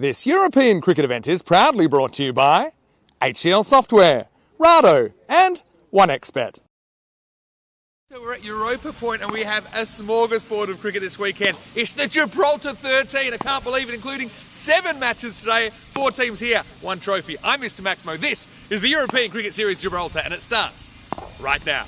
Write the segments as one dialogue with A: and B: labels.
A: This European cricket event is proudly brought to you by HCL Software, Rado and 1xBet. So we're at Europa Point and we have a smorgasbord of cricket this weekend. It's the Gibraltar 13. I can't believe it, including 7 matches today, 4 teams here, 1 trophy. I'm Mr. Maximo. This is the European Cricket Series Gibraltar and it starts right now.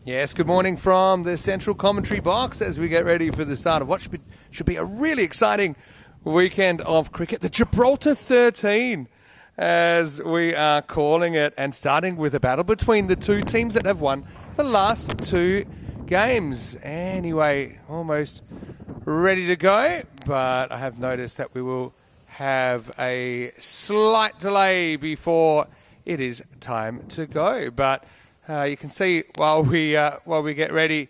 A: Yes, good morning from the central commentary box as we get ready for the start of what should be a really exciting weekend of cricket. The Gibraltar 13, as we are calling it, and starting with a battle between the 2 teams that have won the last 2 games. Anyway, almost ready to go, but I have noticed that we will have a slight delay before it is time to go. But you can see while we get ready,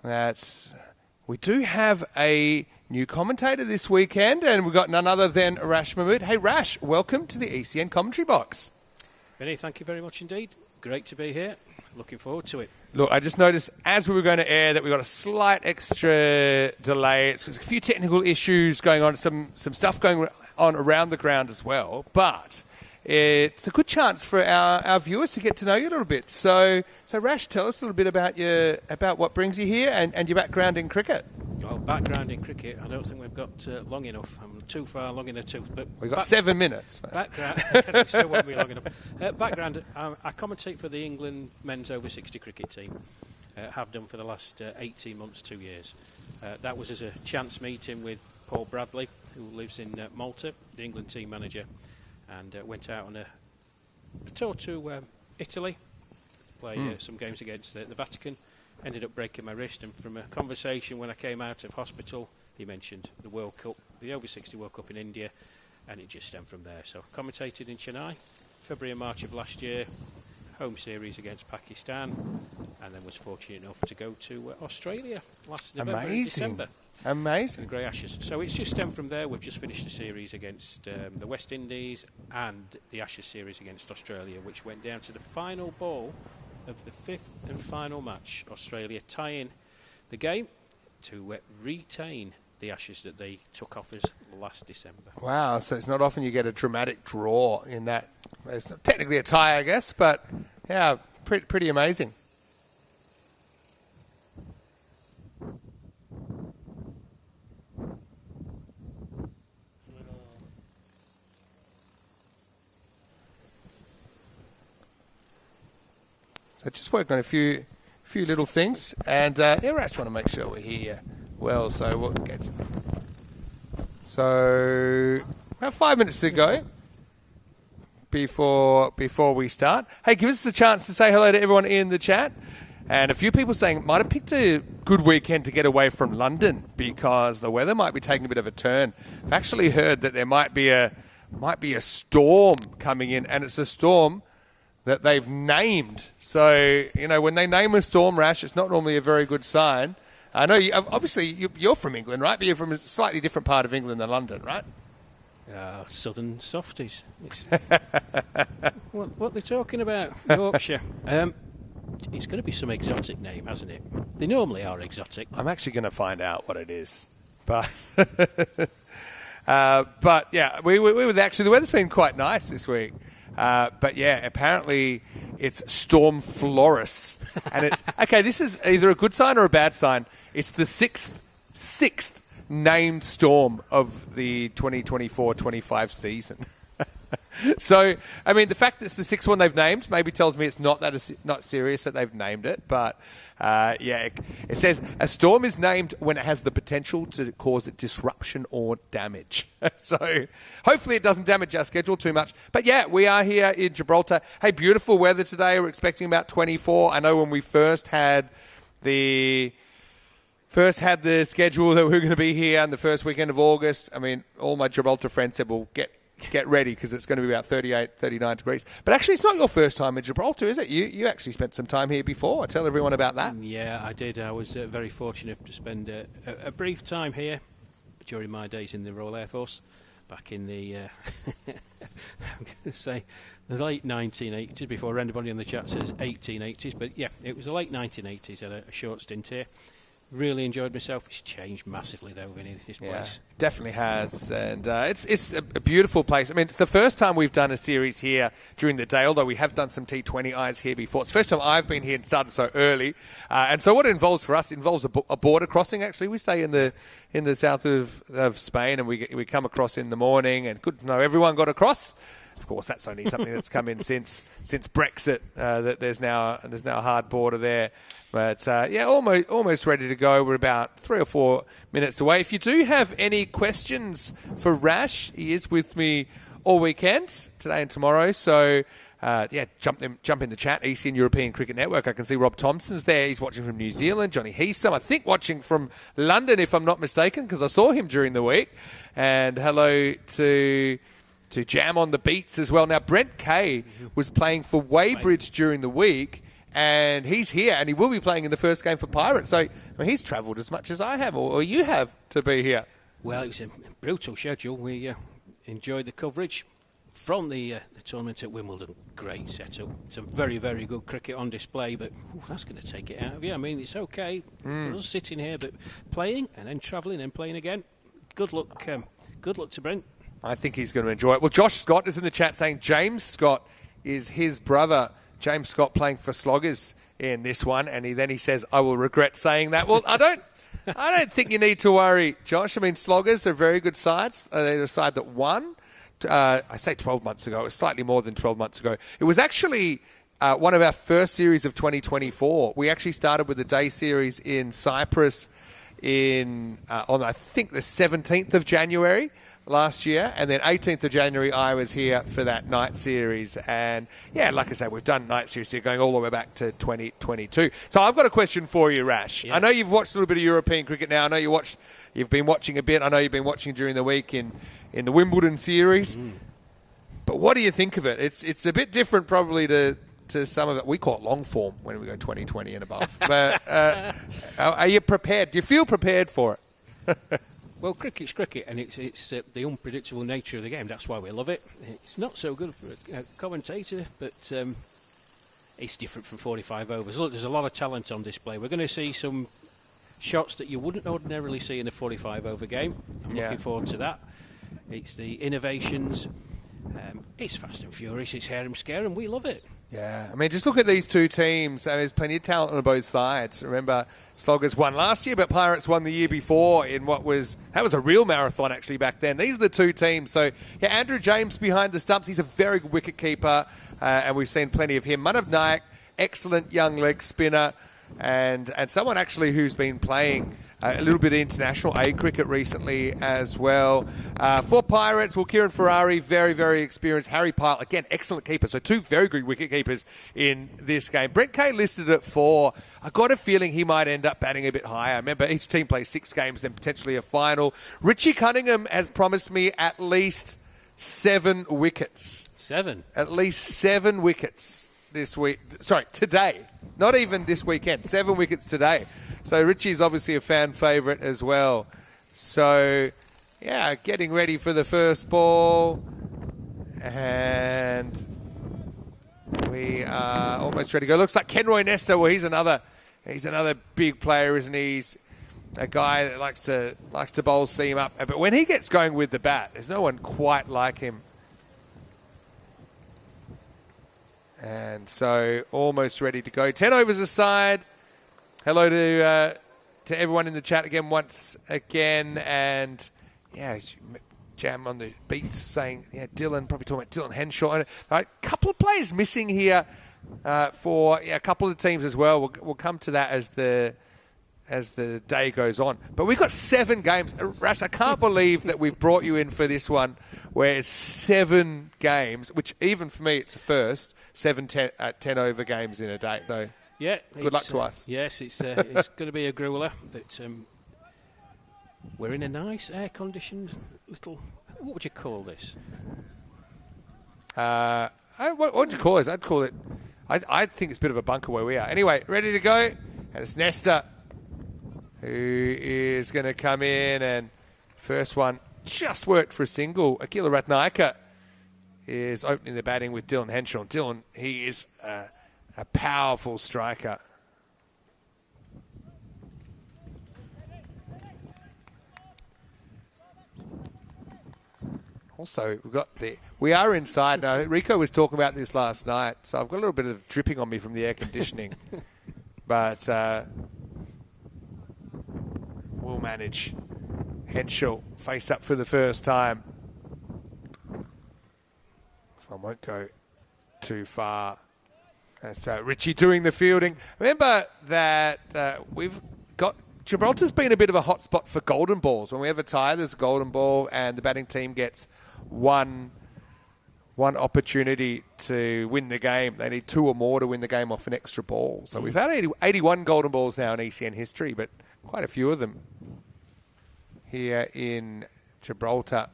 A: we do have a new commentator this weekend, and we've got none other than Rash Mahmood. Hey Rash, welcome to the ECN commentary box.
B: Vinny, thank you very much indeed. Great to be here. Looking forward to it.
A: Look, I just noticed as we were going to air that we got a slight extra delay. It's a few technical issues going on, some stuff going on around the ground as well, but it's a good chance for our viewers to get to know you a little bit. So Rash, tell us a little bit about what brings you here and your background in cricket.
B: Well, background in cricket, I don't think we've got long enough. I'm too far long in the tooth. But
A: we've got 7 minutes.
B: Background, still won't be long enough. Background, I commentate for the England men's over 60 cricket team. Have done for the last 18 months, 2 years. That was as a chance meeting with Paul Bradley, who lives in Malta, the England team manager. And went out on a tour to Italy, play some games against the Vatican. Ended up breaking my wrist, and from a conversation when I came out of hospital, he mentioned the World Cup, the over 60 World Cup in India, and it just stemmed from there. So commentated in Chennai, February and March of last year, home series against Pakistan, and then was fortunate enough to go to Australia last November and December.
A: Amazing.
B: The Grey Ashes. So it's just stemmed from there. We've just finished the series against the West Indies and the Ashes series against Australia, which went down to the final ball of the 5th and final match. Australia tying the game to retain the Ashes that they took off us last December.
A: Wow, so it's not often you get a dramatic draw in that. It's not technically a tie, I guess, but yeah, pretty amazing. So just working on a few little things, and I just want to make sure we're here well. So we'll get. So about 5 minutes to go before we start. Hey, give us a chance to say hello to everyone in the chat, and a few people saying might have picked a good weekend to get away from London because the weather might be taking a bit of a turn. I've actually heard that there might be a storm coming in, and it's a storm that they've named. So, when they name a storm, Rash, it's not normally a very good sign. I know, you're from England, right? But you're from a slightly different part of England than London, right?
B: Southern softies. What they're talking about? Yorkshire. It's going to be some exotic name, hasn't it? They normally are exotic.
A: I'm actually going to find out what it is. But yeah, we were actually, the weather's been quite nice this week. But yeah, apparently it's Storm Floris. And it's, okay, this is either a good sign or a bad sign. It's the sixth named storm of the 2024-25 season. So, I mean, the fact that it's the sixth one they've named maybe tells me it's not serious that they've named it. But, yeah, it says a storm is named when it has the potential to cause disruption or damage. So, hopefully it doesn't damage our schedule too much. But, yeah, we are here in Gibraltar. Hey, beautiful weather today. We're expecting about 24. I know when we first had the schedule that we were going to be here on the first weekend of August, I mean, all my Gibraltar friends said, well, get ready because it's going to be about 38, 39 degrees. But actually, it's not your first time in Gibraltar, is it? You actually spent some time here before. Tell everyone about that.
B: Yeah, I did. I was very fortunate to spend a brief time here during my days in the Royal Air Force back in the, I'm going to say, the late 1980s, before anybody in the chat says 1880s. But yeah, it was the late 1980s. I had a short stint here. Really enjoyed myself. It's changed massively though in this place.
A: Yeah, definitely has, and it's a beautiful place. I mean, it's the first time we've done a series here during the day, although we have done some T20 eyes here before. It's the first time I've been here and started so early, and so what it involves for us involves a border crossing. Actually, we stay in the south of Spain, and we come across in the morning, and good to know everyone got across. Of course, that's only something that's come in since Brexit. That there's now a hard border there, but yeah, almost ready to go. We're about 3 or 4 minutes away. If you do have any questions for Rash, he is with me all weekend, today and tomorrow. So yeah, jump in the chat. ECN European Cricket Network. I can see Rob Thompson's there. He's watching from New Zealand. Johnny Heasam, I think, watching from London, if I'm not mistaken, because I saw him during the week. And hello to Jam on the Beats as well. Now, Brent Kay was playing for Weybridge during the week, and he's here, and he will be playing in the first game for Pirates. So, I mean, he's travelled as much as I have, or you have, to be here.
B: Well, it was a brutal schedule. We enjoyed the coverage from the tournament at Wimbledon. Great setup. Some very, very good cricket on display, but that's going to take it out of you. I mean, it's okay for us sitting here, but playing and then travelling and playing again. Good luck to Brent.
A: I think he's going to enjoy it. Well, Josh Scott is in the chat saying James Scott is his brother. James Scott playing for Sloggers in this one, and he says, I will regret saying that. Well, I don't think you need to worry, Josh. I mean, Sloggers are very good sides. They're a side that won. I say 12 months ago. It was slightly more than 12 months ago. It was actually one of our first series of 2024. We actually started with a day series in Cyprus on, I think, the 17th of January. Last year, and then 18th of January I was here for that night series, and yeah, like I say, we've done night series here going all the way back to 2022. So I've got a question for you, Rash. Yeah. I know you've watched a little bit of European cricket now. I know you've been watching a bit. I know you've been watching during the week in the Wimbledon series. But what do you think of it? It's a bit different probably to some of it. We call it long form when we go 2020 and above. But are you prepared? Do you feel prepared for it?
B: Well, cricket's cricket, and it's the unpredictable nature of the game. That's why we love it. It's not so good for a commentator, but it's different from 45 overs. Look, there's a lot of talent on display. We're going to see some shots that you wouldn't ordinarily see in a 45-over game. I'm looking forward to that. It's the innovations. It's fast and furious. It's hair and scare, and we love it.
A: Yeah, I mean, just look at these two teams. There's plenty of talent on both sides. Remember, Sloggers won last year, but Pirates won the year before in that was a real marathon actually back then. These are the two teams. So, yeah, Andrew James behind the stumps. He's a very good wicket keeper, and we've seen plenty of him. Manav Nayak, excellent young leg spinner, and someone actually who's been playing a little bit of international A cricket recently as well. For Pirates, well, Kieran Ferrari, very, very experienced. Harry Pyle, again, excellent keeper. So two very good wicket keepers in this game. Brent Kay listed at 4. I got a feeling he might end up batting a bit higher. Remember, each team plays 6 games, then potentially a final. Richie Cunningham has promised me at least 7 wickets.
B: 7?
A: At least 7 wickets this week. Sorry, today. Not even this weekend. 7 wickets today. So Richie's obviously a fan favourite as well. So, yeah, getting ready for the first ball. And we are almost ready to go. Looks like Kenroy Nesta. Well, he's another big player, isn't he? He's a guy that likes to bowl seam up. But when he gets going with the bat, there's no one quite like him. And so almost ready to go. 10 overs aside. Hello to everyone in the chat again once again. And, yeah, Jam on the beats saying, yeah, Dylan, probably talking about Dylan Henshaw. A couple of players missing here for a couple of teams as well. We'll come to that as the day goes on. But we've got 7 games. Rash, I can't believe that we've brought you in for this one where it's 7 games, which even for me it's a first, 10 over games in a day. So
B: yeah,
A: good luck to us.
B: Yes, it's going to be a grueler, but we're in a nice air-conditioned little... What would you call this?
A: What would you call this? I'd call it... I think it's a bit of a bunker where we are. Anyway, ready to go. And it's Nesta who is going to come in, and first one just worked for a single. Akila Ratnaika is opening the batting with Dylan Henshaw. Dylan, he is a powerful striker. Also, we are inside now. Rico was talking about this last night, so I've got a little bit of dripping on me from the air conditioning. But we'll manage. Henshaw face up for the first time. This one won't go too far. That's Richie doing the fielding. Remember that we've got... Gibraltar's been a bit of a hot spot for golden balls. When we have a tie, there's a golden ball, and the batting team gets one opportunity to win the game. They need 2 or more to win the game off an extra ball. So we've had 81 golden balls now in ECN history, but quite a few of them here in Gibraltar.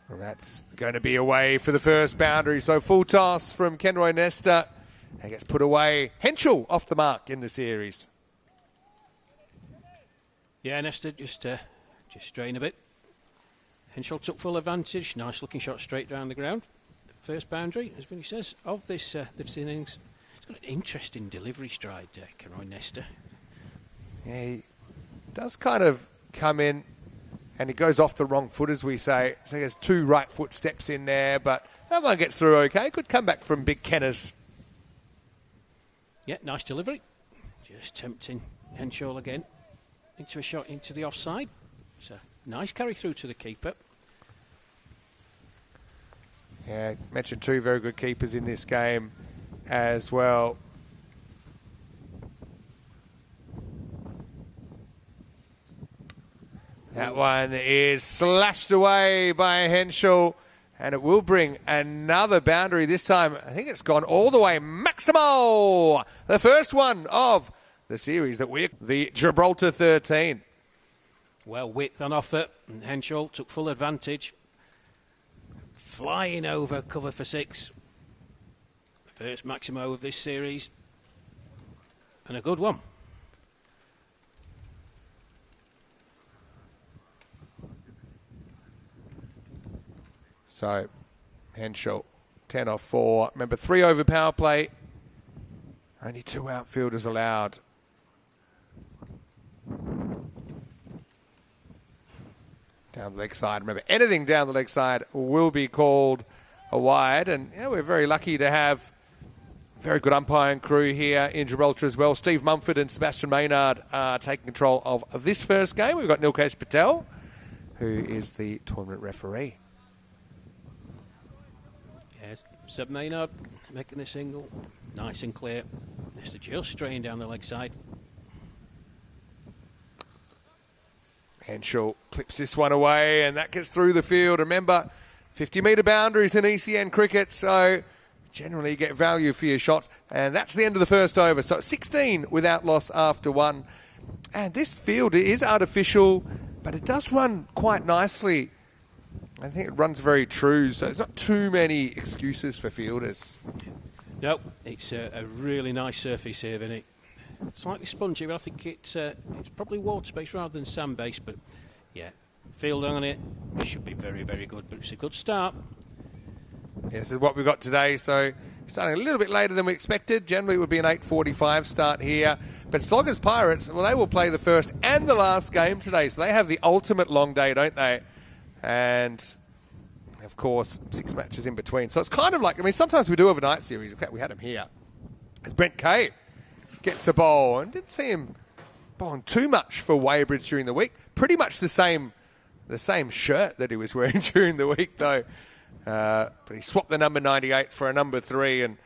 A: And that's going to be away for the first boundary. So full toss from Kenroy Nesta. He gets put away. Henschel off the mark in the series.
B: Yeah, Nesta just straying a bit. Henschel took full advantage. Nice looking shot straight down the ground. First boundary, as Vinny says, of this innings. He's got an interesting delivery stride, Kenroy Nesta.
A: Yeah, he does kind of come in and he goes off the wrong foot, as we say. So he has 2 right foot steps in there, but that one gets through okay. Good comeback from Big Kenners.
B: Yeah, nice delivery. Just tempting Henshaw again into a shot into the offside. So nice carry through to the keeper.
A: Yeah, mentioned 2 very good keepers in this game as well. That one is slashed away by Henschel, and it will bring another boundary. This time, I think it's gone all the way. Maximo! The first one of the series that we're the Gibraltar 13.
B: Well, width on offer, and Henschel took full advantage. Flying over, cover for 6. First Maximo of this series. And a good one.
A: So, Henschel, 10 off 4. Remember, 3 over power play. Only 2 outfielders allowed. Down the leg side. Remember, anything down the leg side will be called a wide. And yeah, we're very lucky to have a very good umpiring crew here in Gibraltar as well. Steve Mumford and Sebastian Maynard are taking control of this first game. We've got Nilkesh Patel, who is the tournament referee.
B: Yes, Seb Maynard making the single. Nice and clear. Nesta just straying down the leg side.
A: Henschel clips this one away, and that gets through the field. Remember, 50-metre boundaries in ECN cricket, so generally you get value for your shots. And that's the end of the first over. So 16 without loss after 1. And this field is artificial, but it does run quite nicely. I think it runs very true, so there's not too many excuses for fielders.
B: No, it's a really nice surface here, Vinny. Slightly spongy, but I think it's probably water-based rather than sand-based. But, yeah, field on it should be very, very good. But it's a good start.
A: Yeah, this is what we've got today. So starting a little bit later than we expected. Generally, it would be an 8:45 start here. But Sloggers Pirates, well, they will play the first and the last game today. So they have the ultimate long day, don't they? And Of course, 6 matches in between. So it's kind of like, I mean, sometimes we do overnight series. In fact, we had him here. As Brent Kay gets the ball, and didn't see him bowling too much for Weybridge during the week. Pretty much the same shirt that he was wearing during the week, though. But he swapped the number 98 for a number 3, and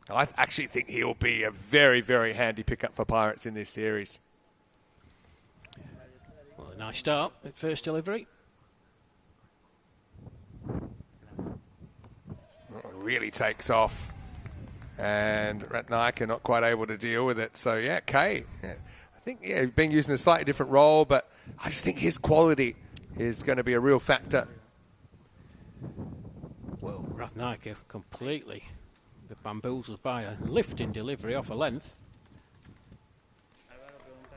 A: I actually think he'll be a very, very handy pickup for Pirates in this series.
B: Well, a nice start at first delivery.
A: Really takes off, and Ratnaika not quite able to deal with it. So yeah, Kay, I think being used in a slightly different role, but I just think his quality is going to be a real factor.
B: Well, Ratnaika completely bamboozled by a lifting delivery off a length.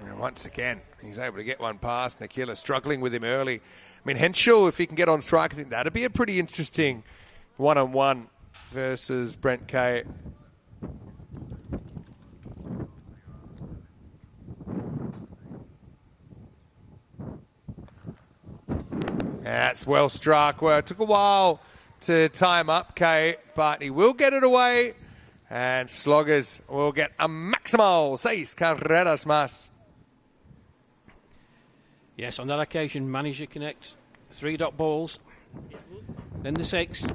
A: And once again, he's able to get one past. Nakila struggling with him early. I mean, Henschel, if he can get on strike, I think that'd be a pretty interesting one-on-one versus Brent Kay. That's well struck. Well, it took a while to time up Kay, but he will get it away. And Sloggers will get a maximal 6 carreras más.
B: Yes, on that occasion, managed to connect 3 dot balls. Then the 6.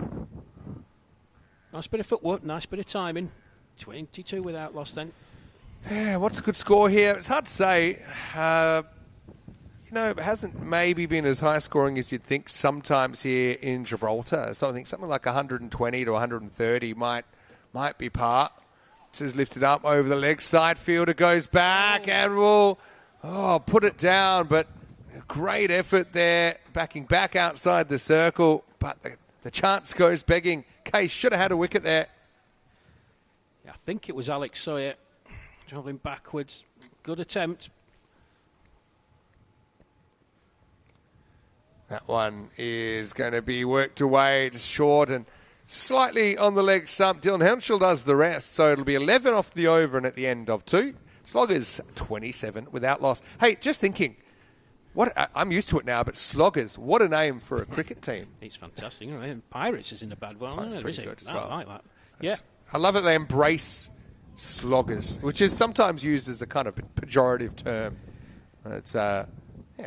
B: Nice bit of footwork, nice bit of timing. 22 without loss then.
A: Yeah, what's a good score here? It's hard to say. It hasn't maybe been as high scoring as you'd think sometimes here in Gibraltar. So I think something like 120 to 130 might be par. This is lifted up over the leg side. Fielder goes back and will put it down. But a great effort there, backing back outside the circle. But the chance goes begging. Case should have had a wicket there.
B: I think it was Alex Sawyer travelling backwards. Good attempt.
A: That one is going to be worked away, just short and slightly on the leg stump. Dylan Henschel does the rest, so it'll be 11 off the over and at the end of 2. Sloggers 27 without loss. Hey, just thinking, I'm used to it now, but Sloggers, what a name for a cricket team.
B: It's fantastic. Pirates isn't a bad one.
A: Pirates pretty good as well.
B: I like that. Yeah.
A: I love it they embrace Sloggers, which is sometimes used as a kind of pejorative term. It's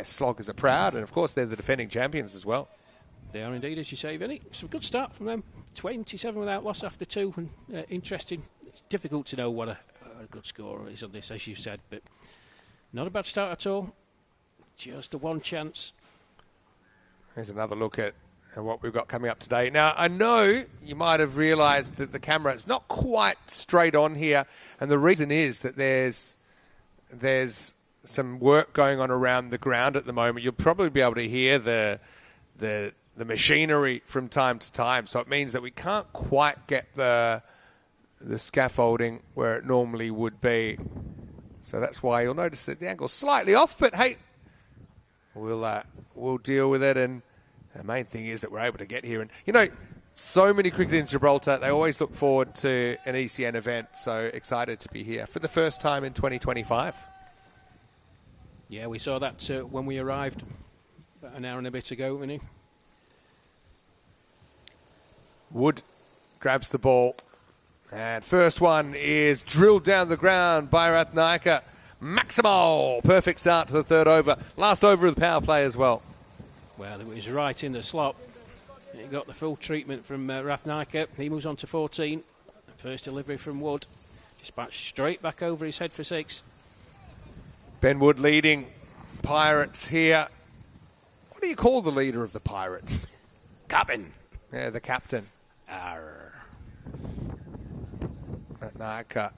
A: Sloggers are proud, and of course they're the defending champions as well.
B: They are indeed, as you say, Vinny. Some good start from them. 27 without loss after 2. And, interesting. It's difficult to know what a good score is on this, as you said, but not a bad start at all. Just a one chance.
A: Here's another look at what we've got coming up today. Now, I know you might have realised that the camera is not quite straight on here, and the reason is that there's some work going on around the ground at the moment. You'll probably be able to hear the machinery from time to time, so it means that we can't quite get the scaffolding where it normally would be. So that's why you'll notice that the angle's slightly off, but hey, we'll deal with it. And the main thing is that we're able to get here. And, so many cricket in Gibraltar, they always look forward to an ECN event. So excited to be here for the first time in 2025.
B: Yeah, we saw that when we arrived about an hour and a bit ago, Vinny.
A: Wood grabs the ball. And first one is drilled down the ground by Ratnaika. Maximal. Perfect start to the 3rd over. Last over of the power play as well.
B: Well, it was right in the slot. He got the full treatment from Ratnaika. He moves on to 14. First delivery from Wood. Dispatched straight back over his head for 6.
A: Ben Wood leading Pirates here. What do you call the leader of the Pirates?
B: Captain.
A: Yeah, the captain.
B: Arr.
A: Ratnaika.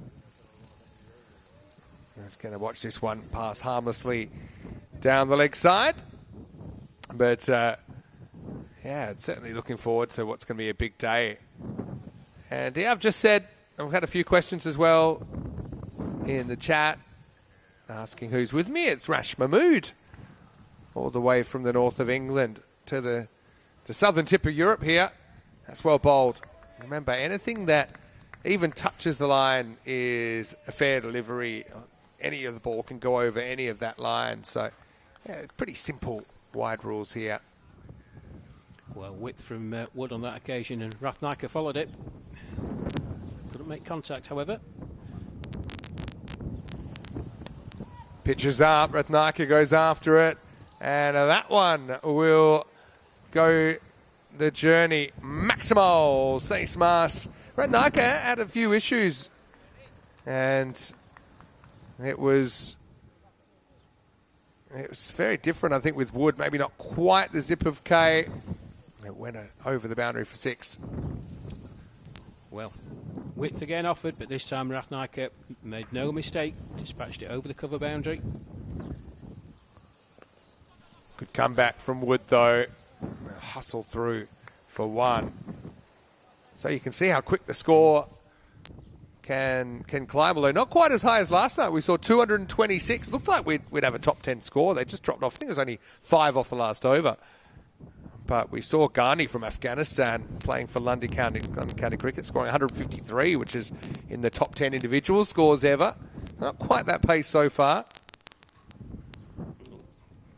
A: He's going to watch this one pass harmlessly down the leg side. But, certainly looking forward to what's going to be a big day. And, I've just said, I've had a few questions as well in the chat asking who's with me. It's Rash Mahmood, all the way from the north of England to the southern tip of Europe here. That's well bowled. Remember, anything that even touches the line is a fair delivery. Any of the ball can go over any of that line. So, it's pretty simple wide rules here.
B: Well, Well, width from Wood on that occasion, and Rathnaika followed it. Couldn't make contact, however.
A: Pitches up, Rathnaika goes after it, and that one will go the journey. Maximal, Seismas. Rathnaika had a few issues, and it was very different, I think, with Wood. Maybe not quite the zip of K. It went over the boundary for 6.
B: Well, width again offered, but this time Rathnaika made no mistake, dispatched it over the cover boundary.
A: Good comeback from Wood, though. Hustle through for 1. So you can see how quick the score can climb, although not quite as high as last night. We saw 226. Looked like we'd have a top 10 score. They just dropped off. I think it was only 5 off the last over. But we saw Ghani from Afghanistan playing for London County Cricket, scoring 153, which is in the top 10 individual scores ever. Not quite that pace so far.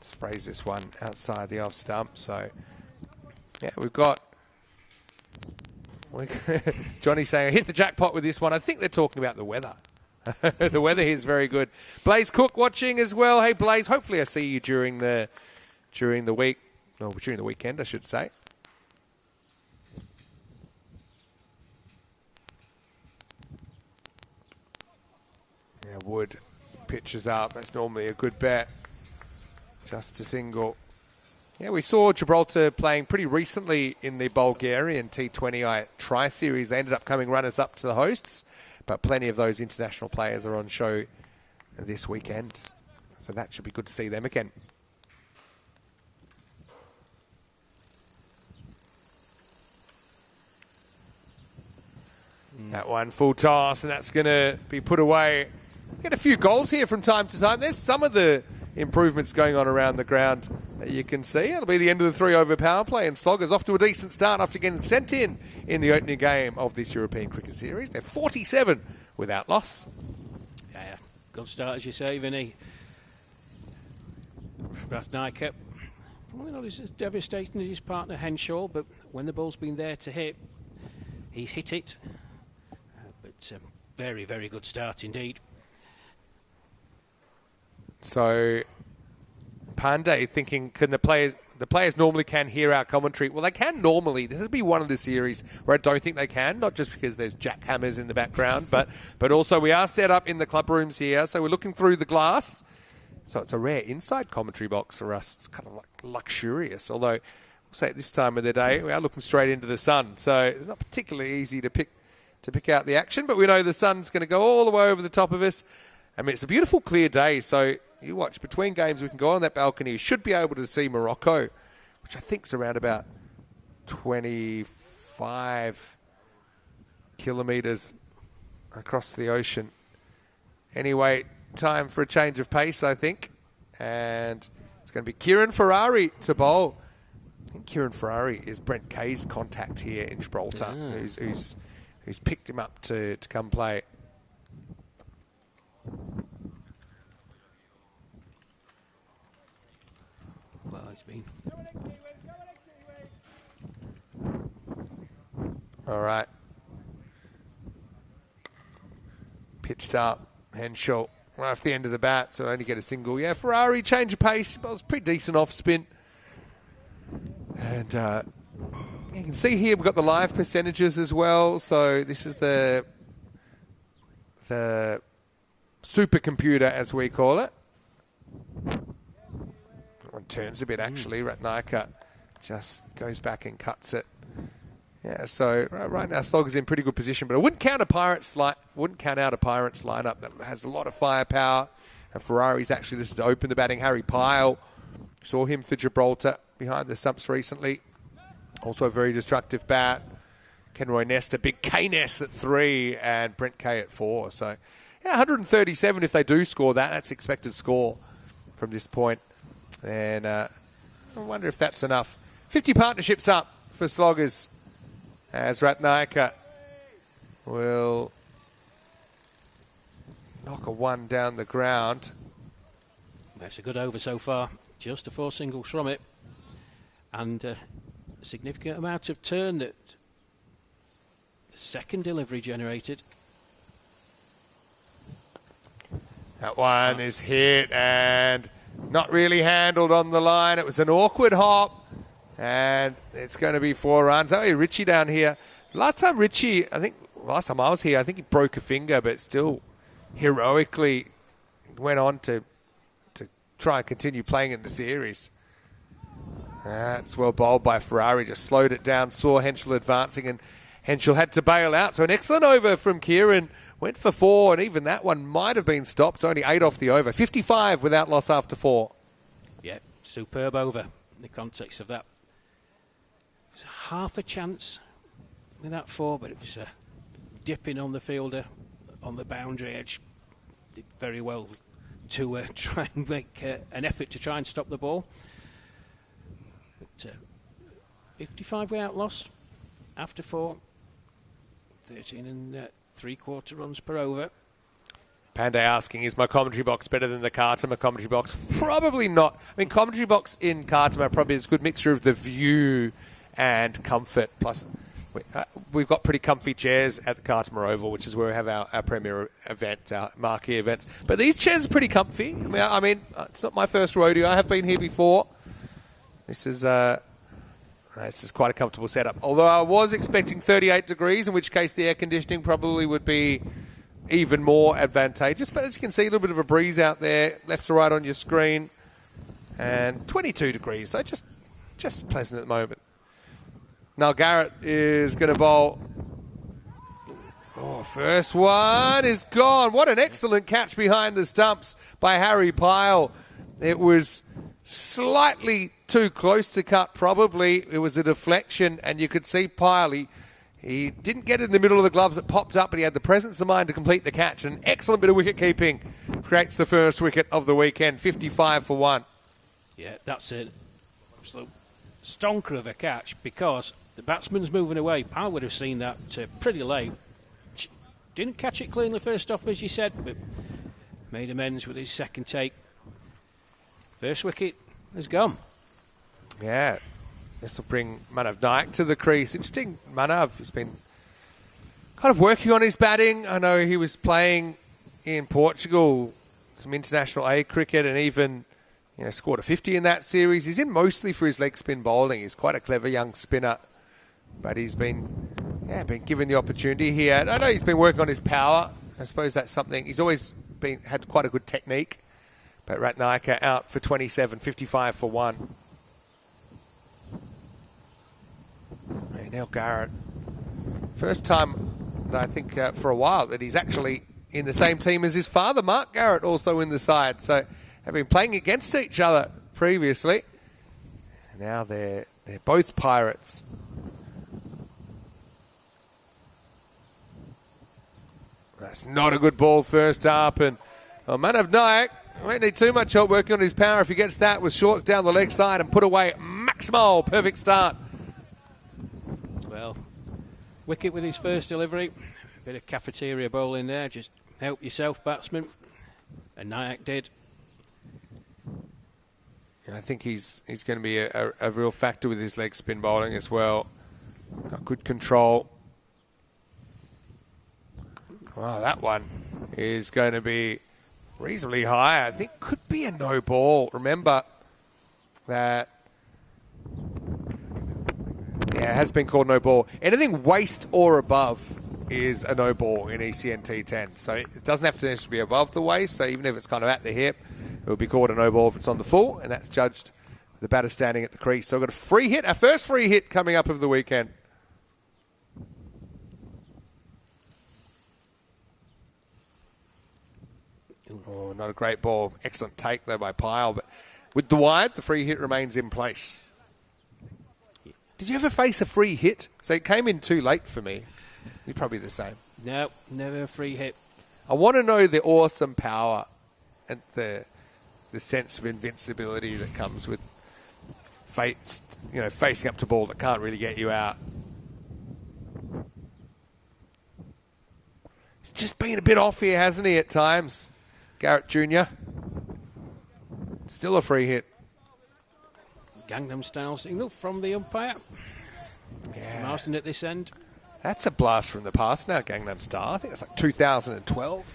A: Sprays this one outside the off stump. So, yeah, we've got... Johnny's saying, I hit the jackpot with this one. I think they're talking about the weather. The weather here is very good. Blaze Cook watching as well. Hey, Blaze, hopefully I see you during the week. No, during the weekend, I should say. Yeah, Wood pitches up. That's normally a good bet. Just a single. Yeah, we saw Gibraltar playing pretty recently in the Bulgarian T20 Tri-Series. They ended up coming runners-up to the hosts, but plenty of those international players are on show this weekend. So that should be good to see them again. That one, full toss, and that's going to be put away. Get a few goals here from time to time. There's some of the improvements going on around the ground that you can see. It'll be the end of the 3-over power play, and Sloggers off to a decent start after getting sent in the opening game of this European Cricket Series. They're 47 without loss.
B: Yeah, good start, as you say, Vinny. Rathnaika, well, not as devastating as his partner Henshaw, but when the ball's been there to hit, he's hit it. Very, very good start indeed. So, Pandey thinking, can the players normally can hear our commentary? Well, they can normally. This will be one of the series where I don't think they can, not just because there's jackhammers in the background, but also we are set up in the club rooms here, so we're looking through the glass. So it's a rare inside commentary box for us. It's kind of like luxurious, although we'll say at this time of the day, we are looking straight into the sun, so it's not particularly easy to pick out the action, but we know the sun's going to go all the way over the top of us. I mean, it's a beautiful, clear day, so you watch between games, we can go on that balcony. You should be able to see Morocco, which I think is around about 25 kilometres across the ocean. Anyway, time for a change of pace, I think. And it's going to be Kieran Ferrari to bowl. I think Kieran Ferrari is Brent Kay's contact here in Gibraltar, who's picked him up to come play. Well, it's been...
A: All right. Pitched up. Henshaw right off the end of the bat, so only get a single. Yeah, Ferrari, change of pace. But it was pretty decent off spin. And you can see here we've got the live percentages as well. So this is the supercomputer, as we call it. One turns a bit, actually. Rathnaika just goes back and cuts it. Yeah, so right now Slogger's in pretty good position, but I wouldn't count out a Pirates lineup that has a lot of firepower. And Ferrari's actually listed to open the batting. Harry Pyle, saw him for Gibraltar behind the stumps recently. Also a very destructive bat. Kenroy Nesta, big K-Nest at 3 and Brent Kay at 4. So, yeah, 137 if they do score that. That's expected score from this point. And I wonder if that's enough. 50 partnerships up for Sloggers as Rathnaika will knock a one down the ground.
B: That's a good over so far. Just a 4 singles from it. And significant amount of turn that the second delivery generated.
A: That one is hit and not really handled on the line. It was an awkward hop, and it's going to be 4 runs. Oh, Richie down here. Last time I was here, I think he broke a finger, but still heroically went on to try and continue playing in the series. That's well bowled by Ferrari. Just slowed it down, saw Henschel advancing, and Henschel had to bail out. So an excellent over from Kieran. Went for 4, and even that one might have been stopped. It's only 8 off the over. 55 without loss after 4.
B: Yeah, superb over in the context of that. It was half a chance with that 4, but it was dipping on the fielder on the boundary edge. Did very well to try and make an effort to try and stop the ball. But 55 without loss after 4. 13 and 3/4 runs per over.
A: Pandey asking, is my commentary box better than the Kartama commentary box? Probably not. I mean, commentary box in Kartama probably is a good mixture of the view and comfort. Plus, we've got pretty comfy chairs at the Kartama Oval, which is where we have our premier event, our marquee events. But these chairs are pretty comfy. I mean, it's not my first rodeo. I have been here before. This is quite a comfortable setup. Although I was expecting 38 degrees, in which case the air conditioning probably would be even more advantageous. But as you can see, a little bit of a breeze out there, left to right on your screen. And 22 degrees, so just pleasant at the moment. Now Garrett is going to bowl. Oh, first one is gone. What an excellent catch behind the stumps by Harry Pyle. It was slightly too close to cut, probably. It was a deflection, and you could see Pyle. He didn't get it in the middle of the gloves. It popped up, but he had the presence of mind to complete the catch. An excellent bit of wicket-keeping creates the first wicket of the weekend, 55 for 1.
B: Yeah, that's an absolute stonker of a catch because the batsman's moving away. Pyle would have seen that pretty late. Didn't catch it cleanly first off, as you said, but made amends with his second take. First wicket has gone.
A: Yeah, this will bring Manav Naik to the crease. Interesting, Manav has been kind of working on his batting. I know he was playing in Portugal, some international A cricket, and even scored a 50 in that series. He's in mostly for his leg spin bowling. He's quite a clever young spinner, but he's been given the opportunity here. And I know he's been working on his power. I suppose that's something. He's always had quite a good technique. But Ratnaika out for 27, 55 for 1. Now Garrett. First time, I think, for a while that he's actually in the same team as his father, Mark Garrett, also in the side. So have been playing against each other previously. Now they're both Pirates. That's not a good ball first up. And Manav Naik won't need too much help working on his power if he gets that with shorts down the leg side and put away Maximal. Perfect start.
B: Well, wicket with his first delivery. A bit of cafeteria bowling there. Just help yourself, batsman. And Nayak did.
A: And I think he's going to be a real factor with his leg spin bowling as well. Got good control. Wow, that one is going to be reasonably high. I think could be a no ball. Remember that, it has been called no ball. Anything waist or above is a no ball in ECN T10. So it doesn't have to necessarily be above the waist. So even if it's kind of at the hip, it will be called a no ball if it's on the full, and that's judged the batter standing at the crease. So we've got a free hit, our first free hit coming up of the weekend. Oh, not a great ball. Excellent take, though, by Pyle. But with the wide, the free hit remains in place. Did you ever face a free hit? So it came in too late for me. You're probably the same.
B: No, never a free hit.
A: I want to know the awesome power and the sense of invincibility that comes with facing up to ball that can't really get you out. He's just been a bit off here, hasn't he, at times? Garrett Jr. Still a free hit.
B: Gangnam Style signal from the umpire. Marsden at this end.
A: That's a blast from the past now, Gangnam Style. I think it's like 2012.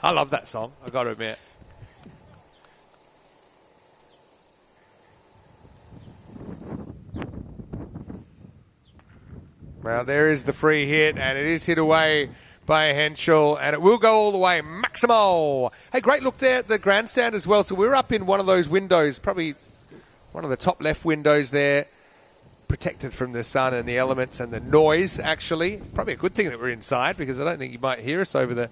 A: I love that song, I got to admit. Well, there is the free hit, and it is hit away by Henschel, and it will go all the way. Maximo! Hey, great look there at the grandstand as well. So we're up in one of those windows, probably one of the top left windows there, protected from the sun and the elements and the noise, actually. Probably a good thing that we're inside, because I don't think you might hear us over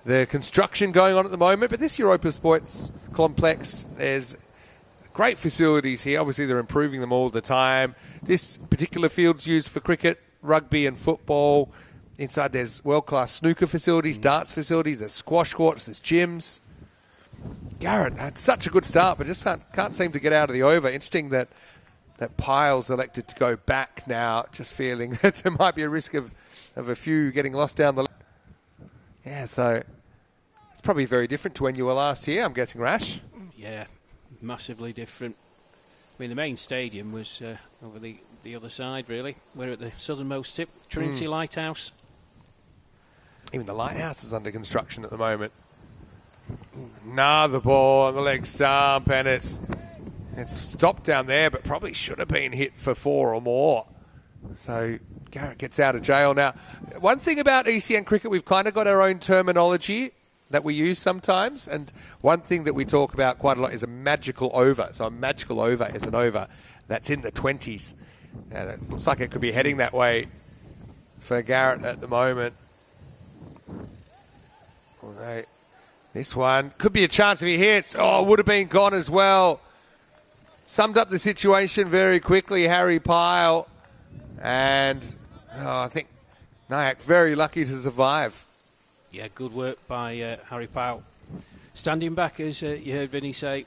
A: the construction going on at the moment. But this Europa Sports Complex, there's great facilities here. Obviously, they're improving them all the time. This particular field's used for cricket, rugby and football. Inside there's world-class snooker facilities, darts facilities, there's squash courts, there's gyms. Garrett had such a good start, but just can't seem to get out of the over. Interesting that Pyle's elected to go back now, just feeling that there might be a risk of a few getting lost down the... Yeah, so it's probably very different to when you were last year, I'm guessing, Rash.
B: Yeah, massively different. I mean, the main stadium was over the other side, really. We're at the southernmost tip, Trinity Lighthouse.
A: Even the lighthouse is under construction at the moment. Another ball on the leg stump, and it's stopped down there, but probably should have been hit for 4 or more. So Garrett gets out of jail now. One thing about ECN cricket, we've kind of got our own terminology that we use sometimes, and one thing that we talk about quite a lot is a magical over. So a magical over is an over that's in the 20s, and it looks like it could be heading that way for Garrett at the moment. Although this one could be a chance if he hits. Oh, would have been gone as well. Summed up the situation very quickly, Harry Pyle, and I think Nyack very lucky to survive.
B: Yeah, good work by Harry Pyle. Standing back, as you heard Vinny say,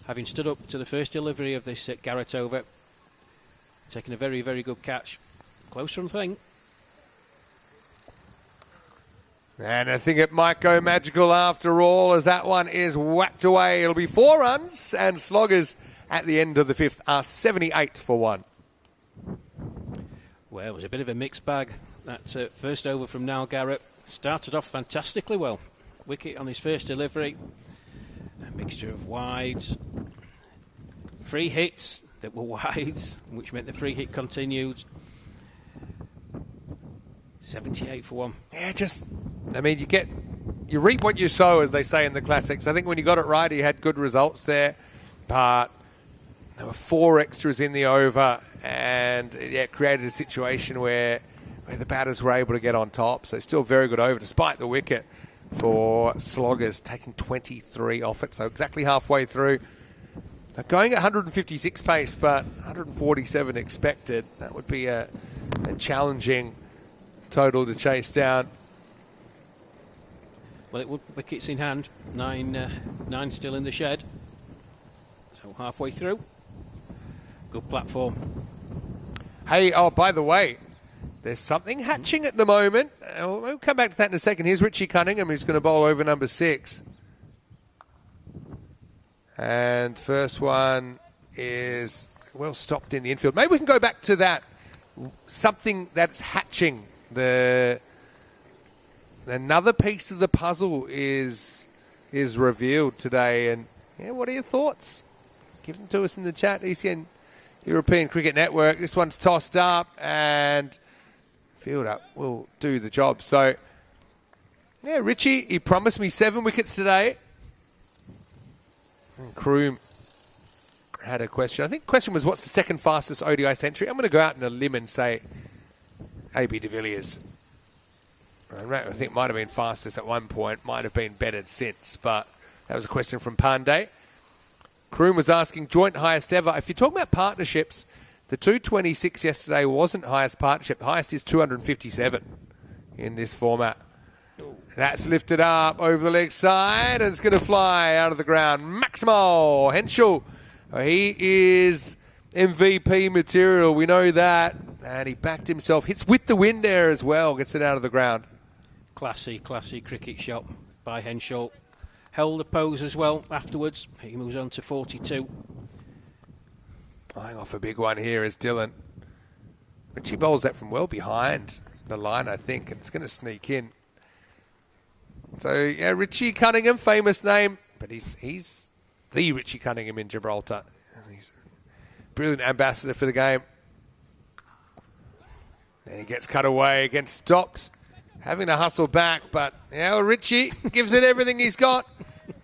B: having stood up to the first delivery of this Garrett over, taking a very, very good catch. Close run thing.
A: And I think it might go magical after all, as that one is whacked away. It'll be 4 runs, and Sloggers at the end of the 5th are 78 for 1.
B: Well, it was a bit of a mixed bag. That first over from Niall Garrett started off fantastically well. Wicket on his first delivery. A mixture of wides. Free hits that were wides, which meant the free hit continued. 78 for 1.
A: Yeah, I mean, you reap what you sow, as they say in the classics. I think when you got it right, he had good results there, but there were 4 extras in the over, and it created a situation where the batters were able to get on top. So still very good over, despite the wicket for Sloggers, taking 23 off it, so exactly halfway through. They're going at 156 pace, but 147 expected. That would be a challenging total to chase down.
B: Well, it would, wickets in hand, 9 still in the shed. So halfway through. Good platform.
A: Hey, by the way, there's something hatching at the moment. We'll come back to that in a second. Here's Richie Cunningham, who's going to bowl over number 6. And first one is well stopped in the infield. Maybe we can go back to that. Something that's hatching. Another piece of the puzzle is revealed today. And yeah, what are your thoughts? Give them to us in the chat. ECN European Cricket Network. This one's tossed up, and field up will do the job. So yeah, Richie, he promised me 7 wickets today. And Kroom had a question. I think the question was, what's the second fastest ODI century? I'm going to go out on a limb and say AB de Villiers. I think might have been fastest at one point, might have been bettered since, but that was a question from Pandey. Kroom was asking joint highest ever. If you're talking about partnerships, the 226 yesterday wasn't highest partnership. The highest is 257 in this format. That's lifted up over the leg side, and it's going to fly out of the ground. Maximo Henschel. He is MVP material. We know that. And he backed himself. Hits with the wind there as well. Gets it out of the ground.
B: Classy cricket shot by Henschel. Held the pose as well afterwards. He moves on to 42.
A: Eyeing off a big one here is Dylan. Richie bowls that from well behind the line, I think, and it's going to sneak in. So, yeah, Richie Cunningham, famous name, but he's the Richie Cunningham in Gibraltar. He's a brilliant ambassador for the game. And he gets cut away, gets stopped, having to hustle back, but, yeah, well, Richie gives it everything he's got.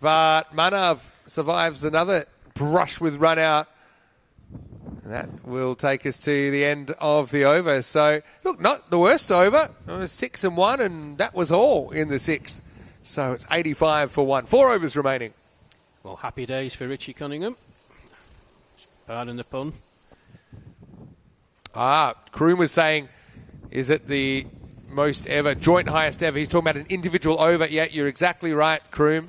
A: But Manav survives another brush with run out. And that will take us to the end of the over. So, look, not the worst over. It was 6 and 1, and that was all in the 6th. So it's 85 for 1. 4 overs remaining.
B: Well, happy days for Richie Cunningham. Pardon the pun.
A: Kroom was saying, is it the most ever, joint highest ever? He's talking about an individual over. Yeah, you're exactly right, Kroom.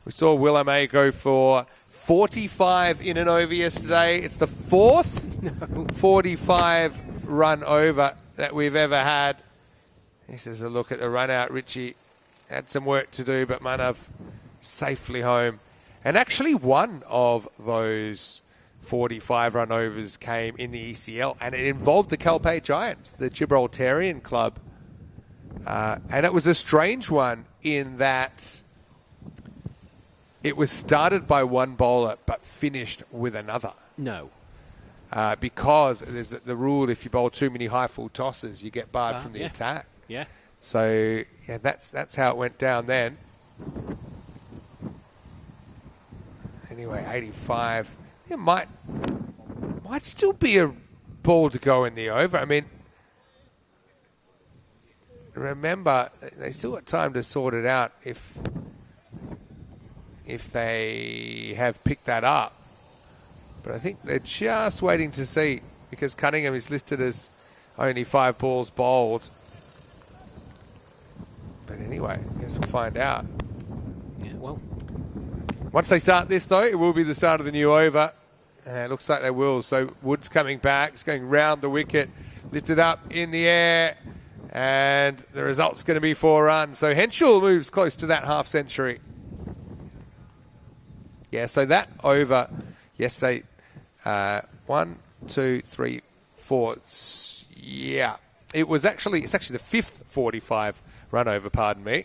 A: We saw Will May go for 45 in an over yesterday. It's the 4th 45 run over that we've ever had. This is a look at the run out. Richie had some work to do, but Manav safely home. And actually one of those 45 run overs came in the ECL, and it involved the Calpe Giants, the Gibraltarian club. And it was a strange one in that it was started by one bowler but finished with another.
B: No.
A: Because there's the rule, if you bowl too many high full tosses, you get barred from the attack.
B: Yeah.
A: So, yeah, that's how it went down then. Anyway, 85. It might still be a ball to go in the over. I mean, remember, they still got time to sort it out if they have picked that up. But I think they're just waiting to see, because Cunningham is listed as only 5 balls bowled. But anyway, I guess we'll find out.
B: Yeah, well.
A: Once they start this, though, it will be the start of the new over. It looks like they will. So Wood's coming back. It's going round the wicket, lifted up in the air. And the result's going to be 4 runs. So Henschel moves close to that half century. Yeah, so that over yesterday, 1, 2, 3, 4. Yeah, it's actually the 5th 45 run over, pardon me.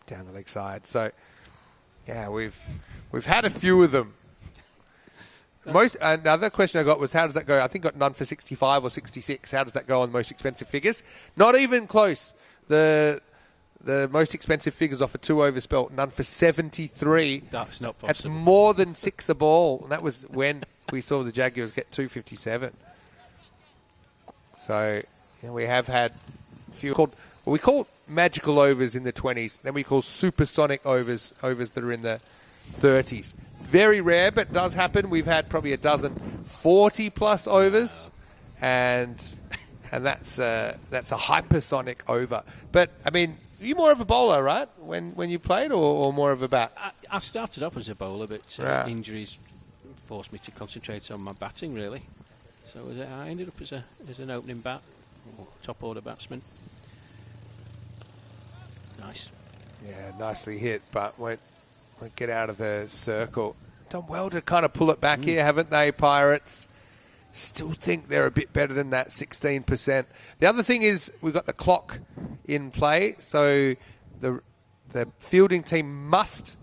A: Down the leg side. So, yeah, we've had a few of them. Another question I got was, how does that go? I think I got none for 65 or 66. How does that go on the most expensive figures? Not even close. The most expensive figures off a 2 over spell, none for 73.
B: That's not possible.
A: That's more than 6 a ball. And that was when we saw the Jaguars get 257. So, we have had a few we call magical overs in the 20s. Then we call supersonic overs that are in the 30s. Very rare, but does happen. We've had probably a dozen 40-plus overs, and that's a hypersonic over. But, I mean, you're more of a bowler, right, when you played, or more of a bat?
B: I started off as a bowler, but injuries forced me to concentrate on my batting, really. So I ended up as an opening bat, or top order batsman. Nice.
A: Yeah, nicely hit, but won't get out of the circle. Done well to kind of pull it back here, haven't they, Pirates? Still think they're a bit better than that 16%. The other thing is we've got the clock in play, so the fielding team must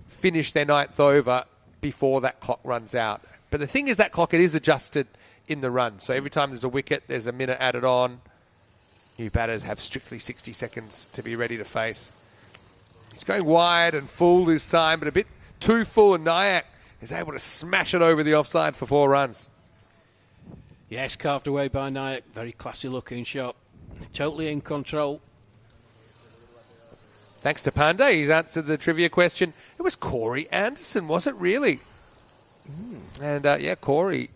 A: finish their 9th over before that clock runs out. But the thing is, that clock, it is adjusted in the run. So every time there's a wicket, there's a minute added on. New batters have strictly 60 seconds to be ready to face. He's going wide and full this time, but a bit too full, and Nyack is able to smash it over the offside for 4 runs.
B: Yes, carved away by Nyack. Very classy looking shot. Totally in control.
A: Thanks to Panda, he's answered the trivia question. It was Corey Anderson, was it really? And Corey,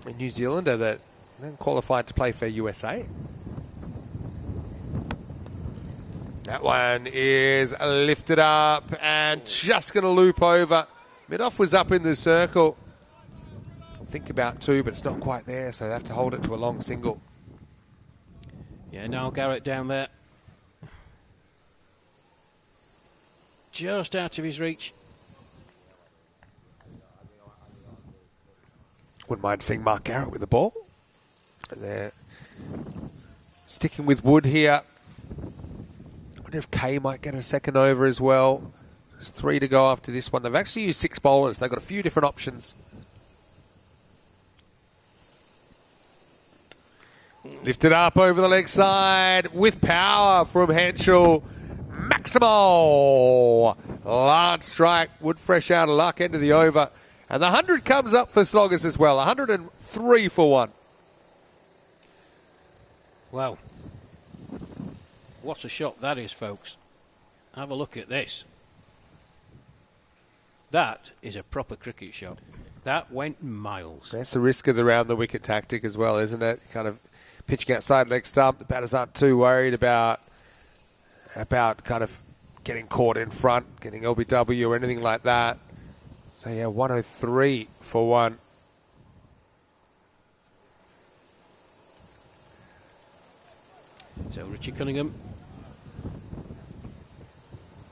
A: a New Zealander that then qualified to play for USA. That one is lifted up and just going to loop over. Mid-off was up in the circle. Think about 2, but it's not quite there, so they have to hold it to a long single.
B: Yeah, Niall Garrett down there. Just out of his reach.
A: Wouldn't mind seeing Mark Garrett with the ball. And they're sticking with Wood here. I wonder if Kay might get a second over as well. There's 3 to go after this one. They've actually used 6 bowlers. They've got a few different options. Lifted up over the leg side with power from Henschel. Maximo. Large strike. Wood fresh out of luck. End of the over. And the 100 comes up for Sloggers as well. 103 for 1.
B: Well, what a shot that is, folks. Have a look at this. That is a proper cricket shot. That went miles.
A: That's the risk of the round the wicket tactic as well, isn't it? Kind of pitching outside leg stump. The batters aren't too worried about kind of getting caught in front, getting LBW or anything like that. So yeah, 103 for 1.
B: So Richie Cunningham.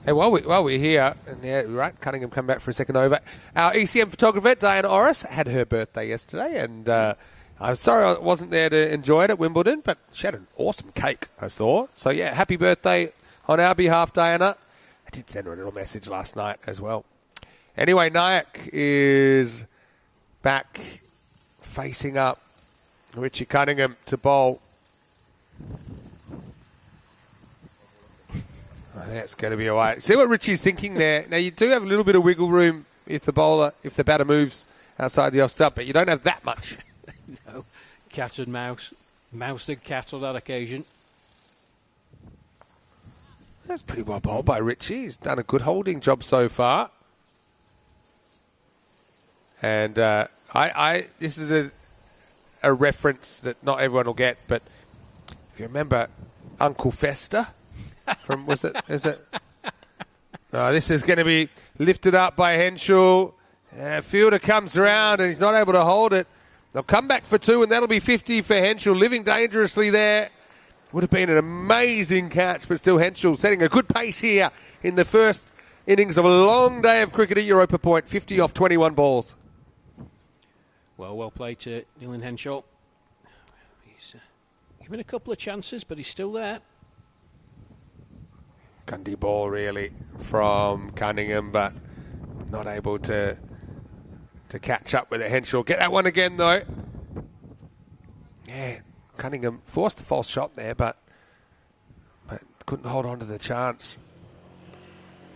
A: Hey, while we're here, and yeah, right, Cunningham come back for a second over. Our ECM photographer, Diana Orris, had her birthday yesterday, and I'm sorry I wasn't there to enjoy it at Wimbledon, but she had an awesome cake, I saw. So yeah, happy birthday on our behalf, Diana. I did send her a little message last night as well. Anyway, Nayak is back facing up Richie Cunningham to bowl. That's going to be all right. See what Richie's thinking there. Now, you do have a little bit of wiggle room if the batter moves outside the off stump, but you don't have that much.
B: No. Cat and mouse. Mouse and cat on that occasion.
A: That's pretty well bowled by Richie. He's done a good holding job so far. And this is a reference that not everyone will get, but if you remember Uncle Fester from, is it? This is going to be lifted up by Henschel. Fielder comes around and he's not able to hold it. They'll come back for 2 and that'll be 50 for Henschel, living dangerously there. Would have been an amazing catch, but still Henschel setting a good pace here in the first innings of a long day of cricket at Europa Point. 50 off 21 balls.
B: Well played to Dylan Henschel. He's given a couple of chances, but he's still there.
A: Gundy ball really from Cunningham, but not able to catch up with it. Henschel get that one again though. Yeah, Cunningham forced a false shot there, but couldn't hold on to the chance.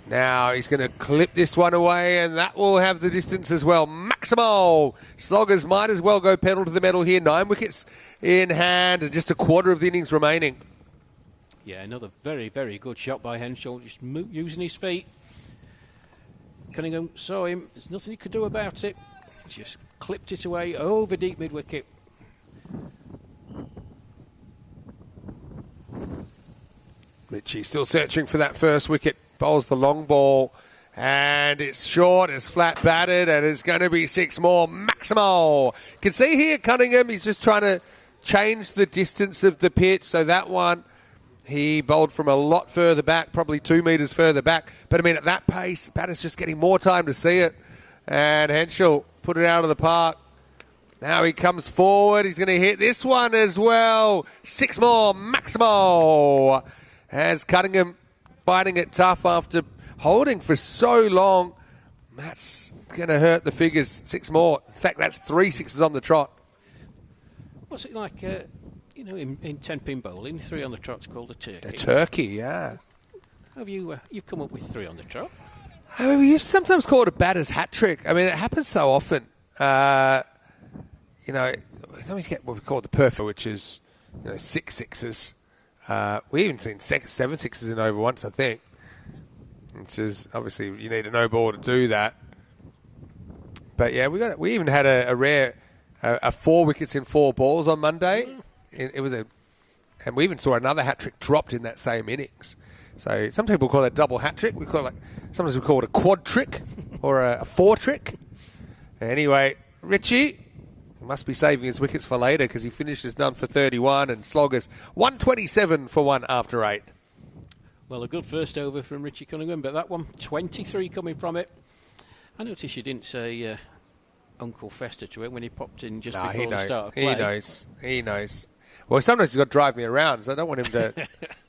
A: Now he's going to clip this one away, and that will have the distance as well. Maximo! Sloggers might as well go pedal to the metal here. 9 wickets in hand and just a quarter of the innings remaining.
B: Yeah, another very, very good shot by Henschel, just using his feet. Cunningham saw him. There's nothing he could do about it. Just clipped it away over deep mid-wicket.
A: Richie still searching for that first wicket. Bowls the long ball, and it's short, it's flat batted, and it's going to be 6 more. Maximo! You can see here Cunningham, he's just trying to change the distance of the pitch, so that one he bowled from a lot further back, probably 2 metres further back. But I mean, at that pace, batter's just getting more time to see it. And Henschel put it out of the park. Now he comes forward. He's going to hit this one as well. 6 more. Maximo! As Cunningham fighting it tough after holding for so long. That's going to hurt the figures. 6 more. In fact, that's 3 sixes on the trot.
B: What's it like, in 10-pin bowling, 3 on the trot's called a turkey.
A: A turkey, yeah.
B: Have you come up with 3 on the trot?
A: I mean, we sometimes call it a batter's hat trick. I mean, it happens so often. Sometimes get what we call the perfect, which is 6 sixes. We even seen 7 sixes in over once, I think. Which is obviously you need a no ball to do that. But yeah, we even had a rare 4 wickets in 4 balls on Monday. And we even saw another hat trick dropped in that same innings. So some people call it a double hat trick. Sometimes we call it a quad trick or a 4 trick. Anyway, Richie must be saving his wickets for later because he finished his none for 31 and Sloggers 127 for 1 after 8.
B: Well, a good first over from Richie Cunningham, but that one, 23 coming from it. I noticed you didn't say Uncle Fester to him when he popped in just
A: Nah,
B: before the start of play.
A: He knows. Well, sometimes he's got to drive me around, so I don't want him to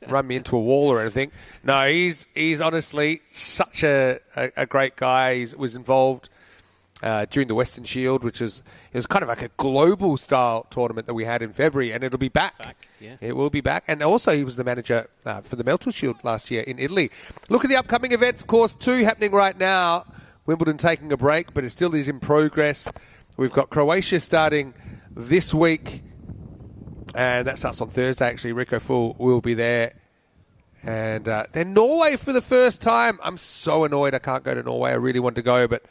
A: run me into a wall or anything. No, he's honestly such a great guy. He was involved during the Western Shield, it was kind of like a global style tournament that we had in February, and it'll be back.
B: Yeah.
A: It will be back. And also he was the manager for the Melton Shield last year in Italy. Look at the upcoming events, of course, 2 happening right now. Wimbledon taking a break, but it still is in progress. We've got Croatia starting this week, and that starts on Thursday, actually. Rico Full will be there. And then Norway for the first time. I'm so annoyed I can't go to Norway. I really want to go, but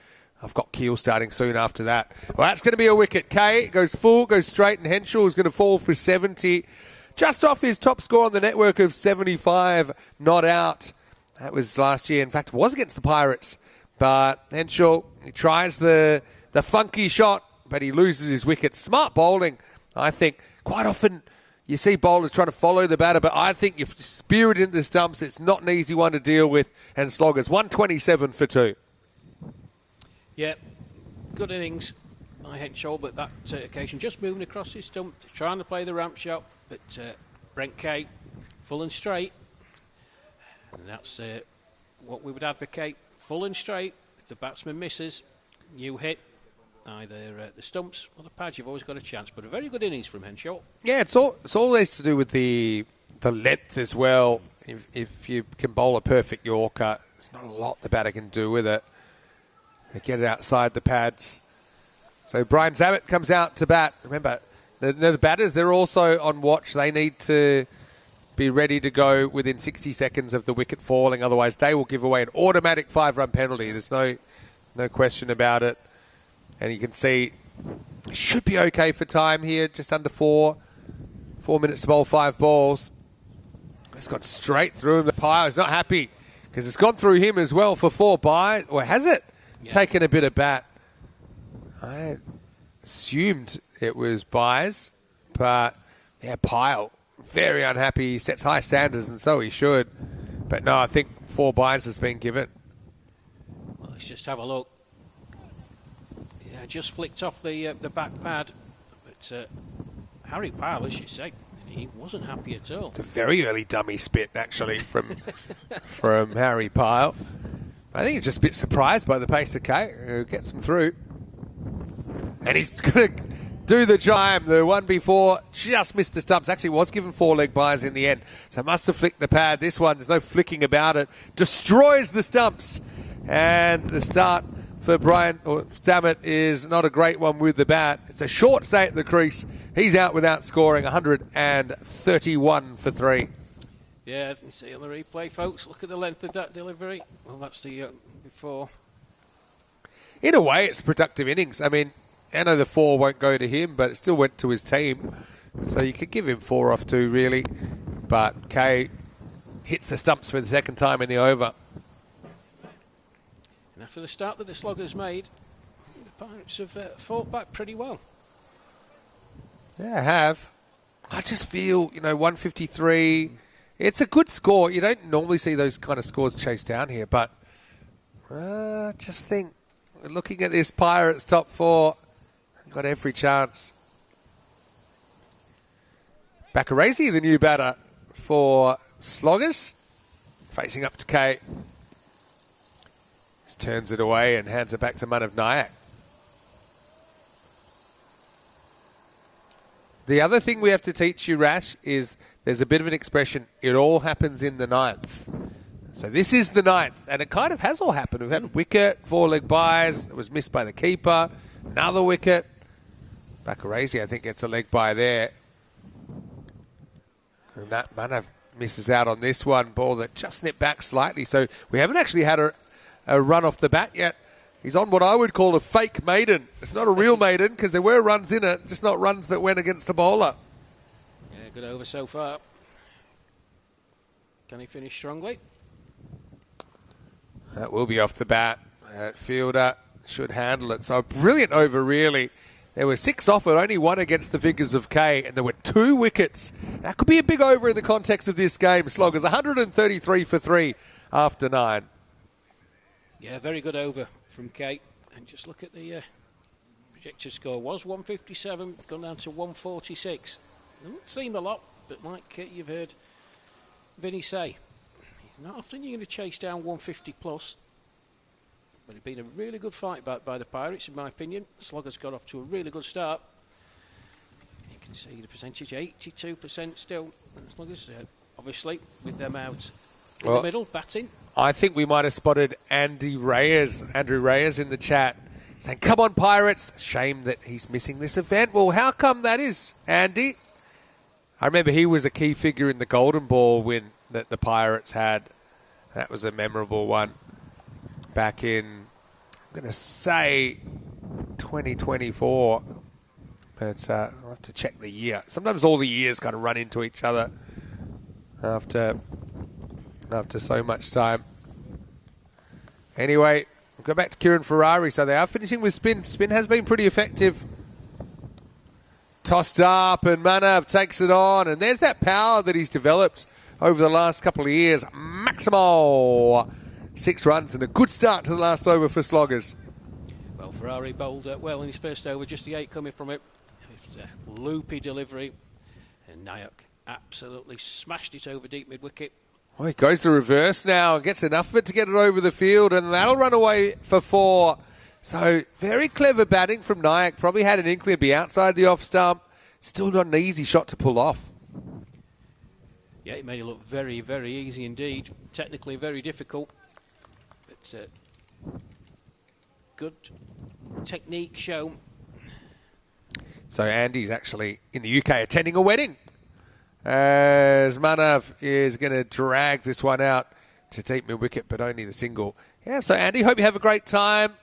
A: I've got Kiel starting soon after that. Well, that's going to be a wicket. Kay goes full, goes straight, and Henschel is going to fall for 70. Just off his top score on the network of 75, not out. That was last year. In fact, it was against the Pirates. But Henschel, he tries the funky shot, but he loses his wicket. Smart bowling, I think. Quite often you see bowlers trying to follow the batter, but I think if spirited into the stumps, it's not an easy one to deal with. And Sloggers, 127 for 2.
B: Yeah, good innings by Henschel, but that occasion just moving across his stump, trying to play the ramp shot, but Brent Kay, full and straight. And that's what we would advocate, full and straight. If the batsman misses, you hit either the stumps or the pads, you've always got a chance. But a very good innings from Henschel. Yeah,
A: it's always to do with the length as well. If you can bowl a perfect Yorker, there's not a lot the batter can do with it. They get it outside the pads. So Brian Zammit comes out to bat. Remember, the batters, they're also on watch. They need to be ready to go within 60 seconds of the wicket falling. Otherwise, they will give away an automatic 5-run penalty. There's no question about it. And you can see it should be okay for time here. Just under 4 minutes to bowl 5 balls. It's gone straight through him. The Pyle is not happy because it's gone through him as well for 4 by. Or has it? Yeah. Taken a bit of bat. I assumed it was buys, but yeah, Pyle, very unhappy. He sets high standards, and so he should. But no, I think 4 buys has been given.
B: Well, let's just have a look. Yeah, just flicked off the back pad. But Harry Pyle, as you say, he wasn't happy at all.
A: It's a very early dummy spit, actually, from Harry Pyle. I think he's just a bit surprised by the pace of Kay, who gets him through. And he's going to do the chime. The one before just missed the stumps. Actually was given 4 leg buys in the end. So must have flicked the pad. This one, there's no flicking about it. Destroys the stumps. And the start for Brian Zammit is not a great one with the bat. It's a short stay at the crease. He's out without scoring. 131 for 3.
B: Yeah, you see on the replay, folks, look at the length of that delivery. Well, that's the before.
A: In a way, it's a productive innings. I mean, I know the 4 won't go to him, but it still went to his team. So you could give him 4 off 2, really. But Kay hits the stumps for the second time in the over.
B: And after the start that the Sloggers made, the Pirates have fought back pretty well.
A: Yeah, I have. I just feel, 153... It's a good score. You don't normally see those kind of scores chased down here, but just think, looking at this Pirates top 4, got every chance. Bakarese, the new batter for Sloggers, facing up to Kay. Just turns it away and hands it back to Manav Nayak. The other thing we have to teach you, Rash, is there's a bit of an expression, it all happens in the 9th. So this is the 9th, and it kind of has all happened. We've had a wicket, 4 leg buys, it was missed by the keeper, another wicket. Bakarese, I think, gets a leg by there. And that Manav misses out on this one, ball that just nipped back slightly. So we haven't actually had a run off the bat yet. He's on what I would call a fake maiden. It's not a real maiden because there were runs in it, just not runs that went against the bowler.
B: Yeah, good over so far. Can he finish strongly?
A: That will be off the bat. Fielder should handle it. So a brilliant over, really. There were 6 offered, only 1 against the figures of Kay, and there were 2 wickets. That could be a big over in the context of this game. Sloggers 133 for 3 after 9.
B: Yeah, very good over from Kay. And just look at the projected score was 157, gone down to 146. Doesn't seem a lot, but like you've heard Vinny say, not often you're going to chase down 150 plus. But it's been a really good fight by the Pirates, in my opinion. Sloggers got off to a really good start. You can see the percentage, 82% still. Sloggers, obviously, with them out in the middle, batting.
A: I think we might have spotted Andrew Reyes in the chat, saying, come on, Pirates. Shame that he's missing this event. Well, how come that is, Andy? I remember he was a key figure in the Golden Ball win that the Pirates had. That was a memorable one back in, I'm going to say, 2024. But I'll have to check the year. Sometimes all the years kind of run into each other after so much time. Anyway, we'll go back to Kieran Ferrari. So they are finishing with spin. Spin has been pretty effective. Tossed up, and Manav takes it on. And there's that power that he's developed over the last couple of years. Maximo! 6 runs and a good start to the last over for Sloggers.
B: Well, Ferrari bowled well in his first over, just the 8 coming from it. It was a loopy delivery. And Nayak absolutely smashed it over deep mid-wicket.
A: Well, he goes to reverse now and gets enough of it to get it over the field, and that'll run away for 4. So, very clever batting from Nayak. Probably had an inkling to be outside the off stump. Still not an easy shot to pull off.
B: Yeah, it made it look very, very easy indeed. Technically very difficult. But good technique shown.
A: So, Andy's actually in the UK attending a wedding, as Manav is going to drag this one out to deep mid-wicket, but only the single. Yeah, so Andy, hope you have a great time.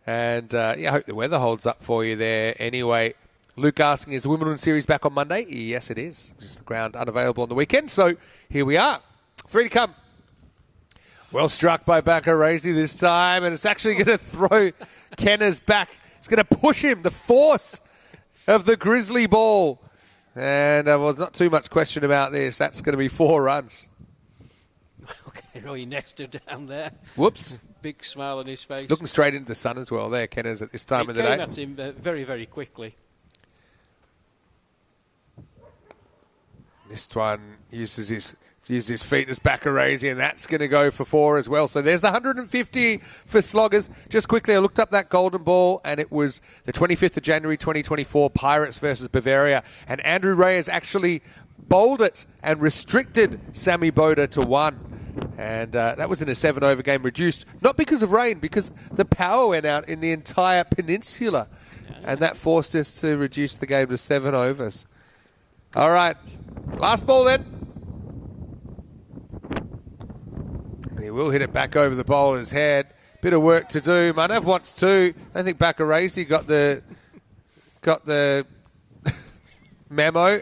A: And, I hope the weather holds up for you there. Anyway, Luke asking, is the Wimbledon Series back on Monday? Yes, it is. Just the ground unavailable on the weekend. So, here we are. Free to come. Well struck by Bakarazi this time. And it's actually going to throw Kenner's back. It's going to push him. The force of the Grizzly ball. And there's not too much question about this. That's going to be 4 runs.
B: Okay, Roy Nestor down there.
A: Whoops.
B: Big smile on his face.
A: Looking straight into the sun as well there, Kenners, at this time of the day.
B: He came at him very, very quickly.
A: This one uses his feet as Bakarazi, and that's going to go for 4 as well. So there's the 150 for Sloggers. Just quickly, I looked up that Golden Ball, and it was the 25th of January 2024, Pirates versus Bavaria. And Andrew Reyes actually bowled it and restricted Sammy Boda to 1. And that was in a 7-over game, reduced, not because of rain, because the power went out in the entire peninsula. And that forced us to reduce the game to 7 overs. All right, last ball then. And he will hit it back over the bowler's head. Bit of work to do. Manav wants 2. I don't think Bakarazi got the memo.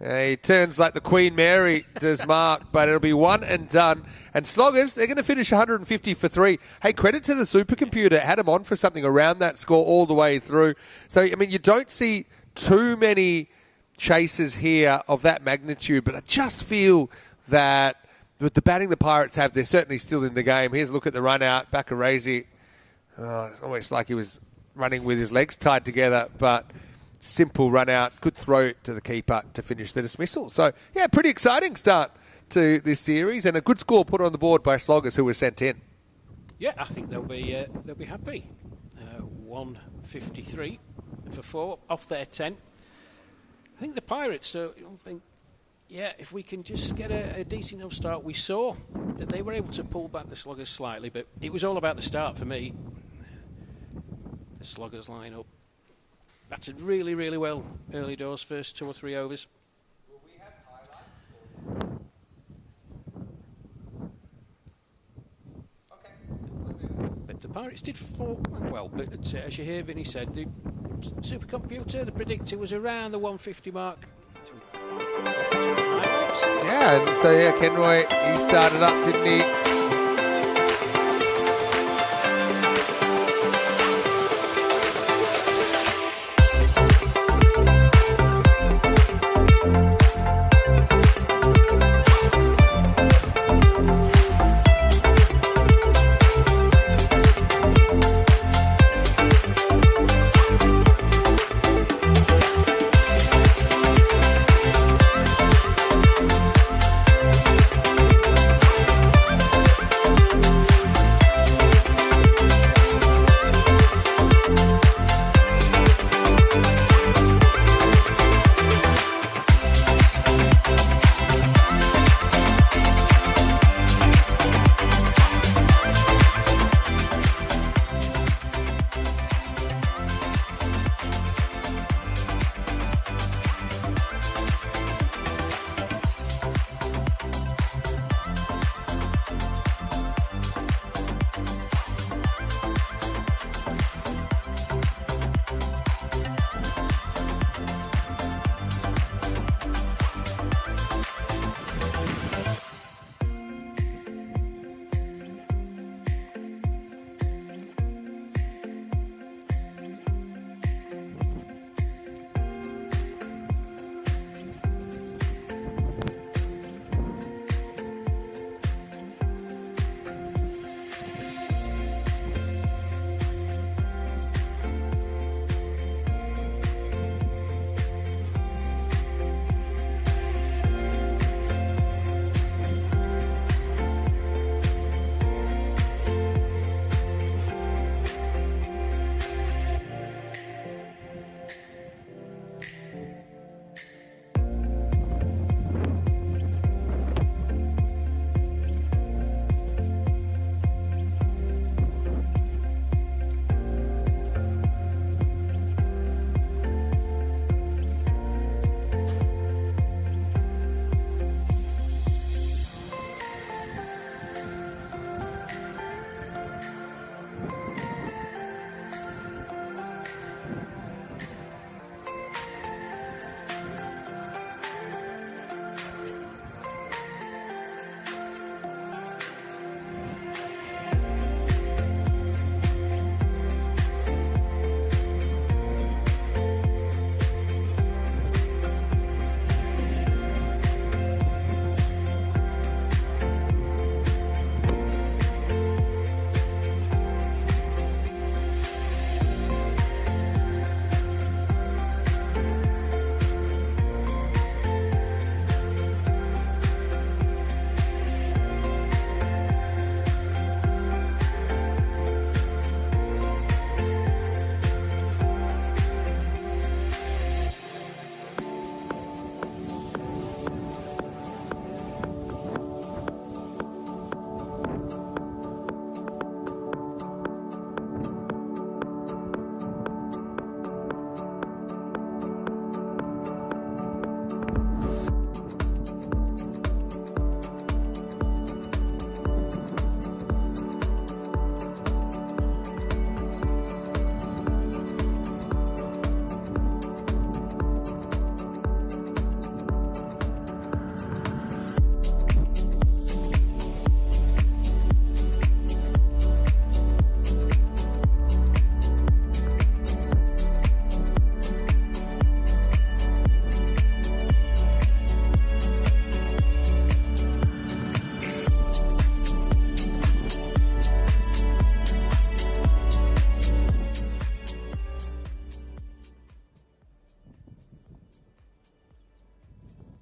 A: He turns like the Queen Mary, does Mark, but it'll be 1 and done. And Sloggers, they're going to finish 150 for 3. Hey, credit to the supercomputer. Had them on for something around that score all the way through. So, I mean, you don't see too many chases here of that magnitude, but I just feel that with the batting the Pirates have, they're certainly still in the game. Here's a look at the run out. Bakarazi, almost like he was running with his legs tied together, but simple run out, good throw to the keeper to finish the dismissal. So, yeah, pretty exciting start to this series, and a good score put on the board by Sloggers, who were sent in.
B: Yeah, I think they'll be happy. 153 for 4 off their 10. I think the Pirates, if we can just get a decent enough start. We saw that they were able to pull back the Sloggers slightly, but it was all about the start for me. The Sloggers line up. Batted really, really well early doors, first 2 or 3 overs.
A: Will we have highlights? Okay.
B: But the Pirates did fall well, but as you hear Vinny said, the supercomputer, the predictor was around the 150 mark.
A: Yeah, and so Kenroy, he started up, didn't he?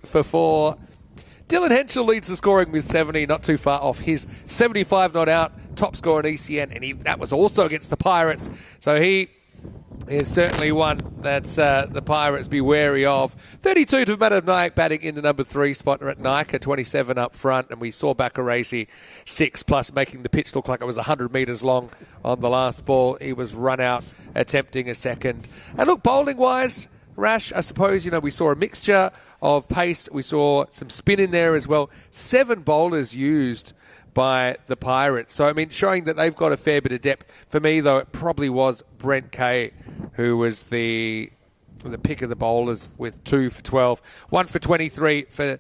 A: for 4. Dylan Henschel leads the scoring with 70, not too far off his 75 not out, top scorer in ECN, and that was also against the Pirates. So he is certainly one that the Pirates be wary of. 32 to Matt Naik batting in the number 3 spot at Naika, 27 up front, and we saw Bakaresi 6+, making the pitch look like it was 100 metres long on the last ball. He was run out attempting a second. And look, bowling-wise, Rash, I suppose, we saw a mixture of pace. We saw some spin in there as well. 7 bowlers used by the Pirates. So, showing that they've got a fair bit of depth. For me, though, it probably was Brent Kay who was the pick of the bowlers with 2 for 12. 1 for 23 for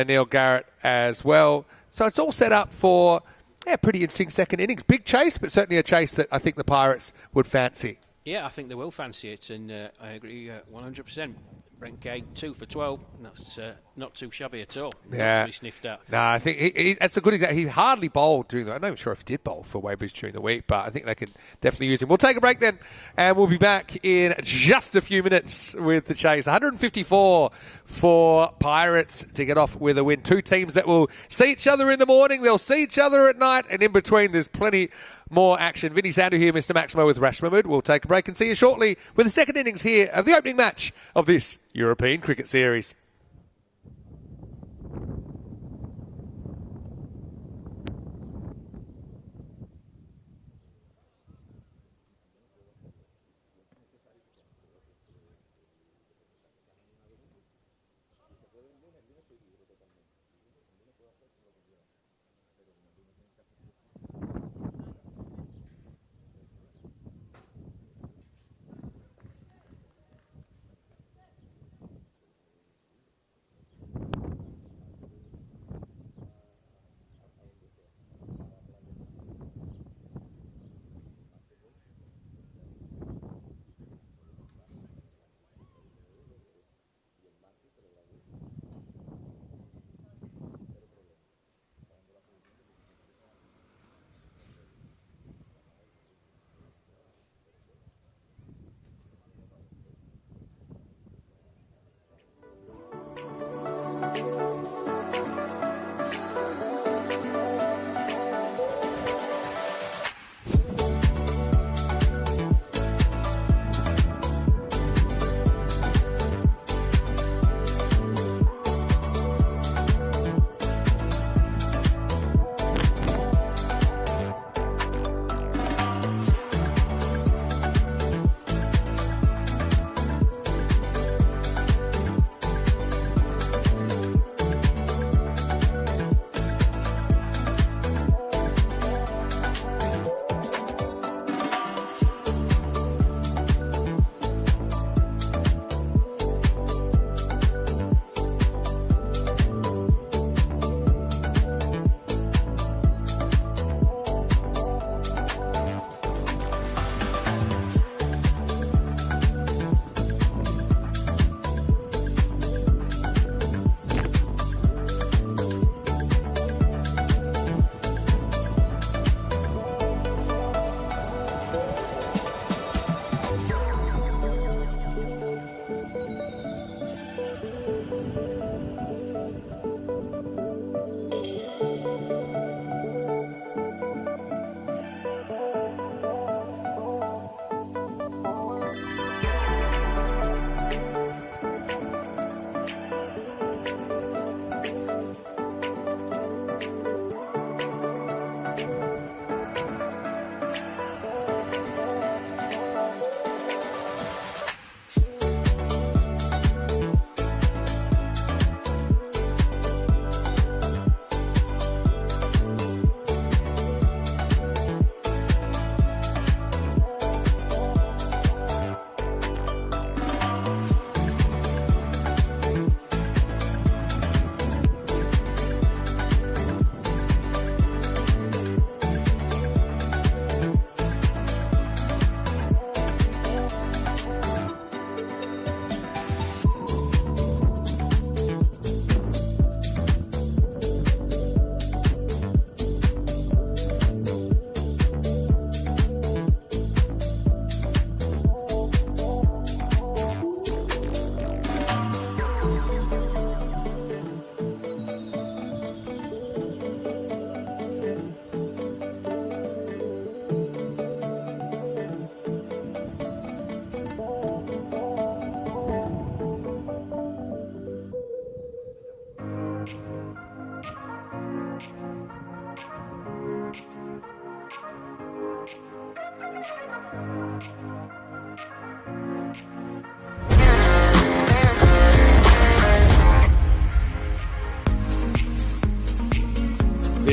A: Neil Garrett as well. So it's all set up for a pretty interesting second innings. Big chase, but certainly a chase that I think the Pirates would fancy.
B: Yeah, I think they will fancy it, and I agree 100%. Brent Gay, 2 for 12. That's not too shabby at all.
A: Yeah.
B: He sniffed out.
A: No, I think that's a good example. He hardly bowled during I'm not even sure if he did bowl for Weybridge during the week, but I think they can definitely use him. We'll take a break then, and we'll be back in just a few minutes with the chase. 154 for Pirates to get off with a win. 2 teams that will see each other in the morning, they'll see each other at night, and in between there's plenty more action. Vinny Sandu here, Mr. Maximo with Rash Mahmood. We'll take a break and see you shortly with the second innings here of the opening match of this European Cricket Series.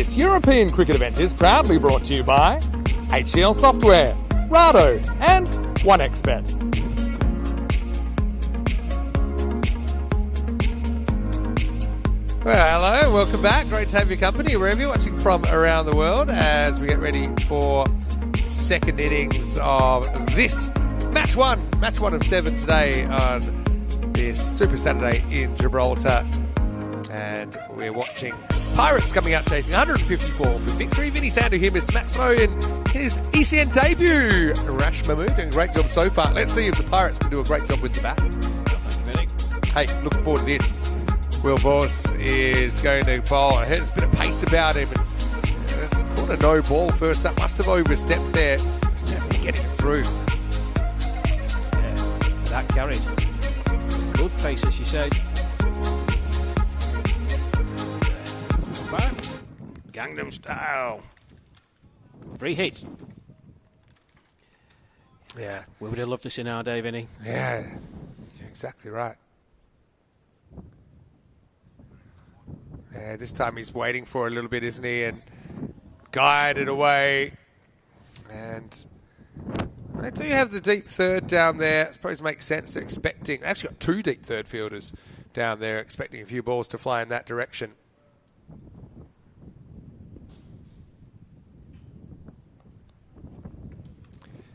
A: This European cricket event is proudly brought to you by HCL Software, Rado and 1xBet. Well, hello, welcome back. Great to have your company wherever you're watching from around the world as we get ready for second innings of this match one of 7 today on this Super Saturday in Gibraltar. And we're watching Pirates coming out chasing 154 for victory. Vinny Sandu here, Mr. Matt Snow in his ECN debut. Rash Mahmood doing a great job so far. Let's see if the Pirates can do a great job with the bat. Hey, looking forward to this. Will Voss is going to bowl. There's a bit of pace about him. It's called a no ball first up. Must have overstepped there. Certainly getting it through.
B: Yeah, that carried. Good pace, as you said. Back. Gangnam Style. Free hit.
A: Yeah.
B: We would have loved this in our day, Vinny.
A: Yeah, you're exactly right. Yeah, this time he's waiting for a little bit, isn't he? And guided away. And they do have the deep third down there. I suppose it makes sense. They're expecting... They actually got 2 deep third fielders down there, expecting a few balls to fly in that direction.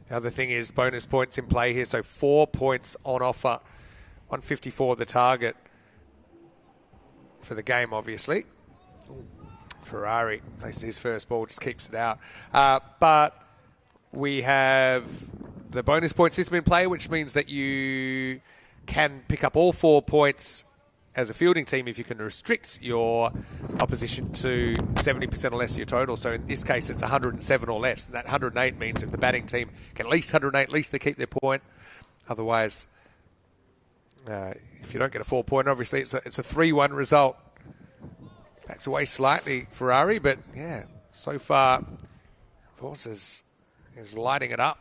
A: The other thing is bonus points in play here, so 4 points on offer. 154 the target for the game, obviously. Ferrari places his first ball, just keeps it out. But we have the bonus point system in play, which means that you can pick up all 4 points as a fielding team if you can restrict your opposition to 70% or less of your total. So in this case, it's 107 or less. That 108 means if the batting team get at least 108, at least they keep their point. Otherwise, if you don't get a 4-pointer, obviously it's a 3-1 result. Backs away slightly, Ferrari, but yeah, so far, Voss is lighting it up.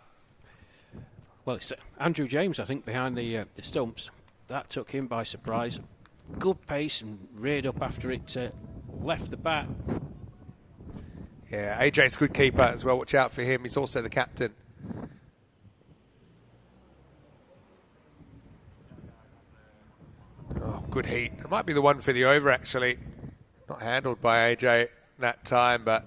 B: Well, it's Andrew James, I think, behind the stumps. That took him by surprise. Good pace and reared up after it left the bat.
A: Yeah, AJ's a good keeper as well. Watch out for him. He's also the captain. Oh, good heat. It might be the one for the over, actually. Not handled by AJ that time, but...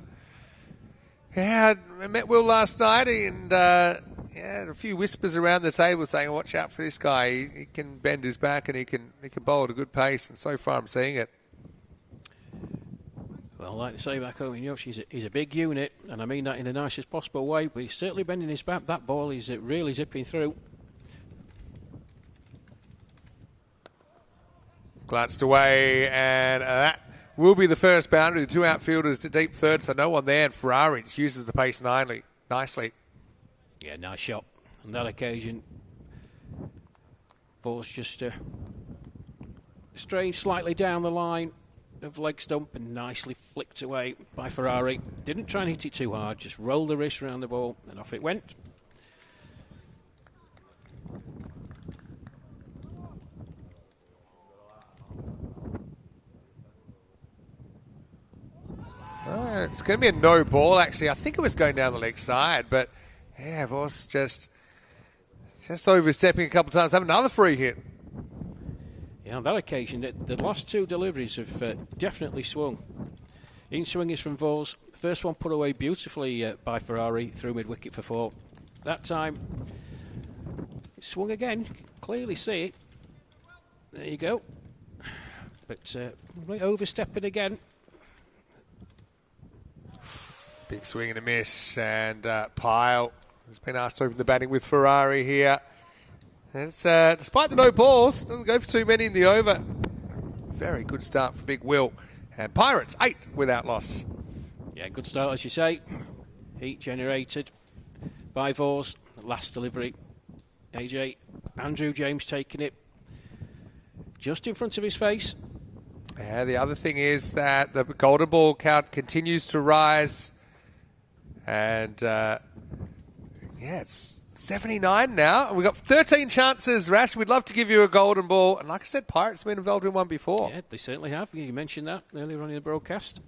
A: Yeah, I met Will last night, and a few whispers around the table saying, watch out for this guy. He can bend his back and he can bowl at a good pace, and so far I'm seeing it.
B: Well, like to say back home in Yorkshire, he's a big unit, and I mean that in the nicest possible way, but he's certainly bending his back. That ball is really zipping through.
A: Glanced away, and that will be the first boundary. The 2 outfielders to deep third, so no one there, and Ferrari just uses the pace nicely.
B: Yeah, nice shot. On that occasion, Voss just strayed slightly down the line of leg stump and nicely flicked away by Ferrari. Didn't try and hit it too hard, just rolled the wrist around the ball and off it went.
A: It's going to be a no ball, actually. I think it was going down the leg side, but yeah, Voss just overstepping a couple of times. Have another free hit.
B: Yeah, on that occasion, the last 2 deliveries have definitely swung. In swing is from Voss. The first one put away beautifully by Ferrari through mid-wicket for 4. That time, it swung again. Clearly see it. There you go. But overstepping again.
A: Big swing and a miss, and Pyle has been asked to open the batting with Ferrari here. It's, despite the no balls, doesn't go for too many in the over. Very good start for Big Will. And Pirates, 8 without loss.
B: Yeah, good start, as you say. Heat generated by Voss. Last delivery. AJ, Andrew James taking it just in front of his face.
A: Yeah, the other thing is that the golden ball count continues to rise. And, it's 79 now. We've got 13 chances, Rash. We'd love to give you a golden ball. And like I said, Pirates have been involved in one before.
B: Yeah, they certainly have. You mentioned that earlier on in the broadcast.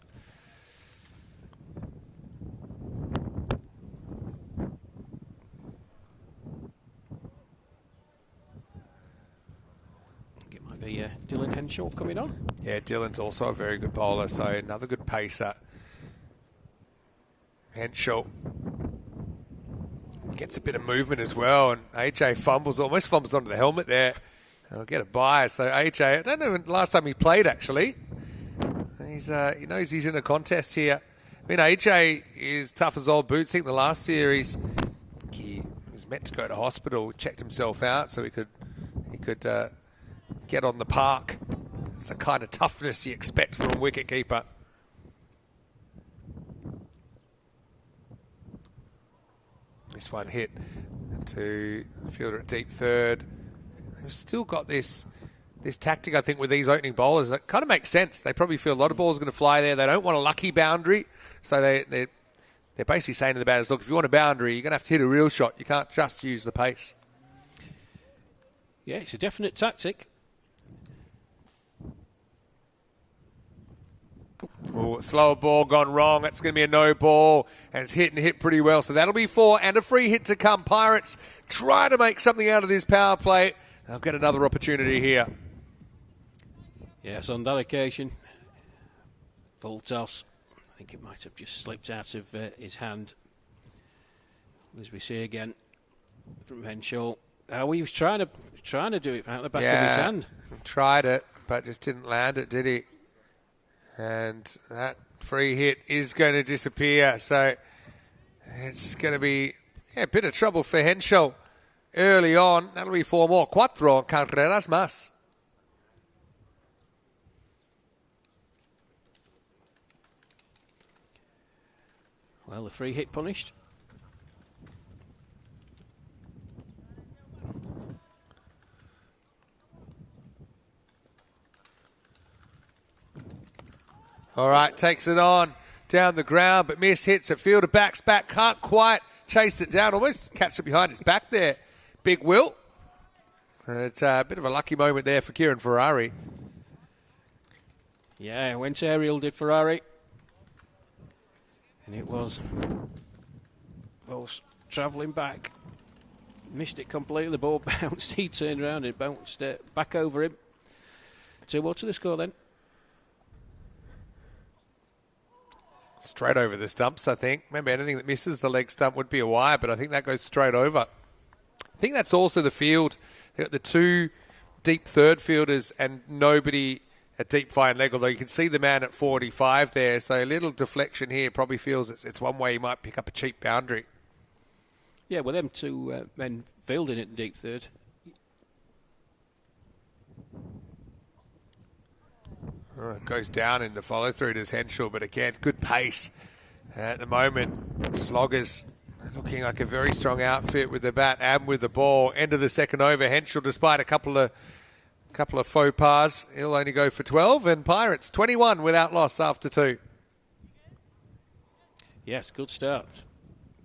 B: Dylan Henshaw coming on.
A: Yeah, Dylan's also a very good bowler, so another good pacer. Henshaw gets a bit of movement as well, and AJ almost fumbles onto the helmet there. I'll get a bye. So AJ, I don't know when last time he played actually. He knows he's in a contest here. I mean, AJ is tough as old boots. I think the last series he was meant to go to hospital, checked himself out so he could get on the park. It's the kind of toughness you expect from a wicketkeeper. This one hit to the fielder at deep third. They've still got this tactic, I think, with these opening bowlers that kind of makes sense. They probably feel a lot of balls are going to fly there. They don't want a lucky boundary. So they're basically saying to the batters, look, if you want a boundary, you're going to have to hit a real shot. You can't just use the pace.
B: Yeah, it's a definite tactic.
A: Oh, slower ball gone wrong. That's going to be a no ball. And it's hit pretty well. So that'll be 4 and a free hit to come. Pirates try to make something out of this power play. They'll get another opportunity here.
B: Yes, on that occasion, full toss. I think it might have just slipped out of his hand. As we see again from Henshaw. He was trying to do it out the back of his hand.
A: Tried it, but just didn't land it, did he? And that free hit is going to disappear. So it's going to be a bit of trouble for Henshaw early on. That'll be 4 more. 4 carreras más.
B: Well, the free hit punished.
A: All right, takes it on down the ground, but miss hits it. Fielder backs back, can't quite chase it down. Almost catch it behind his back there. Big Will. It's a bit of a lucky moment there for Kieran Ferrari.
B: Yeah, went aerial, did Ferrari. And it was travelling back. Missed it completely. The ball bounced. He turned around. It bounced back over him. 2-1 to the score then.
A: Straight over the stumps, I think. Remember, anything that misses the leg stump would be a wire, but I think that goes straight over. I think that's also the field. They've got the 2 deep third fielders and nobody at deep fine leg, although you can see the man at 45 there. So a little deflection here probably feels it's one way he might pick up a cheap boundary.
B: Yeah, well, them 2 men fielding it in deep third.
A: It goes down in the follow-through to Henshaw, but again, good pace at the moment. Sloggers looking like a very strong outfit with the bat and with the ball. End of the second over. Henshaw, despite a couple of faux pas, he'll only go for 12, and Pirates 21 without loss after 2.
B: Yes, good start.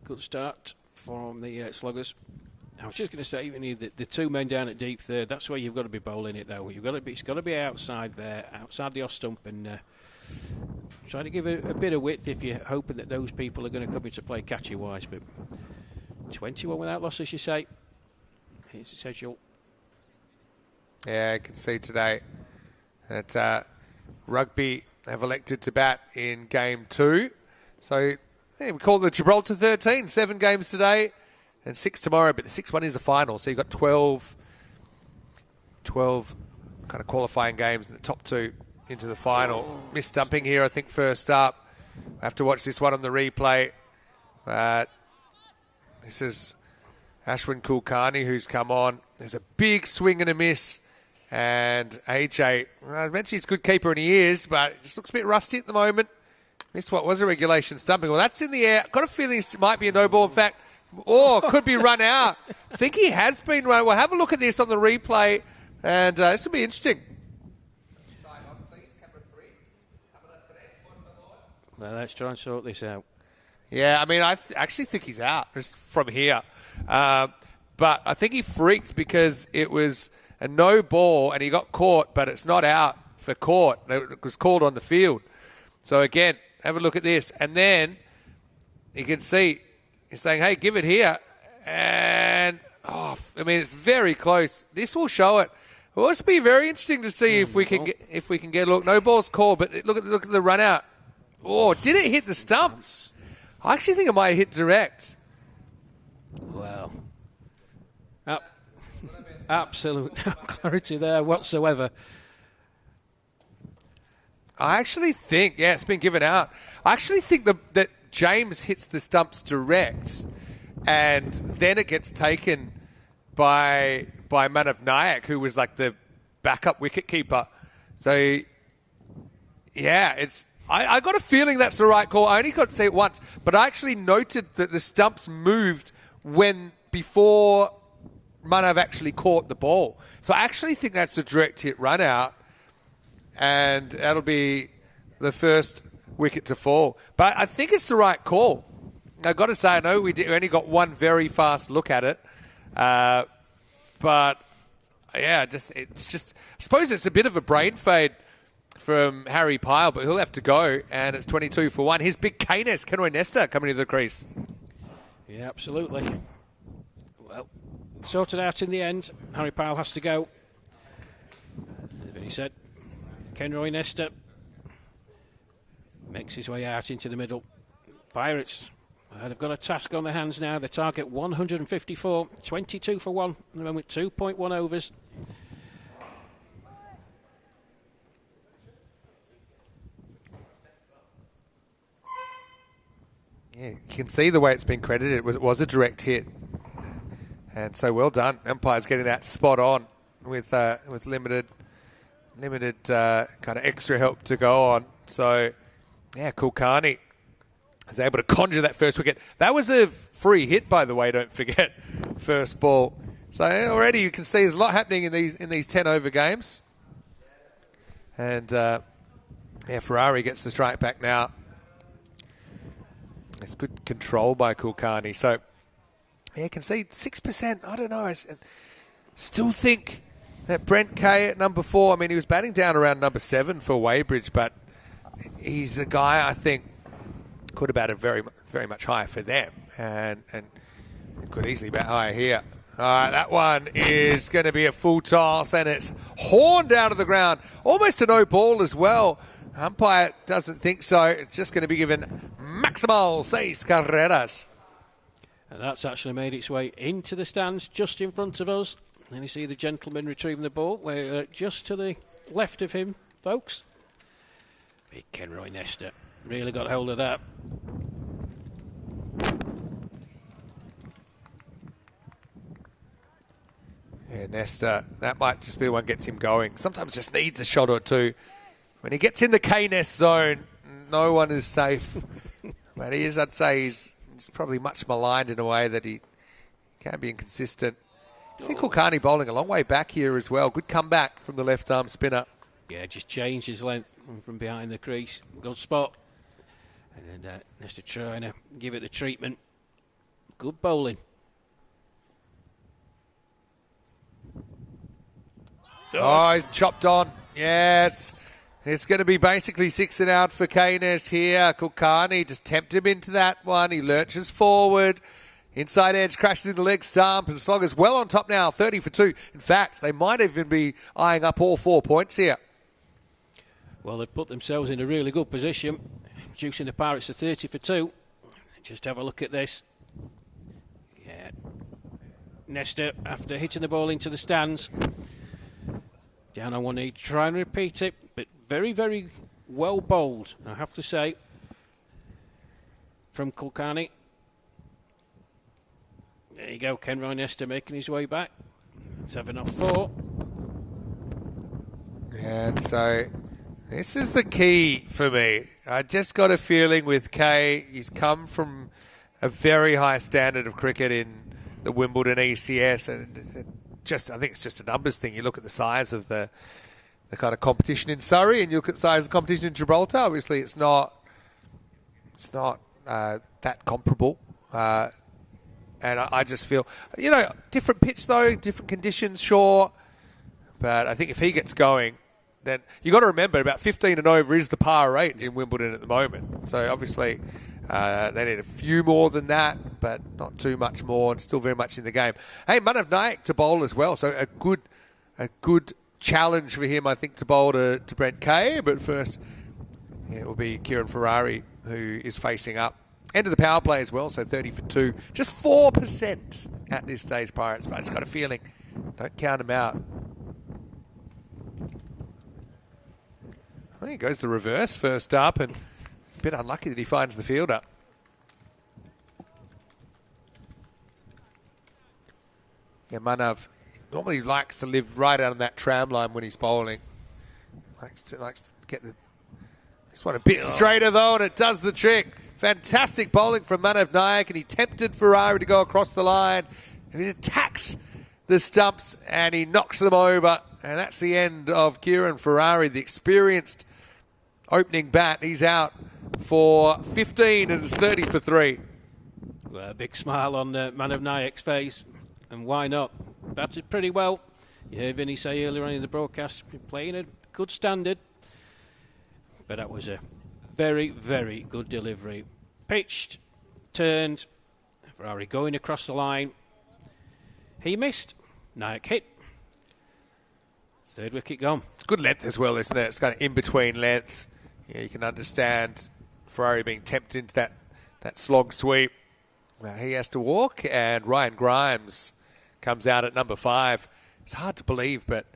B: Good start from the Sloggers. I was just going to say, even the 2 men down at deep third, that's where you've got to be bowling it, though. It's got to be outside there, outside the off stump, and try to give a bit of width if you're hoping that those people are going to come into play catchy-wise. But 21 without loss, as you say. It's essential.
A: Yeah, I can see today that Rugby have elected to bat in Game 2. So we call it the Gibraltar 13. 7 games today. And 6 tomorrow, but the 6th one is a final. So you've got 12 kind of qualifying games in the top 2 into the final. Missed stumping here, I think, first up. I have to watch this one on the replay. This is Ashwin Kulkarni who's come on. There's a big swing and a miss. And AJ, I mentioned he's a good keeper, and he is, but it just looks a bit rusty at the moment. Missed what was a regulation stumping. Well, that's in the air. Got a feeling this might be a no ball. In fact, could be run out. I think he has been run. We'll have a look at this on the replay, and this will be interesting.
B: Well, let's try and sort this out.
A: Yeah, I mean, I actually think he's out just from here. But I think he freaked because it was a no ball, and he got caught, but it's not out for caught. It was called on the field. So, again, have a look at this. And then you can see he's saying, hey, give it here. And, I mean, it's very close. This will show it. Well, it's be very interesting to see if we can get a look. No ball's called, but look at the run out. Oh, did it hit the stumps? I actually think it might have hit direct.
B: Wow. Absolute no clarity there whatsoever.
A: I actually think, it's been given out. I actually think that James hits the stumps direct, and then it gets taken by Manav Nayak, who was like the backup wicketkeeper. So, yeah, I got a feeling that's the right call. I only got to see it once, but I actually noted that the stumps moved before Manav actually caught the ball. So I actually think that's a direct hit run out, and that'll be the first wicket to fall. But I think it's the right call. I've got to say, I know we only got one very fast look at it. But, yeah, it's just, I suppose it's a bit of a brain fade from Harry Pyle, but he'll have to go, and it's 22 for 1. His big Canis, Kenroy Nesta, coming to the crease.
B: Yeah, absolutely. Well, sorted out in the end. Harry Pyle has to go. As Vinny said, Kenroy Nesta makes his way out into the middle. Pirates, they've got a task on their hands now. The target 154, 22 for 1 at the moment, 2.1 overs.
A: Yeah, you can see the way it's been credited. It was a direct hit. And so well done. Umpire's getting that spot on with limited kind of extra help to go on. So, yeah, Kulkarni is able to conjure that first wicket. That was a free hit, by the way, don't forget. First ball. So already you can see there's a lot happening in these 10-over games. And, Ferrari gets the strike back now. It's good control by Kulkarni. So, yeah, concede 6%. I don't know. I still think that Brent Kay at number 4, I mean, he was batting down around number 7 for Weybridge, but he's a guy I think could have batted very, very much higher for them and could easily bat higher here. All right, that one is going to be a full toss, and it's horned out of the ground. Almost a no ball as well. Umpire doesn't think so. It's just going to be given maximal 6 carreras.
B: And that's actually made its way into the stands just in front of us. And you see the gentleman retrieving the ball. We're just to the left of him, folks. Big Kenroy Nesta. Really got hold of that.
A: Yeah, Nesta, that might just be the one that gets him going. Sometimes just needs a shot or two. When he gets in the K-Nest zone, no one is safe. But he is, I'd say, he's probably much maligned in a way that he can be inconsistent. I think Kulkarni bowling a long way back here as well. Good comeback from the left-arm spinner.
B: Yeah, just changed his length from behind the crease. Good spot. And then Nesta trying to give it the treatment. Good bowling.
A: Oh, he's chopped on. Yes. It's going to be basically 6 and out for Keynes here. Kulkarni just tempted him into that one. He lurches forward. Inside edge crashes in the leg stump. And the Sloggers well on top now, 30 for 2. In fact, they might even be eyeing up all 4 points here.
B: Well, they've put themselves in a really good position, reducing the Pirates to 30 for 2. Just have a look at this. Yeah. Nesta, after hitting the ball into the stands, down on one knee, try and repeat it, but very, very well bowled, I have to say, from Kulkarni. There you go, Kenroy Nesta making his way back. 7 off 4.
A: And so this is the key for me. I just got a feeling with Kay, he's come from a very high standard of cricket in the Wimbledon ECS, and I think it's just a numbers thing. You look at the size of the kind of competition in Surrey, and you look at the size of competition in Gibraltar. Obviously, it's not that comparable. And I just feel, different pitch though, different conditions, sure. But I think if he gets going, then you got to remember about 15 and over is the par rate in Wimbledon at the moment. So obviously they need a few more than that, but not too much more, and still very much in the game. Hey, Manav Nayak to bowl as well. So a good challenge for him, I think, to bowl to Brent Kay. But first, it will be Kieran Ferrari who is facing up. End of the power play as well, so 30 for 2. Just 4% at this stage, Pirates. But I just got a feeling, don't count him out. Well, he goes the reverse first up, and a bit unlucky that he finds the fielder. Yeah, Manav normally likes to live right out on that tram line when he's bowling. Likes to get this one a bit straighter though, and it does the trick. Fantastic bowling from Manav Nayak, and he tempted Ferrari to go across the line. And he attacks the stumps and he knocks them over. And that's the end of Kieran Ferrari, the experienced opening bat. He's out for 15 and it's 30 for 3.
B: Well, a big smile on Manav Nayak's face. And why not? Batted pretty well. You heard Vinny say earlier on in the broadcast, playing a good standard. But that was a very, very good delivery. Pitched, turned, Ferrari going across the line. He missed. Nayak hit. Third wicket gone.
A: It's good length as well, isn't it? It's kind of in-between length. Yeah, you can understand Ferrari being tempted into that slog sweep. Well, he has to walk, and Ryan Grimes comes out at number 5. It's hard to believe, but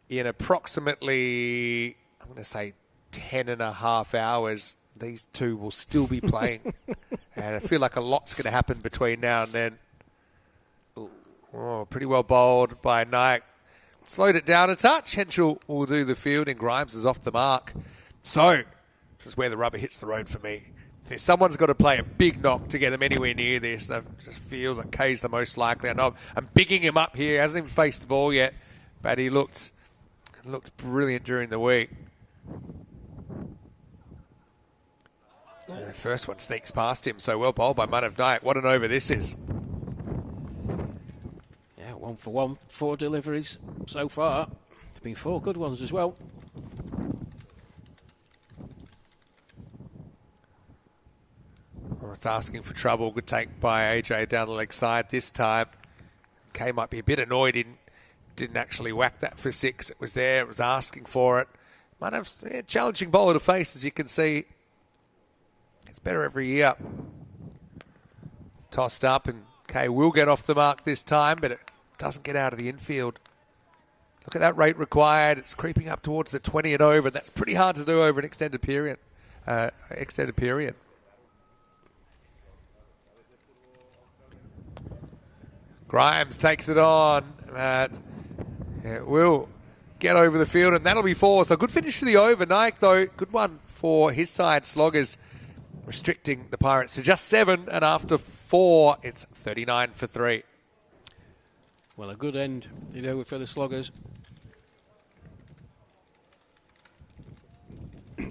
A: in approximately, I'm going to say, 10 and a half hours, these two will still be playing. And I feel like a lot's going to happen between now and then. Oh, pretty well bowled by Nayak. Slowed it down a touch. Henschel will do the fielding. Grimes is off the mark. So, this is where the rubber hits the road for me. If someone's got to play a big knock to get them anywhere near this, I just feel that Kay's the most likely. I know I'm bigging him up here. He hasn't even faced the ball yet, but he looked brilliant during the week. The first one sneaks past him, so well bowled by Manav Nayak. What an over this is.
B: Yeah, 1 for 1, 4 deliveries so far. There've been 4 good ones as well.
A: Well, it's asking for trouble. Good take by AJ down the leg side this time. Kay might be a bit annoyed he didn't actually whack that for 6. It was there. It was asking for it. Manav's a challenging bowler to face, as you can see. It's better every year. Tossed up, and Kay will get off the mark this time, but it doesn't get out of the infield. Look at that rate required. It's creeping up towards the 20 and over. That's pretty hard to do over an extended period. Grimes takes it on. It will get over the field, and that'll be 4. So good finish to the over. Nayak, though, good one for his side. Sloggers restricting the Pirates to just 7, and after 4, it's 39 for 3.
B: Well, a good end, for the Sloggers.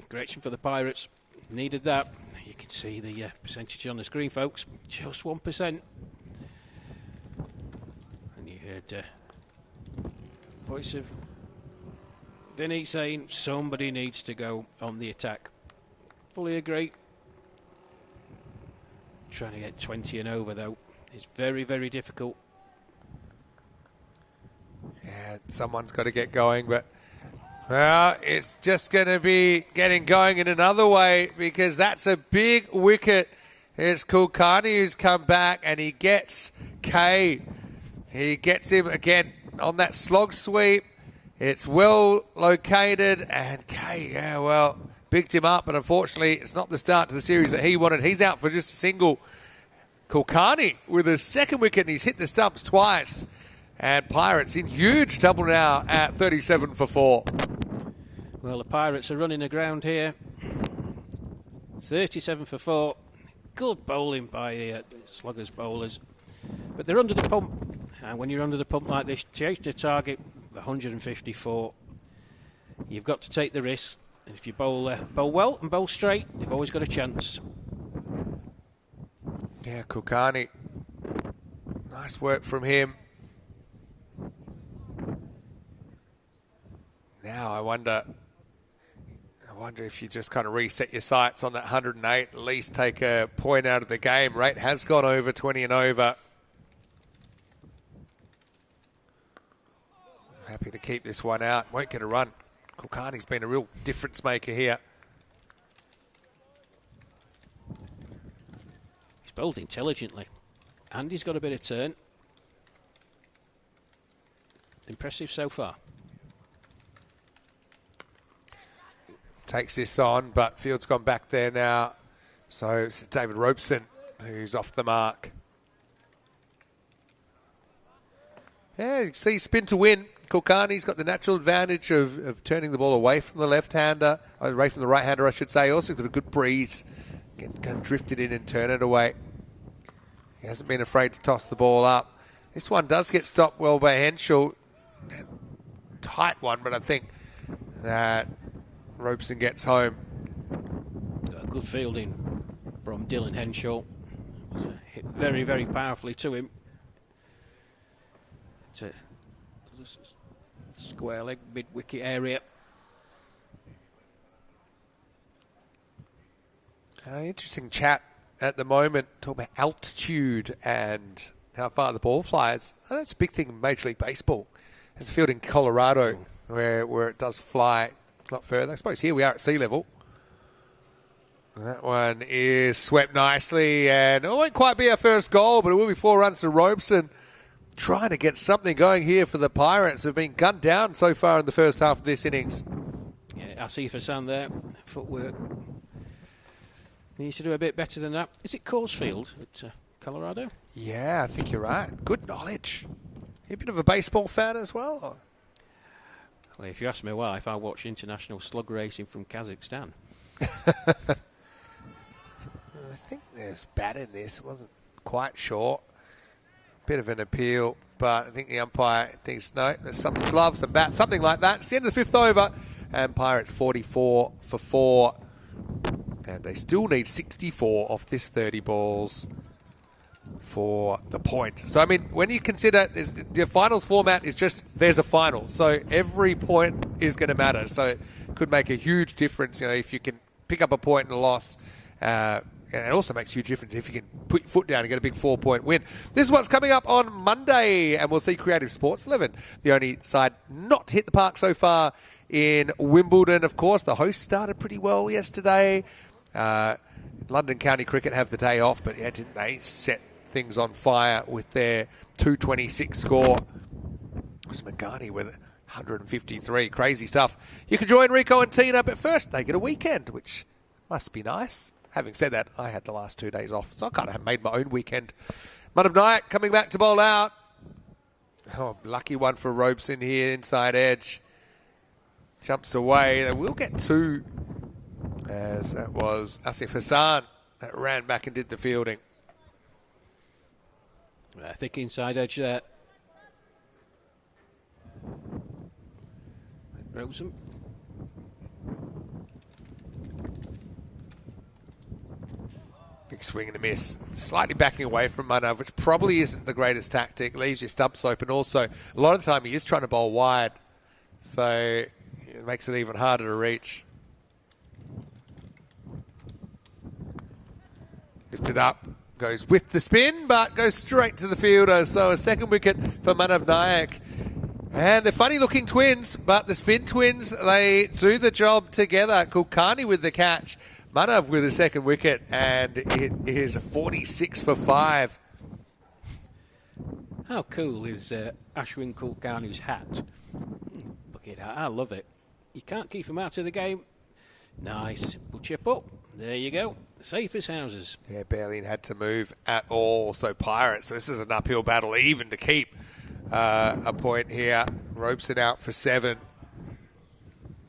B: Great for the Pirates. Needed that. You can see the percentage on the screen, folks. Just 1%. And you heard voice of Vinny saying somebody needs to go on the attack. Fully agree. Trying to get 20 and over, though, is very, very difficult.
A: Yeah, someone's got to get going, but well, it's just going to be getting going in another way, because that's a big wicket. It's Kulkarni who's come back, and he gets Kay. He gets him again on that slog sweep. It's well located, and Kay, picked him up, but unfortunately it's not the start to the series that he wanted. He's out for just a single. Kulkarni with his second wicket, and he's hit the stumps twice. And Pirates in huge trouble now at 37 for 4.
B: Well, the Pirates are running aground here. 37 for 4. Good bowling by the Sloggers bowlers. But they're under the pump. And when you're under the pump like this, chase the target 154. You've got to take the risk. And if you bowl well and bowl straight, you've always got a chance.
A: Yeah, Kulkarni. Nice work from him. Now I wonder if you just kind of reset your sights on that 108, at least take a point out of the game. Rate has gone over 20 and over. Happy to keep this one out. Won't get a run. Kulkarni's been a real difference maker here.
B: He's bowled intelligently. And he's got a bit of turn. Impressive so far.
A: Takes this on, but Field's gone back there now. So it's David Robeson who's off the mark. Yeah, you can see spin to win. Kulkarni's got the natural advantage of turning the ball away from the left-hander, away from the right-hander, I should say. Also got a good breeze. Can drift it in and turn it away. He hasn't been afraid to toss the ball up. This one does get stopped well by Henshaw. Tight one, but I think that Robeson gets home.
B: Good fielding from Dylan Henshaw. Was hit very, very powerfully to him. It's a square leg, mid-wicket area.
A: Interesting chat at the moment, talking about altitude and how far the ball flies. I know it's a big thing in Major League Baseball. There's a field in Colorado where it does fly a lot further. I suppose here we are at sea level. That one is swept nicely, and it won't quite be our first goal, but it will be 4 runs to Robeson. Trying to get something going here for the Pirates, who have been gunned down so far in the first half of this innings.
B: Yeah, Asif Hassan there, footwork. Needs to do a bit better than that. Is it Coors at Colorado?
A: Yeah, I think you're right. Good knowledge. You a bit of a baseball fan as well?
B: Well, if you ask my wife, I watch international slug racing from Kazakhstan.
A: I think there's bat in this. It wasn't quite short. Bit of an appeal, but I think the umpire thinks, no, there's some gloves, some bat, something like that. It's the end of the 5th over, and Pirates 44 for 4. And they still need 64 off this 30 balls for the point. So, I mean, when you consider the finals format is just there's a final. So every point is going to matter. So it could make a huge difference, if you can pick up a point in a loss. And it also makes a huge difference if you can put your foot down and get a big 4-point win. This is what's coming up on Monday, and we'll see Creative Sports 11, the only side not to hit the park so far in Wimbledon. Of course, the hosts started pretty well yesterday. London County Cricket have the day off, but didn't they set things on fire with their 226 score? It was Magani with 153. Crazy stuff. You can join Rico and Tina, but first they get a weekend, which must be nice. Having said that, I had the last 2 days off, so I kind of made my own weekend. Manav Nayak coming back to bowl out. Oh, lucky one for Robeson here, inside edge. Jumps away. They will get 2, as that was Asif Hassan that ran back and did the fielding.
B: I think inside edge there. Robeson.
A: Big swing and a miss. Slightly backing away from Manav, which probably isn't the greatest tactic. Leaves your stumps open. Also, a lot of the time he is trying to bowl wide. So it makes it even harder to reach. Lifted up. Goes with the spin, but goes straight to the fielder. So a second wicket for Manav Nayak. And they're funny-looking twins, but the spin twins, they do the job together. Kulkarni with the catch. Manav with a second wicket, and it is 46 for 5.
B: How cool is Ashwin Kulkarni's hat? Look at that, I love it. You can't keep him out of the game. Nice, simple chip up. There you go. Safe as houses.
A: Yeah, barely had to move at all. So Pirates, so this is an uphill battle even to keep a point here. Robeson out for 7.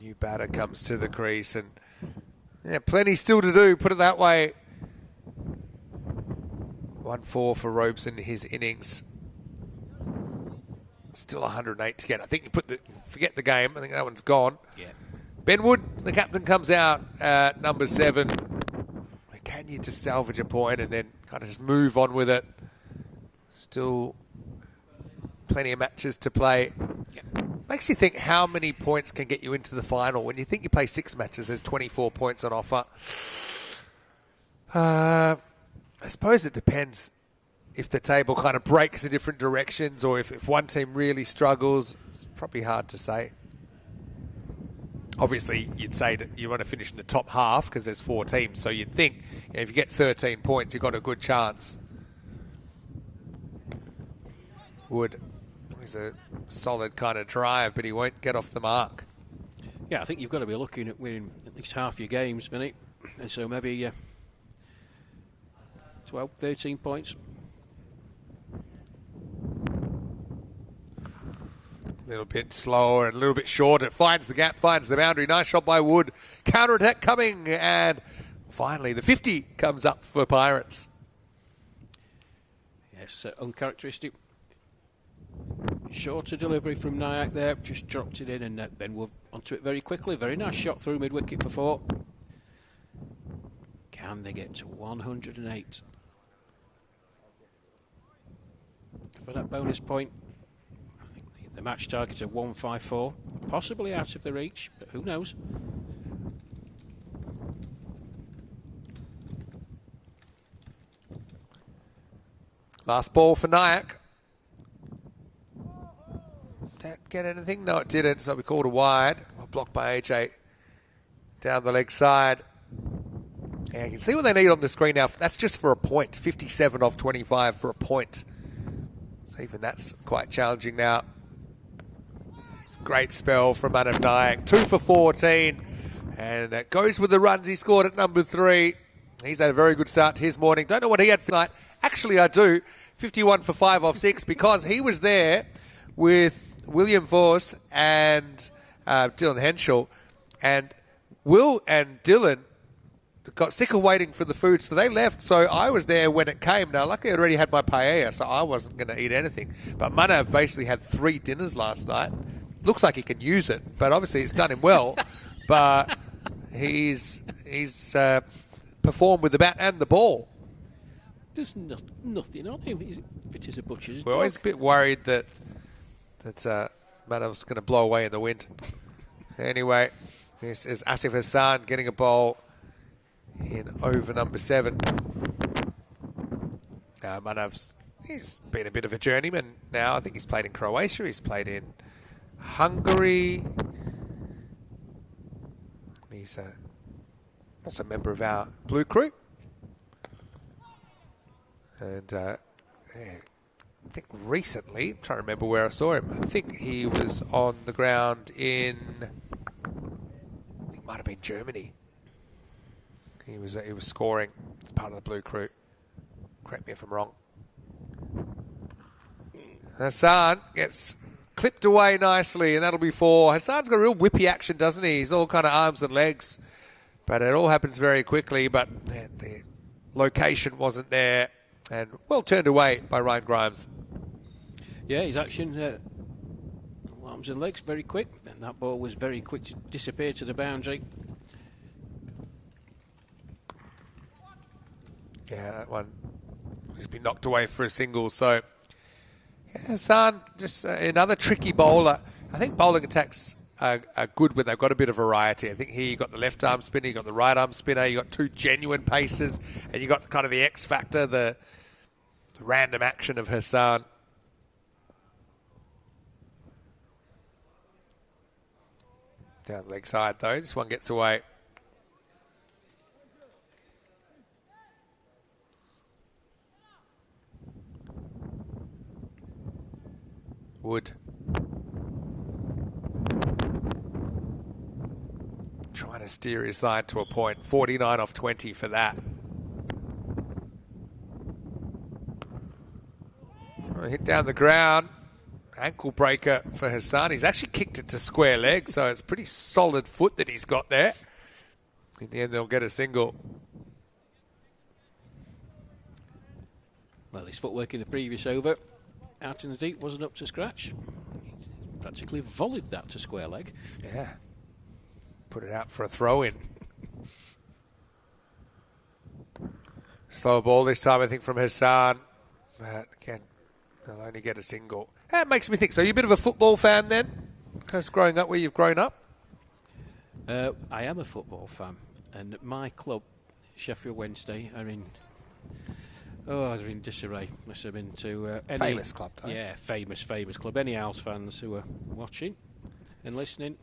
A: New batter comes to the crease, and plenty still to do, put it that way. 1-4 for Robeson in his innings. Still 108 to get. I think you forget the game. I think that one's gone.
B: Yeah.
A: Ben Wood, the captain, comes out at number 7. Can you just salvage a point and then kind of just move on with it? Still plenty of matches to play.
B: Yep.
A: Makes you think how many points can get you into the final. When you think you play 6 matches, there's 24 points on offer. I suppose it depends if the table kind of breaks in different directions or if one team really struggles, it's probably hard to say. Obviously, you'd say that you want to finish in the top half because there's 4 teams. So you'd think if you get 13 points, you've got a good chance. Wood is a solid kind of drive, but he won't get off the mark.
B: Yeah, I think you've got to be looking at winning at least half your games, Vinny. And so maybe 12, 13 points.
A: A little bit slower and a little bit short. It finds the gap, finds the boundary. Nice shot by Wood. Counter-attack coming, and finally the 50 comes up for Pirates.
B: Yes, uncharacteristic. Shorter delivery from Nyack there. Just dropped it in, and Ben Wood onto it very quickly. Very nice shot through mid-wicket for 4. Can they get to 108? For that bonus point. The match target of 154, possibly out of the reach, but who knows?
A: Last ball for Nyack. Did that get anything? No, it didn't, so we called a wide. Blocked by AJ down the leg side. Yeah, you can see what they need on the screen now. That's just for a point. 57 off 25 for a point. So even that's quite challenging now. Great spell from Manav Nayak. 2 for 14. And that goes with the runs he scored at number 3. He's had a very good start to his morning. Don't know what he had for tonight. Actually, I do. 51 for 5 off 6 because he was there with William Voss and Dylan Henschel. And Will and Dylan got sick of waiting for the food, so they left. So I was there when it came. Now, luckily, I'd already had my paella, so I wasn't going to eat anything. But Manav basically had 3 dinners last night. Looks like he can use it, but obviously it's done him well. But he's performed with the bat and the ball.
B: There's nothing on him. He's fit as a butcher's
A: We're
B: dog.
A: always a bit worried that Manav's going to blow away in the wind. Anyway, this is Asif Hassan getting a bowl in over number 7. Manav's he's been a bit of a journeyman now. I think he's played in Croatia. He's played in Hungary. He's also a member of our Blue Crew. And I think recently, I'm trying to remember where I saw him. I think he was on the ground in, I think it might have been Germany. He was scoring as part of the Blue Crew. Correct me if I'm wrong. Hassan gets clipped away nicely, and that'll be 4. Hassan's got a real whippy action, doesn't he? He's all kind of arms and legs, but it all happens very quickly. But the location wasn't there, and well turned away by Ryan Grimes.
B: Yeah, his action, arms and legs, very quick, and that ball was very quick to disappear to the boundary.
A: Yeah, that one has been knocked away for a single. So Hassan, just another tricky bowler. I think bowling attacks are good when they've got a bit of variety. I think here you got the left arm spinner, you got the right arm spinner, you got 2 genuine paces, and you got kind of the X factor, the random action of Hassan. Down the leg side though, this one gets away. Wood. Trying to steer his side to a point. 49 off 20 for that. Hit down the ground. Ankle breaker for Hassan. He's actually kicked it to square leg, so it's pretty solid foot that he's got there. In the end, they'll get a single.
B: Well, his footwork in the previous over, out in the deep, wasn't up to scratch. He's practically volleyed that to square leg.
A: Yeah. Put it out for a throw-in. Slow ball this time, I think, from Hassan. But again, they'll only get a single. That makes me think. So you're a bit of a football fan then? Because growing up where you've grown up?
B: I am a football fan. And my club, Sheffield Wednesday, are in Oh, I was in disarray. Must have been to any...
A: Famous club, though.
B: Yeah, famous club. Any Owls fans who are watching and listening.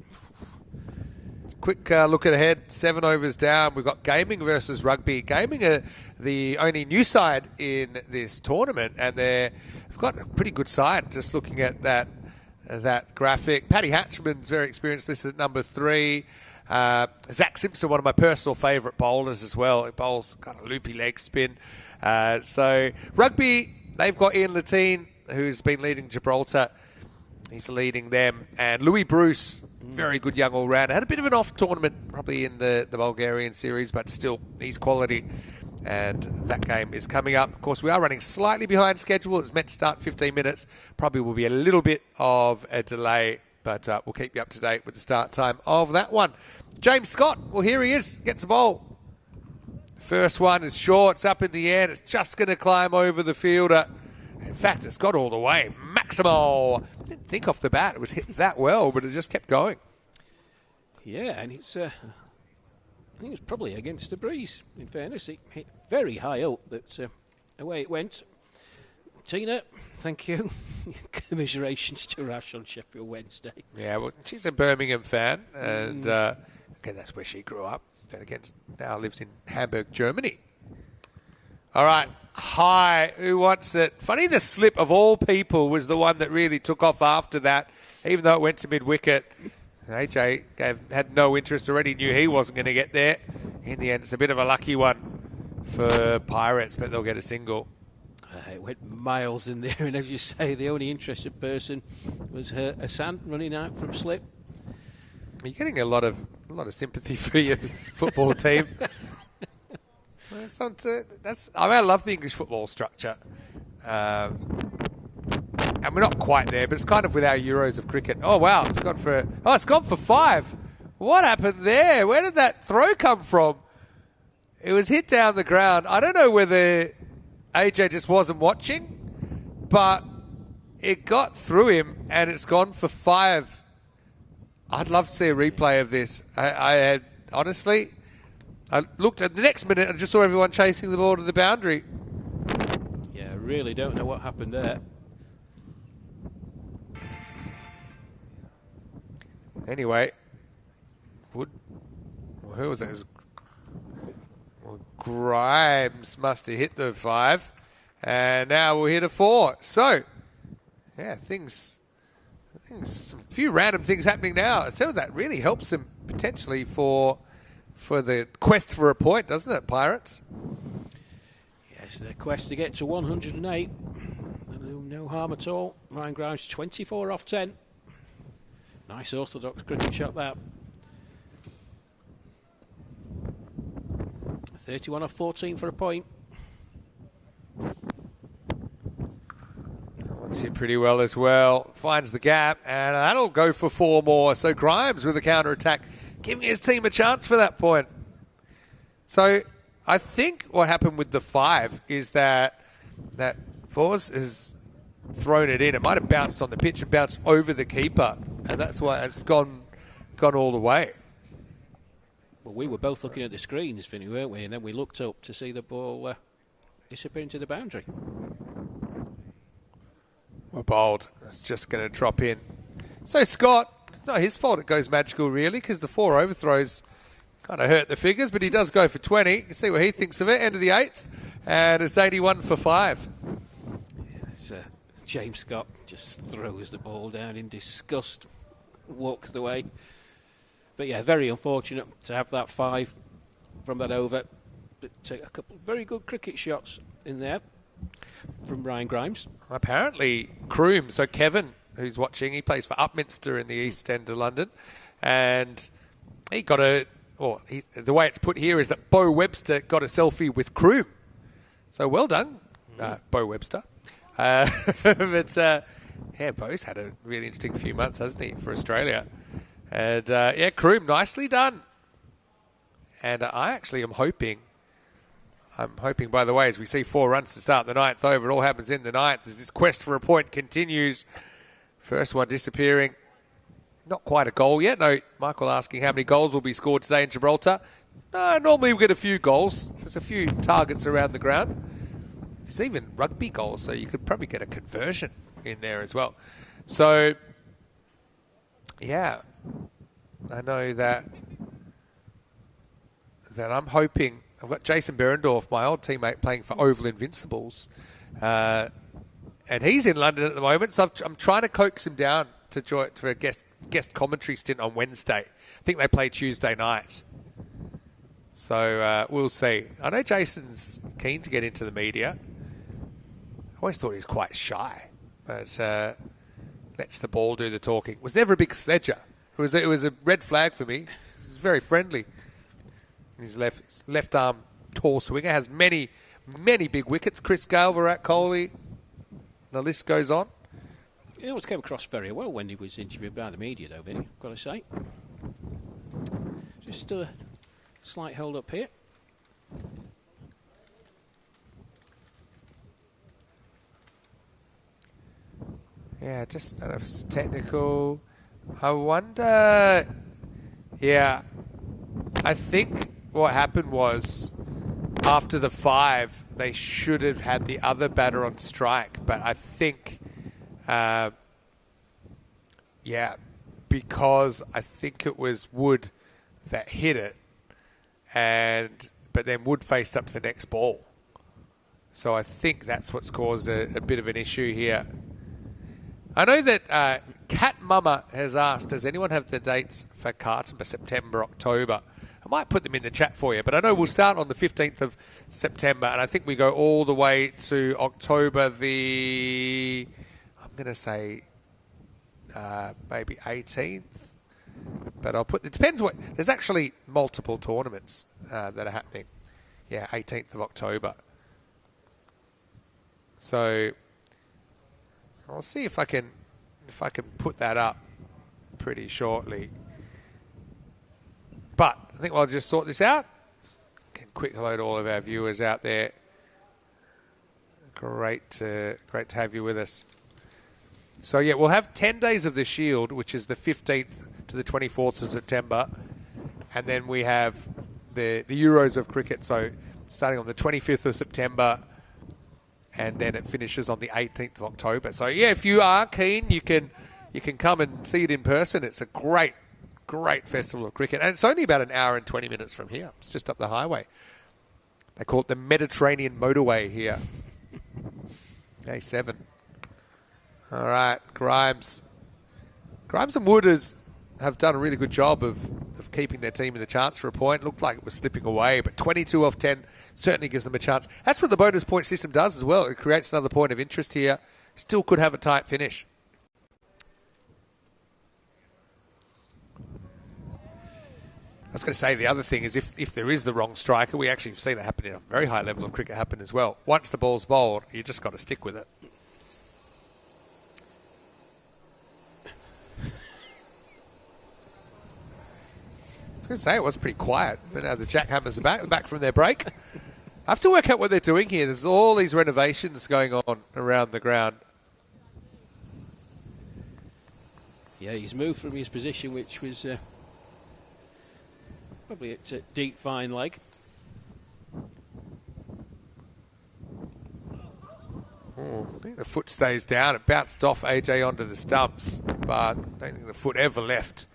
A: Quick look ahead, 7 overs down. We've got gaming versus rugby. Gaming are the only new side in this tournament, and they've got a pretty good side. Just looking at that graphic. Paddy Hatchman's very experienced, listed at number 3. Zach Simpson, one of my personal favourite bowlers as well. He bowls kind of loopy leg spin. So rugby, they've got Ian Latine, who's been leading Gibraltar. He's leading them. And Louis Bruce, very good young all-rounder. Had a bit of an off tournament probably in the Bulgarian series, but still, he's quality. And that game is coming up. Of course, we are running slightly behind schedule. It was meant to start 15 minutes. Probably will be a little bit of a delay, but we'll keep you up to date with the start time of that one. James Scott, well, here he is. Gets the ball. First one is short. It's up in the air. And it's just going to climb over the fielder. In fact, it's got all the way. Maximo. Didn't think off the bat it was hit that well, but it just kept going.
B: Yeah, and it's... I think it's probably against the breeze, in fairness. It hit very high up, but away it went. Tina, thank you. Commiserations to Rash on Sheffield Wednesday.
A: Yeah, well, she's a Birmingham fan, and again, that's where she grew up. Then again, now lives in Hamburg, Germany. All right, high. Who wants it? Funny, the slip of all people was the one that really took off after that, even though it went to mid-wicket. AJ had no interest, already knew he wasn't going to get there. In the end, it's a bit of a lucky one for Pirates, but they'll get a single.
B: It went miles in there, and as you say, the only interested person was Hassan running out from slip.
A: You're getting a lot of sympathy for your football team. I love the English football structure. And we're not quite there, but it's kind of with our Euros of cricket. Oh, wow, it's gone for 5. What happened there? Where did that throw come from? It was hit down the ground. I don't know whether AJ just wasn't watching, but it got through him, and it's gone for 5. I'd love to see a replay of this. I looked at the next minute and just saw everyone chasing the ball to the boundary.
B: Yeah, I really don't know what happened there.
A: Anyway, who was it? Grimes must have hit the 5, and now we'll hit a 4. So, yeah, a few random things happening now. So that really helps them potentially for the quest for a point, doesn't it, Pirates?
B: Yes, the quest to get to 108. No harm at all. Ryan Grimes 24 off 10. Nice orthodox cricket shot, that. 31 off 14 for a point.
A: Wants it pretty well as well. Finds the gap, and that'll go for 4 more. So Grimes with a counter-attack, giving his team a chance for that point. So I think what happened with the 5 is that Force has thrown it in. It might have bounced on the pitch and bounced over the keeper, and that's why it's gone all the way.
B: Well, we were both looking at the screens, Vinny, weren't we? And then we looked up to see the ball disappear into the boundary.
A: Well, bowled. It's just going to drop in. So Scott, it's not his fault it goes magical, really, because the 4 overthrows kind of hurt the figures, but he does go for 20. You can see what he thinks of it. End of the 8th, and it's 81 for 5.
B: It's James Scott just throws the ball down in disgust, walks away. But yeah, very unfortunate to have that 5 from that over. But a couple of very good cricket shots in there from Ryan Grimes.
A: Apparently, Croom, so Kevin, who's watching, he plays for Upminster in the East End of London, and he got the way it's put here is that Bo Webster got a selfie with Croom. So well done, Bo Webster. But Bo's had a really interesting few months, hasn't he, for Australia? And Croom, nicely done. And I actually am hoping, by the way, as we see 4 runs to start the 9th over, it all happens in the 9th as this quest for a point continues. First one disappearing. Not quite a goal yet. No, Michael asking how many goals will be scored today in Gibraltar. Normally we get a few goals. There's a few targets around the ground. There's even rugby goals, so you could probably get a conversion in there as well. So, yeah, I know that I'm hoping. I've got Jason Berendorf, my old teammate, playing for Oval Invincibles, and he's in London at the moment. So I'm trying to coax him down to join for a guest commentary stint on Wednesday. I think they play Tuesday night. So we'll see. I know Jason's keen to get into the media. I always thought he was quite shy, but lets the ball do the talking. Was never a big sledger. It was a red flag for me. He was very friendly. His left arm tall swinger, has many big wickets. Chris Gale, Virat Kohli, the list goes on.
B: He always came across very well when he was interviewed by the media, though, Vinny, I've got to say. Just a slight hold up here.
A: Yeah, just I don't know if it's technical. I wonder. Yeah, I think what happened was after the 5, they should have had the other batter on strike, but I think, because I think it was Wood that hit it, but then Wood faced up to the next ball. So I think that's what's caused a bit of an issue here. I know that Cat Mama has asked, does anyone have the dates for Carlton for September, October? I might put them in the chat for you, but I know we'll start on the 15th of September, and I think we go all the way to October I'm going to say maybe 18th. But it depends there's actually multiple tournaments that are happening. Yeah, 18th of October. So I'll see if I can put that up pretty shortly. But I think I'll just sort this out. Can quick load all of our viewers out there. Great to have you with us. So yeah, we'll have 10 days of the Shield, which is the 15th to the 24th of September, and then we have the Euros of cricket. So starting on the 25th of September, and then it finishes on the 18th of October. So yeah, if you are keen, you can come and see it in person. It's a great festival of cricket, and it's only about an hour and 20 minutes from here. It's just up the highway. They call it the Mediterranean Motorway here. A7. All right, Grimes and Wooders have done a really good job of keeping their team in the chance for a point. Looked like it was slipping away, but 22 off 10 certainly gives them a chance. That's what the bonus point system does as well. It creates another point of interest here. Still could have a tight finish. I was going to say the other thing is if there is the wrong striker, we actually have seen it happen in a very high level of cricket happen as well. Once the ball's bowled, you just got to stick with it. I was going to say it was pretty quiet, but now the Jackhammers are back from their break. I have to work out what they're doing here. There's all these renovations going on around the ground.
B: Yeah, he's moved from his position, which was probably at deep fine leg.
A: Oh, I think the foot stays down. It bounced off AJ onto the stumps, but I don't think the foot ever left.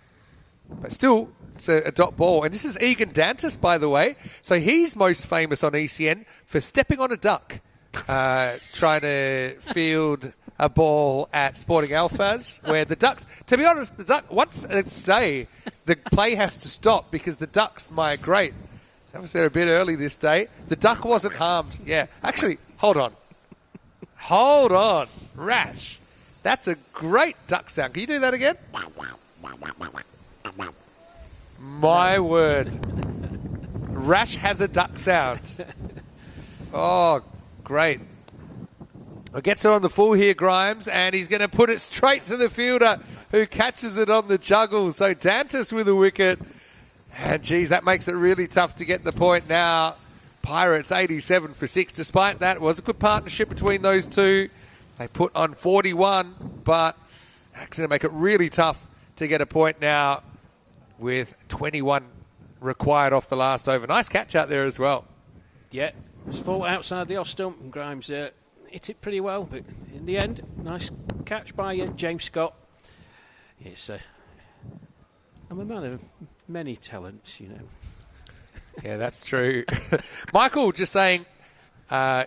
A: But still, it's a dot ball. And this is Egan Dantas, by the way. So he's most famous on ECN for stepping on a duck, trying to field a ball at Sporting Alphas, where the ducks, to be honest, once a day, the play has to stop because the ducks migrate. That was there a bit early this day. The duck wasn't harmed. Yeah, actually, hold on. Rash. That's a great duck sound. Can you do that again? My word. Rash has a duck sound. Oh, great. Well, gets it on the full here, Grimes, and he's going to put it straight to the fielder who catches it on the juggle. So Dantas with a wicket. And, geez, that makes it really tough to get the point now. Pirates 87 for 6. Despite that, it was a good partnership between those two. They put on 41, but that's going to make it really tough to get a point now with 21 required off the last over. Nice catch out there as well.
B: Yeah, was full outside the off stump, and Grimes hit it pretty well, but in the end, nice catch by James Scott. It's I'm a man of many talents, you know.
A: Yeah, that's true. Michael just saying,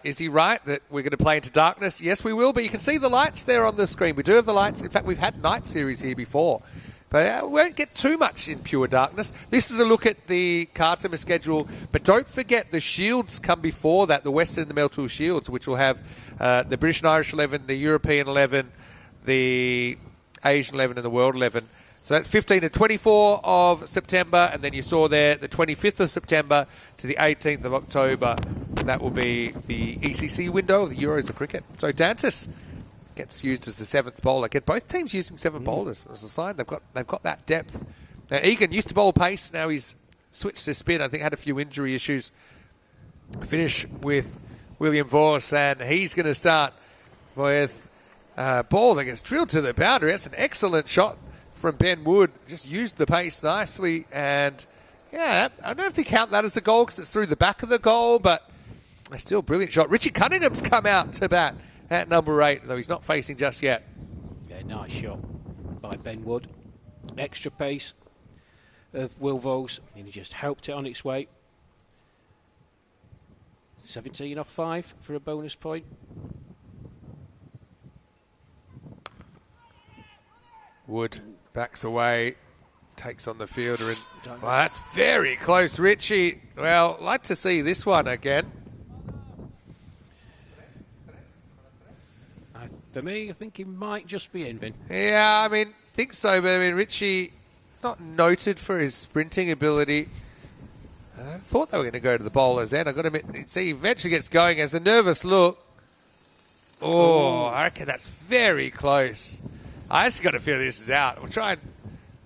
A: is he right that we're going to play into darkness? Yes, we will, but you can see the lights there on the screen. We do have the lights. In fact, we've had night series here before. But we won't get too much in pure darkness. This is a look at the Cartama schedule. But don't forget the shields come before that, the Western and the Meltool shields, which will have the British and Irish 11, the European 11, the Asian 11 and the World 11. So that's 15 to 24 of September, and then you saw there the 25th of September to the 18th of October. That will be the ECC window of the Euros of cricket. So Dantas gets used as the seventh bowler. Get both teams using seven bowlers as a sign. They've got that depth. Now Egan used to bowl pace. Now he's switched to spin. I think had a few injury issues. Finish with William Voss, and he's going to start with a ball that gets drilled to the boundary. That's an excellent shot from Ben Wood. Just used the pace nicely, and yeah, I don't know if they count that as a goal because it's through the back of the goal, but it's still a brilliant shot. Richie Cunningham's come out to bat at number 8, though he's not facing just yet.
B: Yeah, nice shot by Ben Wood. Extra pace of Will Vos, and he just helped it on its way. 17 off 5 for a bonus point.
A: Wood backs away, takes on the fielder, and well, that's very close, Richie. Well, like to see this one again.
B: For me, I think he might just be in, Vin.
A: Yeah, I mean, think so, but I mean, Richie, not noted for his sprinting ability. I thought they were going to go to the bowler's end. I've got to admit, see, he eventually gets going as a nervous look. Oh, I reckon that's very close. I just got to feel this is out. We'll try and...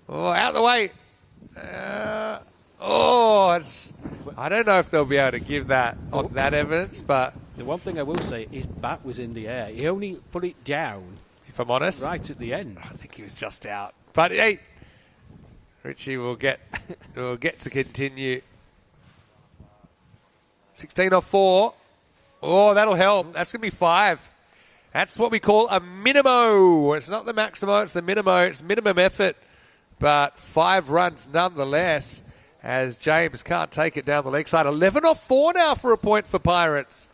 A: Oh, out of the way. I don't know if they'll be able to give that on that evidence, but...
B: The one thing I will say, his bat was in the air. He only put it down.
A: If I'm honest...
B: Right at the end.
A: I think he was just out. But, hey, Richie will get to continue. 16 off 4. Oh, that'll help. That's going to be 5. That's what we call a minimo. It's not the maximo, it's the minimo. It's minimum effort, but 5 runs nonetheless, as James can't take it down the leg side. 11 off 4 now for a point for Pirates.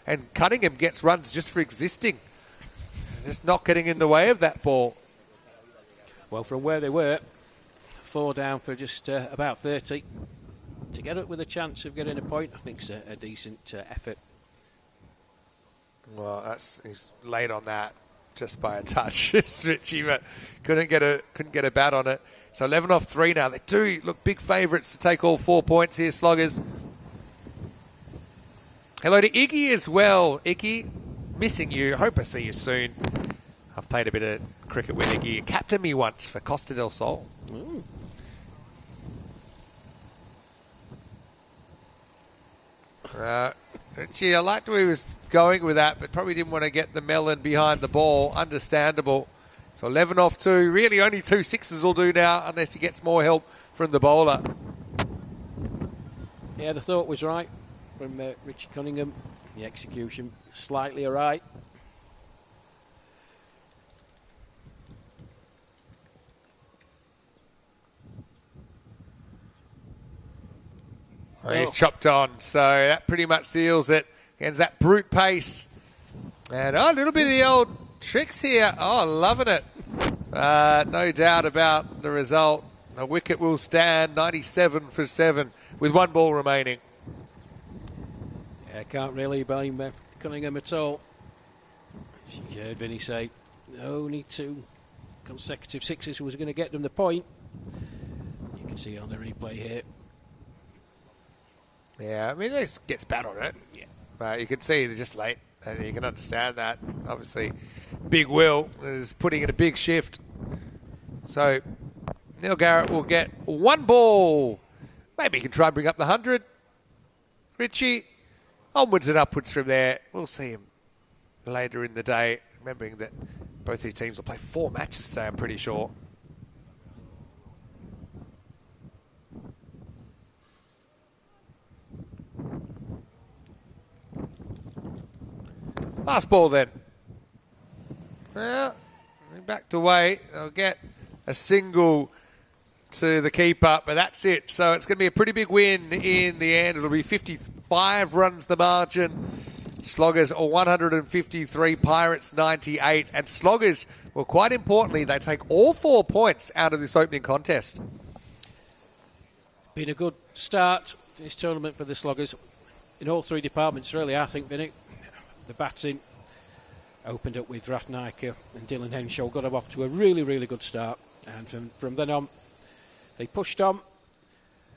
A: And Cunningham gets runs just for existing. Just not getting in the way of that ball.
B: Well, from where they were, 4 down for just about 30. To get up with a chance of getting a point, I think is a decent effort.
A: Well, he's late on that just by a touch, Richie, but couldn't get a bat on it. So 11 off 3 now. They do look big favourites to take all 4 points here, Sloggers. Hello to Iggy as well. Iggy, missing you. Hope I see you soon. I've played a bit of cricket with Iggy. He captained me once for Costa del Sol.
B: Ooh.
A: Richie, I liked where he was going with that, but probably didn't want to get the melon behind the ball. Understandable. So 11 off 2. Really only 2 sixes will do now unless he gets more help from the bowler.
B: Yeah, the thought was right from Richie Cunningham. The execution slightly awry.
A: Well, he's chopped on, so that pretty much seals it. Against that brute pace. And a little bit of the old tricks here. Oh, loving it. No doubt about the result. The wicket will stand 97 for 7 with 1 ball remaining.
B: Yeah, can't really blame Cunningham at all. You heard Vinny say only 2 consecutive sixes was going to get them the point. You can see on the replay here.
A: Yeah, I mean, this gets bad on it. Yeah. But you can see they're just late, and you can understand that. Obviously, Big Will is putting in a big shift. So, Neil Garrett will get 1 ball. Maybe he can try and bring up the 100. Richie, onwards and upwards from there. We'll see him later in the day. Remembering that both these teams will play 4 matches today, I'm pretty sure. Last ball then. Well, backed away. They'll get a single to the keeper, but that's it. So it's going to be a pretty big win in the end. It'll be 55 runs the margin. Sloggers 153, Pirates 98. And Sloggers, well, quite importantly, they take all 4 points out of this opening contest.
B: Been a good start to this tournament for the Sloggers in all 3 departments, really, I think, Vinny. The batting opened up with Ratnaker and Dylan Henshaw, got them off to a really, really good start. And from then on, they pushed on,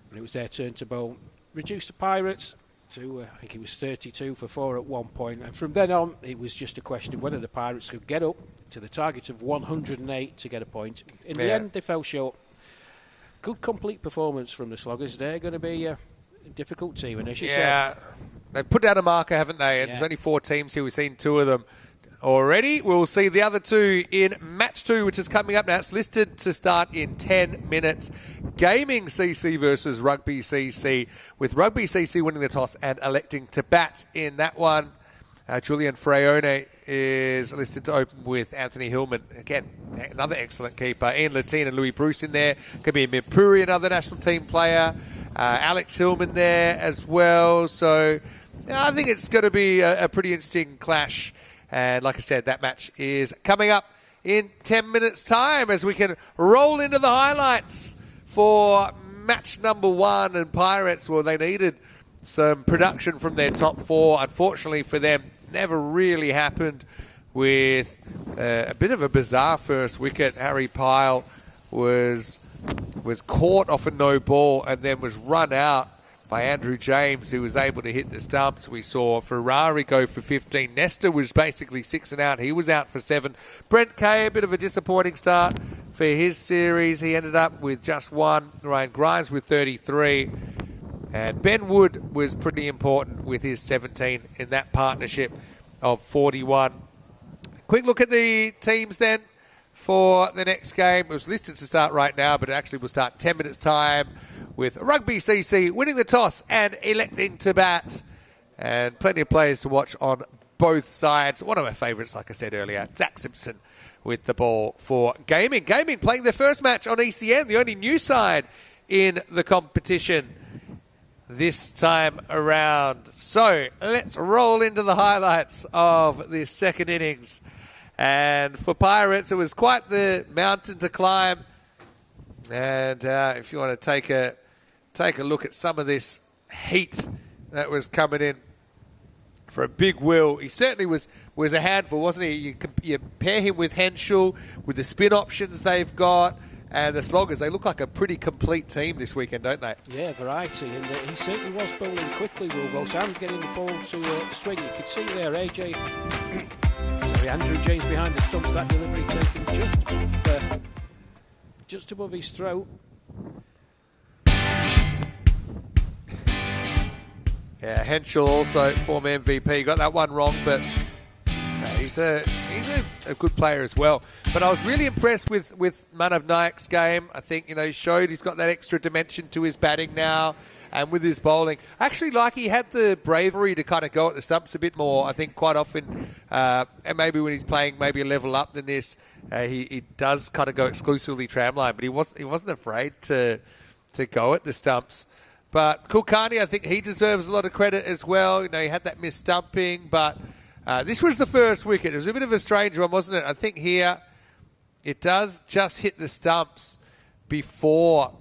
B: and it was their turn to bowl. Reduced the Pirates to, I think it was 32 for 4 at one point. And from then on, it was just a question of whether the Pirates could get up to the target of 108 to get a point. In the end, they fell short. Good complete performance from the Sloggers. They're going to be a difficult team, and as you said,
A: they've put out a marker, haven't they? And there's only 4 teams here. We've seen 2 of them already. We'll see the other 2 in match 2, which is coming up now. It's listed to start in 10 minutes. Gaming CC versus Rugby CC, with Rugby CC winning the toss and electing to bat in that one. Julian Freone is listed to open with Anthony Hillman. Again, another excellent keeper. Ian Latine and Louis Bruce in there. Could be Mipuri, another national team player. Alex Hillman there as well. So I think it's going to be a pretty interesting clash. And like I said, that match is coming up in 10 minutes' time as we can roll into the highlights for match number 1. And Pirates, well, they needed some production from their top 4. Unfortunately for them, never really happened with a bit of a bizarre first wicket. Harry Pyle was caught off a no ball and then was run out by Andrew James, who was able to hit the stumps. We saw Ferrari go for 15. Nestor was basically 6 and out. He was out for 7. Brent Kay, a bit of a disappointing start for his series. He ended up with just 1. Ryan Grimes with 33. And Ben Wood was pretty important with his 17 in that partnership of 41. Quick look at the teams then for the next game. It was listed to start right now, but it actually will start 10 minutes' time with Rugby CC winning the toss and electing to bat. And plenty of players to watch on both sides. One of my favourites, like I said earlier, Zach Simpson with the ball for Gaming. Gaming playing their first match on ECN, the only new side in the competition this time around. So let's roll into the highlights of this second innings. And for Pirates, it was quite the mountain to climb. And if you want to take a look at some of this heat that was coming in for a big Will. He certainly was a handful, wasn't he? You pair him with Henshaw, with the spin options they've got, and the Sloggers, they look like a pretty complete team this weekend, don't they?
B: Yeah, variety. And he certainly was bowling quickly, Will Walsh, and getting the ball to swing. You could see there, Andrew James behind the stumps, that delivery taken just above his throat.
A: Yeah, Henshaw also former MVP. Got that one wrong, but he's a good player as well. But I was really impressed with Manav Nayak's game. I think, he showed he's got that extra dimension to his batting now, and with his bowling. Actually, he had the bravery to kind of go at the stumps a bit more. I think quite often, and maybe when he's playing maybe a level up than this, he does kind of go exclusively tramline, but he wasn't afraid to go at the stumps. But Kulkarni, I think he deserves a lot of credit as well. He had that missed stumping, but this was the first wicket. It was a bit of a strange one, wasn't it? I think here it does just hit the stumps before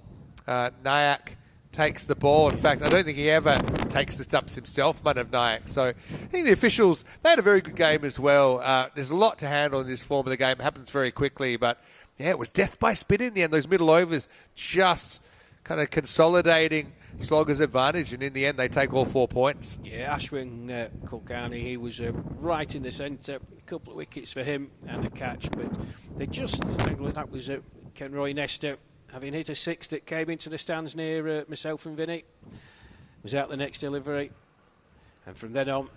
A: Nayak takes the ball. In fact, I don't think he ever takes the stumps himself, Manav Nayak. So I think the officials, they had a very good game as well. There's a lot to handle in this form of the game. It happens very quickly, but yeah, it was death by spin in the end. Those middle overs just kind of consolidating Sloggers' advantage, and in the end they take all 4 points.
B: Yeah, Ashwin Kulkarni, he was right in the centre. A couple of wickets for him and a catch, but they just, that was Kenroy Nestor having hit a 6 that came into the stands near myself and Vinny. Was out the next delivery, and from then on,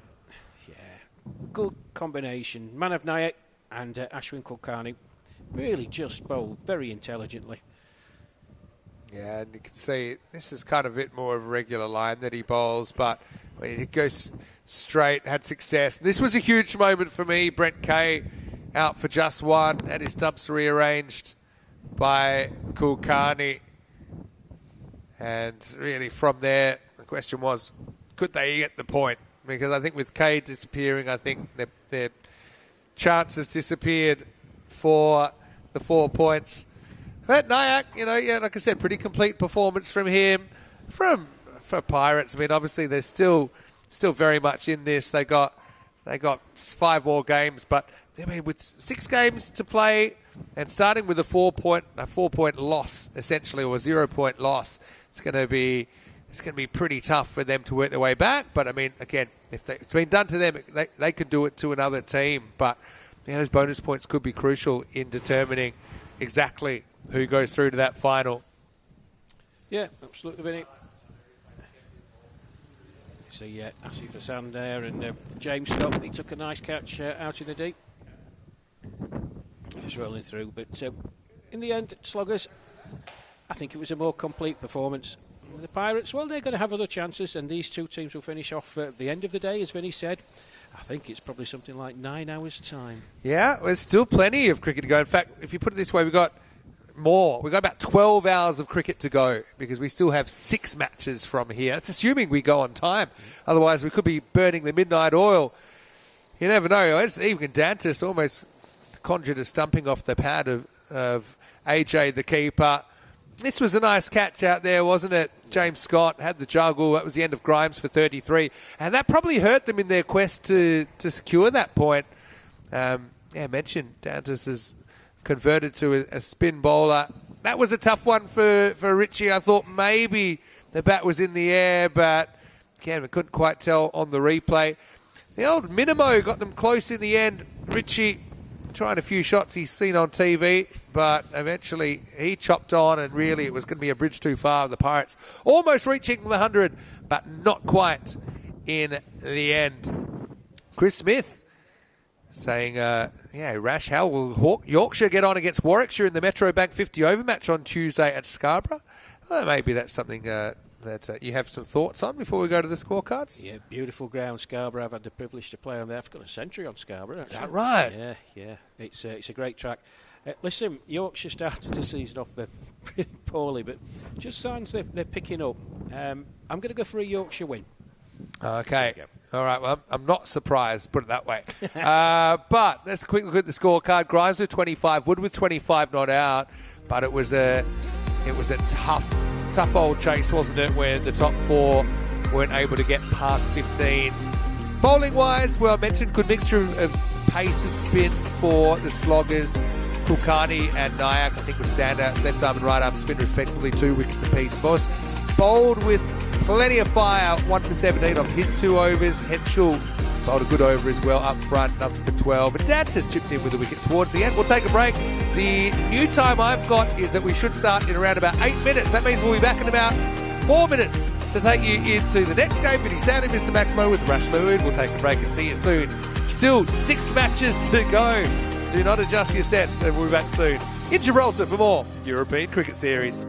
B: good combination. Manav Nayak and Ashwin Kulkarni really just bowled very intelligently.
A: Yeah, and you can see this is kind of a bit more of a regular line that he bowls, but when he goes straight, had success. This was a huge moment for me. Brent Kay out for just one, and his stumps rearranged by Kulkarni. And really from there, the question was, could they get the point? Because I think with Kay disappearing, I think their chances disappeared for the 4 points. But Nyack, like I said, pretty complete performance from him. For Pirates, I mean, obviously they're still very much in this. They got 5 more games, but I mean, with 6 games to play and starting with a 4 point loss, essentially, or a 0 point loss, it's going to be pretty tough for them to work their way back. But I mean, again, if it's been done to them, they could do it to another team. But those bonus points could be crucial in determining exactly who goes through to that final.
B: Yeah, absolutely, Vinny. See Asif Hassan there, and James Scott, he took a nice catch out in the deep. Just rolling through. But in the end, Sloggers, I think it was a more complete performance. The Pirates, well, they're going to have other chances, and these two teams will finish off at the end of the day, as Vinny said. I think it's probably something like 9 hours' time. Yeah,
A: there's still plenty of cricket to go. In fact, if you put it this way, we've got more. We've got about 12 hours of cricket to go because we still have 6 matches from here. It's assuming we go on time. Otherwise, we could be burning the midnight oil. You never know. Even Dantas almost conjured a stumping off the pad of AJ, the keeper. This was a nice catch out there, wasn't it? James Scott had the juggle. That was the end of Grimes for 33. And that probably hurt them in their quest to secure that point. I mentioned Dantas has converted to a spin bowler. That was a tough one for Richie. I thought maybe the bat was in the air, but again, we couldn't quite tell on the replay. The old Minimo got them close in the end. Richie trying a few shots he's seen on TV, but eventually he chopped on, and really it was going to be a bridge too far. The Pirates almost reaching the 100, but not quite in the end. Chris Smith saying, Rash, how will Yorkshire get on against Warwickshire in the Metro Bank 50 over match on Tuesday at Scarborough? Well, maybe that's something that you have some thoughts on before we go to the scorecards.
B: Yeah, beautiful ground, Scarborough. I've had the privilege to play on there. I've got a century on Scarborough.
A: Is that right?
B: Yeah. It's a great track. Listen, Yorkshire started the season off pretty poorly, but just signs they're picking up. I'm going to go for a Yorkshire win.
A: Okay. All right. Well, I'm not surprised, put it that way. But let's quick look at the scorecard. Grimes with 25, Wood with 25 not out, but it was a tough old chase, wasn't it, where the top 4 weren't able to get past 15. Bowling-wise, well, I mentioned good mixture of pace and spin for the Sloggers. Kulkarni and Nyack, I think, would stand out. Left arm and right arm spin respectively, 2 wickets apiece. Voss bowled with plenty of fire, 1 for 17 on his 2 overs. Henschel bowled a good over as well, up front, up for 12. And Dantas chipped in with a wicket towards the end. We'll take a break. The new time I've got is that we should start in around about 8 minutes. That means we'll be back in about 4 minutes to take you into the next game. Vinny Sandy, Mr. Maximo with Rash Fluid. We'll take a break and see you soon. Still 6 matches to go. Do not adjust your sets, and we'll be back soon in Gibraltar for more European Cricket Series.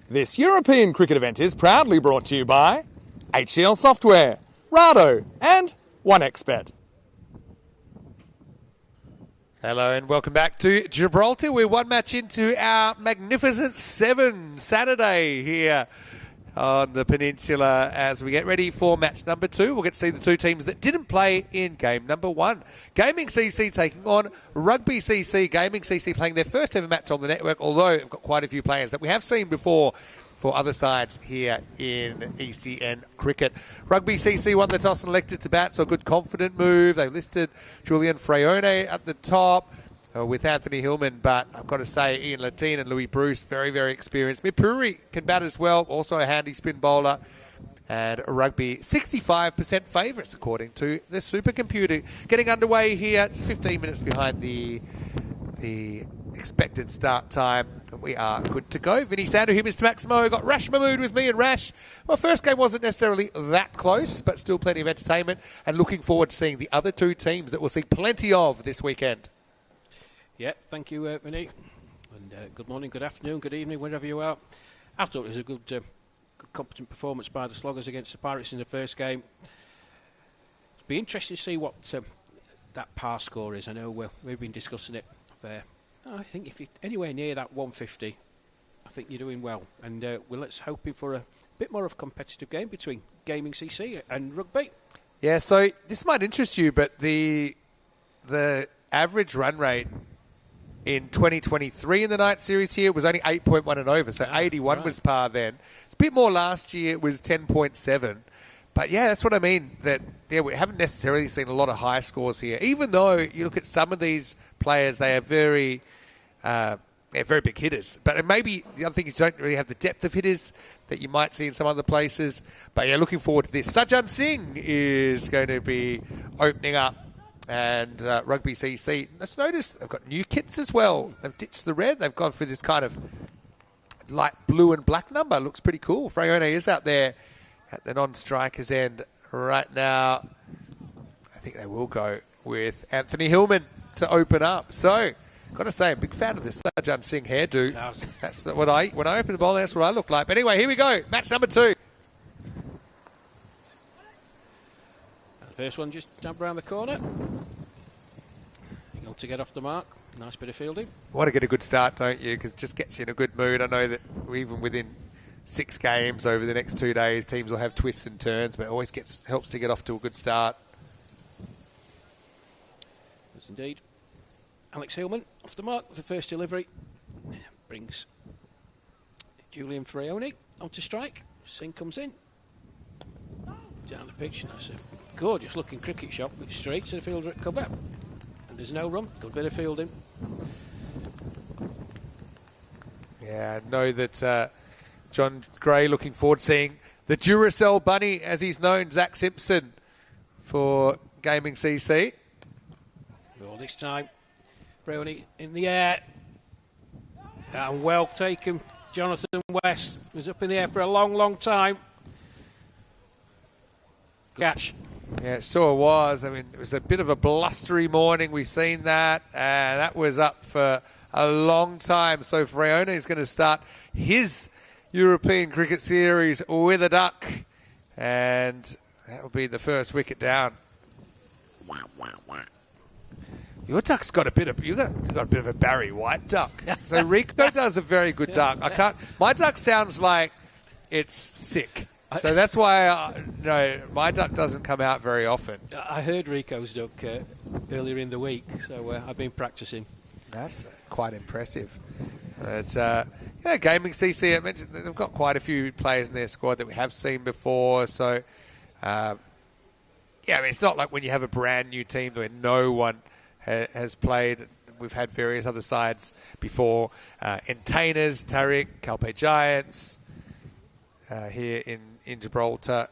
A: This European cricket event is proudly brought to you by HCL Software, Rado and 1xBet. Hello and welcome back to Gibraltar. We're one match into our magnificent 7 Saturday here on the peninsula as we get ready for match number 2. We'll get to see the two teams that didn't play in game number 1. Gaming CC taking on Rugby CC. Gaming CC playing their first ever match on the network, although we've got quite a few players that we have seen before for other sides here in ECN cricket. Rugby CC won the toss and elected to bat, so a good confident move. They listed Julian Freone at the top with Anthony Hillman, but I've got to say Ian Latine and Louis Bruce, very, very experienced. Mipuri can bat as well, also a handy spin bowler. And Rugby 65% favourites according to the supercomputer. Getting underway here, just 15 minutes behind the expected start time. We are good to go. Vinny Sander here, Mr. Maximo. Got Rash Mahmood with me, and Rash, well, first game wasn't necessarily that close, but still plenty of entertainment, and looking forward to seeing the other two teams that we'll see plenty of this weekend.
B: Yeah, thank you, Vinny. And good morning, good afternoon, good evening, wherever you are. I thought it was a good competent performance by the Sloggers against the Pirates in the first game. It'll be interesting to see what that par score is. I know we've been discussing it. I think if you're anywhere near that 150, I think you're doing well. And let's hope for a bit more of a competitive game between Gaming CC and Rugby.
A: Yeah, so this might interest you, but the average run rate in 2023 in the night series here was only 8.1 and over, so 81 was par then. It's a bit more last year, it was 10.7. But yeah, that's what I mean, that we haven't necessarily seen a lot of high scores here. Even though you look at some of these players, they are very big hitters. But maybe the other thing is don't really have the depth of hitters that you might see in some other places. But yeah, looking forward to this. Sajjan Singh is going to be opening up. And Rugby CC, let's notice they've got new kits as well. They've ditched the red. They've gone for this kind of light blue and black number. Looks pretty cool. Freone is out there at the non-strikers end right now. I think they will go with Anthony Hillman to open up. So, got to say, I'm a big fan of this Sajjan Singh hairdo. That's when I open the ball, that's what I look like. But anyway, here we go. Match number 2.
B: First one just jump around the corner. Able to get off the mark. Nice bit of fielding.
A: Want to get a good start, don't you? Because it just gets you in a good mood. I know that even within 6 games over the next 2 days, teams will have twists and turns, but it always helps to get off to a good start.
B: Yes, indeed. Alex Hillman off the mark with the first delivery. Brings Julian Freone onto strike. Singh comes in. down the pitch, and that's a gorgeous looking cricket shot, which straight to the fielder at cover. And there's no run, good bit of fielding.
A: Yeah, I know that John Gray looking forward to seeing the Duracell Bunny, as he's known, Zach Simpson, for Gaming CC.
B: Well, this time, Brownie in the air. And well taken. Jonathan West was up in the air for a long, long time. Catch.
A: Yeah, it sure was. I mean, it was a bit of a blustery morning. We've seen that. And that was up for a long time. So Freona is going to start his European Cricket Series with a duck. And that will be the first wicket down. Your duck's got a bit of a Barry White duck. So Rico does a very good duck. My duck sounds like it's sick. So that's why my duck doesn't come out very often.
B: I heard Rico's duck earlier in the week, so I've been practicing.
A: That's quite impressive. It's Gaming CC. I mentioned they've got quite a few players in their squad that we have seen before. So I mean, it's not like when you have a brand new team where no one has played. We've had various other sides before. Entertainers, Tariq, Calpe Giants here in Gibraltar.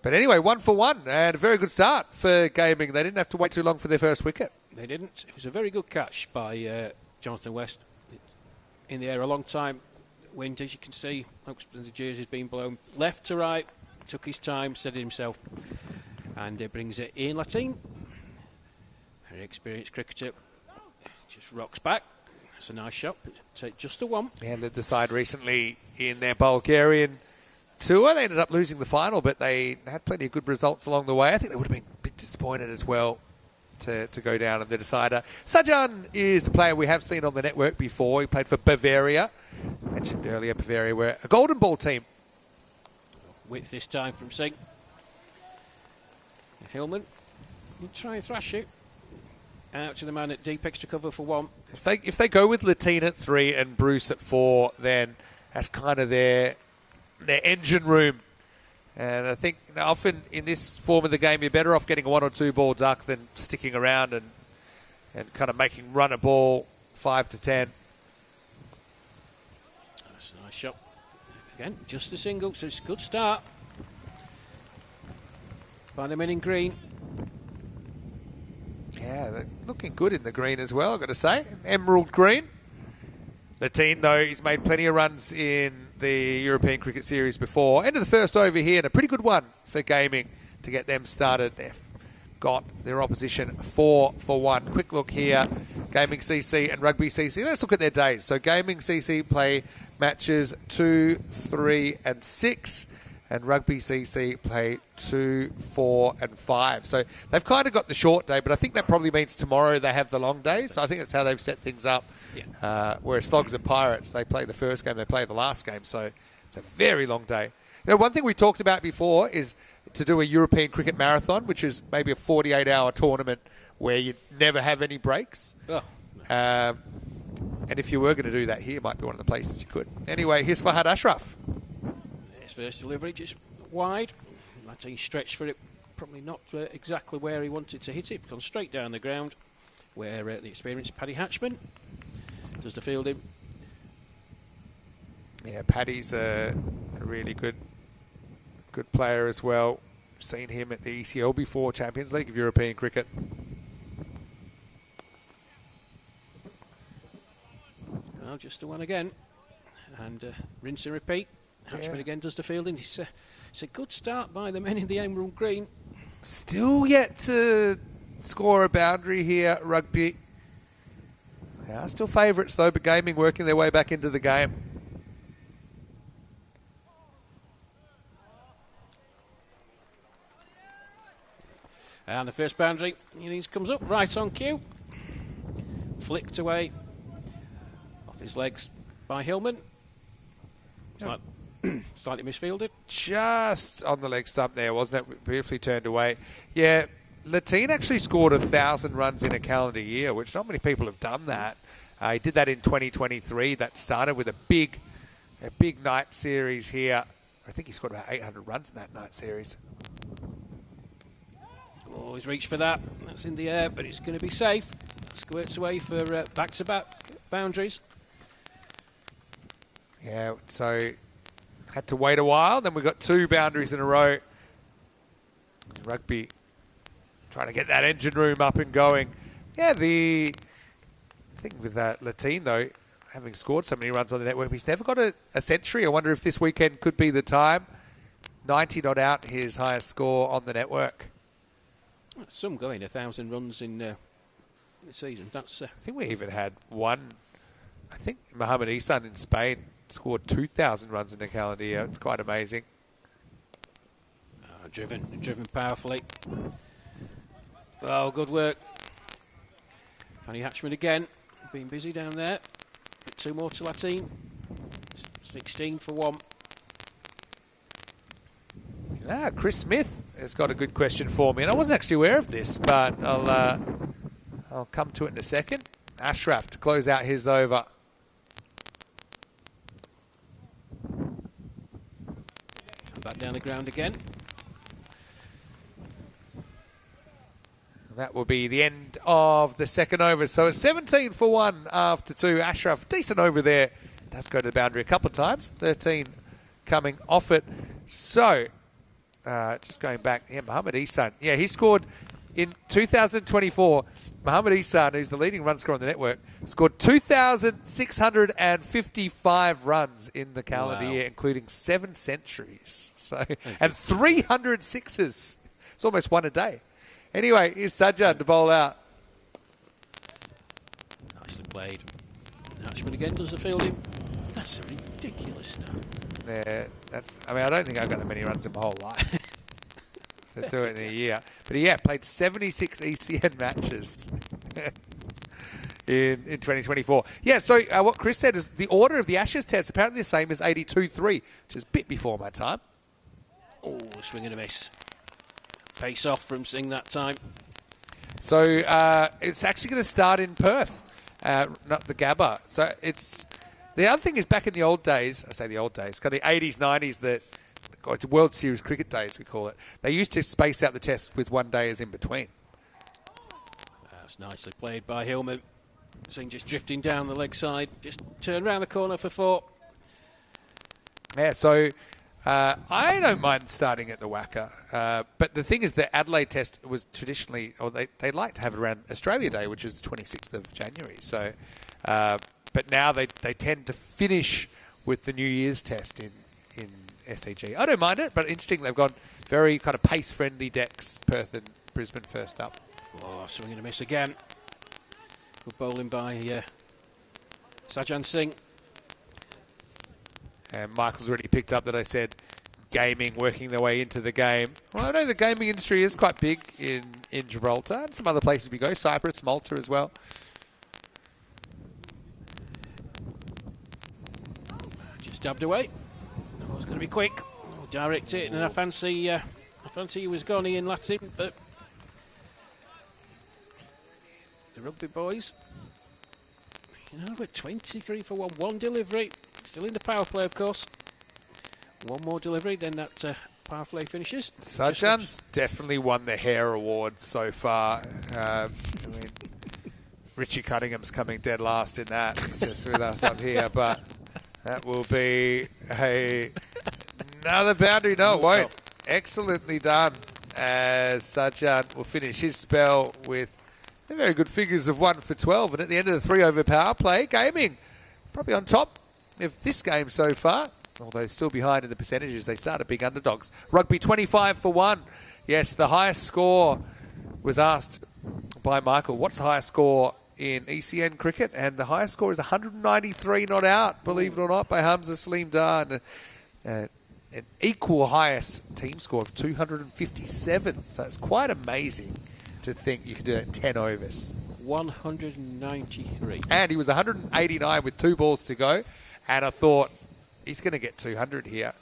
A: But anyway, 1 for 1 and a very good start for Gaming. They didn't have to wait too long for their first wicket.
B: They didn't. It was a very good catch by Jonathan West. In the air a long time. Wind, as you can see, the jersey's been blown left to right. Took his time, steadied himself. And it brings it in Latin. Very experienced cricketer. Just rocks back. That's a nice shot. Take just a one.
A: They led the side recently in their Bulgarian tour. They ended up losing the final, but they had plenty of good results along the way. I think they would have been a bit disappointed as well to go down in the decider. Sajan is a player we have seen on the network before. He played for Bavaria. Mentioned earlier, Bavaria were a golden ball team.
B: Width this time from Singh. Hillman. You try and thrash it. Out to the man at deep, extra cover for one.
A: If they go with Latine at 3 and Bruce at 4, then that's kind of their engine room. And I think often in this form of the game, you're better off getting a 1 or 2 ball duck than sticking around and kind of making run a ball 5 to 10.
B: That's a nice shot. Again, just a single, so it's a good start. By the men in green.
A: Yeah, they're looking good in the green as well, I've got to say. Emerald green. Latine, though, he's made plenty of runs in the European Cricket Series before. End of the first over here, and a pretty good one for Gaming to get them started. They've got their opposition 4 for 1. Quick look here. Gaming CC and Rugby CC. Let's look at their days. So Gaming CC play matches 2, 3 and 6. And Rugby CC play 2, 4 and 5. So they've kind of got the short day, but I think that probably means tomorrow they have the long day. So I think that's how they've set things up. Yeah. Whereas Slogs and Pirates, they play the first game, they play the last game. So it's a very long day. You know, one thing we talked about before is to do a European cricket marathon, which is maybe a 48-hour tournament where you never have any breaks.
B: Oh.
A: And if you were going to do that here, it might be one of the places you could. Anyway, here's Fahad Ashraf.
B: First delivery just wide. He stretched for it, probably not exactly where he wanted to hit it. Gone straight down the ground, where the experienced Paddy Hatchman does the fielding.
A: Yeah, Paddy's a really good player as well. Seen him at the ECL before, Champions League of European Cricket.
B: Well, just the one again, and rinse and repeat. Hatchman again does the fielding. It's a good start by the men in the emerald green.
A: Still yet to score a boundary here, Rugby. They are still favourites though, but Gaming working their way back into the game.
B: And the first boundary, innings comes up right on cue. Flicked away off his legs by Hillman. Slightly misfielded.
A: Just on the leg stump there, wasn't it? Beautifully turned away. Yeah, Latine actually scored 1,000 runs in a calendar year, which not many people have done that. He did that in 2023. That started with a big night series here. I think he scored about 800 runs in that night series.
B: Always reach for that. That's in the air, but it's going to be safe. Squirts away for back-to-back boundaries.
A: Yeah, so had to wait a while. Then we got 2 boundaries in a row. Rugby trying to get that engine room up and going. Yeah, the thing with Latine, though, having scored so many runs on the network, he's never got a century. I wonder if this weekend could be the time. 90 not out, his highest score on the network.
B: Some going 1,000 runs in the season. That's.
A: I think we even had one. I think Mohamed Isan in Spain scored 2,000 runs in a calendar year. It's quite amazing.
B: Driven powerfully. Oh, good work. Danny Hatchman again, being busy down there. 2 more to Latine. 16 for 1.
A: Chris Smith has got a good question for me, and I wasn't actually aware of this, but I'll come to it in a second. Ashraf to close out his over.
B: Back down the ground again.
A: That will be the end of the second over. So it's 17 for 1 after 2. Ashraf, decent over there. Does go to the boundary a couple of times. 13 coming off it. So, just going back. Yeah, Mohamed Isan. Yeah, he scored in 2024. Mohamed Isan, who's the leading run scorer on the network, scored 2,655 runs in the calendar year, including 7 centuries. So, and 300 sixes. It's almost 1 a day. Anyway, here's Sajjan to bowl out.
B: Nicely played. Hatchman again does the fielding. That's a ridiculous start.
A: Yeah, I don't think I've got that many runs in my whole life to do it in a year. But yeah, played 76 ECN matches in 2024. Yeah, so what Chris said is the order of the Ashes test apparently the same as 82-3, which is a bit before my time.
B: Oh, swing and a miss. Face off from Singh that time.
A: So it's actually going to start in Perth, not the Gabba. So it's the other thing is back in the old days. I say the old days, kind of the 80s, 90s. It's World Series cricket days we call it. They used to space out the test with 1 day as in between.
B: That's nicely played by Hillman. Singh just drifting down the leg side, just turn around the corner for 4.
A: Yeah, so. I don't mind starting at the Wacker, but the thing is the Adelaide test was traditionally, or they like to have it around Australia Day, which is the 26th of January. So, but now they tend to finish with the New Year's test in SCG. I don't mind it, but interesting, they've got very kind of pace-friendly decks, Perth and Brisbane first up.
B: Oh, swing and a miss again. Good bowling by Sajjan Singh.
A: And Michael's already picked up that I said gaming working their way into the game. Well, I know the gaming industry is quite big in Gibraltar and some other places we go, Cyprus, Malta as well.
B: Just dabbed away. Oh, it's going to be quick. Oh, direct it, and I fancy he was gone in Latin, but the rugby boys, we're 23 for 1 delivery. Still in the power play, of course. 1 more delivery, then that power play finishes.
A: Sajjan's definitely won the hair award so far. Richie Cunningham's coming dead last in that. He's just with us up here, but that will be another boundary. No, it won't. Excellently done, as Sajjan will finish his spell with the very good figures of 1 for 12. And at the end of the 3-over power play, gaming probably on top of this game so far, although still behind in the percentages. They started big underdogs. Rugby 25 for 1. Yes, the highest score was asked by Michael. What's the highest score in ECN cricket? And the highest score is 193 not out, believe it or not, by Hamza Saleem Dar. An equal highest team score of 257. So it's quite amazing to think you can do it in 10 overs.
B: 193.
A: And he was 189 with 2 balls to go. And I thought, he's going to get 200 here.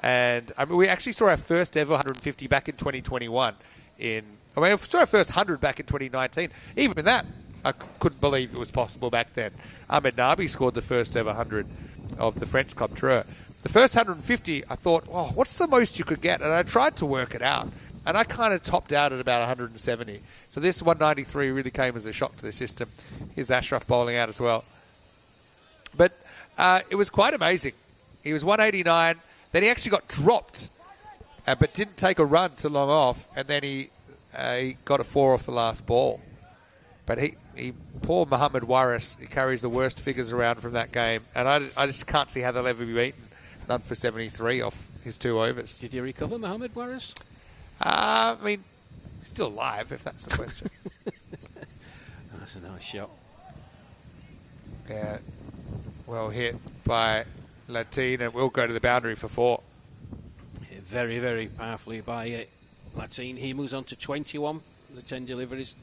A: And we actually saw our first ever 150 back in 2021. We saw our first 100 back in 2019. Even that, I couldn't believe it was possible back then. Ahmed Nabi scored the first ever 100 of the French Club Dreux. The first 150, I thought, what's the most you could get? And I tried to work it out. And I kind of topped out at about 170. So this 193 really came as a shock to the system. Here's Ashraf bowling out as well. But it was quite amazing. He was 189. Then he actually got dropped, but didn't take a run to long off. And then he got a 4 off the last ball. But poor Mohammad Waris, he carries the worst figures around from that game. And I just can't see how they'll ever be beaten. None for 73 off his 2 overs.
B: Did you recover Mohammad Waris?
A: I mean, he's still alive, if that's the question.
B: That's a nice shot.
A: Yeah, well hit by Latin, and we'll go to the boundary for 4.
B: Yeah, very, very powerfully by Latin. He moves on to 21, the 10 deliveries.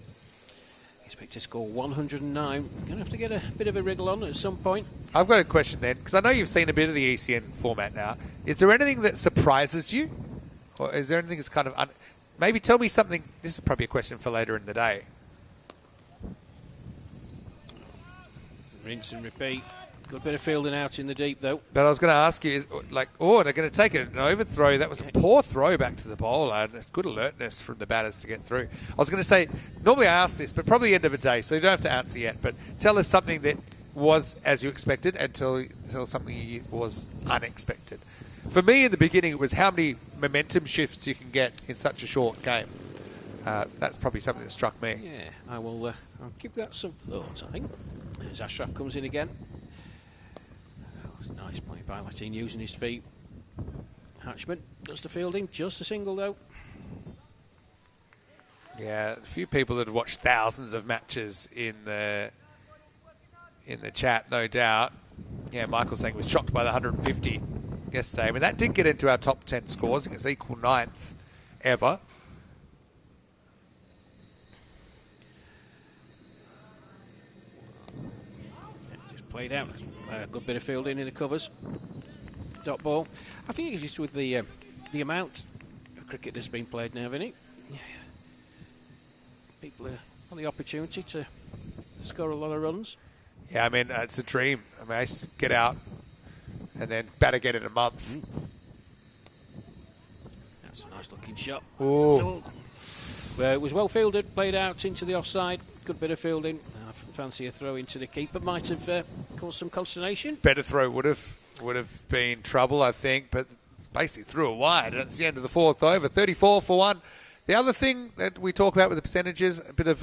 B: Expect to score 109. Going to have to get a bit of a wriggle on at some point.
A: I've got a question then, because I know you've seen a bit of the ECN format now. Is there anything that surprises you? Or is there anything that's kind of... maybe tell me something... This is probably a question for later in the day.
B: Rinse and repeat. Good bit of fielding out in the deep, though.
A: But I was going to ask you, is like, they're going to take an overthrow. That was a poor throw back to the bowler, and it's good alertness from the batters to get through. I was going to say, normally I ask this, but probably the end of the day, so you don't have to answer yet. But tell us something that was as you expected, and tell something was unexpected. For me, in the beginning, it was how many momentum shifts you can get in such a short game. That's probably something that struck me.
B: Yeah, I'll give that some thought, I think. As Ashraf comes in again. Nice play by Latin, using his feet. Hatchman does the fielding, just a single though.
A: Yeah, a few people that have watched thousands of matches in the chat, no doubt. Yeah, Michael's saying he was shocked by the 150 yesterday. I mean, that did get into our top 10 scores. I think it's equal 9th ever.
B: Played out. A good bit of fielding in the covers. Dot ball. I think it's just with the amount of cricket that's been played now, isn't it? Yeah. People have the opportunity to score a lot of runs.
A: Yeah, I mean, it's a dream. I mean, I used to get out and then bat again in a month.
B: That's a nice looking shot.
A: Ooh.
B: Well, it was well fielded, played out into the offside. Good bit of fielding. I fancy a throw into the keeper might have caused some consternation.
A: Better throw would have been trouble, I think, but basically threw it wide. And it's the end of the 4th over. 34 for 1. The other thing that we talk about with the percentages, a bit of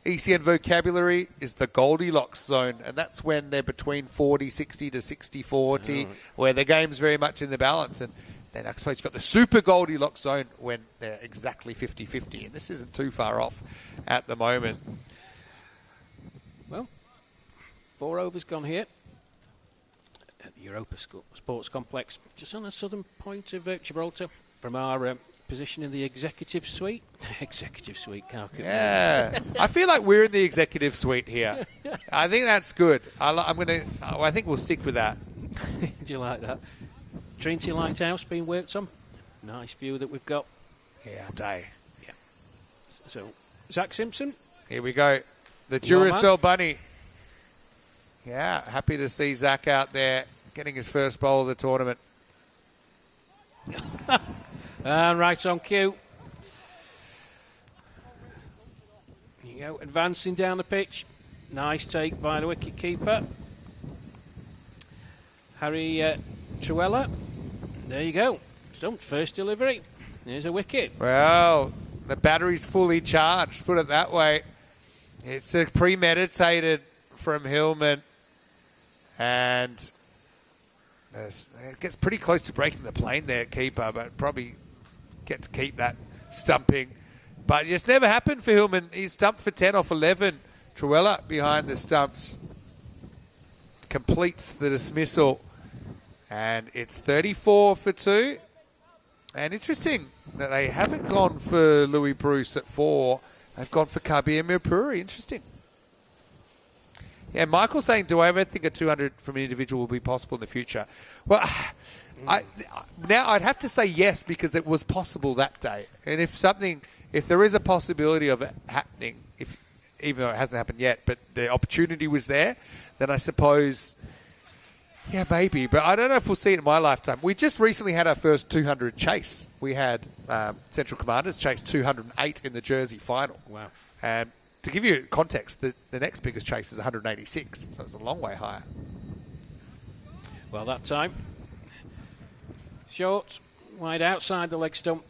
A: ECN vocabulary, is the Goldilocks zone, and that's when they're between 40-60 to 60-40, where the game's very much in the balance. And then I suppose you've got the super Goldilocks zone when they're exactly 50-50, and this isn't too far off at the moment.
B: Well, 4 overs gone here at the Europa Sports Complex, just on the southern point of Gibraltar, from our position in the executive suite. Executive suite,
A: yeah. I feel like we're in the executive suite here. I think that's good. I think we'll stick with that.
B: Do you like that? Trinity Lighthouse being worked on. Nice view that we've got.
A: Yeah, day.
B: Yeah. So, Zach Simpson.
A: Here we go. The Duracell Bunny. Yeah, happy to see Zach out there getting his first bowl of the tournament.
B: And right on cue. There you go, advancing down the pitch. Nice take by the wicket keeper. Harry Truella. There you go. Stumped, first delivery. There's a wicket.
A: Well, the battery's fully charged, put it that way. It's a premeditated from Hillman. And it gets pretty close to breaking the plane there, keeper, but probably get to keep that stumping. But it just never happened for Hillman. He's stumped for 10 off 11. Truella behind the stumps completes the dismissal. And it's 34 for 2. And interesting that they haven't gone for Louis Bruce at 4. They've gone for Kabir Mirpuri. Interesting. Yeah, Michael's saying, do I ever think a 200 from an individual will be possible in the future? Well, now I'd have to say yes, because it was possible that day. And if there is a possibility of it happening, even though it hasn't happened yet, but the opportunity was there, then I suppose Yeah, maybe, but I don't know if we'll see it in my lifetime. We just recently had our first 200 chase. We had Central Commanders chase 208 in the Jersey final.
B: Wow.
A: And to give you context, the next biggest chase is 186, so it's a long way higher.
B: Well, that time, short, wide outside the leg stump,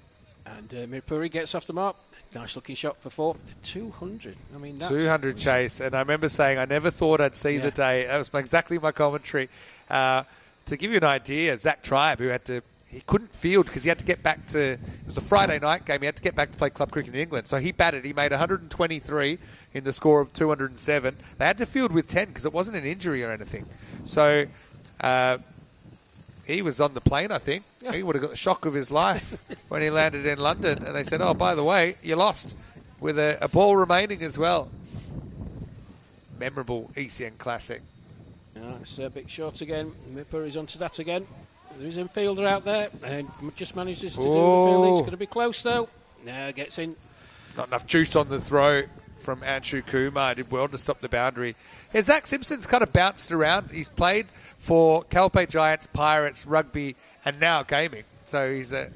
B: and Mirpuri gets off the mark. Nice looking shot for 4. 200. I mean, that's
A: 200 chase, and I remember saying I never thought I'd see the day. That was exactly my commentary. To give you an idea, Zach Tribe, who he couldn't field because he had to get back to, it was a Friday night game, he had to get back to play club cricket in England. So he batted, he made 123 in the score of 207. They had to field with 10 because it wasn't an injury or anything. So he was on the plane, I think. Yeah. He would have got the shock of his life when he landed in London. And they said, oh, by the way, you lost with a ball remaining as well. Memorable ECN classic.
B: It's a bit short again. Mirpuri's onto that again. There's an infielder out there and just manages to do the fielding. It's going to be close though. Now gets in.
A: Not enough juice on the throw from Anshu Kumar. Did well to stop the boundary. Yeah, Zach Simpson's kind of bounced around. He's played for Calpe Giants, Pirates, rugby, and now gaming. So he's a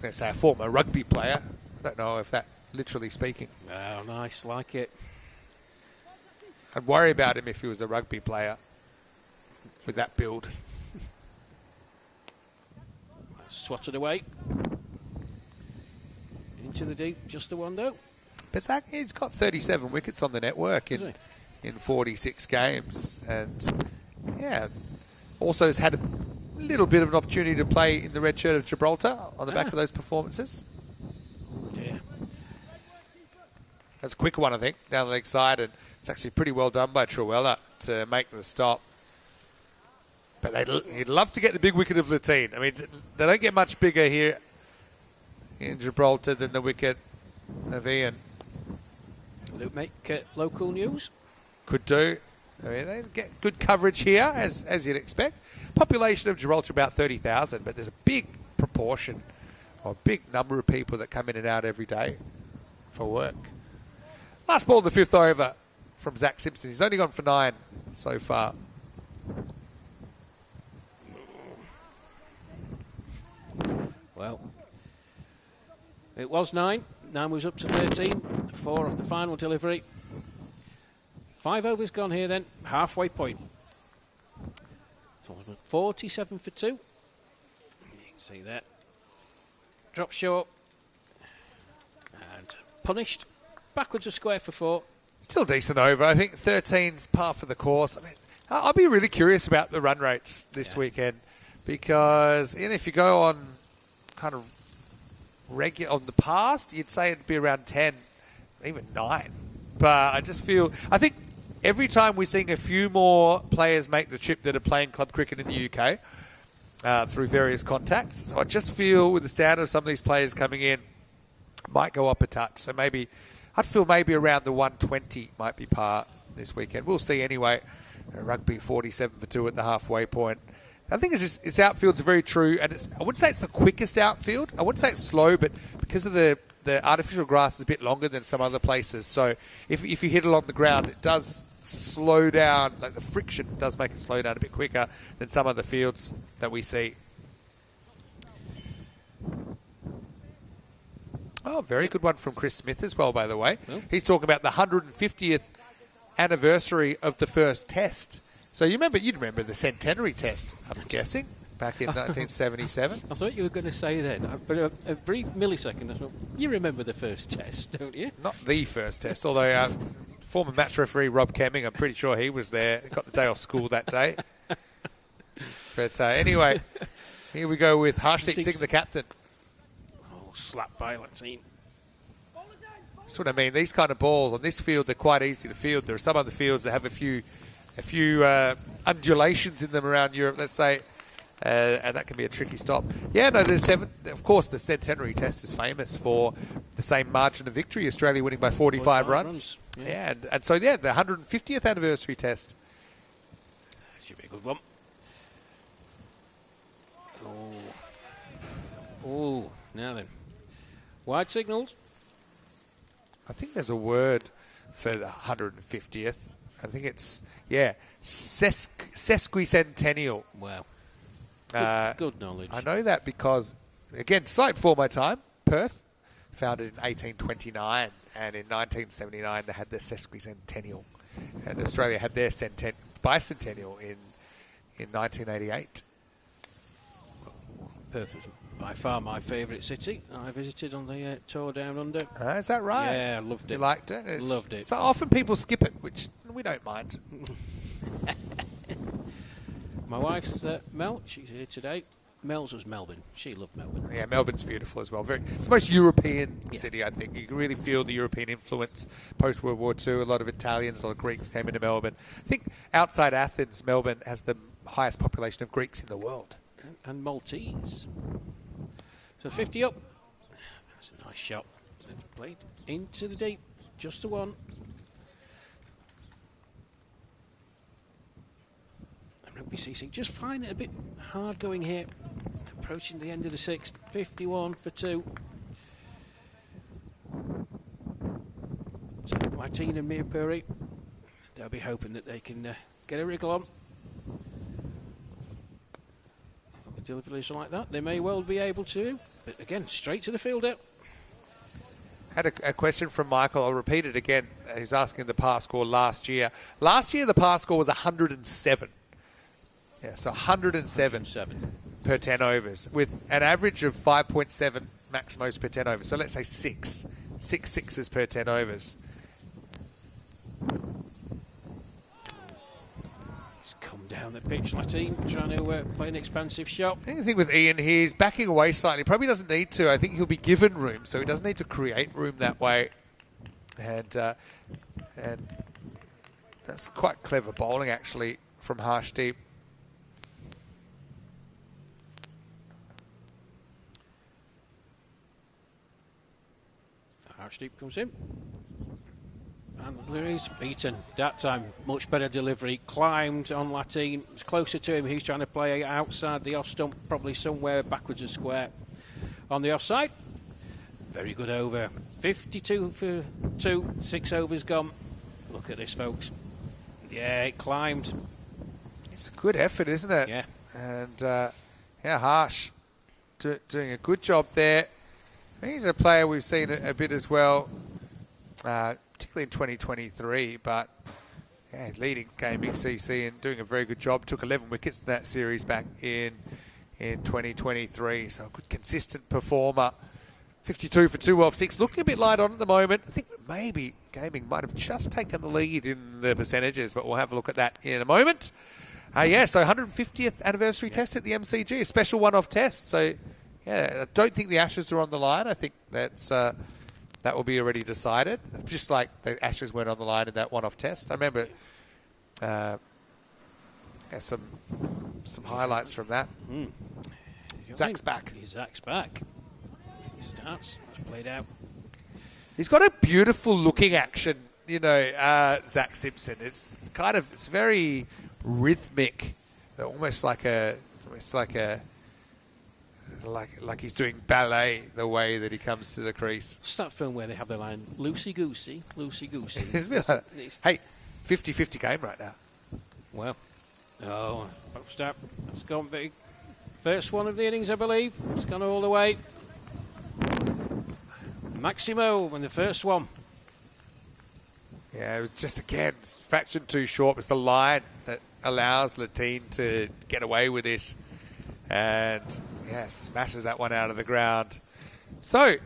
A: let's say a former rugby player. I don't know if that literally speaking.
B: Oh, nice, like it.
A: I'd worry about him if he was a rugby player with that build.
B: Swatted away. Into the deep, just the one though.
A: But Zach, he's got 37 wickets on the network in 46 games. And, yeah, also has had a little bit of an opportunity to play in the red shirt of Gibraltar on the back of those performances.
B: Oh, dear.
A: That's a quicker one, I think, down the leg side. And it's actually pretty well done by Truella to make the stop. But he'd love to get the big wicket of Latine. I mean, they don't get much bigger here in Gibraltar than the wicket of Ian.
B: Will it make local news?
A: Could do. I mean, they get good coverage here, as you'd expect. Population of Gibraltar about 30,000, but there's a big proportion, or a big number of people that come in and out every day for work. Last ball in the 5th over from Zach Simpson. He's only gone for 9 so far.
B: Well, it was 9. 9 was up to 13. 4 off the final delivery. 5 overs gone here then. Halfway point. So 47 for 2. You can see that. Drop short. And punished. Backwards a square for 4.
A: Still decent over. I think 13's par for the course. I mean, I'll be really curious about the run rates this weekend because if you go on kind of regular on the past, you'd say it'd be around 10, even 9. But I think every time we're seeing a few more players make the trip that are playing club cricket in the UK through various contacts. So I just feel with the standard of some of these players coming in, might go up a touch. So I'd feel maybe around the 120 might be par this weekend. We'll see anyway. Rugby 47 for 2 at the halfway point. I think its outfield's very true, and I wouldn't say it's the quickest outfield. I wouldn't say it's slow, but because of the artificial grass is a bit longer than some other places. So if you hit along the ground, it does slow down. Like the friction does make it slow down a bit quicker than some other fields that we see. Oh, very good one from Chris Smith as well, by the way. Oh. He's talking about the 150th anniversary of the first test. So you'd remember the centenary test, I'm guessing, back in 1977.
B: I thought you were going to say then, for a brief millisecond, I thought, you remember the first test, don't you?
A: Not the first test, although former match referee Rob Kemming, I'm pretty sure he was there. He got the day off school that day. But anyway, here we go with Harshdeep Singh, the captain.
B: Oh, slap by Latine.
A: That's what I mean. These kind of balls on this field, they're quite easy to field. There are some other fields that have a few undulations in them around Europe, let's say, and that can be a tricky stop. Yeah, no, of course, the centenary test is famous for the same margin of victory, Australia winning by 45 runs. Yeah, and so, the 150th anniversary test.
B: Should be a good one. Oh, now then. Wide signals.
A: I think there's a word for the 150th. I think it's, sesquicentennial.
B: Wow. Good knowledge.
A: I know that because, again, slight before my time, Perth, founded in 1829, and in 1979 they had their sesquicentennial, and Australia had their bicentennial in 1988.
B: Perth was by far my favourite city. I visited on the tour down under.
A: Is that right?
B: Yeah, I loved it.
A: You liked it?
B: Loved it.
A: So often people skip it, which we don't mind.
B: My wife's Mel. She's here today. Mel's was Melbourne. She loved Melbourne.
A: Yeah, Melbourne's beautiful as well. It's the most European city, I think. You can really feel the European influence post-World War II. A lot of Italians, a lot of Greeks came into Melbourne. I think outside Athens, Melbourne has the highest population of Greeks in the world.
B: And Maltese. So 50 up. That's a nice shot. Played into the deep. Just the one. Rugby CC just find it a bit hard going here. Approaching the end of the sixth. 51 for 2. So Martin and Mirpuri, they'll be hoping that they can get a wriggle on. With deliveries like that, they may well be able to. But again, straight to the fielder.
A: Had a question from Michael. I'll repeat it again. He's asking the par score last year. Last year, the par score was 107. Yeah, so 107 per 10 overs with an average of 5.7 max most per 10 overs. So let's say 6 sixes per 10 overs.
B: He's come down the pitch, Latin, trying to play an expansive shot.
A: The thing with Ian, he's backing away slightly. Probably doesn't need to. I think he'll be given room, so he doesn't need to create room that way. And that's quite clever bowling, actually, from Harshdeep.
B: Archdeep comes in. And Louis beaten. That time, much better delivery. Climbed on Latin. It's closer to him. He's trying to play outside the off stump, probably somewhere backwards a square. On the offside, very good over. 52 for 2. 6 overs gone. Look at this, folks. Yeah, it climbed.
A: It's a good effort, isn't it?
B: Yeah.
A: And, Harsh doing a good job there. He's a player we've seen a bit as well, particularly in 2023, but leading game ECS and doing a very good job. Took 11 wickets in that series back in 2023, so a good consistent performer. 52 for 2 off 6, looking a bit light on at the moment. I think maybe Gaming might have just taken the lead in the percentages, but we'll have a look at that in a moment. So 150th anniversary test at the MCG, a special one-off test, so... Yeah, I don't think the Ashes are on the line. I think that will be already decided. Just like the Ashes weren't on the line in that one-off test. I remember some highlights from that. Zach's back.
B: Zach's back. He starts. That's played out.
A: He's got a beautiful looking action, Zach Simpson. It's very rhythmic, almost like he's doing ballet, the way that he comes to the crease.
B: It's that film where they have the line, loosey-goosey, loosey-goosey.
A: Hey, 50-50 game right now.
B: Well, post up. That's gone big. First one of the innings, I believe. It's gone all the way. Maximo in the first one.
A: Yeah, it was just, again, fraction too short. It's the line that allows Latin to get away with this. And... smashes that one out of the ground. So,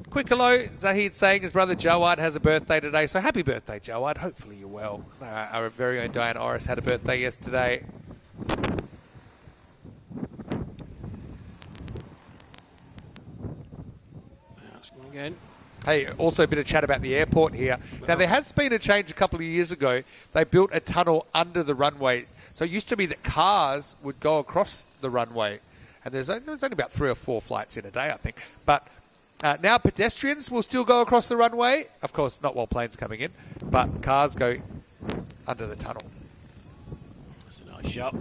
A: quick hello. Zahid saying his brother Jawad has a birthday today. So happy birthday, Jawad. Hopefully you're well. Our very own Diane Orris had a birthday yesterday.
B: Again.
A: Hey, also a bit of chat about the airport here. Now, there has been a change a couple of years ago. They built a tunnel under the runway. So it used to be that cars would go across the runway. And there's only about 3 or 4 flights in a day, I think. But now pedestrians will still go across the runway. Of course, not while planes coming in. But cars go under the tunnel.
B: That's a nice shot.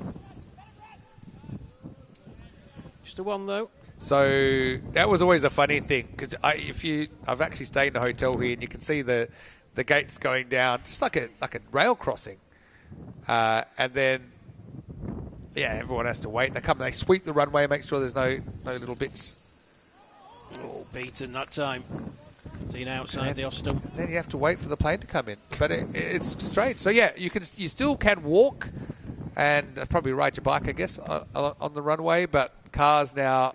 B: Just a one, though.
A: So that was always a funny thing. Because I've actually stayed in a hotel here, and you can see the the gates going down, just like a rail crossing. And then, everyone has to wait. They sweep the runway, make sure there's no little bits.
B: Oh, beaten that time. Seen outside the hostel.
A: Then you have to wait for the plane to come in. But it's strange. So you still can walk and probably ride your bike, I guess, on the runway. But cars now,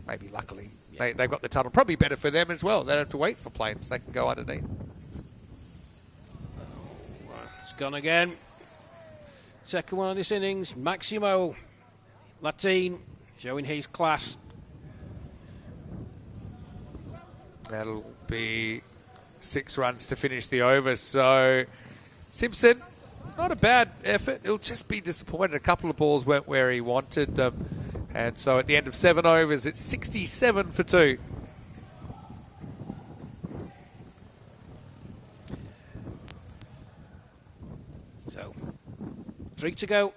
A: maybe luckily, they've got the tunnel. Probably better for them as well. They don't have to wait for planes. They can go underneath.
B: It's gone again. Second one of this innings. Maximo Latin showing his class.
A: That'll be 6 runs to finish the over. So Simpson, not a bad effort. He'll just be disappointed. A couple of balls weren't where he wanted them. And so at the end of 7 overs, it's 67 for 2.
B: So 3 to go.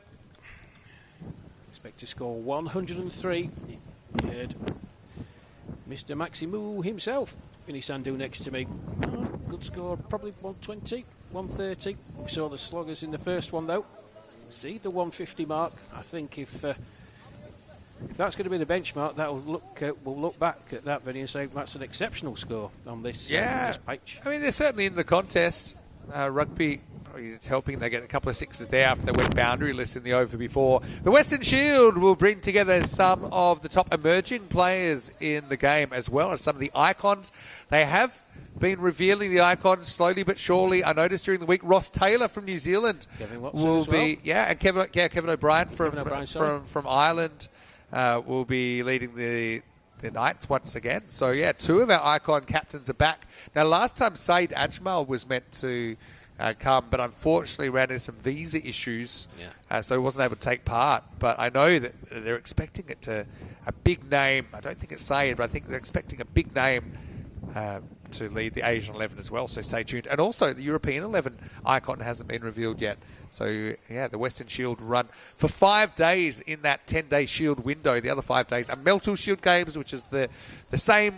B: Expect to score 103. You heard Mr. Maximu himself in his sandu next to me. Good score, probably 120, 130. We saw the sloggers in the first one though. See the 150 mark. I think if that's going to be the benchmark, we'll look back at that video and say that's an exceptional score on this pitch.
A: I mean, they're certainly in the contest. Rugby, it's helping. They get a couple of sixes there after they went boundaryless in the over before. The Western Shield will bring together some of the top emerging players in the game, as well as some of the icons. They have been revealing the icons slowly but surely. I noticed during the week Ross Taylor from New Zealand will be, and Kevin O'Brien from Ireland will be leading the Knights once again. So 2 of our icon captains are back. Now, last time Saeed Ajmal was meant to come, but unfortunately ran into some visa issues, so he wasn't able to take part. But I know that they're expecting it to a big name. I don't think it's Saeed, but I think they're expecting a big name to lead the Asian 11 as well, so stay tuned. And also, the European 11 icon hasn't been revealed yet. So, the Western Shield run for 5 days in that 10-day Shield window. The other 5 days are Melton Shield games, which is the same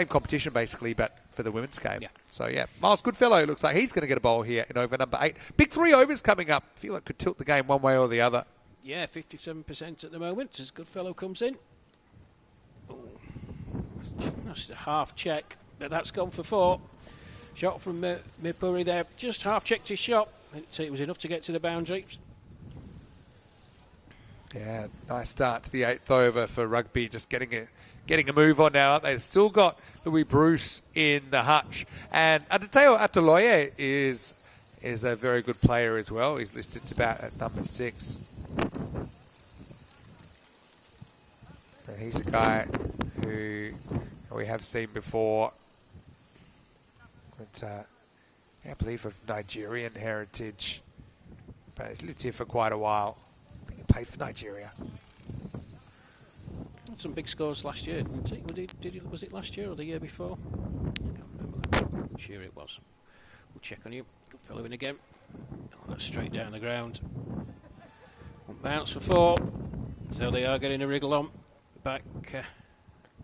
A: competition, basically, but for the women's game.
B: Yeah.
A: So, Miles Goodfellow looks like he's going to get a bowl here in over number 8. Big 3 overs coming up. I feel like could tilt the game one way or the other.
B: Yeah, 57% at the moment as Goodfellow comes in. Oh, that's a half check, but that's gone for 4. Shot from Mirpuri there. Just half checked his shot. It was enough to get to the boundary. Yeah,
A: nice start to the 8th over for Rugby. Just getting a move on now. They've still got Louis Bruce in the hutch. And Atateo Ataloye is a very good player as well. He's listed to bat at number 6. And he's a guy who we have seen before. But, I believe of Nigerian heritage. But he's lived here for quite a while. I think he played for Nigeria.
B: Had some big scores last year, didn't he? Was it last year or the year before? I can't remember which year it was. We'll check on you. Good fellow in again. Oh, that's straight down the ground. One bounce for 4. So they are getting a wriggle on.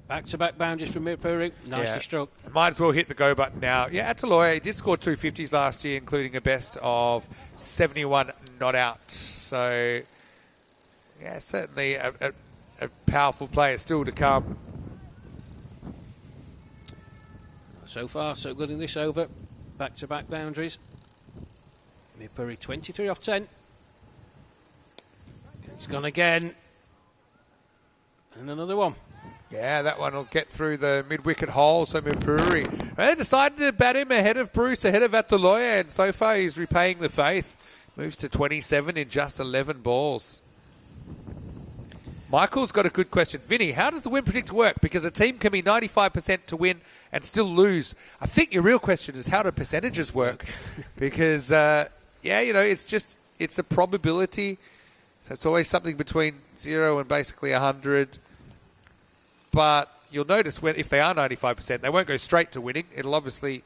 B: Back-to-back boundaries from Mirpuri. Nicely struck.
A: Might as well hit the go button now. Ataloye, he did score 2 50s last year, including a best of 71 not out. So, certainly a powerful player still to come.
B: So far, so good in this over. Back-to-back boundaries. Mirpuri 23 off 10. It's gone again. And another one.
A: Yeah, that one will get through the mid-wicket hole, so Mirpuri. They decided to bat him ahead of Bruce, ahead of Ataloye, and so far he's repaying the faith. Moves to 27 in just 11 balls. Michael's got a good question. Vinny, how does the win predict work? Because a team can be 95% to win and still lose. I think your real question is how do percentages work? Because, it's a probability. So it's always something between 0 and basically 100. But you'll notice if they are 95%, they won't go straight to winning. It'll obviously,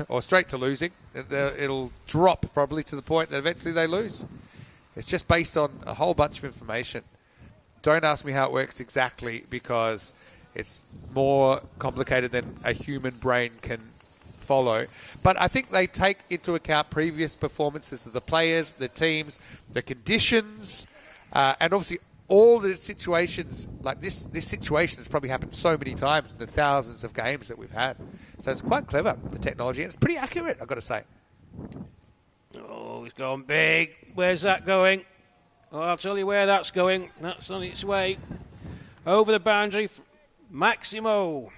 A: or straight to losing. It'll drop probably to the point that eventually they lose. It's just based on a whole bunch of information. Don't ask me how it works exactly because it's more complicated than a human brain can follow. But I think they take into account previous performances of the players, the teams, the conditions, and obviously all the situations. Like this situation has probably happened so many times in the thousands of games that we've had. So it's quite clever, the technology. And it's pretty accurate, I've got to say.
B: Oh, he's gone big. Where's that going? Oh, I'll tell you where that's going. That's on its way. Over the boundary. Maximo.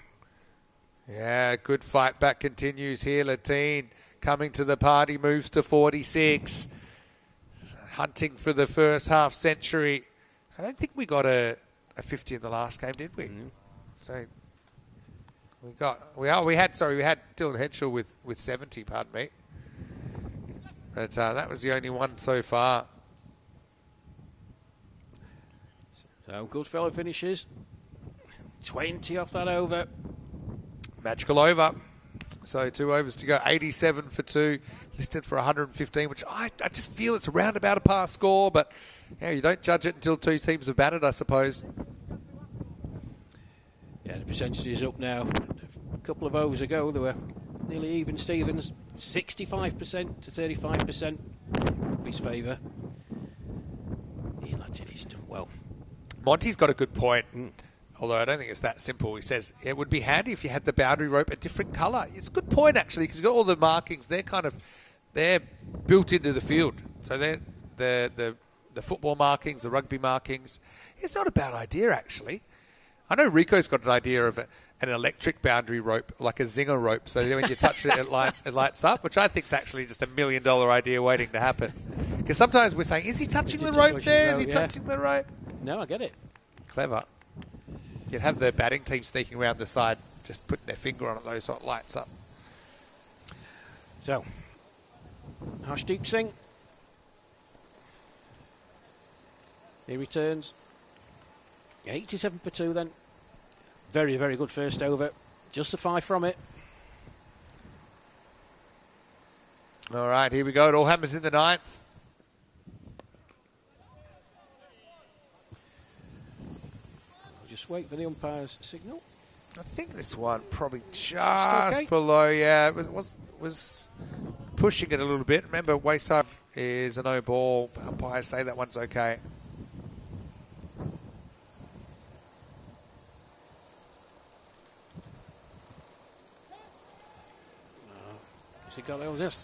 A: Yeah, good fight back continues here. Latine coming to the party, moves to 46. Hunting for the first half century. I don't think we got a 50 in the last game, did we? Mm-hmm. So we had Dylan Henschel with 70, pardon me. But that was the only one so far.
B: So Goodfellow finishes 20 off that over.
A: Magical over. So 2 overs to go. 87 for 2. Listed for 115, which I just feel it's around about a par score, but you don't judge it until 2 teams have batted, I suppose.
B: Yeah, the percentage is up now. A couple of overs ago, they were nearly even Stevens. 65% to 35% in his favour. He's done well.
A: Monty's got a good point, although I don't think it's that simple. He says it would be handy if you had the boundary rope a different colour. It's a good point, actually, because you've got all the markings. They're built into the field. So they're the football markings, the rugby markings. It's not a bad idea, actually. I know Rico's got an idea of an electric boundary rope, like a zinger rope, so when you touch it, it lights up, which I think is actually just $1 million idea waiting to happen. Because sometimes we're saying, is he touching the rope there? Is he touching the rope?
B: No, I get it.
A: Clever. You'd have the batting team sneaking around the side, just putting their finger on it, though, so it lights up.
B: So, Harshdeep Singh. He returns. 87 for 2 then. Very, very good first over. Just a 5 from it.
A: All right, here we go. It all happens in the 9th.
B: Just wait for the umpire's signal.
A: I think this one probably just below. Yeah, it was pushing it a little bit. Remember, wayside is a no ball. Umpires say that one's okay.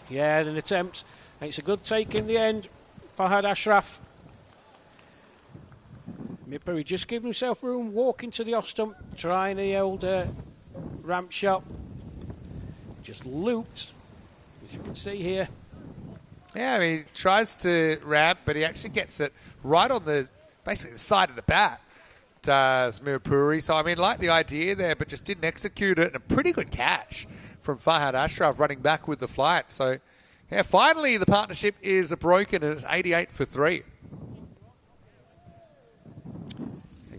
B: Yeah, an attempt. It's a good take in the end. Fahad Ashraf. Mipuri just giving himself room, walking to the off stump, trying the old ramp shot. Just looped, as you can see here.
A: Yeah, I mean, he tries to ramp, but he actually gets it right on basically the side of the bat, does Mirapuri. So, I mean, like the idea there, but just didn't execute it. And a pretty good catch from Fahad Ashraf running back with the flight. So, yeah, finally the partnership is broken and it's 88 for 3.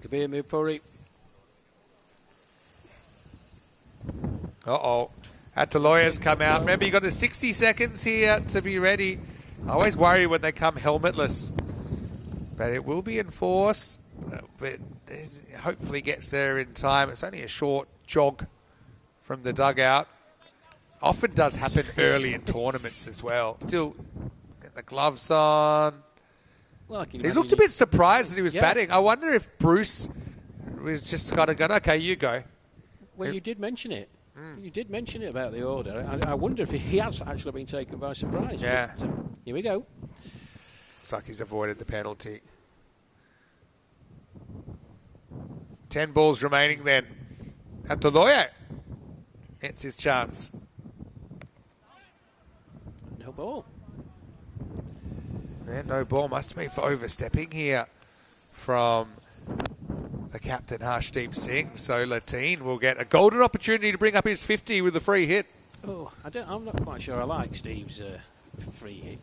B: Kabir Mirapuri.
A: Uh-oh. Had to lawyers come out. Remember, you got the 60 seconds here to be ready. I always worry when they come helmetless. But it will be enforced. But it hopefully gets there in time. It's only a short jog from the dugout. Often does happen early in tournaments as well. Still, get the gloves on.
B: Well,
A: he looked a bit surprised that he was batting. I wonder if Bruce was just kind of going, okay, you go.
B: Well, you did mention it. You did mention it about the order. I wonder if he has actually been taken by surprise.
A: Yeah.
B: But, here we go.
A: Looks like he's avoided the penalty. 10 balls remaining then. At the lawyer. It's his chance.
B: No ball.
A: Yeah, no ball. Must have been for overstepping here from the captain, Harshdeep Singh. So Latine will get a golden opportunity to bring up his 50 with a free hit.
B: Oh, I'm not quite sure I like Steve's free hit.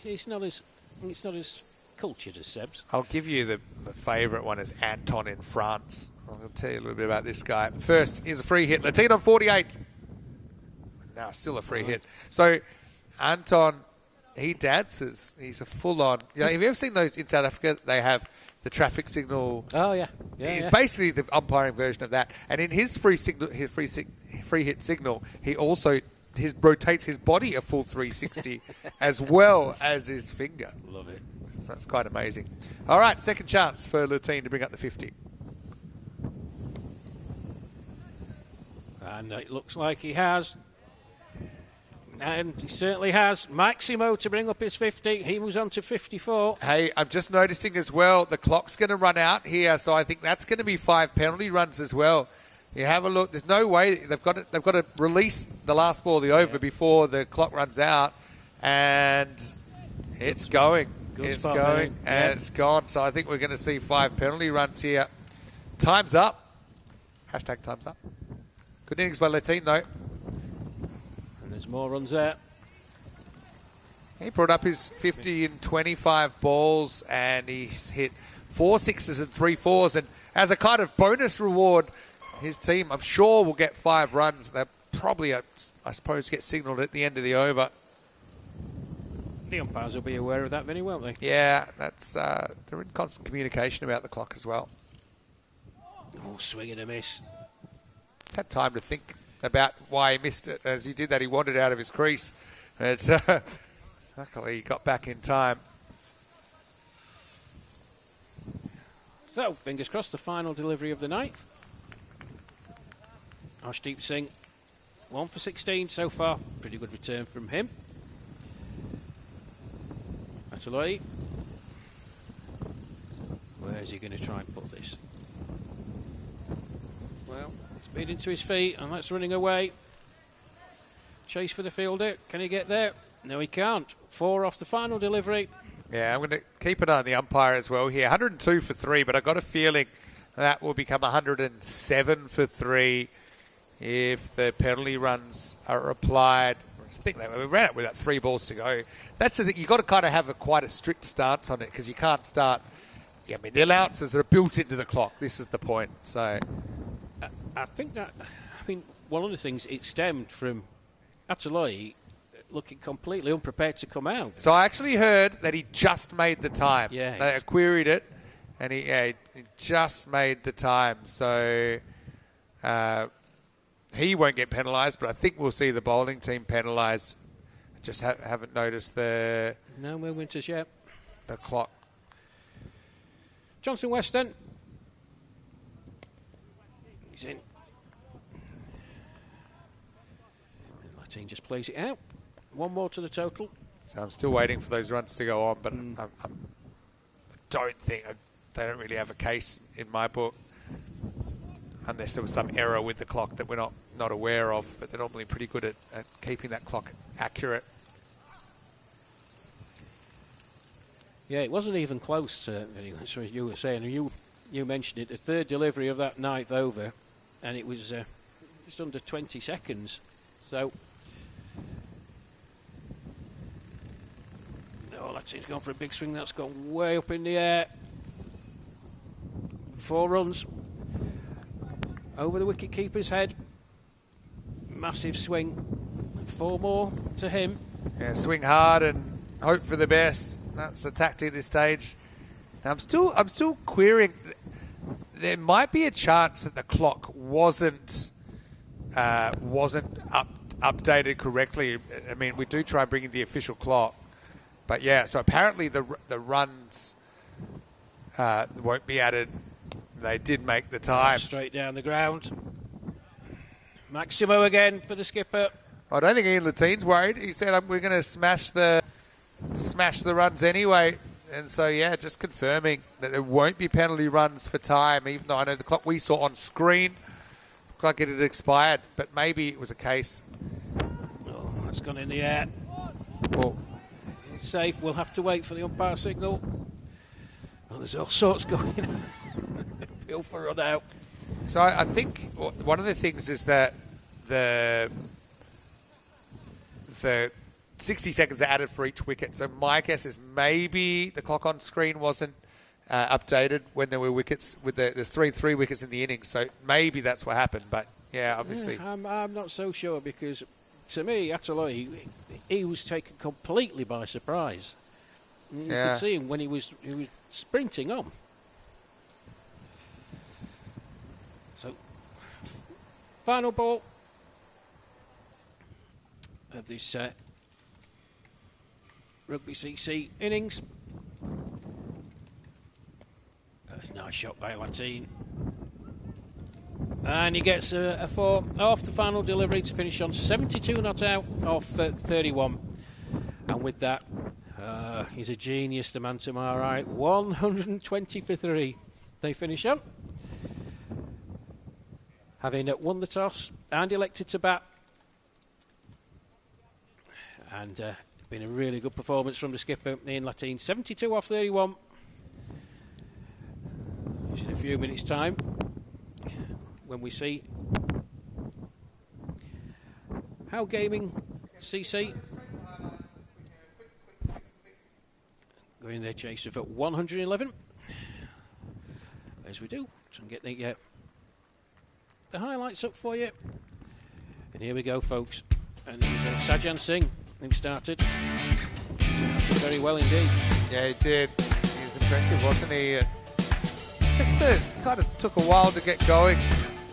B: It's not as cultured as Seb's.
A: I'll give you the favourite one is Anton in France. I'll tell you a little bit about this guy. First, here's a free hit. Latine on 48. Now still a free hit. So Anton, he dances. He's a full-on. Have you ever seen those in South Africa? They have the traffic signal.
B: Oh yeah,
A: He's basically the umpiring version of that. And in his free hit signal, he also rotates his body a full 360 as well as his finger.
B: Love it.
A: So that's quite amazing. All right, second chance for Lutine to bring up the 50.
B: And it looks like he has. And he certainly has. Maximo to bring up his 50. He was on to 54.
A: Hey, I'm just noticing as well, the clock's going to run out here, so I think that's going to be 5 penalty runs as well. You have a look. There's no way they've got to release the last ball of the over before the clock runs out, and it's going. It's going, and it's gone. So I think we're going to see 5 penalty runs here. Time's up. Hashtag time's up. Good innings by Lutine, though.
B: And there's more runs there.
A: He brought up his 50 in 25 balls, and he's hit 4 sixes and 3 fours. And as a kind of bonus reward, his team, I'm sure, will get 5 runs. They'll probably, I suppose, get signalled at the end of the over.
B: The umpires will be aware of that, Vinny, won't they?
A: Yeah, that's they're in constant communication about the clock as well.
B: Oh, swing and a miss.
A: Had time to think about why he missed it. As he did that, he wandered out of his crease. But luckily, he got back in time.
B: So, fingers crossed, the final delivery of the night. Arshdeep Singh, 1 for 16 so far. Pretty good return from him. Atuloi. Where's he going to try and put this? Well, speed into his feet, and that's running away. Chase for the fielder. Can he get there? No, he can't. 4 off the final delivery.
A: Yeah, I'm going to keep an eye on the umpire as well here. 102 for 3, but I've got a feeling that will become 107 for 3 if the penalty runs are applied. I think we ran it with that 3 balls to go. That's the thing. You've got to kind of have quite a strict stance on it because you can't start. Yeah, I mean, the allowances are built into the clock. This is the point. So
B: I think that, one of the things, it stemmed from Atuloi looking completely unprepared to come out.
A: So I actually heard that he just made the time.
B: Yeah,
A: they queried it, and he just made the time. So he won't get penalised, but I think we'll see the bowling team penalised. Just haven't noticed the...
B: No movement as yet.
A: The clock.
B: Johnson Weston. He's in. Lutine just plays it out. 1 more to the total.
A: So I'm still waiting for those runs to go on, but I don't think... They don't really have a case in my book. Unless there was some error with the clock that we're not aware of, but they're normally pretty good at keeping that clock accurate.
B: Yeah, it wasn't even close, as you were saying. You mentioned it, the 3rd delivery of that 9th over, and it was just under 20 seconds. So, he's gone for a big swing. That's gone way up in the air. 4 runs. Over the wicket-keeper's head. Massive swing. 4 more to him.
A: Yeah, swing hard and hope for the best. That's the tactic at this stage. Now, I'm still querying. There might be a chance that the clock wasn't updated correctly. I mean, we do try and bring in the official clock, but yeah. So apparently the runs won't be added. They did make the time.
B: Straight down the ground. Maximo again for the skipper.
A: I don't think Ian Lutine's worried. He said we're going to smash the runs anyway. And so, yeah, just confirming that there won't be penalty runs for time, even though I know the clock we saw on screen looked like it had expired, but maybe it was a case.
B: Oh, that's gone in the air.
A: Well,
B: it's safe. We'll have to wait for the umpire signal. Well, there's all sorts going on. Feel for run out.
A: So I think one of the things is that the 60 seconds are added for each wicket. So my guess is maybe the clock on screen wasn't updated when there were wickets. There's three wickets in the innings. So maybe that's what happened. But yeah, obviously.
B: Yeah, I'm not so sure because to me, Atuloi, he was taken completely by surprise. You could see him when he was sprinting on. So, final ball. of this Rugby CC innings. That's a nice shot by Latin. And he gets a 4 off the final delivery to finish on 72 not out off 31. And with that, he's a genius, the man to my right. 120 for 3. They finish on. Having won the toss and elected to bat. And been a really good performance from the skipper, Ian Latin. 72 off 31. Just in a few minutes' time, when we see how Gaming CC going their chaser for 111. As we do, try and get the highlights up for you. And here we go, folks. And it was Sajan Singh who started very well indeed.
A: Yeah, he did. He was impressive, wasn't he? Just kind of took a while to get going.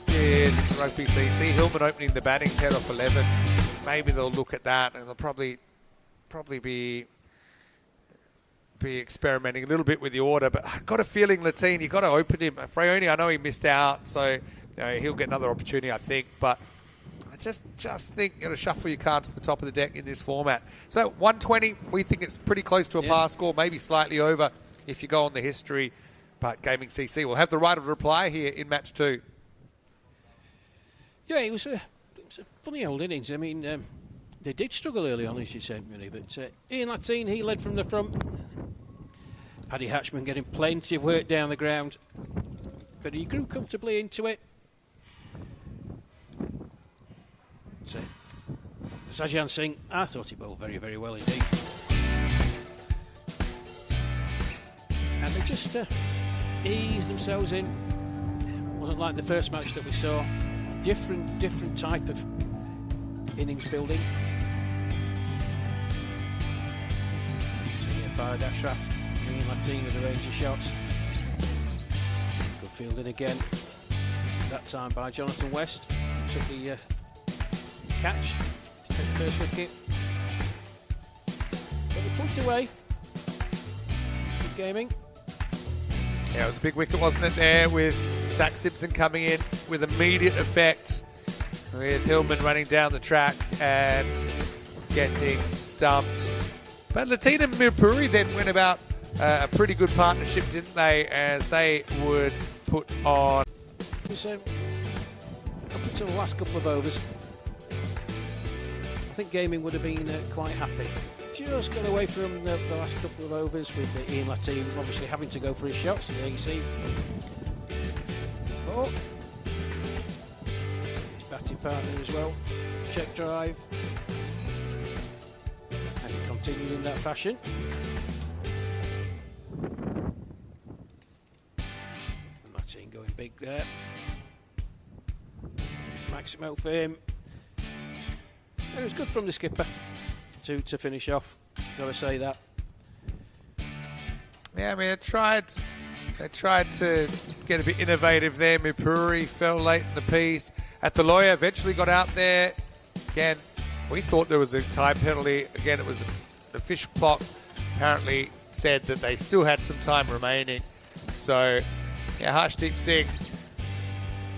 A: Did Rugby CC. Hillman opening the batting 10 off 11. Maybe they'll look at that, and they'll probably be experimenting a little bit with the order. But I've got a feeling, Latin, you've got to open him. Fraioni, I know he missed out, so he'll get another opportunity, I think. But I just think you've got to shuffle your cards to the top of the deck in this format. So 120, we think it's pretty close to a pass score, maybe slightly over if you go on the history. But Gaming CC will have the right of reply here in match 2.
B: Yeah, it was a funny old innings. I mean, they did struggle early on, as you said, really. But Ian Latin, he led from the front. Paddy Hatchman getting plenty of work down the ground. But he grew comfortably into it. So, Sajan Singh, I thought he bowled very, very well indeed. And they just eased themselves in. It wasn't like the first match that we saw. Different type of innings building. So yeah, Farid Ashraf, Ian Latin with a range of shots. Good fielding again. That time by Jonathan West. Took the catch to take the first wicket. But they pulled away. Good Gaming.
A: Yeah, it was a big wicket, wasn't it, there, with Zach Simpson coming in with immediate effect, with Hillman running down the track and getting stumped. But Latin and Mirpuri then went about a pretty good partnership, didn't they, as they would put on...
B: It was up until the last couple of overs. I think Gaming would have been quite happy. Just got away from the last couple of overs with Ian Latin obviously having to go for his shots. And there you see 4. His batting partner as well. Check drive. And he continued in that fashion. And Latin going big there. Maximo for him. And it was good from the skipper to finish off. Got to say that.
A: Yeah, I mean, they tried to get a bit innovative there. Mirpuri fell late in the piece. At the lawyer, eventually got out there. Again, we thought there was a time penalty. Again, it was the official clock apparently said that they still had some time remaining. So, yeah, Harshdeep Singh,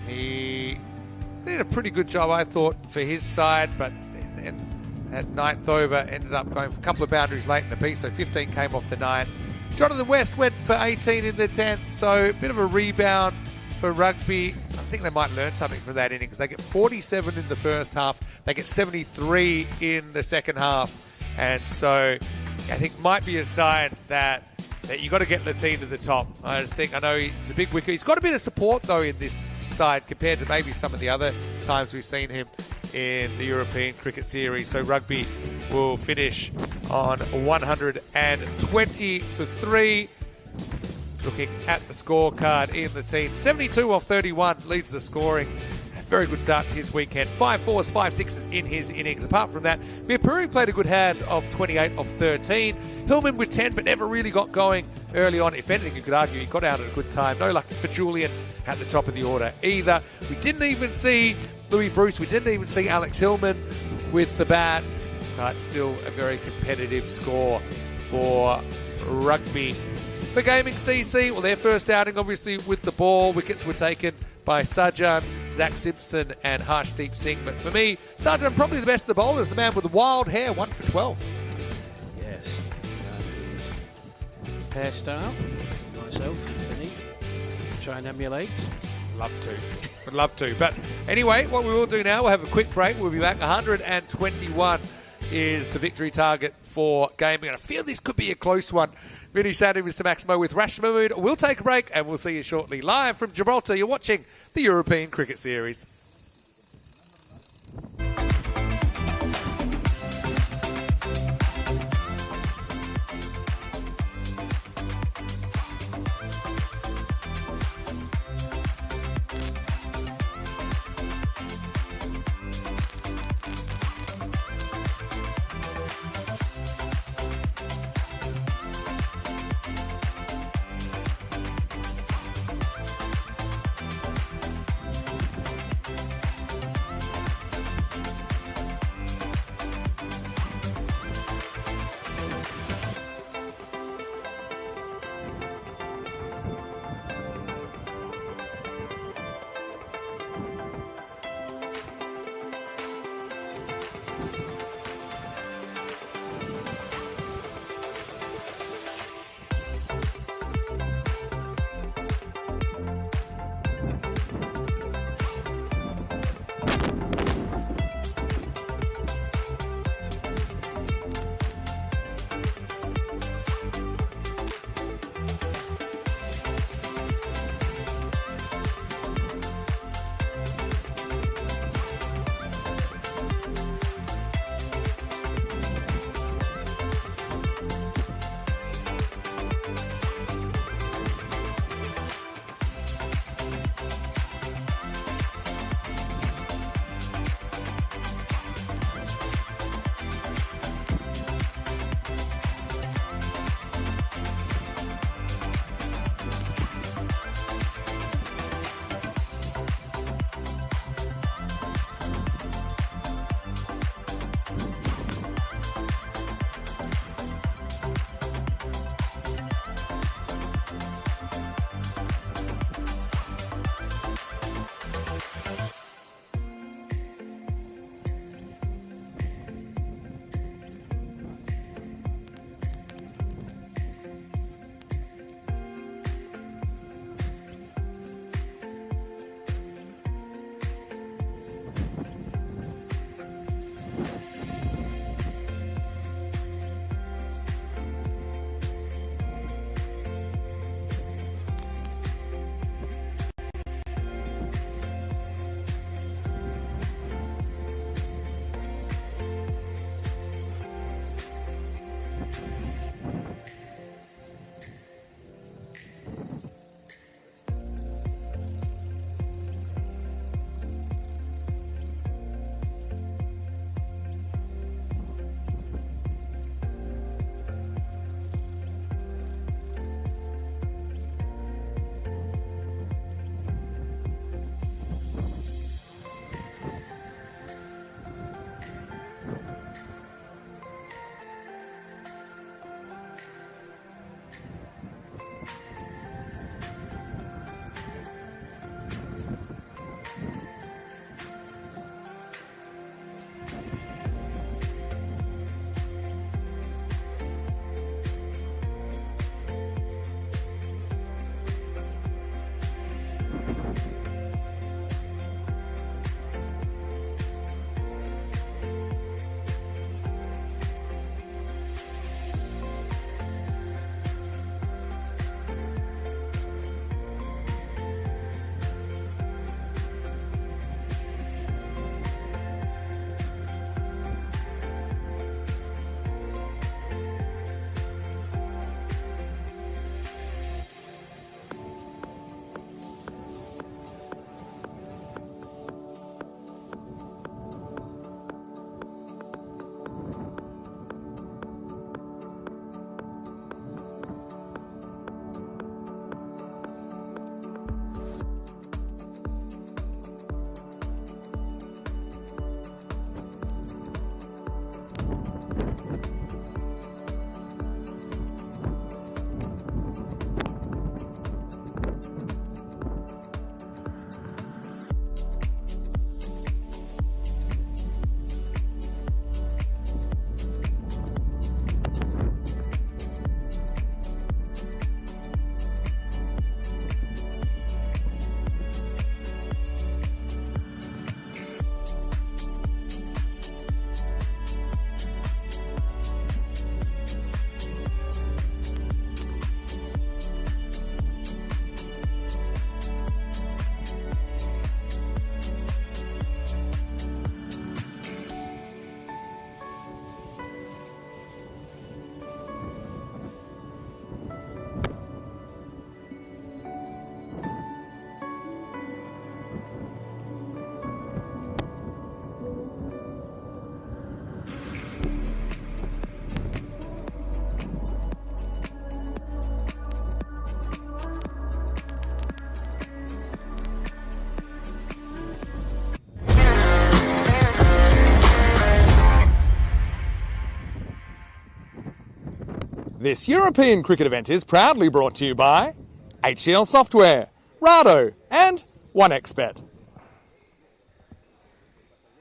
A: he did a pretty good job, I thought, for his side, but at 9th over, ended up going for a couple of boundaries late in the piece, so 15 came off the 9. Jonathan West went for 18 in the 10th, so a bit of a rebound for Rugby. I think they might learn something from that innings. They get 47 in the first half, they get 73 in the second half, and so I think might be a sign that you've got to get Latin to the top. I know he's a big wicket. He's got a bit of support, though, in this side compared to maybe some of the other times we've seen him in the European Cricket Series. So Rugby will finish on 120 for 3. Looking at the scorecard, Ian Latin, 72 off 31, leads the scoring. A very good start to his weekend. 5 4s, 5 6s in his innings. Apart from that, Mirpuri played a good hand of 28 off 13. Hillman with 10, but never really got going early on. If anything, you could argue he got out at a good time. No luck for Julian at the top of the order either. We didn't even see Louis Bruce. We didn't even see Alex Hillman with the bat. but still a very competitive score for rugby. For Gaming CC, well, their first outing, obviously, with the ball. Wickets were taken by Sajan, Zach Simpson, and Harshdeep Singh. But for me, Sajan, probably the best of the bowlers, the man with the wild hair, 1 for 12.
B: Yes. Hairstyle, myself, Vinny, try and emulate.
A: Love to. Would love to. But anyway, what we will do now, we'll have a quick break. We'll be back. 121 is the victory target for Gaming. And I feel this could be a close one. Vinny Sandy, Mr. Maximo with Rashid Mahmood. We'll take a break and we'll see you shortly. Live from Gibraltar, you're watching the European Cricket Series. This European cricket event is proudly brought to you by HCL Software, Rado and 1xBet.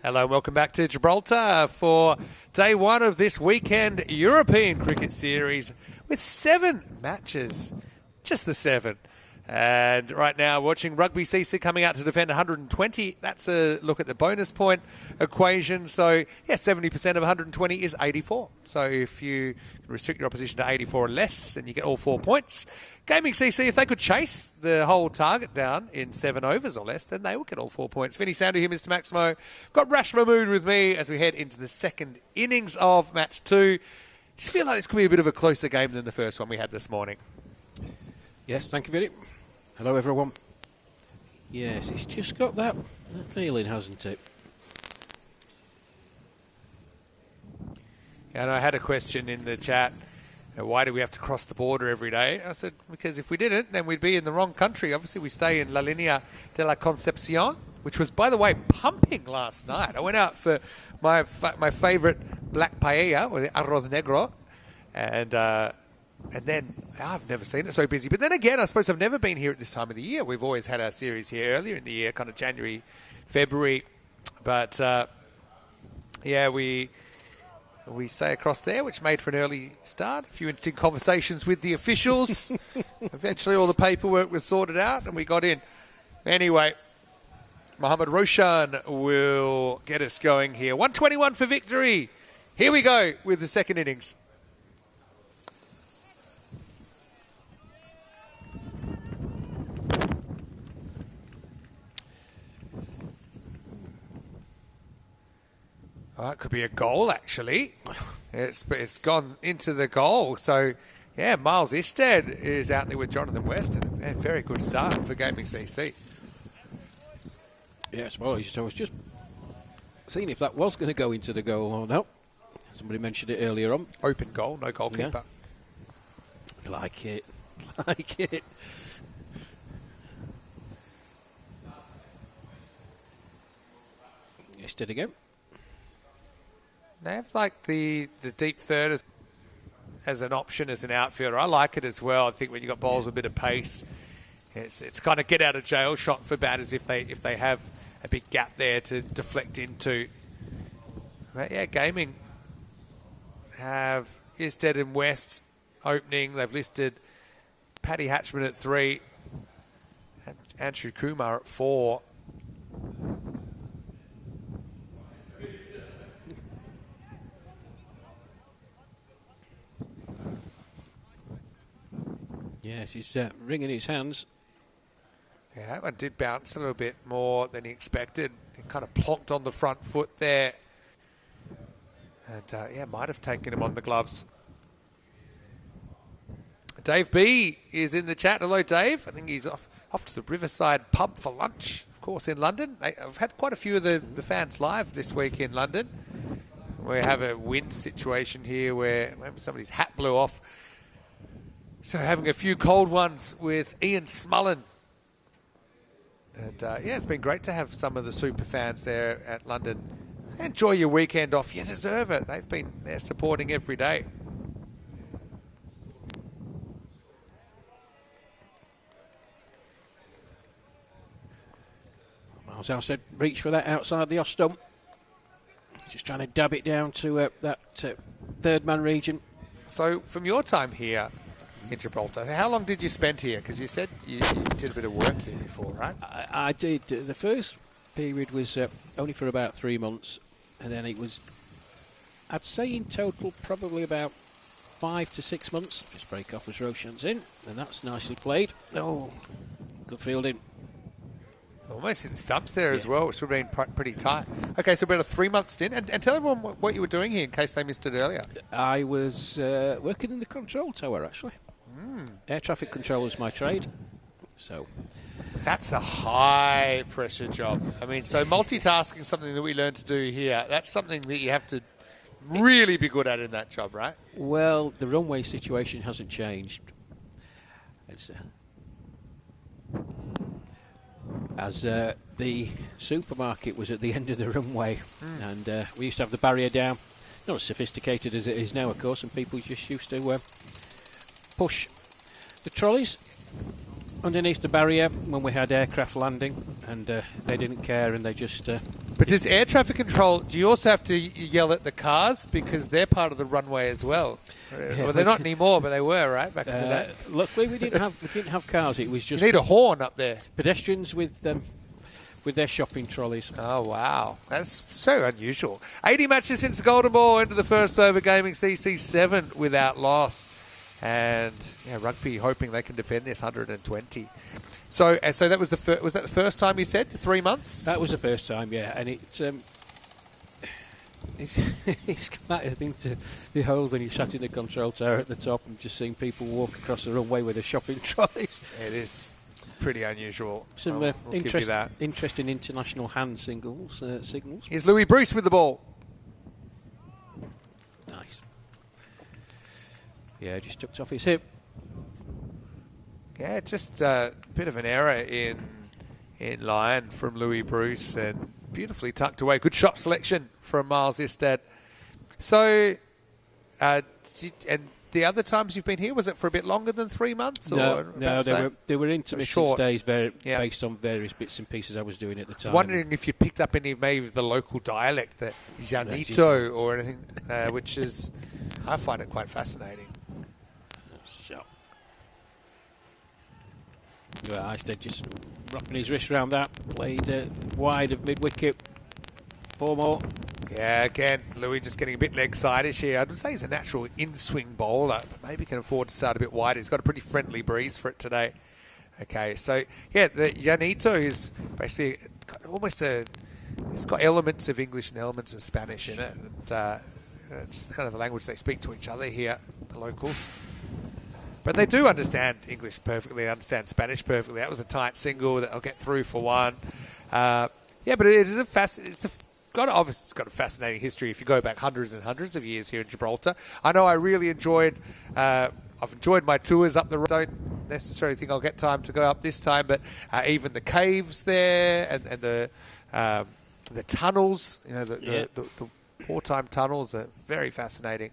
A: Hello, welcome back to Gibraltar for day one of this weekend European Cricket Series with 7 matches, just the 7. And right now watching Rugby CC coming out to defend 120. That's a look at the bonus point equation. So, yeah, 70% of 120 is 84. So if you restrict your opposition to 84 or less, then you get all 4 points. Gaming CC, if they could chase the whole target down in 7 overs or less, then they will get all 4 points. Vinny Sandu here, Mr. Maximo. Got Rash Mahmood with me as we head into the second innings of match 2. Just feel like this could be a bit of a closer game than the first one we had this morning.
B: Yes, thank you, Vinny. Hello, everyone. Yes, it's just got that feeling, hasn't it?
A: And I had a question in the chat. Why do we have to cross the border every day? I said, because if we didn't, then we'd be in the wrong country. Obviously, we stay in La Línea de la Concepción, which was, by the way, pumping last night. I went out for my favourite black paella, or the arroz negro, and then I've never seen it so busy. But then again, I suppose I've never been here at this time of the year. We've always had our series here earlier in the year, kind of January, February. But, yeah, we stay across there, which made for an early start. A few interesting conversations with the officials. Eventually all the paperwork was sorted out and we got in. Anyway, Mohammad Roshan will get us going here. 121 for victory. Here we go with the second innings. Oh, it could be a goal, actually. It's gone into the goal. So, yeah, Miles Isted is out there with Jonathan West. And a very good start for Gaming CC.
B: Yes, well, I was just seeing if that was going to go into the goal or not. Somebody mentioned it earlier on.
A: Open goal, no goalkeeper.
B: Yeah. Like it. Like it. Isted again.
A: They have like the deep third as an option as an outfielder. I like it as well. I think when you've got bowls with a bit of pace, it's kind of get out of jail shot for batters if they have a big gap there to deflect into. But yeah, Gaming have Isted and West opening. They've listed Paddy Hatchman at 3, and Anshu Kumar at 4.
B: Yes, he's wringing his hands.
A: Yeah, that one did bounce a little bit more than he expected. He kind of plonked on the front foot there. And, yeah, might have taken him on the gloves. Dave B is in the chat. Hello, Dave. I think he's off to the Riverside pub for lunch, of course, in London. I've had quite a few of the fans live this week in London. We have a wind situation here where maybe somebody's hat blew off. So having a few cold ones with Ian Smullen. And, yeah, it's been great to have some of the super fans there at London. enjoy your weekend off. You deserve it. They've been there supporting every day.
B: Miles Alstead reach for that outside the off stump. Just trying to dab it down to that third man region.
A: So from your time here in Gibraltar, how long did you spend here? Because you said you did a bit of work here before, right?
B: I did. The first period was only for about 3 months, and then it was, I'd say in total, probably about 5 to 6 months. Just break off as Roshan's in, and that's nicely played. Oh, good fielding.
A: Almost in the stumps there as well, which would have been pretty tight. Okay, so about a 3-month stint. And tell everyone what you were doing here in case they missed it earlier.
B: I was working in the control tower, actually. Air traffic control is my trade. So
A: that's a high-pressure job. I mean, so multitasking is something that we learned to do here. That's something that you have to really be good at in that job, right?
B: Well, the runway situation hasn't changed. It's... as the supermarket was at the end of the runway, and we used to have the barrier down, not as sophisticated as it is now, of course, and people just used to push the trolleys underneath the barrier when we had aircraft landing, and they didn't care, and they just...
A: But does air traffic control, do you also have to yell at the cars, because they're part of the runway as well?
B: Yeah,
A: well, they're not anymore, but they were, right, back in the day?
B: Luckily, we didn't have cars. It was just...
A: You need a horn up there.
B: Pedestrians with their shopping trolleys.
A: Oh, wow. That's so unusual. 80 matches since the Golden Ball into the first over, Gaming CC7 without loss. And rugby hoping they can defend this 120. So that was was that the first time you said 3 months?
B: That was the first time, yeah. And it's quite a thing to behold when you sat in the control tower at the top and just seeing people walk across the runway with their shopping trolleys.
A: It is pretty unusual.
B: Some
A: we'll give you that.
B: Interesting international hand signals.
A: Here's Louis Bruce with the ball.
B: Nice. Yeah, just tucked off his hip.
A: Yeah, just a bit of an error in line from Louis Bruce, and beautifully tucked away. Good shot selection from Miles Alstead. So, and the other times you've been here, was it for a bit longer than 3 months?
B: No, they were intermittent stays based on various bits and pieces I was doing at the time.
A: I was wondering if you picked up any maybe the local dialect, the Janito or anything, which is, I find it quite fascinating.
B: Alstead just wrapping his wrist around that, played wide of mid-wicket. 4 more.
A: Yeah, again, Louis just getting a bit leg side-ish here. I'd say he's a natural in-swing bowler, but maybe can afford to start a bit wider. He's got a pretty friendly breeze for it today. Okay, so, yeah, the Janito is basically it's got elements of English and elements of Spanish in it. And it's kind of the language they speak to each other here, the locals. But they do understand English perfectly, they understand Spanish perfectly. That was a tight single that I'll get through for one. Yeah, but it is it's got a fascinating history if you go back hundreds and hundreds of years here in Gibraltar. I know I really enjoyed, I've enjoyed my tours up the road. Don't necessarily think I'll get time to go up this time, but even the caves there and the tunnels, the wartime tunnels are very fascinating.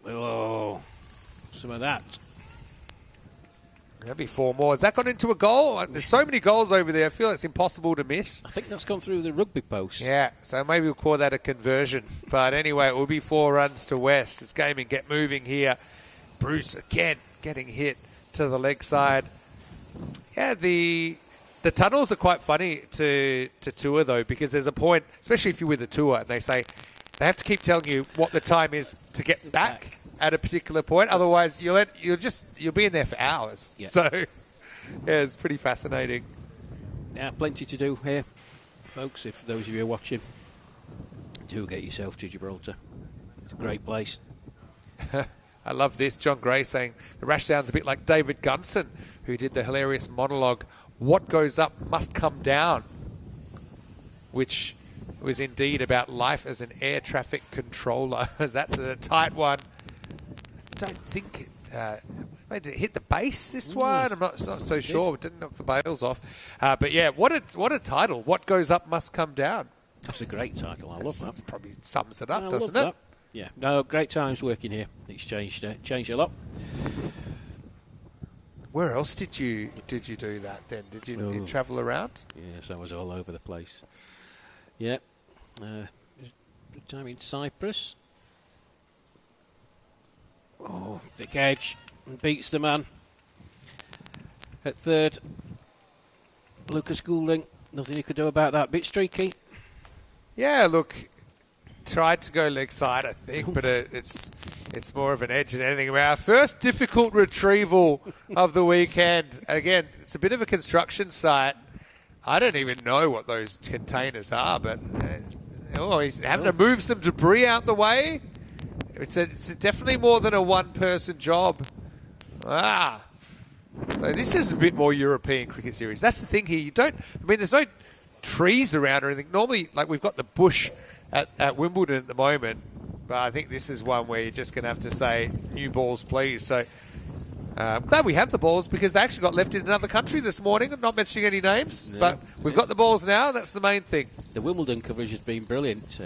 B: Oh, some of that.
A: That'll be 4 more. Has that gone into a goal? There's so many goals over there. I feel it's impossible to miss.
B: I think that's gone through the rugby post.
A: Yeah, so maybe we'll call that a conversion. But anyway, it will be 4 runs to West. This game and get moving here. Bruce again getting hit to the leg side. Yeah, the tunnels are quite funny to tour though, because there's a point, especially if you're with a tour, and they say they have to keep telling you what the time is to get back at a particular point. Otherwise, you'll be in there for hours. Yep. So, yeah, it's pretty fascinating.
B: Yeah, plenty to do here, folks. If those of you are watching, do get yourself to Gibraltar. It's a great place.
A: I love this. John Gray saying the rash sounds a bit like David Gunson, who did the hilarious monologue, "What goes up must come down," which was indeed about life as an air traffic controller. That's a tight one. I don't think did it hit the base this one? I'm not so sure. It didn't knock the bails off. But yeah, what a title. What goes up must come down.
B: It's a great title. I love that.
A: Probably sums it up,
B: I
A: doesn't
B: love
A: it?
B: that. Yeah. No, great times working here. It's changed a lot.
A: Where else did you do that then? Did you travel around?
B: Yes, I was all over the place. Yeah. Time in Cyprus. Oh, Dick Edge beats the man. At third, Lucas Goulding. Nothing he could do about that. Bit streaky.
A: Yeah, look, tried to go leg side, I think, but it's more of an edge than anything. Our first difficult retrieval of the weekend. Again, it's a bit of a construction site. I don't even know what those containers are, but he's having to move some debris out the way. It's definitely more than a one-person job. So this is a bit more European cricket series. That's the thing here. There's no trees around or anything. Normally, like we've got the bush at Wimbledon at the moment, but I think this is one where you're just going to have to say, new balls, please. So I'm glad we have the balls because they actually got left in another country this morning. I'm not mentioning any names, but we've got the balls now. That's the main thing.
B: The Wimbledon coverage has been brilliant.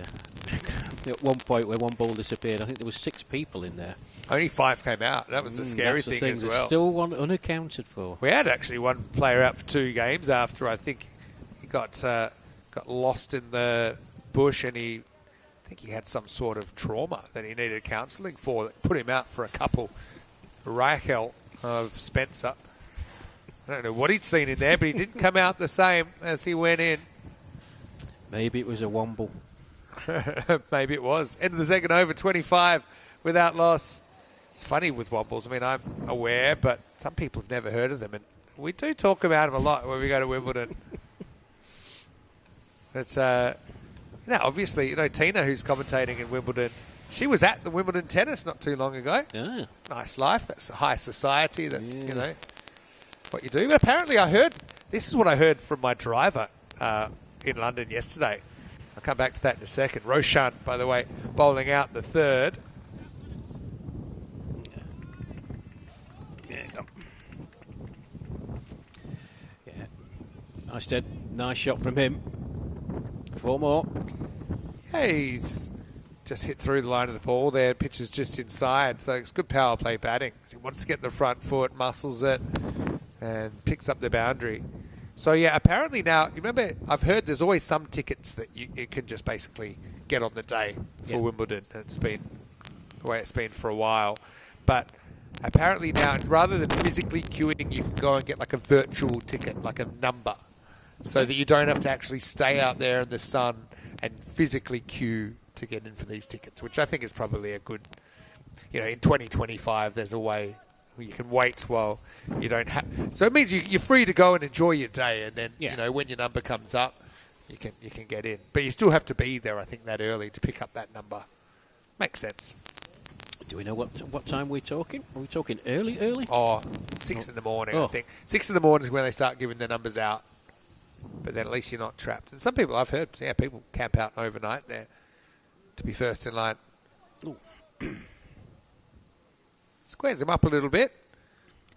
B: At one point where one ball disappeared, I think there was 6 people in there.
A: Only 5 came out. That was the scary thing as well.
B: There's still one unaccounted for.
A: We had actually one player out for 2 games after I think he got lost in the bush and I think he had some sort of trauma that he needed counselling for that put him out for a couple. Raquel of Spencer. I don't know what he'd seen in there, but he didn't come out the same as he went in.
B: Maybe it was a womble.
A: Maybe it was. End of the second over, 25 without loss. It's funny with wombles. I mean, I'm aware, but some people have never heard of them, and we do talk about them a lot when we go to Wimbledon. It's obviously, Tina, who's commentating in Wimbledon, she was at the Wimbledon tennis not too long ago.
B: Yeah.
A: Nice life. That's high society. That's what you do. But apparently, this is what I heard from my driver in London yesterday. I'll come back to that in a second. Roshan, by the way, bowling out the third.
B: Nice shot from him. 4 more.
A: Hey, he's just hit through the line of the ball there. Pitch is just inside, so it's good power play batting. He wants to get the front foot, muscles it, and picks up the boundary. So, yeah, apparently now, you remember, I've heard there's always some tickets that you can just basically get on the day for Wimbledon. It's been the way it's been for a while. But apparently now, rather than physically queuing, you can go and get like a virtual ticket, like a number, so that you don't have to actually stay out there in the sun and physically queue to get in for these tickets, which I think is probably a good, in 2025, there's a way where you can wait while you don't have. So it means you're free to go and enjoy your day, and then, when your number comes up, you can get in. But you still have to be there, I think, that early to pick up that number. Makes sense.
B: Do we know what time we're talking? Are we talking early?
A: 6 in the morning, I think. 6 in the morning is when they start giving the numbers out. But then at least you're not trapped. And some people, I've heard, people camp out overnight there to be first in line. Squares them up a little bit.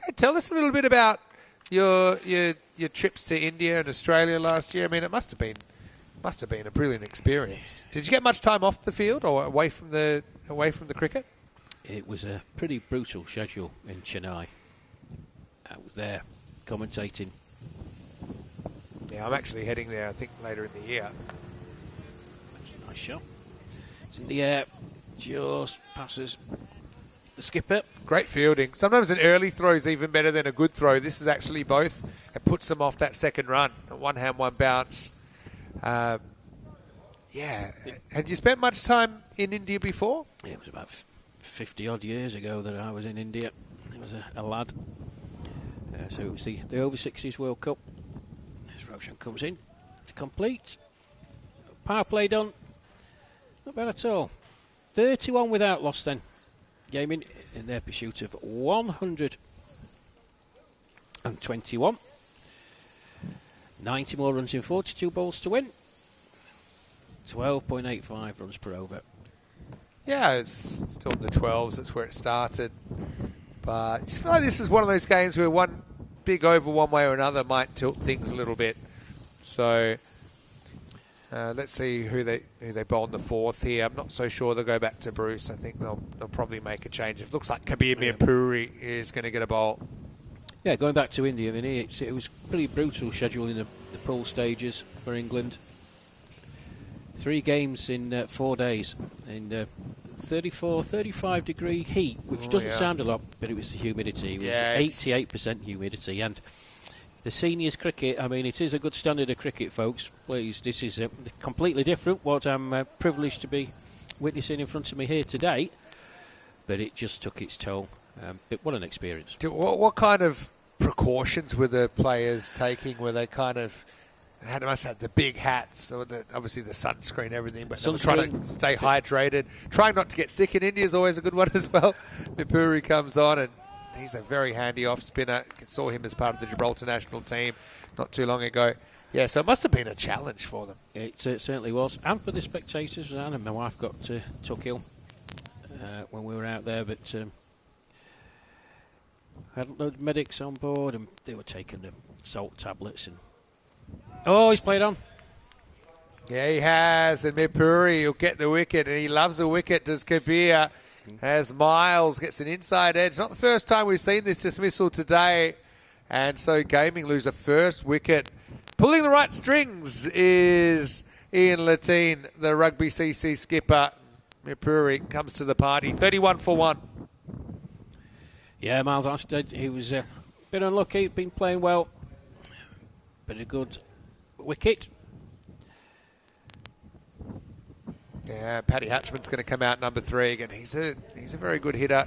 A: Hey, tell us a little bit about your trips to India and Australia last year. I mean, it must have been a brilliant experience. Did you get much time off the field or away from the cricket?
B: It was a pretty brutal schedule in Chennai. I was there commentating.
A: Yeah, I'm actually heading there, I think, later in the year.
B: That's a nice shot. It's in the air, just passes the skipper.
A: Great fielding. Sometimes an early throw is even better than a good throw. This is actually both. It puts them off that second run. One hand, one bounce. Had you spent much time in India before?
B: Yeah, it was about 50-odd years ago that I was in India. I was a lad. So it was the Over-60s World Cup. As Roshan comes in to complete. Power play done. Not bad at all. 31 without loss then. Game in their pursuit of 121. 90 more runs in 42 balls to win. 12.85 runs per over.
A: Yeah, it's still in the 12s. That's where it started. But I just feel like this is one of those games where one big over one way or another might tilt things a little bit. So Let's see who they bowl in the fourth here. I'm not so sure they'll go back to Bruce. I think they'll probably make a change. It looks like Kabir Mirpuri is going to get a bowl.
B: Yeah, going back to India, I mean, it was pretty brutal scheduling the pool stages for England. 3 games in 4 days in 34, 35 degree heat, which doesn't sound a lot, but it was the humidity. It was 88% humidity. And the seniors cricket, I mean, it is a good standard of cricket, folks. Please, this is completely different what I'm privileged to be witnessing in front of me here today. But it just took its toll. But what an experience.
A: What kind of precautions were the players taking? Were they kind of... They must have the big hats, or obviously the sunscreen, everything, but they were trying to stay hydrated. Trying not to get sick in India is always a good one as well. Mirpuri comes on, and he's a very handy off spinner. Saw him as part of the Gibraltar national team not too long ago. Yeah, so it must have been a challenge for them.
B: It certainly was, and for the spectators. And my wife took ill when we were out there, but had a load of medics on board, and they were taking the salt tablets and. Oh, he's played on.
A: Yeah, he has. And Mirpuri will get the wicket, and he loves a wicket, does Kabir, as Miles gets an inside edge. Not the first time we've seen this dismissal today. And so Gaming lose a first wicket. Pulling the right strings is Ian Latine, the Rugby CC skipper. Mirpuri comes to the party. 31 for 1.
B: Yeah, Miles Armstead, he was a bit unlucky, been playing well. But a good wicket.
A: Yeah, Paddy Hatchman's going to come out number 3 again. He's a very good hitter.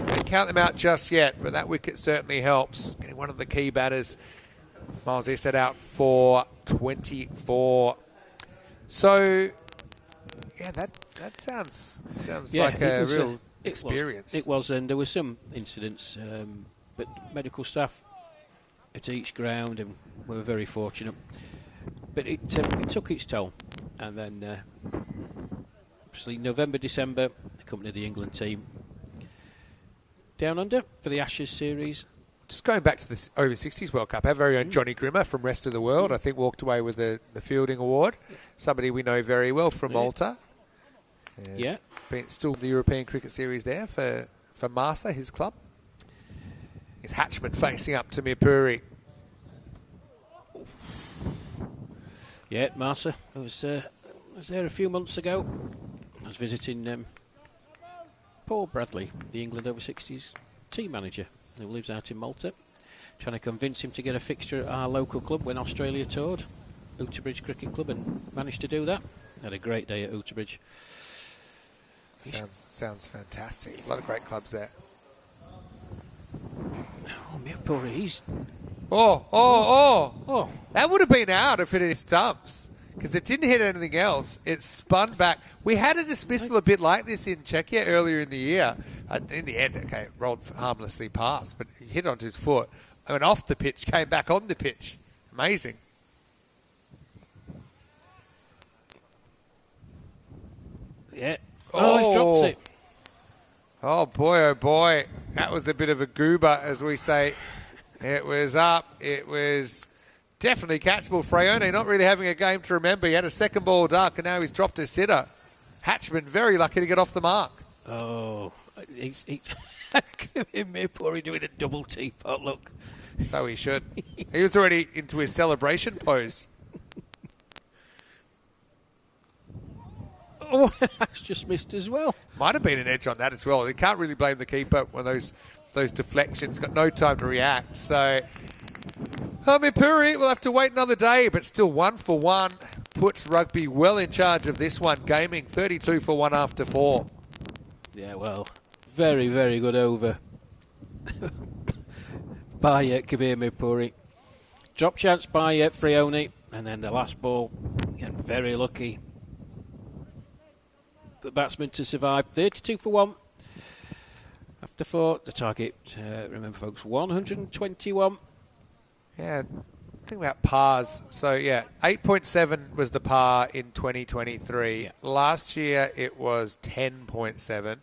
A: Don't count them out just yet, but that wicket certainly helps. Getting one of the key batters. Miles Easted out for 24. So, yeah, that sounds like a real experience.
B: It was, and there were some incidents, but medical staff at each ground, and we were very fortunate. But it took its toll, and then obviously November, December, accompanied the England team down under for the Ashes series.
A: Just going back to the over 60s World Cup, our very own Johnny Grimmer from Rest of the World, I think, walked away with the fielding award. Somebody we know very well from Malta.
B: Yeah,
A: still the European Cricket Series there for Marsa, his club. Is Hatchman facing up to Mirpuri.
B: Yeah, Marsa. I was there a few months ago. I was visiting Paul Bradley, the England over-60s team manager, who lives out in Malta, trying to convince him to get a fixture at our local club when Australia toured, Outerbridge Cricket Club, and managed to do that. Had a great day at Outerbridge.
A: Sounds fantastic. There's a lot of great clubs there.
B: Oh, Mirpuri, he's...
A: Oh. That would have been out if it hit stumps, because it didn't hit anything else. It spun back. We had a dismissal a bit like this in Czechia earlier in the year. In the end, okay, it rolled harmlessly past, but he hit onto his foot. Went off the pitch, came back on the pitch. Amazing.
B: Yeah. Oh, he's dropped it.
A: Oh, boy. That was a bit of a goober, as we say. It was up. It was definitely catchable. Fraione not really having a game to remember. He had a second ball duck, and now he's dropped a sitter. Hatchman very lucky to get off the mark.
B: Oh, Mirpuri doing a double teapot look.
A: So he should. He was already into his celebration pose.
B: Oh, that's just missed as well.
A: Might have been an edge on that as well. You can't really blame the keeper when those deflections. Got no time to react. So, Mirpuri will have to wait another day, but still 1 for 1. Puts rugby well in charge of this one. Gaming 32 for 1 after 4.
B: Yeah, well, very, very good over by Kabir Mirpuri. Drop chance by Fraione, and then the last ball, again, very lucky. The batsman to survive. 32 for 1. After 4, the target, remember folks, 121.
A: Yeah, think about pars. So, 8.7 was the par in 2023. Yeah. Last year it was 10.7.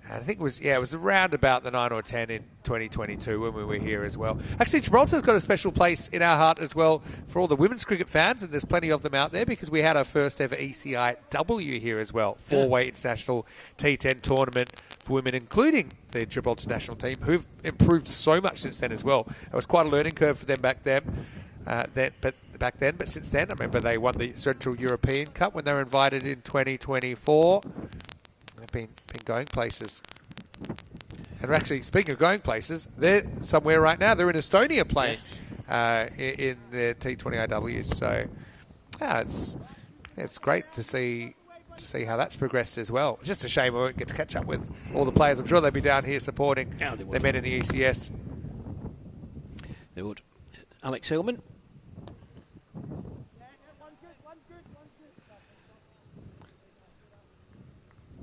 A: I think it was around about the 9 or 10 in 2022 when we were here as well. Actually, Gibraltar's got a special place in our heart as well for all the women's cricket fans, and there's plenty of them out there because we had our first ever ECIW here as well. 4-way international T10 tournament for women, including the Gibraltar national team, who've improved so much since then as well. It was quite a learning curve for them back then. But since then, I remember they won the Central European Cup when they were invited in 2024. They've been going places. And actually, speaking of going places, they're somewhere right now. They're in Estonia playing in the T20IWs. So, it's great to see how that's progressed as well. It's just a shame we won't get to catch up with all the players. I'm sure they'll be down here supporting their men in the ECS.
B: They would. Alex Hillman.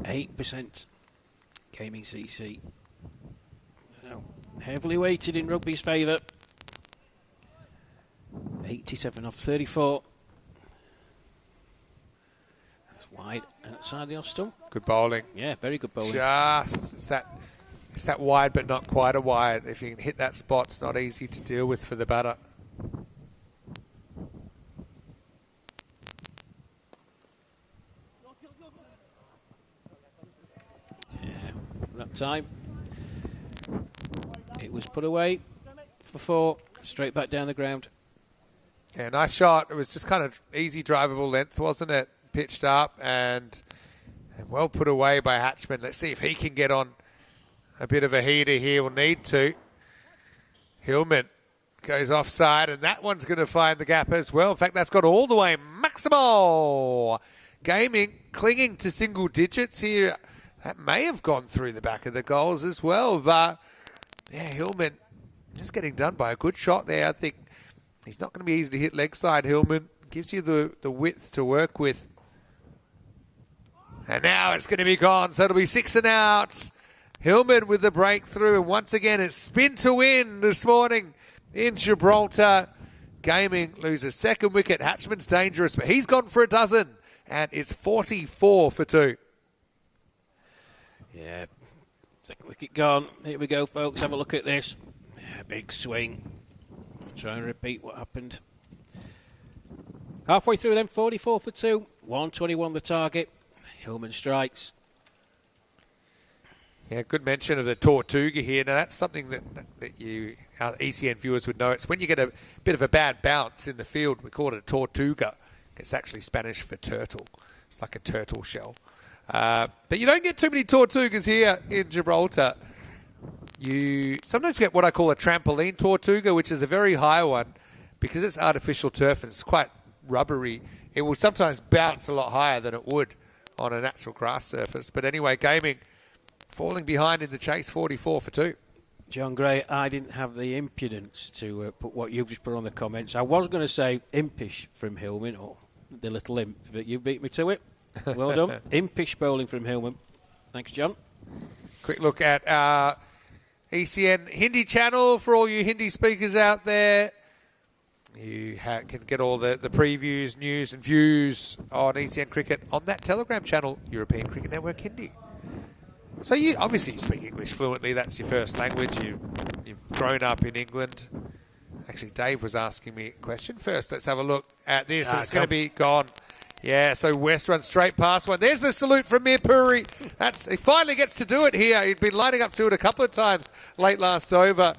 B: %, Gaming CC. So, heavily weighted in rugby's favour. 87 off 34. That's wide outside the off-stump.
A: Good bowling.
B: Yeah, very good bowling.
A: It's that wide but not quite a wide. If you can hit that spot, it's not easy to deal with for the batter.
B: That time it was put away for 4, straight back down the ground.
A: Yeah, nice shot. It was just kind of easy drivable length, wasn't it? Pitched up and well put away by Hatchman. Let's see if he can get on a bit of a heater here. We'll need to. Hillman goes offside, and that one's going to find the gap as well. In fact, that's got all the way. Maximal Gaming clinging to single digits here. That may have gone through the back of the goals as well. But, yeah, Hillman just getting done by a good shot there. I think he's not going to be easy to hit leg side, Hillman. Gives you the width to work with. And now it's going to be gone, so it'll be 6 and out. Hillman with the breakthrough. And once again, it's spin to win this morning in Gibraltar. Gaming loses second wicket. Hatchman's dangerous, but he's gone for a dozen. And it's 44 for 2.
B: Yeah, second wicket gone. Here we go, folks. Have a look at this. Yeah, big swing. Try and repeat what happened. Halfway through then, 44 for 2. 121 the target. Hillman strikes.
A: Yeah, good mention of the Tortuga here. Now, that's something that our ECN viewers would know. It's when you get a bit of a bad bounce in the field, we call it a Tortuga. It's actually Spanish for turtle. It's like a turtle shell. But you don't get too many Tortugas here in Gibraltar. You sometimes get what I call a trampoline Tortuga, which is a very high one. Because it's artificial turf and it's quite rubbery, it will sometimes bounce a lot higher than it would on a natural grass surface. But anyway, Gaming falling behind in the chase, 44 for 2.
B: John Gray, I didn't have the impudence to put what you've just put on the comments. I was going to say impish from Hillman, or the little imp, but you beat me to it. Well done. Impish bowling from Hillman. Thanks, John.
A: Quick look at our ECN Hindi channel for all you Hindi speakers out there. You can get all the previews, news and views on ECN Cricket on that Telegram channel, European Cricket Network Hindi. So you speak English fluently. That's your first language. You've grown up in England. Actually, Dave was asking me a question first. Let's have a look at this. It's going to be gone. Yeah, so West runs straight past one. There's the salute from Mir Puri. He finally gets to do it here. He'd been lining up to it a couple of times late last over.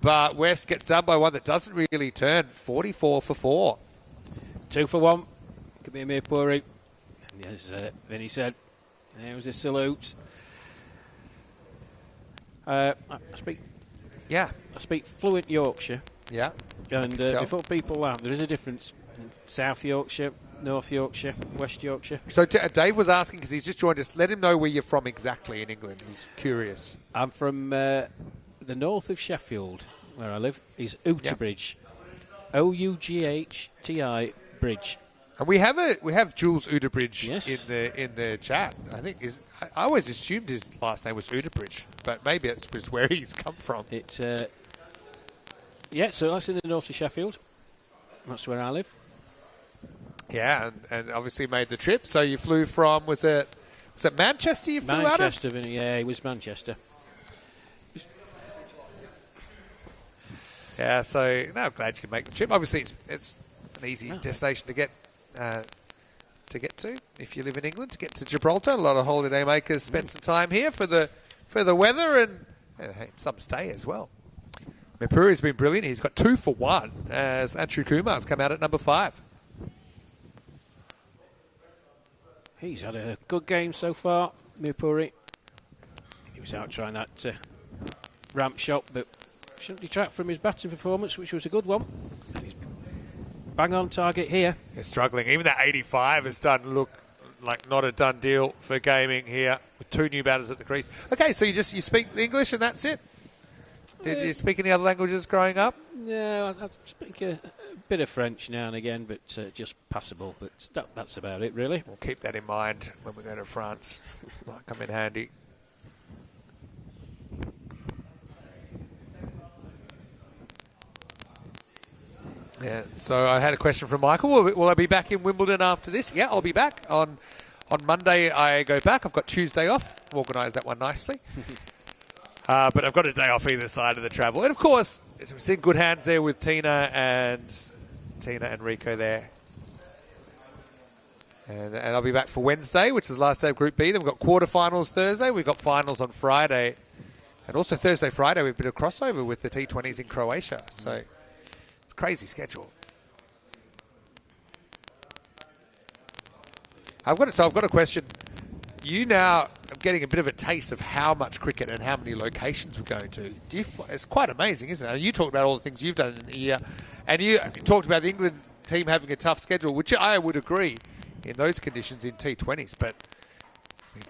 A: But West gets done by one that doesn't really turn. 44 for 4.
B: 2 for 1. Could be Mir Puri. And as Vinny said, there was a salute. I speak fluent Yorkshire.
A: Yeah.
B: And before people laugh, there is a difference in South Yorkshire, North Yorkshire, West Yorkshire.
A: So Dave was asking, because he's just joined us, let him know where you're from exactly in England. He's curious.
B: I'm from the north of Sheffield, where I live, is Outerbridge.
A: Yep.
B: Oughti Bridge. And
A: we have Jules Outerbridge
B: yes.
A: in the chat. I think I always assumed his last name was Outerbridge, but maybe it's just where he's come from.
B: It's so that's in the north of Sheffield. That's where I live.
A: Yeah, and obviously made the trip. So you flew from, was it Is it Manchester you flew out of?
B: Manchester, yeah, it was Manchester.
A: Yeah, so no, I'm glad you could make the trip. Obviously, it's an easy destination to get to if you live in England. To get to Gibraltar, a lot of holiday makers spend some time here for the weather and hey, some stay as well. Mipuri's been brilliant. He's got 2 for 1 as Anshu Kumar's come out at number 5.
B: He's had a good game so far, Mipuri. He was out trying that ramp shot, but shouldn't detract from his batting performance, which was a good one. And he's bang on target here.
A: They're struggling. Even that 85 has done look like not a done deal for gaming here with 2 new batters at the crease. Okay, so you speak English and that's it? Did you speak any other languages growing up?
B: No, I speak a bit of French now and again, but just passable. But that's about it, really.
A: We'll keep that in mind when we go to France. Might come in handy. Yeah. So I had a question from Michael. Will I be back in Wimbledon after this? Yeah, I'll be back on Monday. I go back. I've got Tuesday off. Organised that one nicely. But I've got a day off either side of the travel. And, of course, it's in good hands there with Tina and Rico there. And I'll be back for Wednesday, which is the last day of Group B. Then we've got quarterfinals Thursday. We've got finals on Friday. And also Thursday, Friday, we've been a crossover with the T20s in Croatia. So it's a crazy schedule. I've got a question. You now are getting a bit of a taste of how much cricket and how many locations we're going to. It's quite amazing, isn't it? You talked about all the things you've done in the year, and you talked about the England team having a tough schedule, which I would agree in those conditions in T20s. But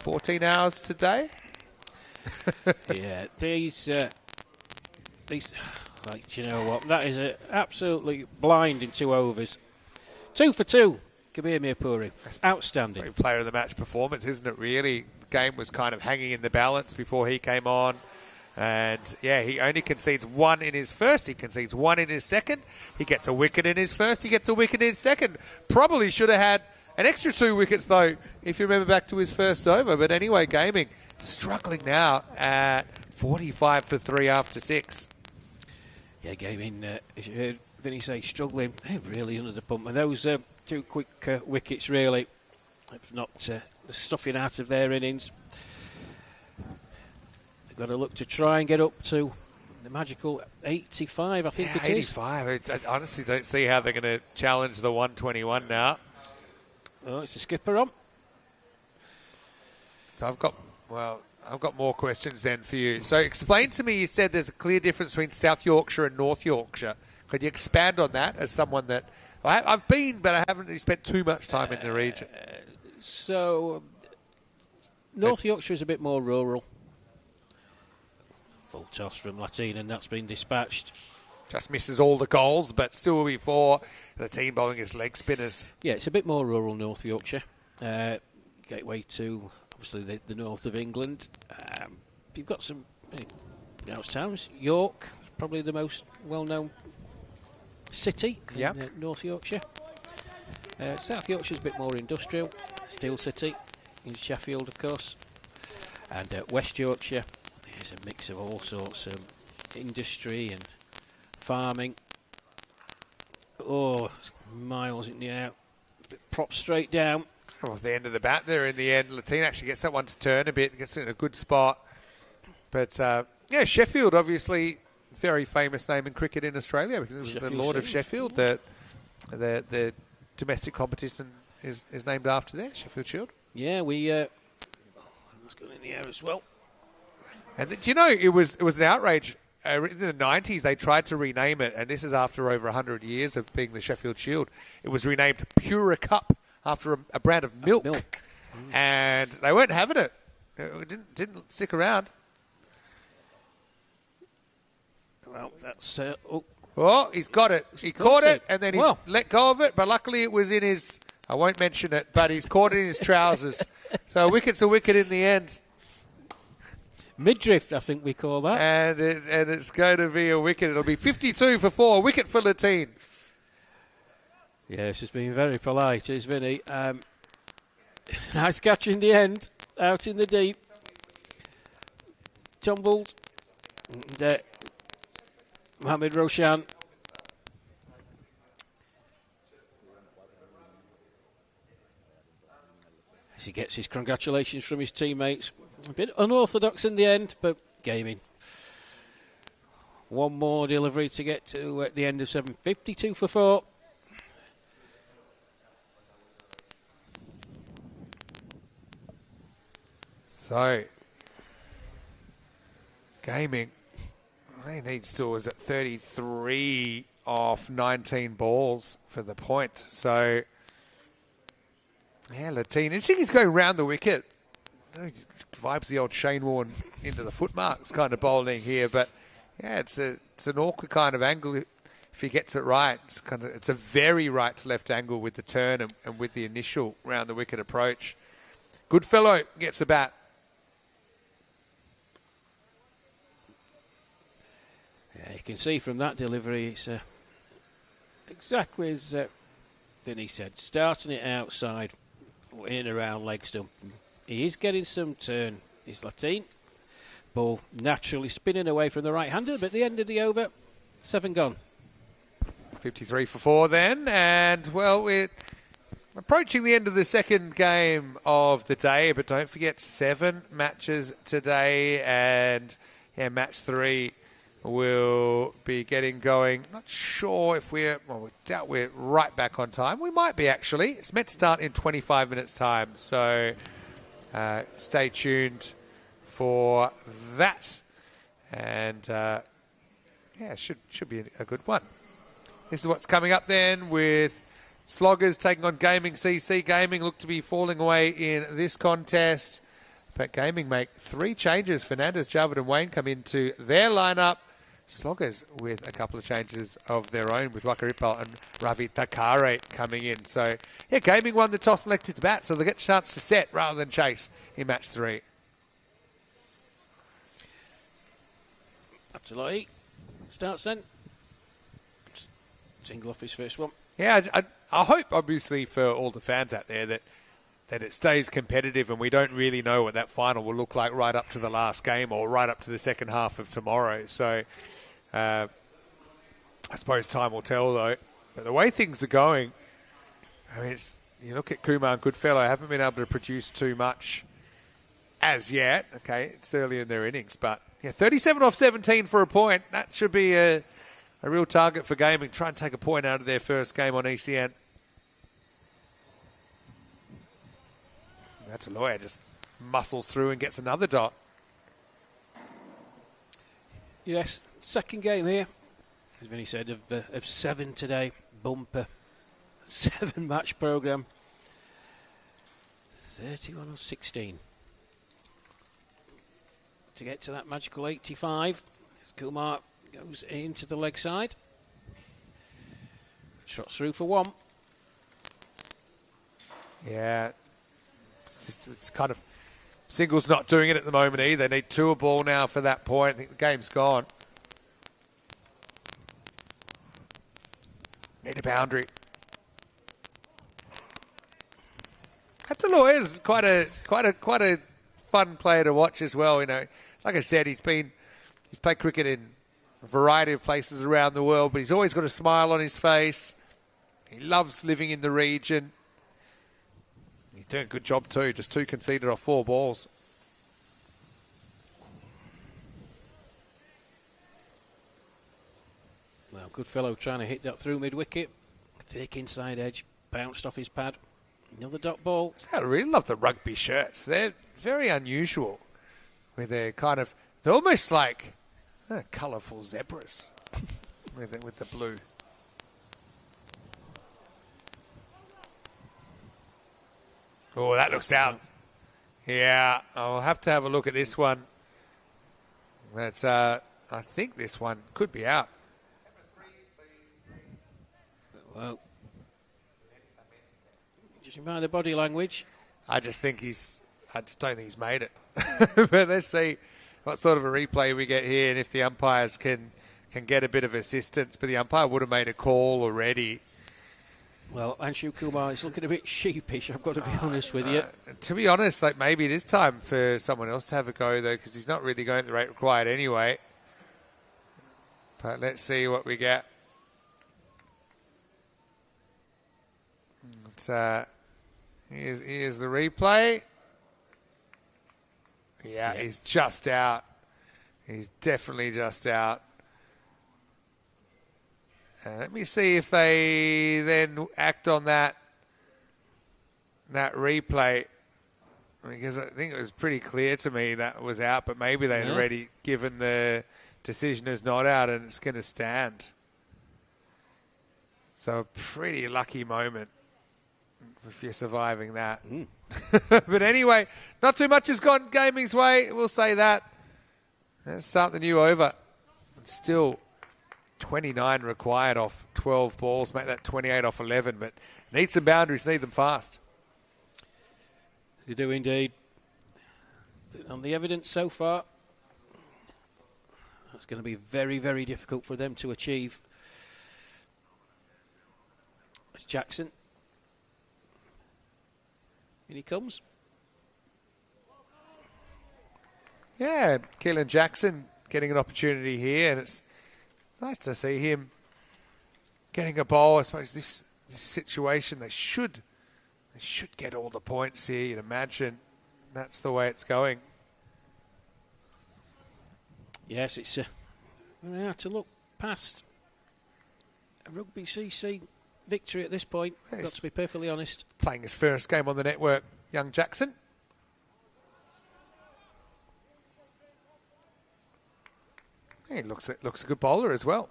A: 14 hours today?
B: Yeah, these, like, you know what? That is absolutely blinding 2 overs. 2 for 2. Kabir Mirpuri. Outstanding.
A: Great player of the match performance, isn't it, really? The game was kind of hanging in the balance before he came on. And, yeah, he only concedes 1 in his first. He concedes 1 in his second. He gets a wicket in his first. He gets a wicket in his second. Probably should have had an extra 2 wickets, though, if you remember back to his first over. But anyway, gaming struggling now at 45 for 3 after 6.
B: Yeah, gaming, as you heard Vinny say, struggling. They're really under the pump. And those 2 quick wickets, really, if not the stuffing out of their innings. They've got to look to try and get up to the magical 85, I think it is.
A: 85. I honestly don't see how they're going to challenge the 121 now.
B: Oh, it's the skipper on.
A: So I've got more questions then for you. So explain to me, you said there's a clear difference between South Yorkshire and North Yorkshire. Could you expand on that as someone that... I've been, but I haven't really spent too much time in the region.
B: North Yorkshire is a bit more rural. Full toss from Latin, and that's been dispatched.
A: Just misses all the goals, but still before the team bowling his leg spinners.
B: Yeah, it's a bit more rural, North Yorkshire. Gateway to, obviously, the north of England. You've got some towns. York is probably the most well-known city in North Yorkshire. South Yorkshire's a bit more industrial. Steel City in Sheffield, of course. And West Yorkshire is a mix of all sorts of industry and farming. Oh, miles in the air. Prop straight down.
A: At the end of the bat there in the end, Latin actually gets that one to turn a bit, gets in a good spot. But, Sheffield, obviously, very famous name in cricket in Australia because it was Sheffield the Lord of Sheffield. The domestic competition is named after there, Sheffield Shield.
B: Yeah, we... Let's go in the air as well.
A: And do you know, it was an outrage. In the 90s, they tried to rename it, and this is after over 100 years of being the Sheffield Shield. It was renamed Pura Cup after a brand of milk. And they weren't having it. It didn't stick around.
B: Well, that's...
A: Oh, he's got it. He caught it, and then he let go of it, but luckily it was in his... I won't mention it, but he's caught it in his trousers. So a wicket's a wicket in the end.
B: Midriff, I think we call that.
A: And it's going to be a wicket. It'll be 52 for 4. Wicket for Latin.
B: Yes, he's been very polite, is Vinny. Nice catch in the end. out in the deep. Tumbled. And, Mohamed Roshan. As he gets his congratulations from his teammates. A bit unorthodox in the end, but gaming. One more delivery to get to at the end of 7. 52 for 4.
A: So, gaming, he needs to was at 33 off 19 balls for the point. So, yeah, Latine. Interesting he's going round the wicket. He vibes the old Shane Warne into the footmarks kind of bowling here, but yeah, it's an awkward kind of angle if he gets it right. It's a very right to left angle with the turn and with the initial round the wicket approach. Goodfellow gets the bat.
B: Yeah, you can see from that delivery, it's exactly as Vinny said, starting it outside, in and around leg stump. He is getting some turn. He's Latine. Ball naturally spinning away from the right-hander, but at the end of the over, 7 gone.
A: 53 for 4 then, and well, we're approaching the end of the second game of the day, but don't forget 7 matches today, and yeah, match 3 will be getting going. Not sure if we doubt we're right back on time. We might be actually. It's meant to start in 25 minutes time, so stay tuned for that, and yeah, should be a good one. This is what's coming up then with Sloggers taking on Gaming CC. Gaming look to be falling away in this contest, but Gaming make 3 changes. Fernandez, Javid and Wayne come into their lineup. Sloggers with a couple of changes of their own with Wakaripal and Ravi Thakare coming in. So, yeah, Gaming won the toss and elected to bat, so they get a chance to set rather than chase in match 3.
B: Absolutely. Starts then. Single off his first one.
A: Yeah, I hope, obviously, for all the fans out there that it stays competitive and we don't really know what that final will look like right up to the last game or right up to the second half of tomorrow. So, I suppose time will tell, though. But the way things are going, I mean, you look at Kumar and Goodfellow, haven't been able to produce too much as yet. Okay, it's early in their innings, but yeah, 37 off 17 for a point. That should be a real target for Gaming. Try and take a point out of their first game on ECN. That's a lawyer, just muscles through and gets another dot.
B: Yes, second game here, as Vinny said, of 7 today. Bumper. 7 match programme. 31 of 16. To get to that magical 85, as Kumar goes into the leg side. Shot through for 1.
A: Yeah. It's kind of... Single's not doing it at the moment either. They need 2 a ball now for that point. I think the game's gone. Need a boundary. Hataloy is quite a fun player to watch as well. You know, like I said, he's played cricket in a variety of places around the world, but he's always got a smile on his face. He loves living in the region. He's doing a good job too. Just 2 conceded off 4 balls.
B: Well, Goodfellow trying to hit that through mid-wicket. Thick inside edge. Bounced off his pad. Another dot ball.
A: I really love the rugby shirts. They're very unusual. Where they're almost like colourful zebras with the blue. Oh, that looks out. Yeah, I'll have to have a look at this one. But I think this one could be out.
B: Well, judging by the body language,
A: I just don't think he's made it. But let's see what sort of a replay we get here, and if the umpires can get a bit of assistance. But the umpire would have made a call already.
B: Well, Anshu Kumar is looking a bit sheepish, I've got to be honest with you.
A: To be honest, like maybe it is time for someone else to have a go, though, because he's not really going at the rate required anyway. But let's see what we get. Here's the replay. Yeah, he's just out. He's definitely just out. Let me see if they then act on that replay, because I think it was pretty clear to me that was out, but maybe they'd already given the decision as not out and it's going to stand. So a pretty lucky moment if you're surviving that. But anyway, not too much has gone gaming's way, we'll say that. Let's start the new over. Still 29 required off 12 balls, make that 28 off 11, but need some boundaries, need them fast.
B: They do indeed. But on the evidence so far, that's going to be very, very difficult for them to achieve. It's Jackson. In he comes.
A: Yeah, Keelan Jackson getting an opportunity here, and it's nice to see him getting a bowl. I suppose this situation, they should get all the points here, you'd imagine. That's the way it's going.
B: Yes, it's going to have to look past a Rugby CC victory at this point. Got to be perfectly honest.
A: Playing his first game on the network, young Jackson. He looks a good bowler as well.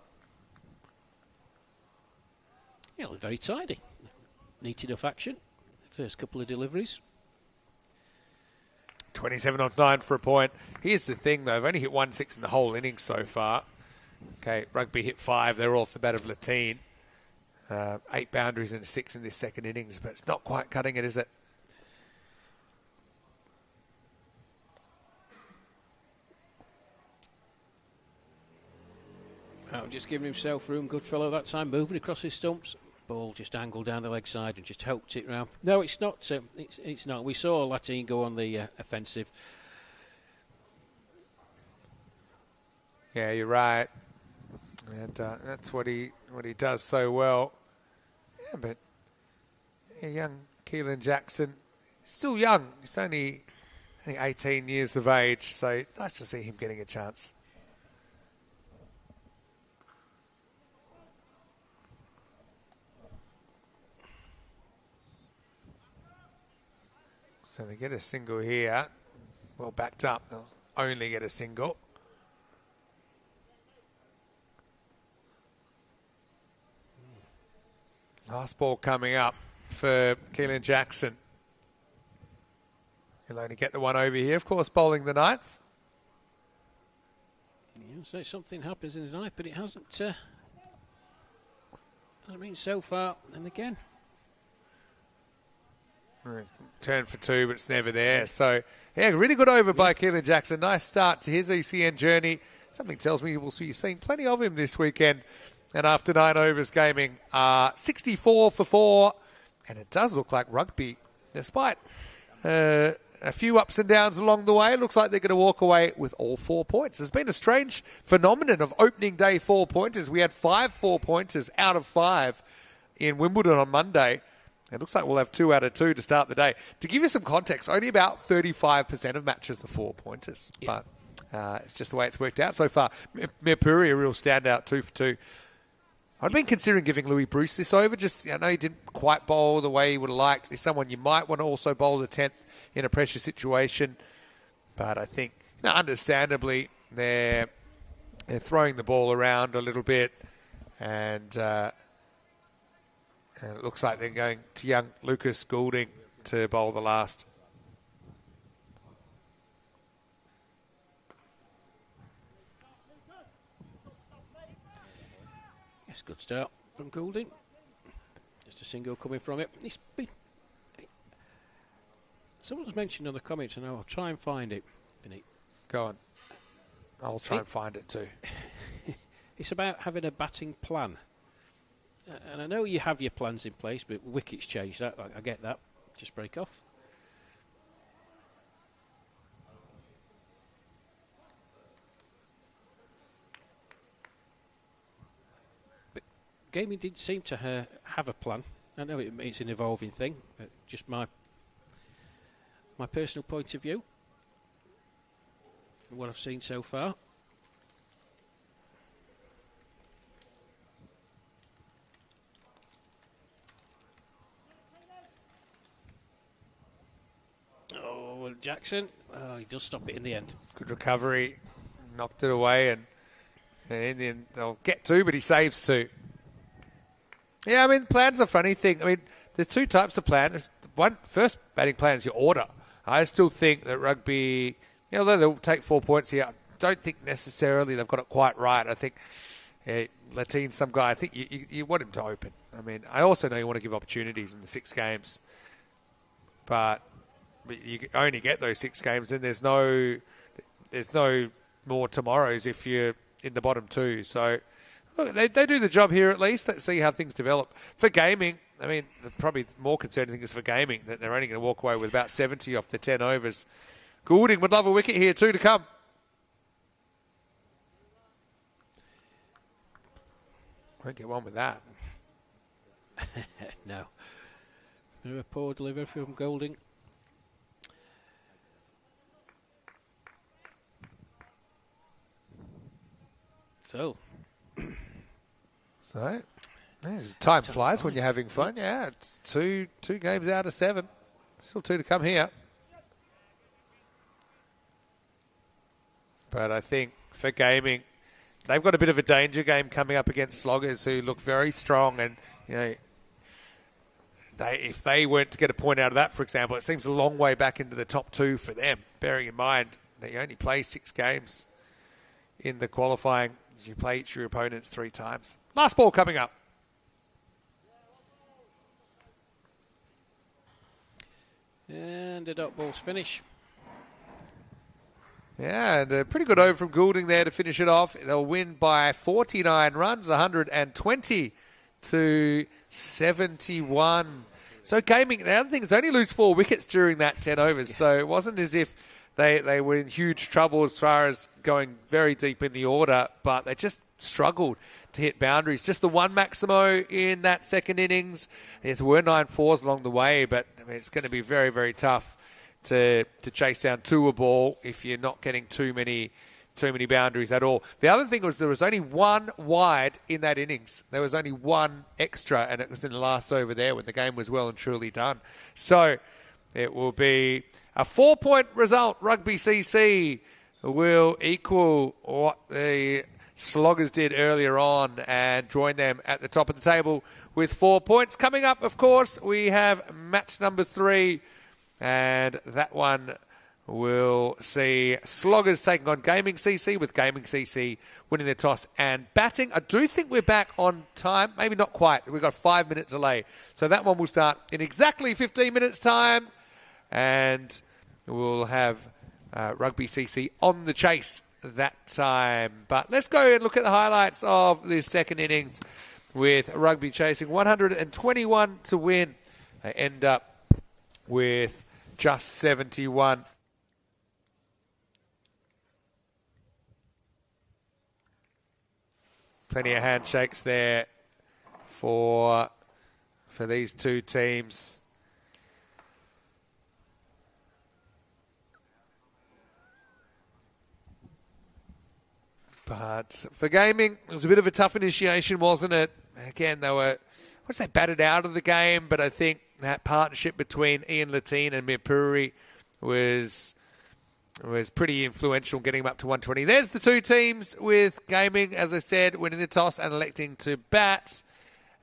B: Yeah, very tidy. Neat enough action. First couple of deliveries.
A: 27 on 9 for a point. Here's the thing, though. They've only hit 1-6 in the whole innings so far. Okay, Rugby hit 5. They're all off the bat of Latine. 8 boundaries and a 6 in this second innings, but it's not quite cutting it, is it?
B: Oh, just giving himself room. Good fellow that time, moving across his stumps. Ball just angled down the leg side and just hooked it round. No, it's not. It's not. We saw Latine go on the offensive.
A: Yeah, you're right. And that's what he does so well. Yeah, but young Keelan Jackson, still young. He's only 18 years of age, so nice to see him getting a chance. So they get a single here. Well backed up. They'll only get a single. Last ball coming up for Keelan Jackson. He'll only get the one over here, of course, bowling the ninth.
B: Yeah, so something happens in the ninth, but it hasn't been so far. And again.
A: Turn for 2, but it's never there. So, yeah, really good over by Keelan Jackson. Nice start to his ECN journey. Something tells me we'll see seeing plenty of him this weekend. And after 9 overs gaming, 64 for 4. And it does look like Rugby, despite a few ups and downs along the way, looks like they're going to walk away with all 4 points. There's been a strange phenomenon of opening day 4-pointers. We had 5 4-pointers out of 5 in Wimbledon on Monday. It looks like we'll have 2 out of 2 to start the day. To give you some context, only about 35% of matches are 4-pointers. Yeah. But it's just the way it's worked out so far. Mirpuri, a real standout, 2 for 2. I'd been considering giving Louis Bruce this over. Just, I know he didn't quite bowl the way he would have liked. He's someone you might want to also bowl the 10th in a pressure situation. But I think, understandably, they're throwing the ball around a little bit. And it looks like they're going to young Lucas Goulding to bowl the last.
B: Yes, good start from Goulding. Just a single coming from it. Someone's mentioned on the comments, and I'll try and find it.
A: Go on. I'll try and find it too.
B: It's about having a batting plan. And I know you have your plans in place, but wickets change. I get that. Just break off. But gaming did seem to have a plan. I know it's an evolving thing, but just my personal point of view from what I've seen so far. Oh, well, Jackson, he does stop it in the end.
A: Good recovery, knocked it away, and in the end they'll get two, but he saves two. Yeah, I mean, plan's a funny thing. I mean, there's two types of plan. One, first batting plan is your order. I still think that rugby, although they'll take 4 points here, I don't think necessarily they've got it quite right. I think Lattine's some guy, I think you want him to open. I mean, I also know you want to give opportunities in the 6 games, but you only get those 6 games, and there's no more tomorrows if you're in the bottom 2. So look, they do the job here at least. Let's see how things develop. For gaming, I mean, the probably more concerning thing is for gaming that they're only going to walk away with about 70 off the 10 overs. Goulding would love a wicket here, 2 to come. Won't get one with that.
B: No. Bit of a poor delivery from Goulding. So,
A: time flies when you're having fun. Yeah, it's two games out of 7. Still 2 to come here. But I think for gaming, they've got a bit of a danger game coming up against Sloggers, who look very strong. And, if they weren't to get a point out of that, for example, it seems a long way back into the top 2 for them, bearing in mind that you only play 6 games in the qualifying. You play each of your opponents 3 times. Last ball coming up.
B: And a dot ball's finish.
A: Yeah, and a pretty good over from Goulding there to finish it off. They'll win by 49 runs, 120 to 71. So gaming, the other thing is they only lose 4 wickets during that 10 overs. Yeah. So it wasn't as if they were in huge trouble as far as going very deep in the order, but they just struggled to hit boundaries. Just the one Maximo in that second innings. There were 9 fours along the way, but I mean, it's going to be very, very tough to chase down 2 a ball if you're not getting too many boundaries at all. The other thing was there was only 1 wide in that innings. There was only 1 extra, and it was in the last over there when the game was well and truly done. So it will be a 4-point result. Rugby CC will equal what the Sloggers did earlier on and join them at the top of the table with 4 points. Coming up, of course, we have match number 3, and that one will see Sloggers taking on Gaming CC, with Gaming CC winning their toss and batting. I do think we're back on time. Maybe not quite. We've got a 5-minute delay. So that one will start in exactly 15 minutes' time, and we'll have Rugby CC on the chase that time. But let's go and look at the highlights of the second innings with Rugby chasing 121 to win. They end up with just 71. Plenty of handshakes there for these two teams. But for gaming, it was a bit of a tough initiation, wasn't it? Again, they batted out of the game, but I think that partnership between Ian Latine and Mirpuri was pretty influential, getting them up to 120. There's the two teams with gaming, as I said, winning the toss and electing to bat.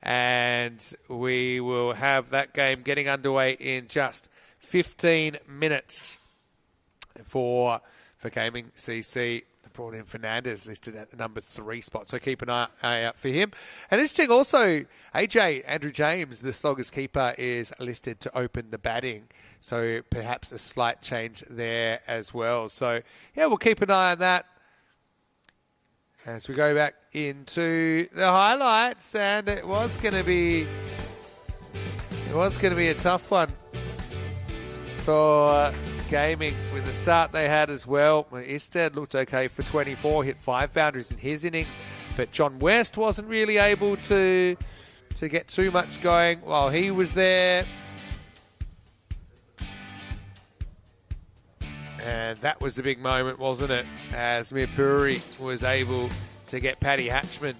A: And we will have that game getting underway in just 15 minutes for gaming CC. Brought in Fernandez, listed at the number 3 spot, so keep an eye out for him. And interesting also, Andrew James, the Sloggers keeper, is listed to open the batting, so perhaps a slight change there as well. So yeah, we'll keep an eye on that. As we go back into the highlights, and it was going to be a tough one for Gaming with the start they had as well. Isted looked okay for 24, hit 5 boundaries in his innings, but John West wasn't really able to get too much going while he was there. And that was the big moment, wasn't it? As Mirpuri was able to get Paddy Hatchman.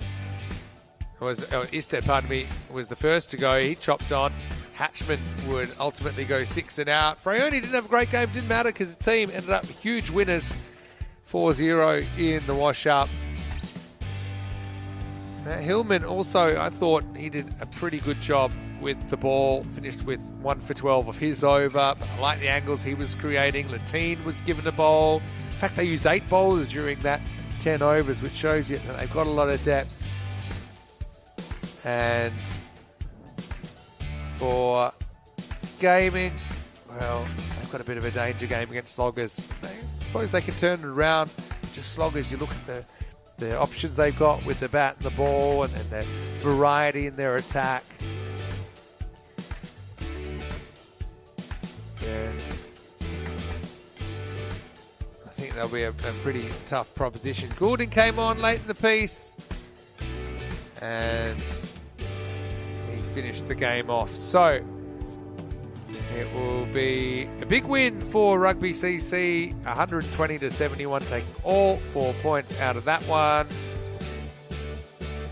A: Isted, pardon me, was the first to go. He chopped on. Hatchman would ultimately go 6 and out. Fraioni didn't have a great game. Didn't matter because the team ended up huge winners. 4-0 in the wash-up. Hillman also, I thought he did a pretty good job with the ball. Finished with 1 for 12 of his over. But I like the angles he was creating. Latine was given a bowl. In fact, they used 8 bowlers during that 10 overs, which shows you that they've got a lot of depth. And for Gaming, well, they've got a bit of a danger game against Sloggers. I suppose they can turn it around. Just Sloggers, you look at the options they've got with the bat and the ball and the variety in their attack. And I think they'll be a pretty tough proposition. Goulding came on late in the piece and he finished the game off. So it will be a big win for Rugby CC, 120-71, taking all 4 points out of that one.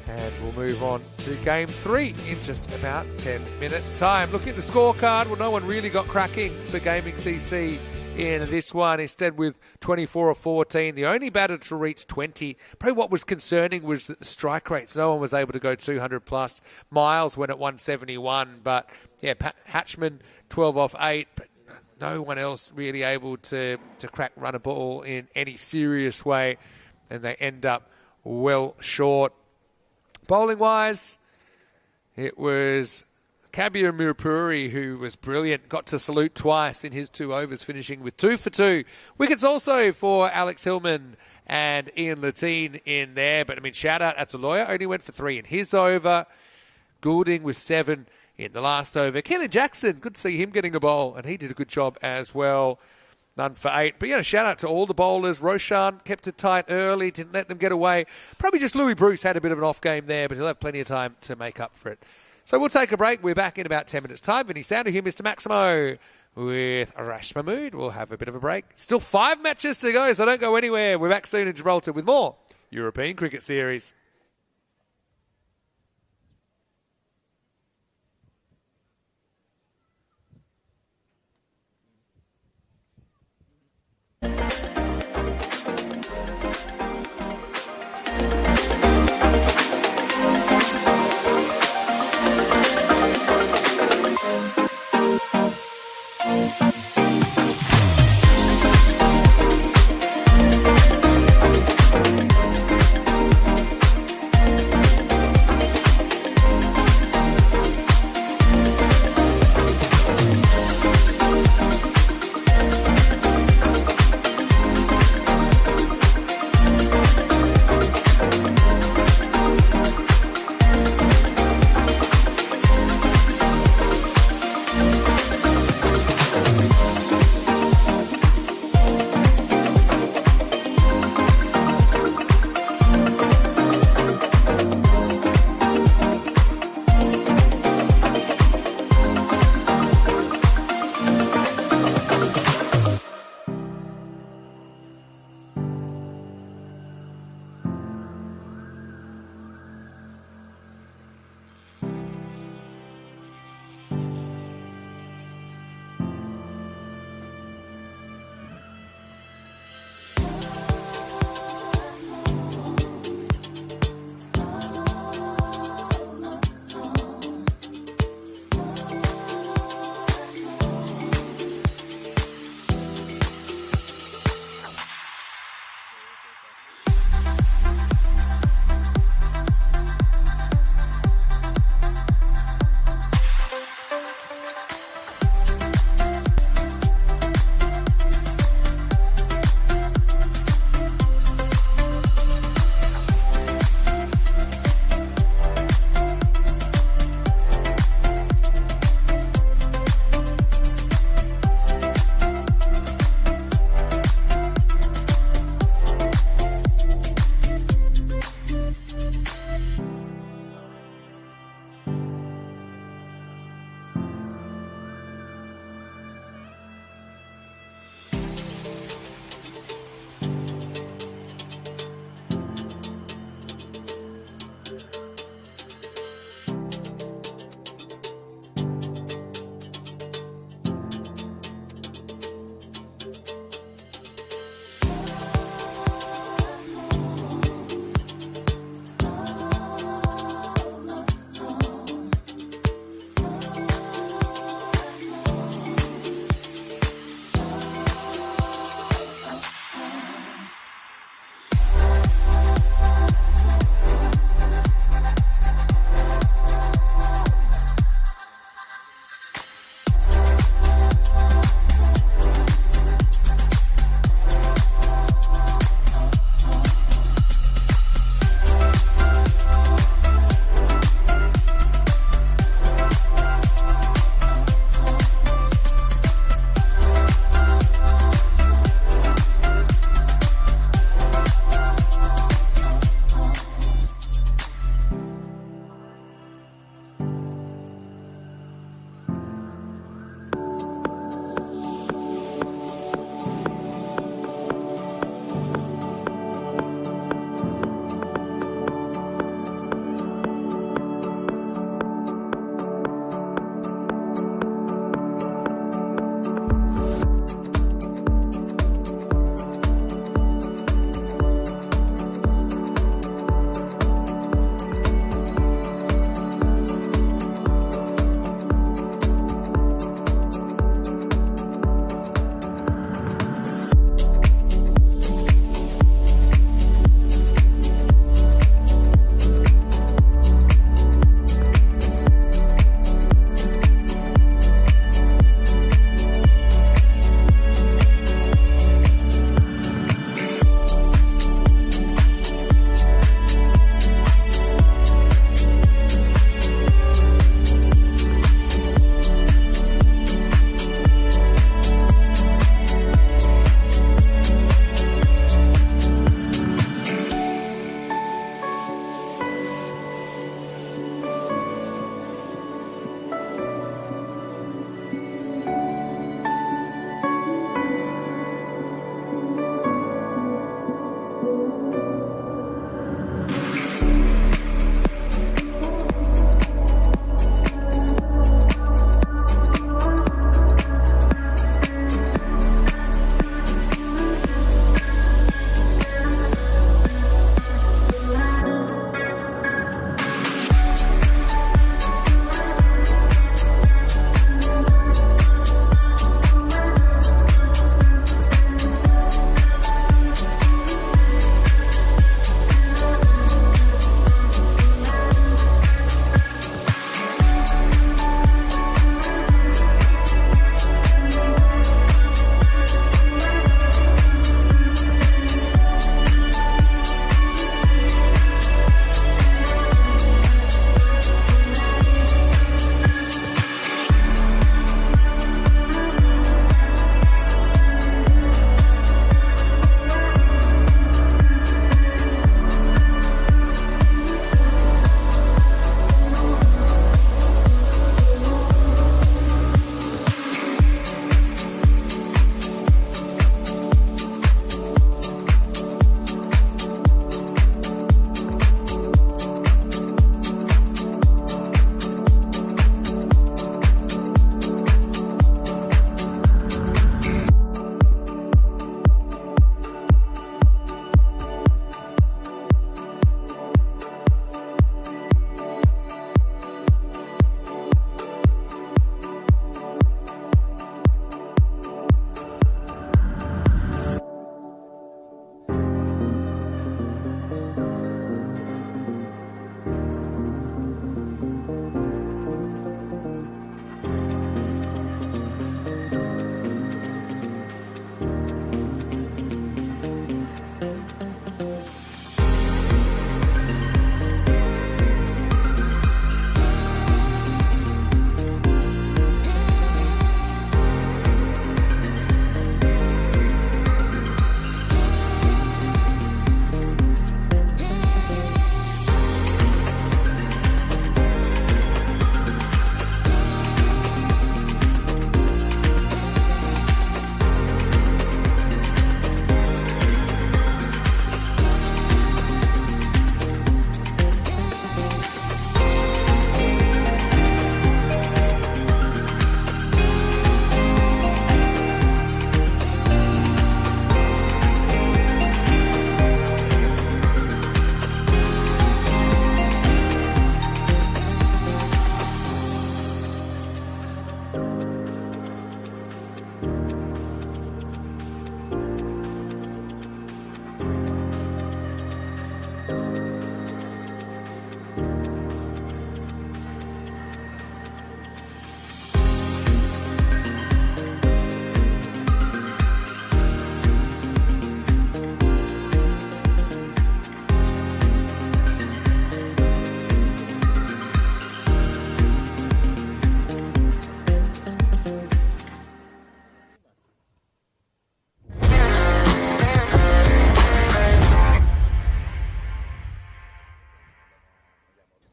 A: And we'll move on to game 3 in just about 10 minutes' time. Looking at the scorecard, well, no one really got cracking for Gaming CC in this one. Instead, with 24 of 14, the only batter to reach 20. Probably what was concerning was the strike rates. No one was able to go 200 plus. Miles went at 171, but yeah, Hatchman 12 off 8, but no one else really able to crack run a ball in any serious way, and they end up well short. Bowling-wise, it was Kabir Mirpuri who was brilliant, got to salute twice in his 2 overs, finishing with 2 for 2. Wickets also for Alex Hillman and Ian Latine in there, but I mean, shout out Ataloya, only went for 3 in his over. Goulding with 7 in the last over. Kelly Jackson, good to see him getting a bowl, and he did a good job as well. None for 8. But, shout out to all the bowlers. Roshan kept it tight early, didn't let them get away. Probably just Louis Bruce had a bit of an off game there, but he'll have plenty of time to make up for it. So we'll take a break. We're back in about 10 minutes' time. Vinny Sounder here, Mr. Maximo, with Arash Mahmood. We'll have a bit of a break. Still 5 matches to go, so don't go anywhere. We're back soon in Gibraltar with more European Cricket Series.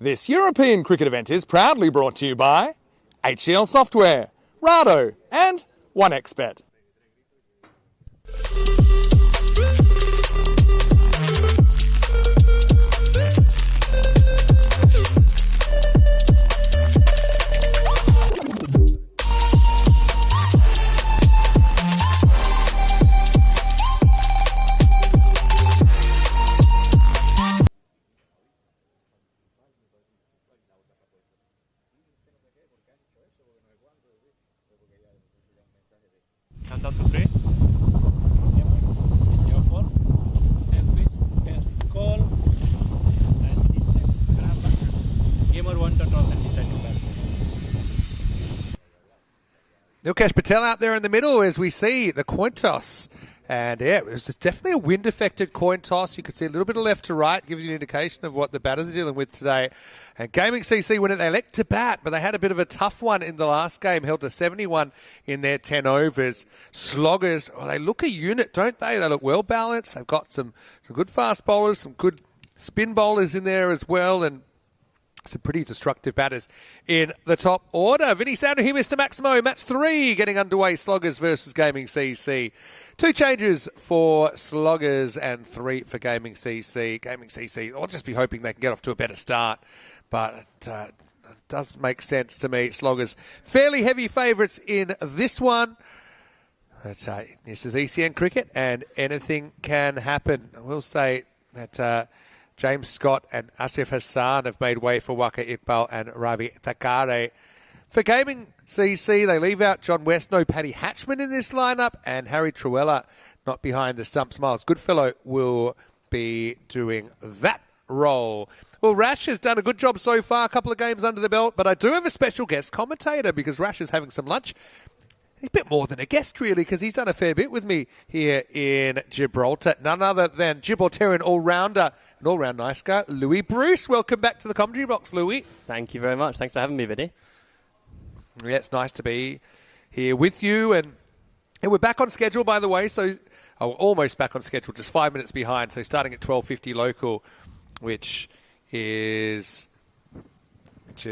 A: This European cricket event is proudly brought to you by HCL Software, Rado and 1xBet.
C: Countdown to 3. It's your call. And please, yes, call. And grab back. Gamer 1 to toss and deciding back.
A: Nilkesh Patel out there in the middle as we see the coin toss. And yeah, it was definitely a wind-affected coin toss. You could see a little bit of left to right, gives you an indication of what the batters are dealing with today. And Gaming CC win it. They elect to bat, but they had a bit of a tough one in the last game, held to 71 in their 10 overs. Sloggers, well, they look a unit, don't they? They look well-balanced. They've got some good fast bowlers, some good spin bowlers in there as well, and some pretty destructive batters in the top order. Vinny Sounder here, Mr. Maximo. Match 3 getting underway. Sloggers versus Gaming CC. 2 changes for Sloggers and 3 for Gaming CC. Gaming CC, I'll just be hoping they can get off to a better start. But it does make sense to me. Sloggers, fairly heavy favourites in this one. But this is ECN cricket and anything can happen. I will say that James Scott and Asif Hassan have made way for Waka Iqbal and Ravi Thakare. For Gaming CC, they leave out John West, no Paddy Hatchman in this lineup, and Harry Truella not behind the stumps. Miles Goodfellow will be doing that role. Well, Rash has done a good job so far, a couple of games under the belt, but I do have a special guest commentator because Rash is having some lunch. He's a bit more than a guest, really, because he's done a fair bit with me here in Gibraltar. None other than Gibraltarian all-rounder, an all-round nice guy, Louis Bruce. Welcome back to the commentary box, Louis.
D: Thank you very much. Thanks for having me, Vinny.
A: Yeah, it's nice to be here with you. And we're back on schedule, by the way, so almost back on schedule, just 5 minutes behind. So starting at 12:50 local, which is I'm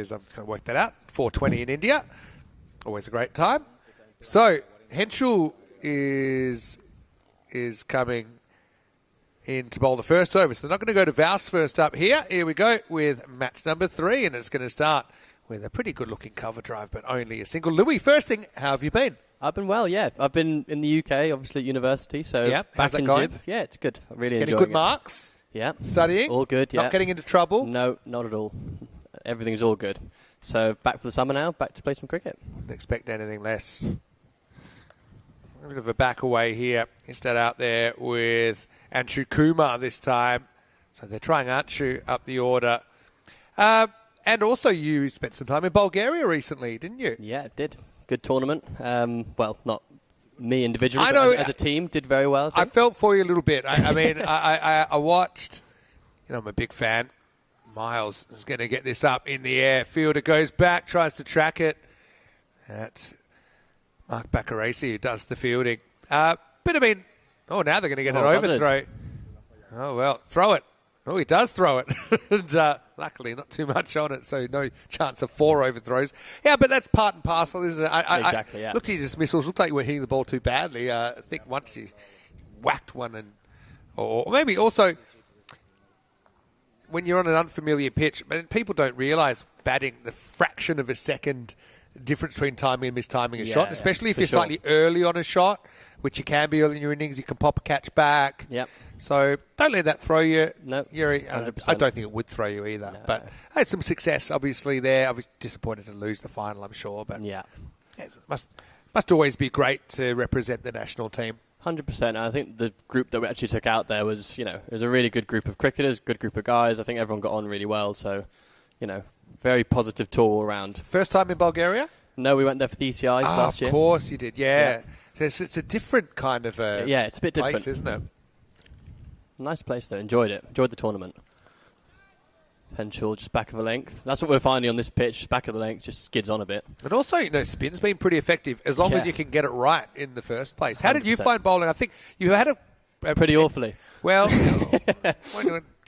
A: going to work that out, 4:20 in India. Always a great time. So Henschel is coming in to bowl the first over. So they're not going to go to Vouse first up here. Here we go with match number 3, and it's going to start with a pretty good-looking cover drive, but only a single. Louis, first thing, how have you been?
D: I've been well, yeah. I've been in the UK, obviously at university, so
A: yeah,
D: back in
A: going?
D: Gib. Yeah, it's good. I'm really
A: Getting
D: enjoying
A: good marks?
D: Yeah.
A: Studying?
D: All good, yeah.
A: Not getting into trouble?
D: No, not at all. Everything's all good. So back for the summer now, back to play some cricket.
A: Wouldn't expect anything less. A bit of a back away here. Instead out there with Anshu Kumar this time. So they're trying Anshu up the order. And also you spent some time in Bulgaria recently, didn't you?
D: Yeah, it did. Good tournament. Well, not me individually,
A: I know,
D: but as a team, did very well.
A: I felt for you a little bit. I mean, I watched, I'm a big fan. Miles is going to get this up in the air. Fielder goes back, tries to track it. That's Mark Bacarese who does the fielding. But I mean, now they're going to get an overthrow. Oh, well, throw it. Oh, he does throw it. And luckily, not too much on it, so no chance of 4 overthrows. Yeah, but that's part and parcel, isn't it?
D: Exactly, yeah.
A: Looked at your dismissals. Looked like you weren't hitting the ball too badly. I think once he whacked one, or maybe also when you're on an unfamiliar pitch, people don't realise batting the fraction of a second difference between timing and mistiming a shot, especially if you're slightly early on a shot, which you can be early in your innings. You can pop a catch back.
D: Yep.
A: So don't let that throw you.
D: No,
A: I don't think it would throw you either. No. But I had some success, obviously, there. I was disappointed to lose the final, I'm sure. But yeah, it must always be great to represent the national team.
D: 100%. I think the group that we actually took out there was, it was a really good group of cricketers, good group of guys. I think everyone got on really well. So, very positive tour all around.
A: First time in Bulgaria?
D: No, we went there for the ECIs last year.
A: Of course you did, yeah. It's a different kind of
D: it's a bit
A: place,
D: different,
A: isn't it?
D: Nice place though. Enjoyed it. Enjoyed the tournament. Henschel just back of a length. That's what we're finding on this pitch. Back of the length, just skids on a bit.
A: And also, spin's been pretty effective as long as you can get it right in the first place. How
D: 100%.
A: did you find bowling? I think you had a
D: pretty awfully.
A: Well,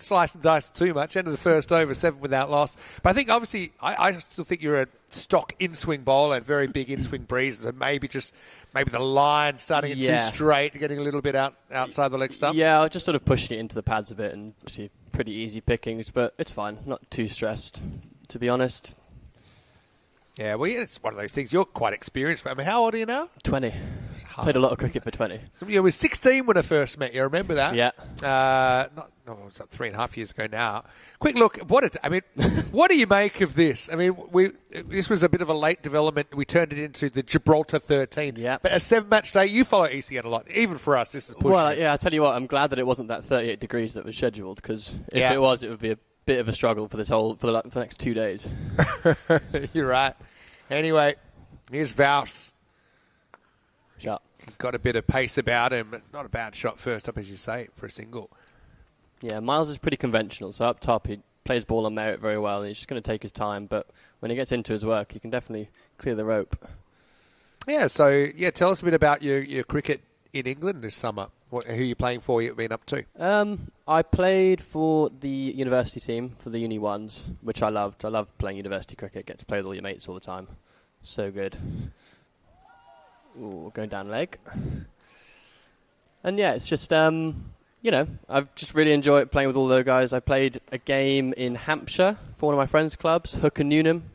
A: slice and dice too much. End of the first over, 7 without loss. But I think, obviously, I still think you're a stock in-swing bowler, very big in-swing breezes, and maybe the line starting it too straight, getting a little bit outside the leg stump.
D: Yeah, I was just sort of pushing it into the pads a bit, and obviously pretty easy pickings, but it's fine. Not too stressed, to be honest.
A: Yeah, well, it's one of those things. You're quite experienced. I mean, how old are you now?
D: 20. Played a lot of cricket for 20.
A: So you were 16 when I first met you. Remember that?
D: Yeah.
A: It was like 3.5 years ago now. Quick look. What do you make of this? I mean, this was a bit of a late development. We turned it into the Gibraltar 13.
D: Yeah.
A: But a 7-match day, you follow ECN a lot. Even for us, this is pushing.
D: Well, yeah, I tell you what, I'm glad that it wasn't that 38 degrees that was scheduled, because if it was, it would be a bit of a struggle for the next 2 days.
A: You're right. Anyway, here's Vaus.
D: Shot.
A: He's got a bit of pace about him, but not a bad shot first up, as you say, for a single.
D: Yeah, Miles is pretty conventional, so up top he plays ball on merit very well, and he's just going to take his time, but when he gets into his work, he can definitely clear the rope.
A: Yeah, so, tell us a bit about your cricket in England this summer. Who are you playing for? You've been up to?
D: I played for the university team, for the Uni Ones, which I loved. I love playing university cricket, get to play with all your mates all the time. So good. Ooh, going down leg. And yeah, it's just, I've just really enjoyed playing with all those guys. I played a game in Hampshire for one of my friends' clubs, Hook and Newnham.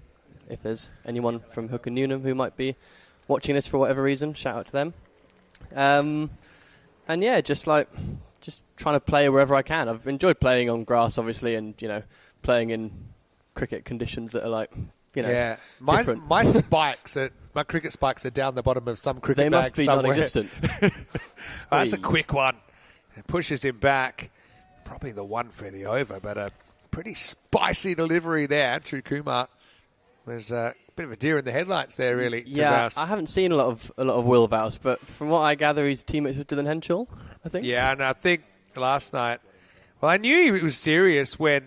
D: If there's anyone from Hook and Newnham who might be watching this for whatever reason, shout out to them. And yeah, just trying to play wherever I can. I've enjoyed playing on grass, obviously, and, playing in cricket conditions that are different.
A: My cricket spikes are down the bottom of some cricket
D: bag
A: somewhere.
D: They must be non-existent.
A: That's a quick one. It pushes him back. Probably the one for the over, but a pretty spicy delivery there. Andrew Kumar was a bit of a deer in the headlights there, really.
D: Yeah, I haven't seen a lot of Will Vaus, but from what I gather, he's teammates with Dylan Henshaw, I think.
A: Yeah, and I think last night, I knew he was serious when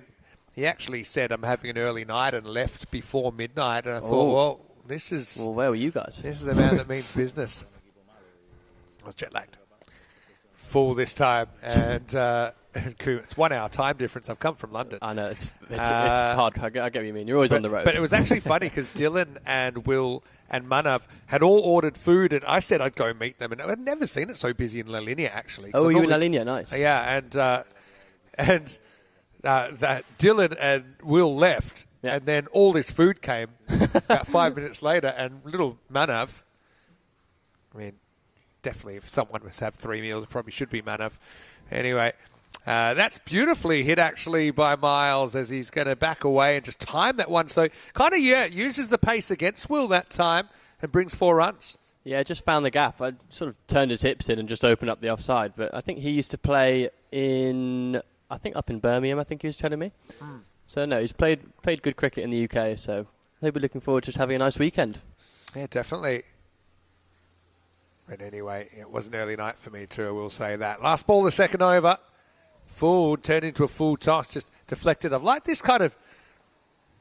A: he actually said, "I'm having an early night," and left before midnight. And I thought, well,
D: where were you guys?
A: This is a man that means business. I was jet lagged. Full this time, and it's 1 hour time difference. I've come from London.
D: I know, it's hard. I get what you mean. You're always on the road.
A: But it was actually funny because Dylan and Will and Manav had all ordered food, and I said I'd go meet them, and I'd never seen it so busy in La Linea, actually.
D: Oh, you were in La Linea? Nice.
A: Yeah, and that Dylan and Will left, and then all this food came about 5 minutes later, and little Manav, definitely if someone must have 3 meals, it probably should be Manav. Anyway, that's beautifully hit actually by Miles as he's going to back away and just time that one. So uses the pace against Will that time and brings 4 runs.
D: Yeah, just found the gap. I sort of turned his hips in and just opened up the offside. But I think he used to play up in Birmingham, I think he was telling me. So no, he's played good cricket in the UK, so he'll be looking forward to just having a nice weekend.
A: Yeah, definitely. But anyway, it was an early night for me too, I will say that. Last ball, the second over. Full, turned into a full toss, just deflected. I've liked this kind of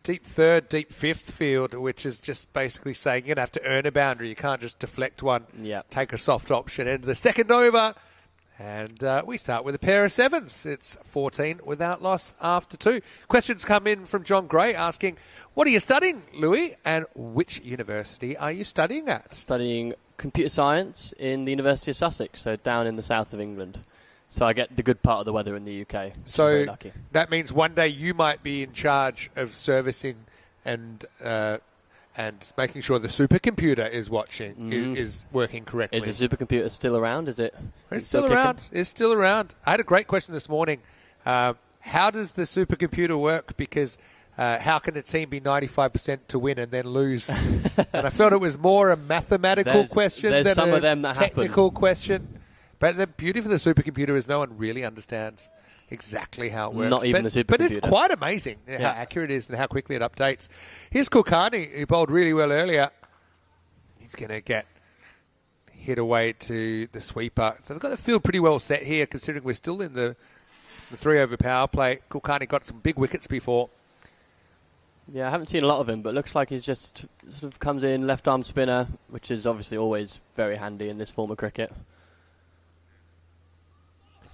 A: deep third, deep fifth field, which is just basically saying you're going to have to earn a boundary. You can't just deflect one, take a soft option. End of the second over, and we start with a pair of 7s. It's 14 without loss after 2. Questions come in from John Gray asking, what are you studying, Louis, and which university are you studying at?
D: Studying computer science in the University of Sussex, so down in the south of England. So I get the good part of the weather in the UK. So very lucky. That
A: means one day you might be in charge of servicing and making sure the supercomputer is is working correctly.
D: Is the supercomputer still around? It's
A: still around. It's still around. I had a great question this morning. How does the supercomputer work? Because how can a team be 95% to win and then lose? And I felt it was more a mathematical question than a technical question. But the beauty for the supercomputer is no one really understands exactly how it works.
D: Not even the supercomputer.
A: But it's quite amazing how accurate it is and how quickly it updates. Here's Kulkarni, who bowled really well earlier. He's going to get hit away to the sweeper. So they've got the field pretty well set here, considering we're still in the 3-over power play. Kulkarni got some big wickets before.
D: Yeah, I haven't seen a lot of him, but looks like he's just sort of comes in, left-arm spinner, which is obviously always very handy in this form of cricket.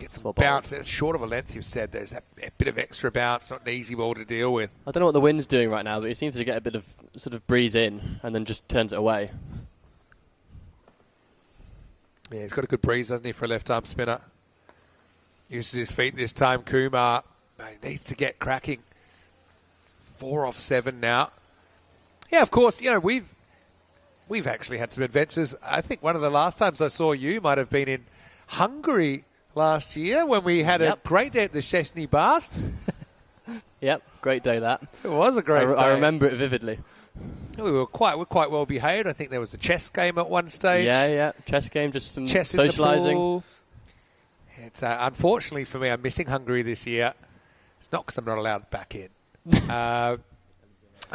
A: Get some
D: 4 bowls.
A: bounce. It's short of a length, you've said. There's a bit of extra bounce. Not an easy ball to deal with.
D: I don't know what the wind's doing right now, but it seems to get a bit of sort of breeze in and then just turns it away.
A: Yeah, he's got a good breeze, doesn't he, for a left-arm spinner? Uses his feet this time. Kumar needs to get cracking. 4 off 7 now. Yeah, of course, we've actually had some adventures. I think one of the last times I saw you might have been in Hungary last year when we had a great day at the Szczesny Baths.
D: Yep, great day that.
A: It was a great day.
D: I remember it vividly.
A: We were quite well behaved. I think there was a chess game at one stage.
D: Yeah, chess game, just some
A: Chess
D: socialising.
A: It's unfortunately for me, I'm missing Hungary this year. It's not because I'm not allowed back in.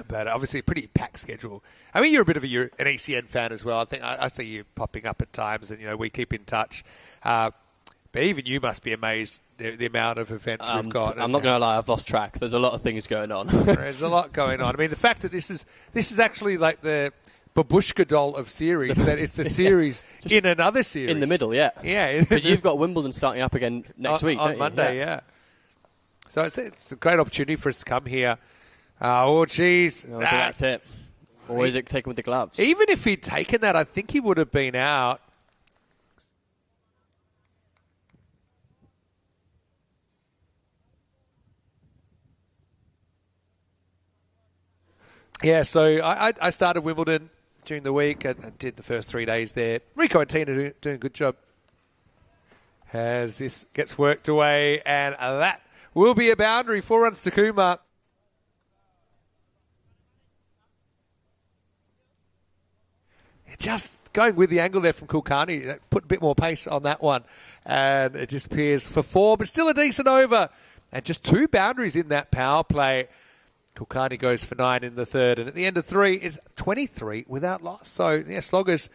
A: But obviously a pretty packed schedule. I mean, you're a bit of an ECN fan as well. I think I see you popping up at times, and we keep in touch. But even you must be amazed the amount of events we've got.
D: I'm not going to lie, I've lost track. There's a lot of things going on.
A: There's a lot going on. I mean, the fact that this is actually like the babushka doll of series, that it's a series in another series.
D: In the middle, yeah.
A: Yeah.
D: Because you've got Wimbledon starting up again next week,
A: on
D: don't
A: Monday,
D: you?
A: yeah. So it's a great opportunity for us to come here. Jeez.
D: That's it. Or is it taken with the gloves?
A: Even if he'd taken that, I think he would have been out. Yeah, so I started Wimbledon during the week and did the first 3 days there. Rico and Tina doing a good job. As this gets worked away, and that will be a boundary. 4 runs to Kumar. Just going with the angle there from Kulkarni, put a bit more pace on that one, and it disappears for 4, but still a decent over. And just 2 boundaries in that power play. Kulkarni goes for 9 in the third, and at the end of 3, it's 23 without loss. So, yeah, Sloggers,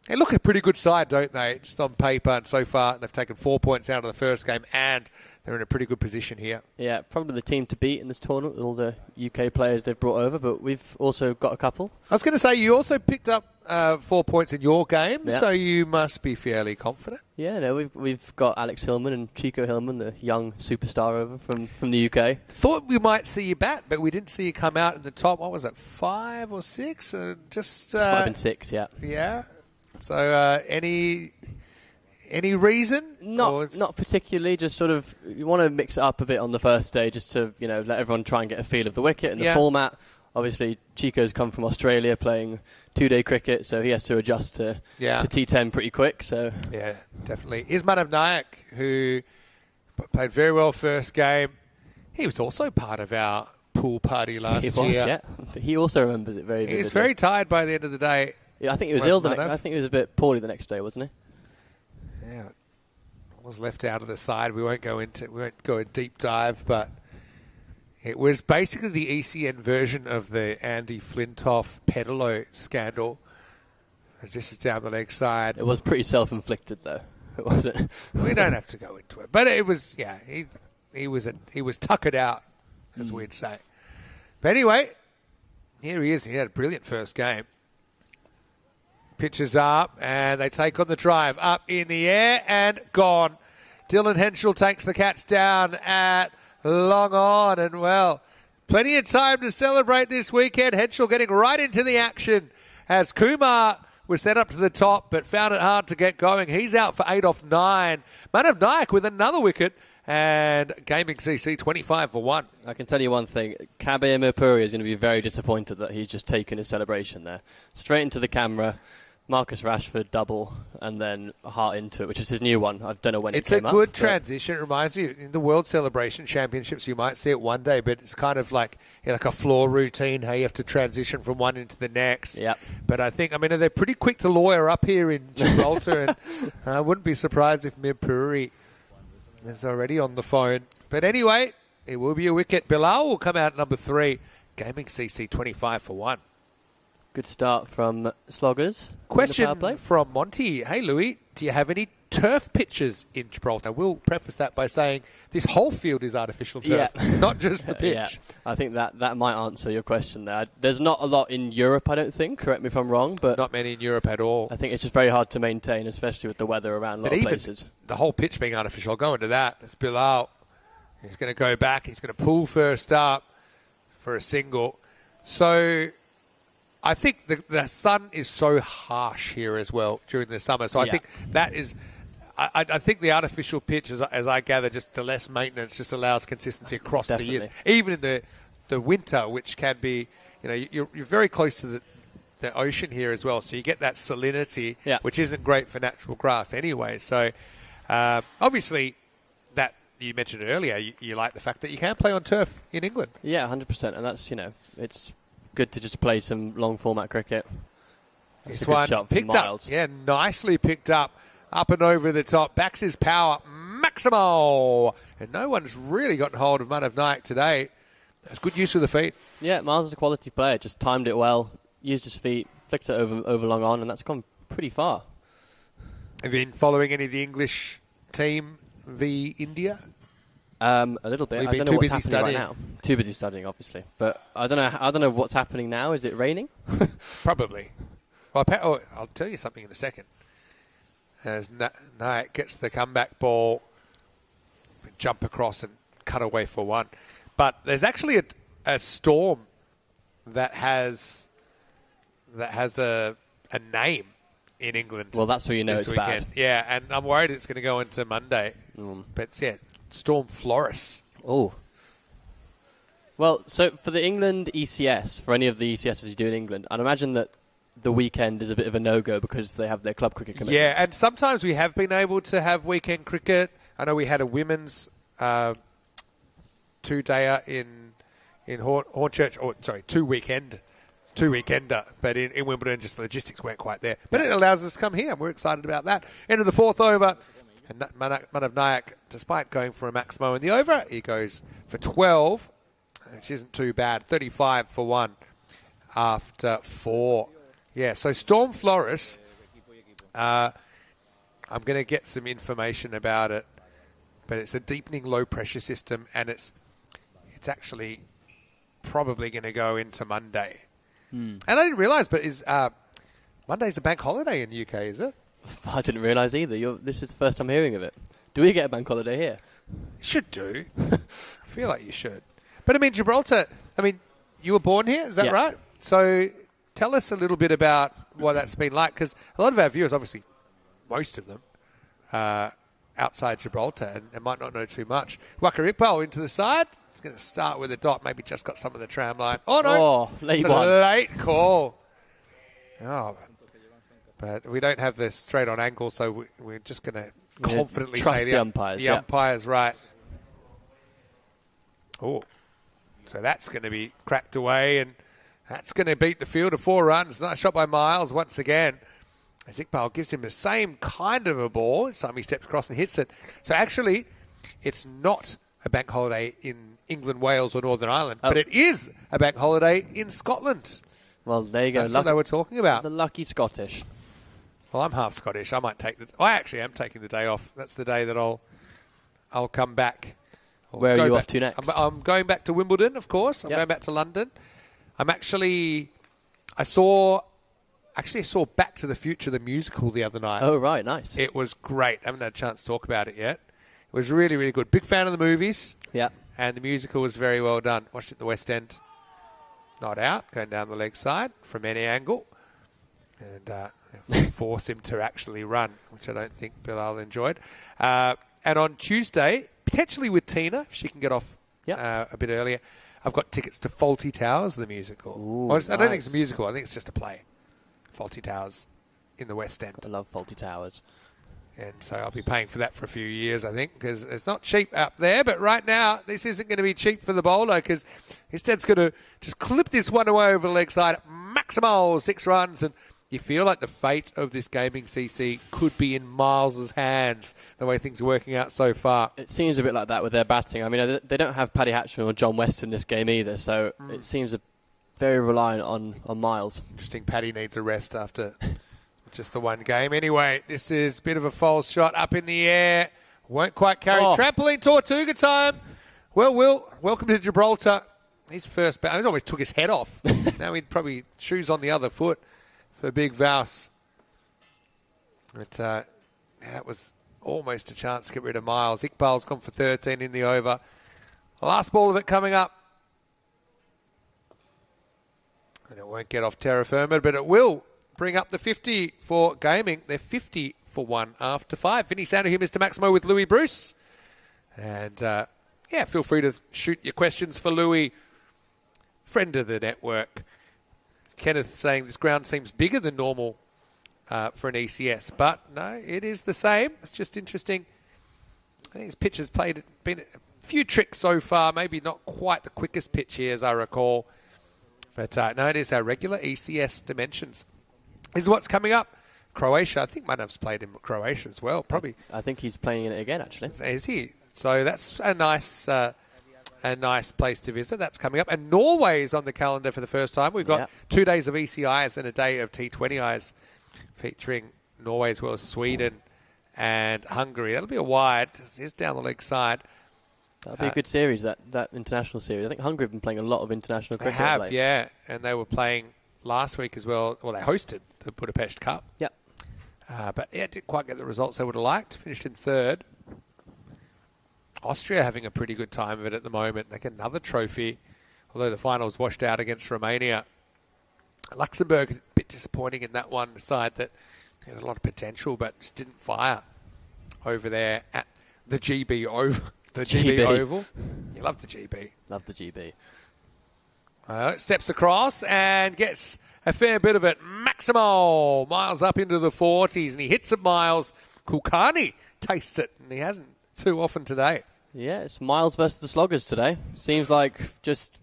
A: they look a pretty good side, don't they? Just on paper, and so far they've taken 4 points out of the first game, and they're in a pretty good position here. Yeah,
D: probably the team to beat in this tournament with all the UK players they've brought over, but we've also got a couple.
A: I was going to say, you also picked up 4 points in your game, so you must be fairly confident.
D: Yeah, no, we've got Alex Hillman and Chico Hillman, the young superstar over from the UK.
A: Thought we might see you bat, but we didn't see you come out in the top, what was it, 5 or 6?
D: This might have been 6, yeah.
A: Yeah. So any reason?
D: Not particularly, just sort of, you want to mix it up a bit on the first day just to, let everyone try and get a feel of the wicket and the format. Obviously, Chico's come from Australia playing 2-day cricket, so he has to adjust to T10 pretty quick. So
A: yeah, definitely. Ismanav Nayak, who played very well first game, he was also part of our pool party last year.
D: Yeah. He also remembers it very vividly.
A: He was very tired by the end of the day.
D: Yeah, I think he was ill. I think he was a bit poorly the next day, wasn't he?
A: Yeah, was left out of the side. We won't go a deep dive, but it was basically the ECN version of the Andy Flintoff Pedalo scandal. As this is down the leg side.
D: It was pretty self-inflicted, though. It wasn't.
A: We don't have to go into it, but it was. Yeah, he was tuckered out, as we'd say. But anyway, here he is. He had a brilliant first game. Pitches up, and they take on the drive. Up in the air, and gone. Dylan Henschel takes the catch down at long on, and well, plenty of time to celebrate this weekend. Henschel getting right into the action as Kumar was sent up to the top, but found it hard to get going. He's out for 8 off 9. Manav Nayak with another wicket, and Gaming CC 25 for 1.
D: I can tell you one thing. Kabir Mirpuri is going to be very disappointed that he's just taken his celebration there. Straight into the camera. Marcus Rashford double, and then a heart into it, which is his new one. I don't know when it came up.
A: It's a good transition. It reminds me, in the World Celebration Championships, you might see it one day, but it's kind of like a floor routine, how you have to transition from one into the next.
D: Yep.
A: But I think, they're pretty quick to lawyer up here in Gibraltar, and I wouldn't be surprised if Mirpuri is already on the phone. But anyway, it will be a wicket. Bilal will come out at number 3. Gaming CC 25 for 1.
D: Good start from Sloggers.
A: Question from Monty. Hey, Louis, do you have any turf pitches in Gibraltar. We'll preface that by saying this whole field is artificial turf, not just the pitch.
D: Yeah. I think that might answer your question there. There's not a lot in Europe, I don't think. Correct me if I'm wrong, but
A: Not many in Europe at all.
D: I think it's just very hard to maintain, especially with the weather around a lot of places.
A: The whole pitch being artificial, I'll go into that. Let's Bill out. He's going to go back. He's going to pull first up for a single. So I think the sun is so harsh here as well during the summer. So I think that is... I think the artificial pitch, as I gather, just the less maintenance just allows consistency across the years. Even in the winter, which can be, you're very close to the ocean here as well. So you get that salinity, which isn't great for natural grass anyway. So obviously, that you mentioned earlier, you like the fact that you can play on turf in England.
D: Yeah, 100%. And that's, it's good to just play some long format cricket.
A: This one's picked up. Yeah, nicely picked up. Up and over the top. Backs his power. Maximo. And no one's really gotten hold of Manav Nayak today. That's good use of the feet.
D: Yeah, Miles is a quality player. Just timed it well. Used his feet. Flicked it over long on. And that's gone pretty far.
A: Have you been following any of the English team v India?
D: A little bit. I don't know what's happening
A: studying
D: right now. Too busy studying, obviously. But I don't know what's happening now. Is it raining?
A: Probably. Well, I'll tell you something in a second. As Nayak gets the comeback ball, jump across and cut away for one. But there's actually a storm that has a name in England.
D: Well, that's where you know it's
A: weekend.
D: bad.
A: Yeah, and I'm worried it's going to go into Monday. But Storm Floris.
D: Oh. Well, so for the England ECS, for any of the ECSs you do in England, I'd imagine that the weekend is a bit of a no-go because they have their club cricket commitments.
A: Yeah, and sometimes we have been able to have weekend cricket. I know we had a women's two-dayer in Hornchurch, two-weekender, but in Wimbledon, just the logistics weren't quite there. But it allows us to come here, and we're excited about that. End of the fourth over, and Manav Nayak, despite going for a Maximo in the over, he goes for 12, which isn't too bad, 35 for one after 4. Yeah, so Storm Floris, I'm going to get some information about it, but it's a deepening low-pressure system, and it's actually probably going to go into Monday. And I didn't realise, but Monday's a bank holiday in the UK, is it?
D: I didn't realise either. This is the first time hearing of it. Do we get a bank holiday here?
A: Should do. I feel like you should. But, I mean, Gibraltar, you were born here, is that right? So tell us a little bit about what that's been like, because a lot of our viewers, obviously, most of them, outside Gibraltar and might not know too much. Waka Iqbal into the side. He's going to start with a dot, maybe just got some of the tram line. Oh, no.
D: Oh, late one.
A: Late call. Oh, but we don't have the straight on angle, so we're just going to confidently
D: trust
A: say
D: the umpires.
A: The umpire's right. Oh, so that's going to be cracked away, and that's going to beat the field of 4 runs. Nice shot by Miles once again. As Iqbal gives him the same kind of a ball. This time he steps across and hits it. So actually, it's not a bank holiday in England, Wales or Northern Ireland, but it is a bank holiday in Scotland.
D: Well, there you go.
A: That's what they were talking about.
D: The lucky Scottish.
A: Well, I'm half Scottish. I actually am taking the day off. That's the day that I'll come back.
D: Where are you off to next?
A: I'm going back to Wimbledon, of course. I'm going back to London. I saw Back to the Future, the musical, the other night.
D: Oh, right, nice.
A: It was great. I haven't had a chance to talk about it yet. It was really, really good. Big fan of the movies.
D: Yeah.
A: And the musical was very well done. Watched it at the West End. Not out, going down the leg side from any angle. And force him to actually run, which I don't think Bilal enjoyed. And on Tuesday, potentially with Tina, if she can get off a bit earlier, I've got tickets to Fawlty Towers, the musical.
D: Ooh,
A: I don't think it's a musical. I think it's just a play. Fawlty Towers in the West End.
D: I love Fawlty Towers.
A: And so I'll be paying for that for a few years, I think, because it's not cheap up there. But right now, this isn't going to be cheap for the bowler, because instead it's going to just clip this one away over the leg side. Maximal 6 runs. And you feel like the fate of this gaming CC could be in Miles's hands, the way things are working out so far.
D: It seems a bit like that with their batting. I mean, they don't have Paddy Hatchman or John West in this game either, so it seems very reliant on Miles.
A: Interesting. Paddy needs a rest after Just the one game. Anyway, this is a bit of a false shot up in the air. Won't quite carry. Trampoline Tortuga time. Well, Will, welcome to Gibraltar. His first bounce. He always took his head off. Now he'd probably shoes on the other foot for Big Vouse. But that was almost a chance to get rid of Miles. Iqbal's gone for 13 in the over. Last ball of it coming up. And it won't get off terra firma, but it will bring up the 50 for gaming. They're 50 for 1 after 5. Vinny Sander here, Mr. Maximo with Louis Bruce. And, feel free to shoot your questions for Louis, friend of the network. Kenneth saying this ground seems bigger than normal for an ECS. But, no, it is the same. It's just interesting. I think his pitch has been a few tricks so far. Maybe not quite the quickest pitch here, as I recall. But, no, it is our regular ECS dimensions. This is what's coming up. Croatia. I think Manav's played in Croatia as well. Probably.
D: I think he's playing in it again, actually.
A: Is he? So that's a nice place to visit. That's coming up. And Norway is on the calendar for the first time. We've got 2 days of ECIs and a day of T20Is featuring Norway as well as Sweden and Hungary. That'll be a wide. It's down the leg side.
D: That'll be a good series, that international series. I think Hungary have been playing a lot of international cricket.
A: They have,
D: lately.
A: yeah. And they were playing last week as well. Well, they hosted the Budapest Cup.
D: Yep.
A: But yeah, didn't quite get the results they would have liked. Finished in third. Austria having a pretty good time of it at the moment. They get another trophy, although the finals washed out against Romania. Luxembourg is a bit disappointing in that one, the side that had a lot of potential but just didn't fire over there at the GB Oval. The GB Oval. You love the GB.
D: Love the GB.
A: Steps across and gets a fair bit of it. Maximo Miles up into the 40s and he hits it. Miles. Kulkarni tastes it and he hasn't too often today.
D: Yeah, it's Miles versus the Sloggers today. Seems like just,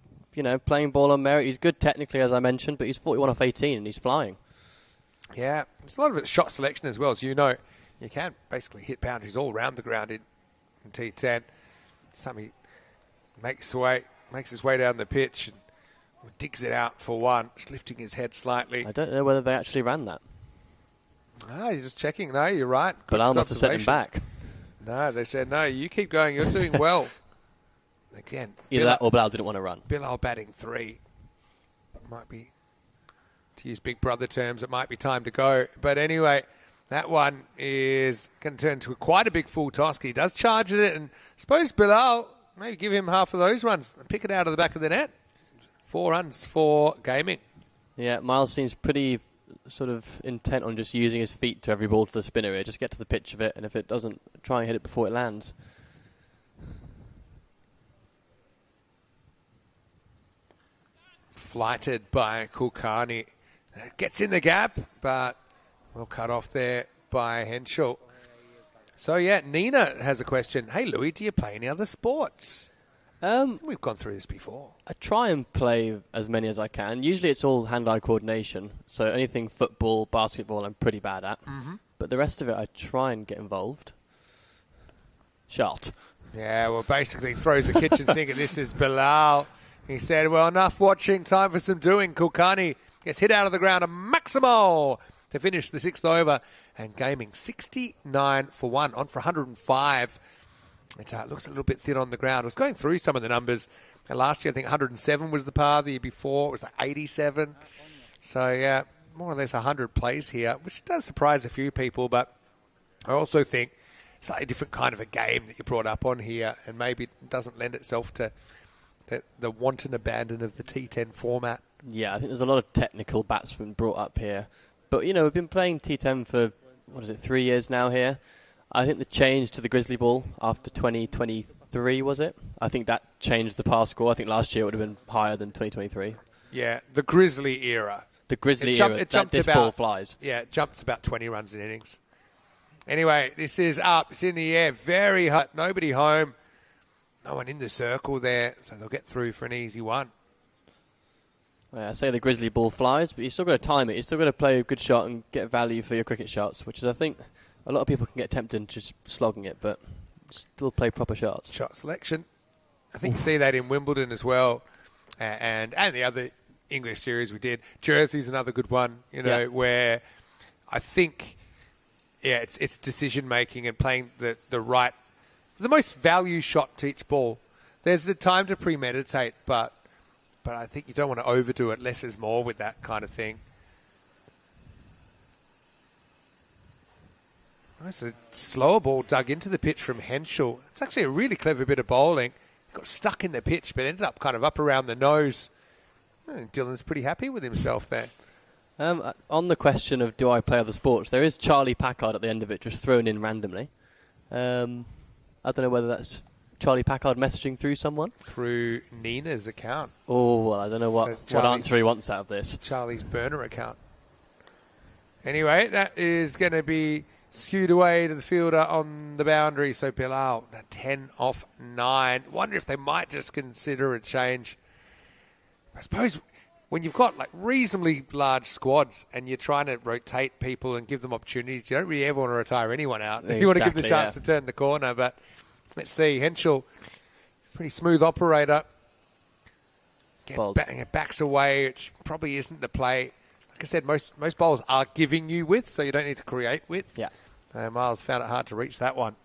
D: playing ball on merit. He's good technically, as I mentioned, but he's 41 off 18 and he's flying.
A: Yeah, it's a lot of it's shot selection as well. As you know, you can basically hit boundaries all around the ground in T10. Somebody makes his way down the pitch and digs it out for one, just lifting his head slightly.
D: I don't know whether they actually ran that.
A: Ah, you're just checking. No, you're right.
D: But I must have sent him back.
A: No, they said, no, you keep going. You're doing well. Again.
D: Either that or Bilal didn't want to run.
A: Bilal batting 3. Might be, to use Big Brother terms, it might be time to go. But anyway, that one is going to turn to quite a big full toss. He does charge at it. And I suppose Bilal, maybe give him half of those runs and pick it out of the back of the net. 4 runs for gaming.
D: Yeah, Miles seems pretty sort of intent on just using his feet to every ball to the spinner here. Just get to the pitch of it, and if it doesn't, try and hit it before it lands.
A: Flighted by Kulkarni. Gets in the gap, but well cut off there by Henschel. So, yeah, Nina has a question. Hey, Louis, do you play any other sports? We've gone through this before.
D: I try and play as many as I can. Usually it's all hand-eye coordination. So anything football, basketball, I'm pretty bad at. Mm-hmm. But the rest of it, I try and get involved. Shot.
A: Yeah, well, basically throws the kitchen sink at this is Bilal. He said, well, enough watching, time for some doing. Kulkarni gets hit out of the ground. And Maximo to finish the 6th over. And gaming 69 for 1, on for 105. It looks a little bit thin on the ground. I was going through some of the numbers. Last year, I think 107 was the par. The year before, it was like 87. So, yeah, more or less 100 plays here, which does surprise a few people. But I also think slightly different kind of a game that you brought up on here, and maybe it doesn't lend itself to the wanton abandon of the T10 format.
D: Yeah, I think there's a lot of technical batsmen brought up here. But, we've been playing T10 for, 3 years now here. I think the change to the Grizzly ball after 2023, was it? I think that changed the par score. I think last year it would have been higher than 2023.
A: Yeah, the Grizzly era.
D: The Grizzly era, this ball flies.
A: Yeah, it jumped about 20 runs in innings. Anyway, this is up. It's in the air. Very hot. Nobody home. No one in the circle there, so they'll get through for an easy one.
D: I say the Grizzly ball flies, but you've still got to time it. You've still got to play a good shot and get value for your cricket shots, which is, I think, a lot of people can get tempted into just slogging it, but still play proper shots.
A: Shot selection. I think you see that in Wimbledon as well, and the other English series we did. Jersey's another good one, where I think, yeah, it's decision making and playing the most value shot to each ball. There's the time to premeditate, but I think you don't want to overdo it. Less is more with that kind of thing. It's a slower ball dug into the pitch from Henschel. It's actually a really clever bit of bowling. Got stuck in the pitch, but ended up kind of up around the nose. Dylan's pretty happy with himself there.
D: On the question of do I play other sports, there is Charlie Packard at the end of it, just thrown in randomly. I don't know whether that's Charlie Packard messaging through someone.
A: Through Nina's account.
D: Oh, well, I don't know what answer he wants out of this.
A: Charlie's burner account. Anyway, that is going to be skewed away to the fielder on the boundary. So Bilal, 10 off 9. Wonder if they might just consider a change. I suppose when you've got like reasonably large squads and you're trying to rotate people and give them opportunities, you don't really ever want to retire anyone out.
D: Exactly,
A: you want to give them the chance to turn the corner. But let's see, Henschel, pretty smooth operator. Backs away, which probably isn't the play. Like I said, most bowlers are giving you width, so you don't need to create width.
D: Yeah.
A: Miles found it hard to reach that one.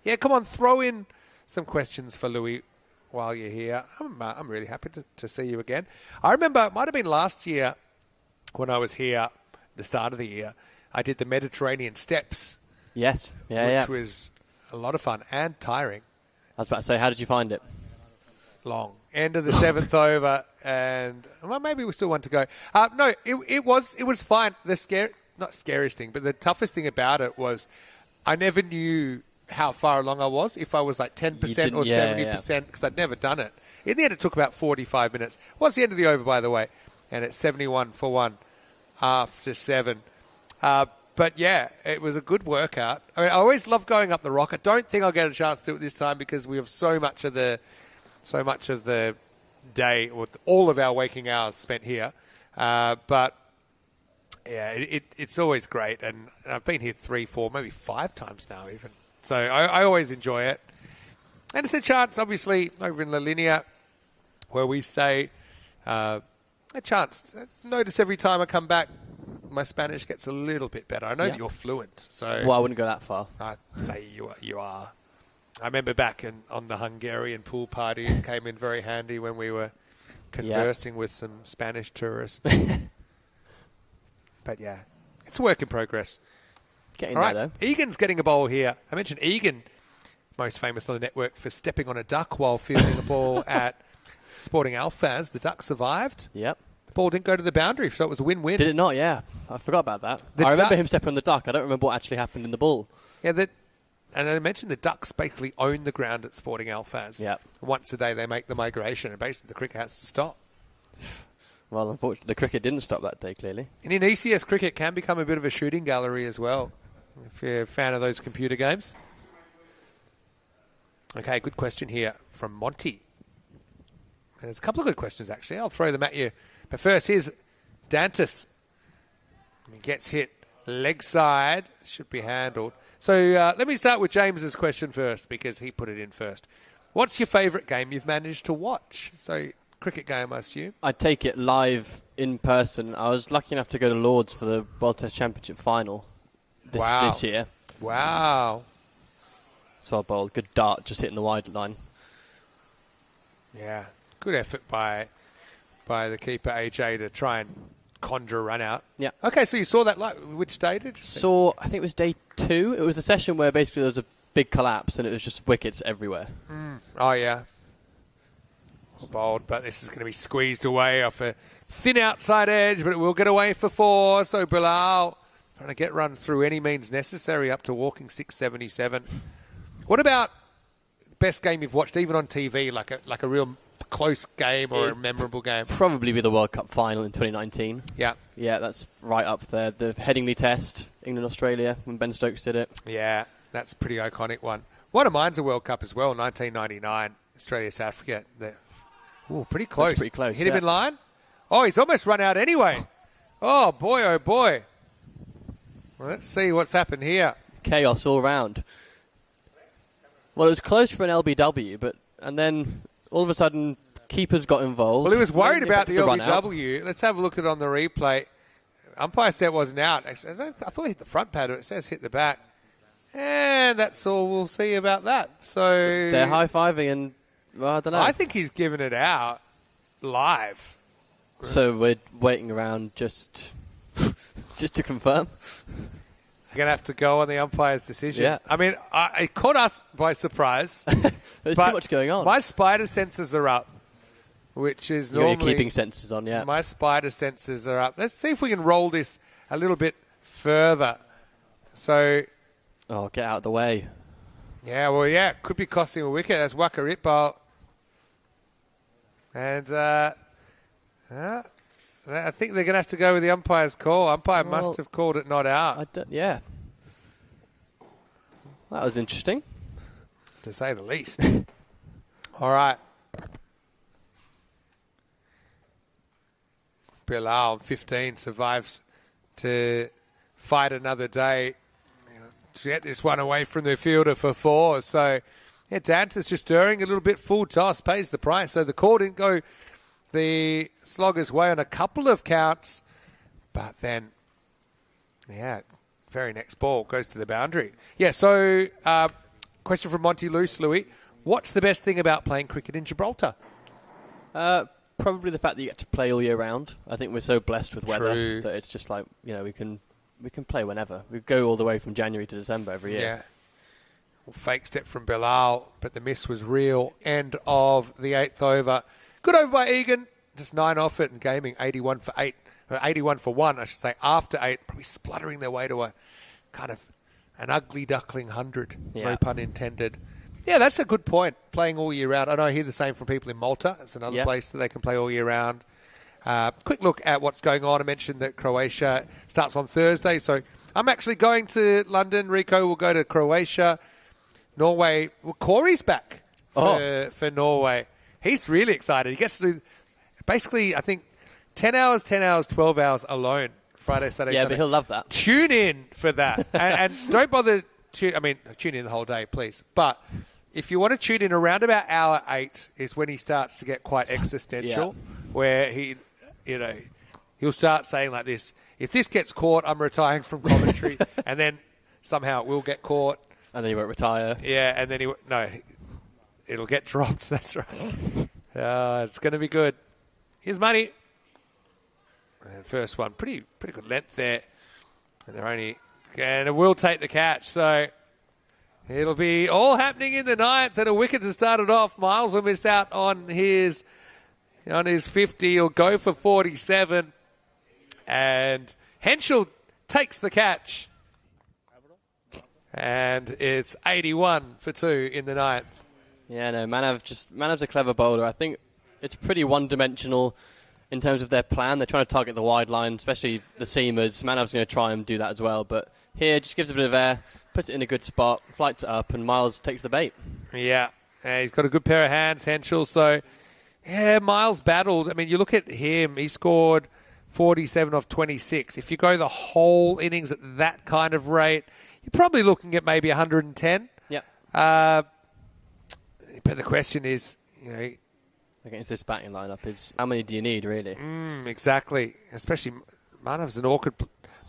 A: Yeah, come on, throw in some questions for Louis while you're here. I'm really happy to see you again. I remember, it might have been last year when I was here, the start of the year, I did the Mediterranean Steps.
D: Yes,
A: which was a lot of fun and tiring.
D: I was about to say, how did you find it?
A: Long. End of the 7th over, and well, maybe we still want to go. No, it was fine. Not scariest thing, but the toughest thing about it was I never knew how far along I was, if I was like 10% or 70%, because I'd never done it. In the end, it took about 45 minutes. What's the end of the over, by the way? And it's 71 for 1 after 7. But yeah, it was a good workout. I mean, I always love going up the rock. I don't think I'll get a chance to do it this time because we have so much of the day, or all of our waking hours spent here. But yeah, it's always great, and I've been here 3, 4, maybe 5 times now even. So I always enjoy it. And it's a chance, obviously, over in La Linea, where we say a chance. Notice every time I come back, my Spanish gets a little bit better. I know that you're fluent, so
D: well, I wouldn't go that far.
A: I'd say you are. I remember back on the Hungarian pool party, it came in very handy when we were conversing with some Spanish tourists. But yeah, it's a work in progress.
D: Getting
A: All right,
D: there, though.
A: Egan's getting a bowl here. I mentioned Egan, most famous on the network for stepping on a duck while fielding a ball at Sporting Alphaz. The duck survived.
D: Yep.
A: The ball didn't go to the boundary, so it was a win-win.
D: Did it not? Yeah. I forgot about that. I remember him stepping on the duck. I don't remember what actually happened in the ball.
A: Yeah, and I mentioned the ducks basically own the ground at Sporting Alphaz.
D: Yep.
A: Once a day they make the migration, and basically the cricket has to stop.
D: Well, unfortunately, the cricket didn't stop that day, clearly.
A: And in ECS, cricket can become a bit of a shooting gallery as well, if you're a fan of those computer games. Okay, good question here from Monty. And there's a couple of good questions, actually. I'll throw them at you. But first, here's Dantas. He gets hit leg side. Should be handled. So let me start with James's question first, because he put it in first. What's your favourite game you've managed to watch? So, cricket game, I assume.
D: I'd take it live in person. I was lucky enough to go to Lord's for the World Test Championship final this year.
A: Wow.
D: It's well bowled. Good dart, just hitting the wide line.
A: Yeah, good effort by the keeper, AJ, to try and conjure a run out.
D: Yeah.
A: Okay, so you saw that which day did you see?
D: I think it was day 2. It was a session where basically there was a big collapse and it was just wickets everywhere.
A: Oh, yeah. Bowled, but this is going to be squeezed away off a thin outside edge, but it will get away for 4. So Bilal trying to get run through any means necessary up to walking 677. What about best game you've watched, even on TV, like a real close game or a memorable game?
D: Probably be the World Cup final in 2019.
A: Yeah.
D: Yeah, that's right up there. The Headingley Test, England-Australia, when Ben Stokes did it.
A: Yeah, that's a pretty iconic one. One of mine's a World Cup as well, 1999, Australia-South Africa. Pretty close.
D: That's pretty close.
A: Hit him in line. Oh, he's almost run out anyway. Oh, boy, oh, boy. Well, let's see what's happened here.
D: Chaos all round. Well, it was close for an LBW, and then all of a sudden, keepers got involved.
A: Well, he was worried about the LBW. Let's have a look at it on the replay. Umpire said it wasn't out. Actually, I thought he hit the front pad, but it says hit the back. And that's all we'll see about that. So
D: they're high-fiving and, well, I don't know.
A: I think he's given it out live.
D: So we're waiting around just to confirm.
A: You're going to have to go on the umpire's decision.
D: Yeah.
A: I mean, it caught us by surprise.
D: There's too much going on.
A: My spider sensors are up, which is
D: You got
A: normally...
D: your keeping sensors on, yeah.
A: My spider sensors are up. Let's see if we can roll this a little bit further. So...
D: Oh, get out of the way.
A: Yeah, well, yeah, it could be costing a wicket. That's Waka Ritbal. And I think they're going to have to go with the umpire's call. Umpire must have called it not out.
D: Yeah. That was interesting.
A: To say the least. All right. Bilal, 15, survives to fight another day. To get this one away from the fielder for 4. So, yeah, Dance is just stirring a little bit. Full toss pays the price. So the call didn't go the slogger's way on a couple of counts. But then, yeah, very next ball goes to the boundary. Yeah, so question from Monty Luce, Louis. What's the best thing about playing cricket in Gibraltar?
D: Probably the fact that you get to play all year round. I think we're so blessed with weather
A: True.
D: that it's just like, you know, we can play whenever. We go all the way from January to December every year.
A: Yeah. Well, fake step from Bilal, but the miss was real. End of the 8th over. Good over by Egan. Just 9 off it and gaming 81 for 8. 81 for 1, I should say, after 8. Probably spluttering their way to a kind of an ugly duckling 100.
D: Yeah.
A: No pun intended. Yeah, that's a good point, playing all year round. I know I hear the same from people in Malta. It's another place that they can play all year round. Quick look at what's going on. I mentioned that Croatia starts on Thursday, so I'm actually going to London. Rico will go to Croatia. Norway, well, Corey's back for Norway. He's really excited. He gets to do, basically, I think, 10 hours, 12 hours alone, Friday, Saturday,
D: Yeah,
A: Sunday.
D: but he'll love that.
A: Tune in for that. and don't bother, tune in the whole day, please. But if you want to tune in around about hour 8 is when he starts to get quite existential, where he'll start saying like this, if this gets caught, I'm retiring from commentary, and then somehow it will get caught.
D: And then he won't retire.
A: Yeah, and then it'll get dropped, that's right. It's going to be good. Here's money. And first one, pretty good length there. And it will take the catch, so it'll be all happening in the 9th, and a wicket has started off. Miles will miss out on his 50. He'll go for 47. And Henschel takes the catch. And it's 81 for 2 in the 9th.
D: Yeah, no, Manav's a clever bowler. I think it's pretty one-dimensional in terms of their plan. They're trying to target the wide line, especially the seamers. Manav's going to try and do that as well. But here, just gives a bit of air, puts it in a good spot, flights it up, and Miles takes the bait.
A: Yeah, he's got a good pair of hands, Henschel. So, yeah, Miles battled. I mean, you look at him, he scored 47 off 26. If you go the whole innings at that kind of rate, you're probably looking at maybe 110.
D: Yeah.
A: But the question is,
D: against this batting lineup is how many do you need, really?
A: Exactly. Especially Manav's an awkward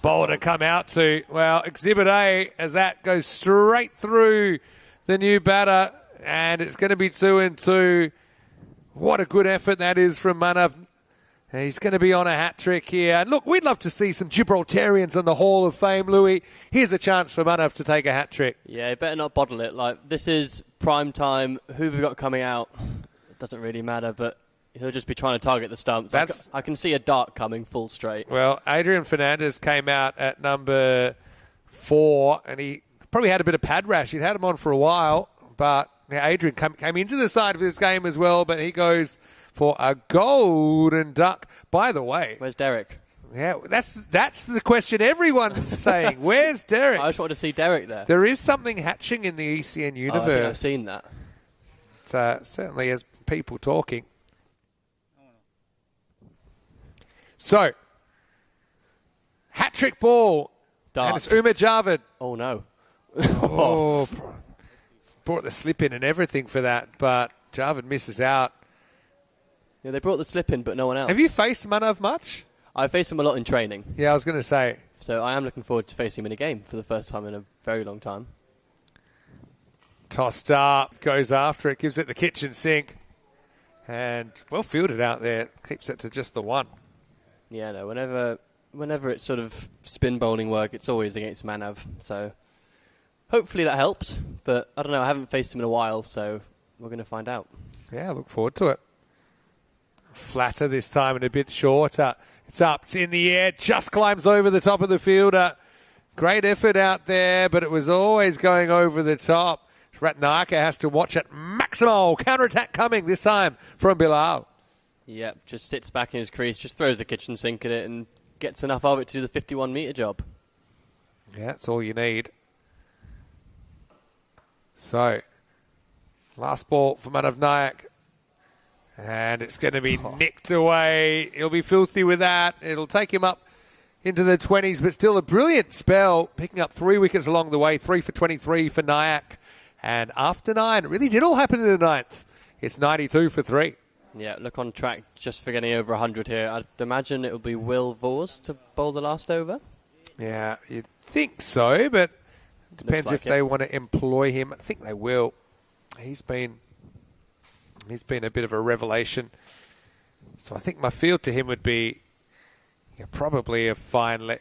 A: bowler to come out to. Well, Exhibit A, as that goes straight through the new batter, and it's going to be 2-2. What a good effort that is from Manav. He's going to be on a hat-trick here. And look, we'd love to see some Gibraltarians in the Hall of Fame, Louis. Here's a chance for Manav to take a hat-trick.
D: Yeah, you better not bottle it. Like, this is prime time. Who have we got coming out? It doesn't really matter, but he'll just be trying to target the stumps. I can see a dart coming full straight.
A: Well, Adrian Fernandez came out at number 4, and he probably had a bit of pad rash. He'd had him on for a while, but Adrian came into the side of this game as well, but he goes for a golden duck. By the way,
D: where's Derek?
A: Yeah, that's the question everyone's saying. Where's Derek?
D: I just want to see Derek there.
A: There is something hatching in the ECN universe.
D: I think I've seen that.
A: Certainly as people talking. So, hat-trick ball.
D: Dart.
A: And it's Umar Javed.
D: Oh, no.
A: Brought the slip in and everything for that, but Javed misses out.
D: Yeah, they brought the slip in, but no one else.
A: Have you faced Manav much?
D: I face him a lot in training.
A: Yeah, I was going to say.
D: So I am looking forward to facing him in a game for the first time in a very long time.
A: Tossed up, goes after it, gives it the kitchen sink. And well fielded out there. Keeps it to just the one.
D: Yeah, no, whenever it's sort of spin bowling work, it's always against Manav. So hopefully that helps. But I don't know, I haven't faced him in a while, so we're going to find out.
A: Yeah, look forward to it. Flatter this time and a bit shorter. It's up, it's in the air, just climbs over the top of the fielder. Great effort out there, but it was always going over the top. Ratnaka has to watch it. Maximal counter-attack coming this time from Bilal.
D: Yep, just sits back in his crease, just throws the kitchen sink at it and gets enough of it to do the 51-metre job.
A: Yeah, that's all you need. So, last ball for Manav Nayak. And it's going to be nicked away. He'll be filthy with that. It'll take him up into the 20s, but still a brilliant spell. Picking up 3 wickets along the way. 3 for 23 for Nayak. And after 9, it really did all happen in the 9th. It's 92 for 3.
D: Yeah, look on track just for getting over 100 here. I'd imagine it will be Will Vors to bowl the last over.
A: Yeah, you'd think so, but it depends
D: like
A: if they want to employ him. I think they will. He's been a bit of a revelation. So I think my field to him would be probably a fine leg.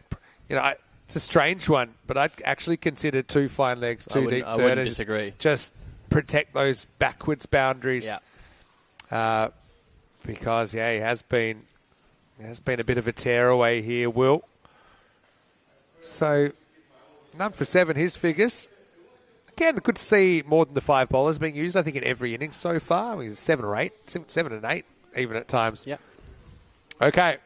A: It's a strange one, but I'd actually consider 2 fine legs, 2 deep 30s.
D: I wouldn't disagree.
A: Just protect those backwards boundaries.
D: Yeah.
A: Because he has been a bit of a tearaway here, Will. So none for 7, his figures. Again, good to see more than the 5 bowlers being used, I think, in every inning so far. I mean, 7 or 8, 7 and 8, even at times.
D: Yeah.
A: Okay.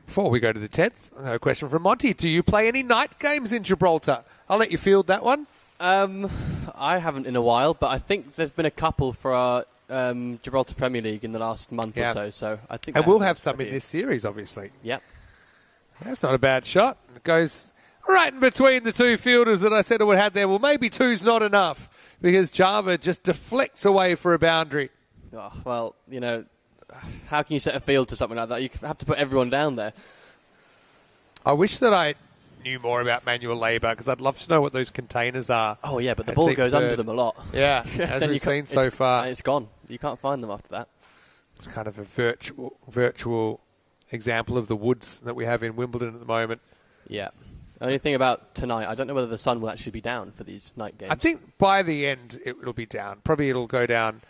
A: Before we go to the 10th, a question from Monty. Do you play any night games in Gibraltar? I'll let you field that one.
D: I haven't in a while, but I think there's been a couple for our Gibraltar Premier League in the last month or so. So I think,
A: and we'll have some in this series, obviously.
D: Yep.
A: That's not a bad shot. It goes right in between the 2 fielders that I said it would have there. Well, maybe 2's not enough because Java just deflects away for a boundary.
D: Oh, well, how can you set a field to something like that? You have to put everyone down there.
A: I wish that I knew more about manual labour because I'd love to know what those containers are.
D: Oh, yeah, but the ball goes under them a lot.
A: Yeah, as we've seen so far.
D: And it's gone. You can't find them after that.
A: It's kind of a virtual example of the woods that we have in Wimbledon at the moment.
D: Yeah. Only thing about tonight, I don't know whether the sun will actually be down for these night games.
A: I think by the end it'll be down. Probably it'll go down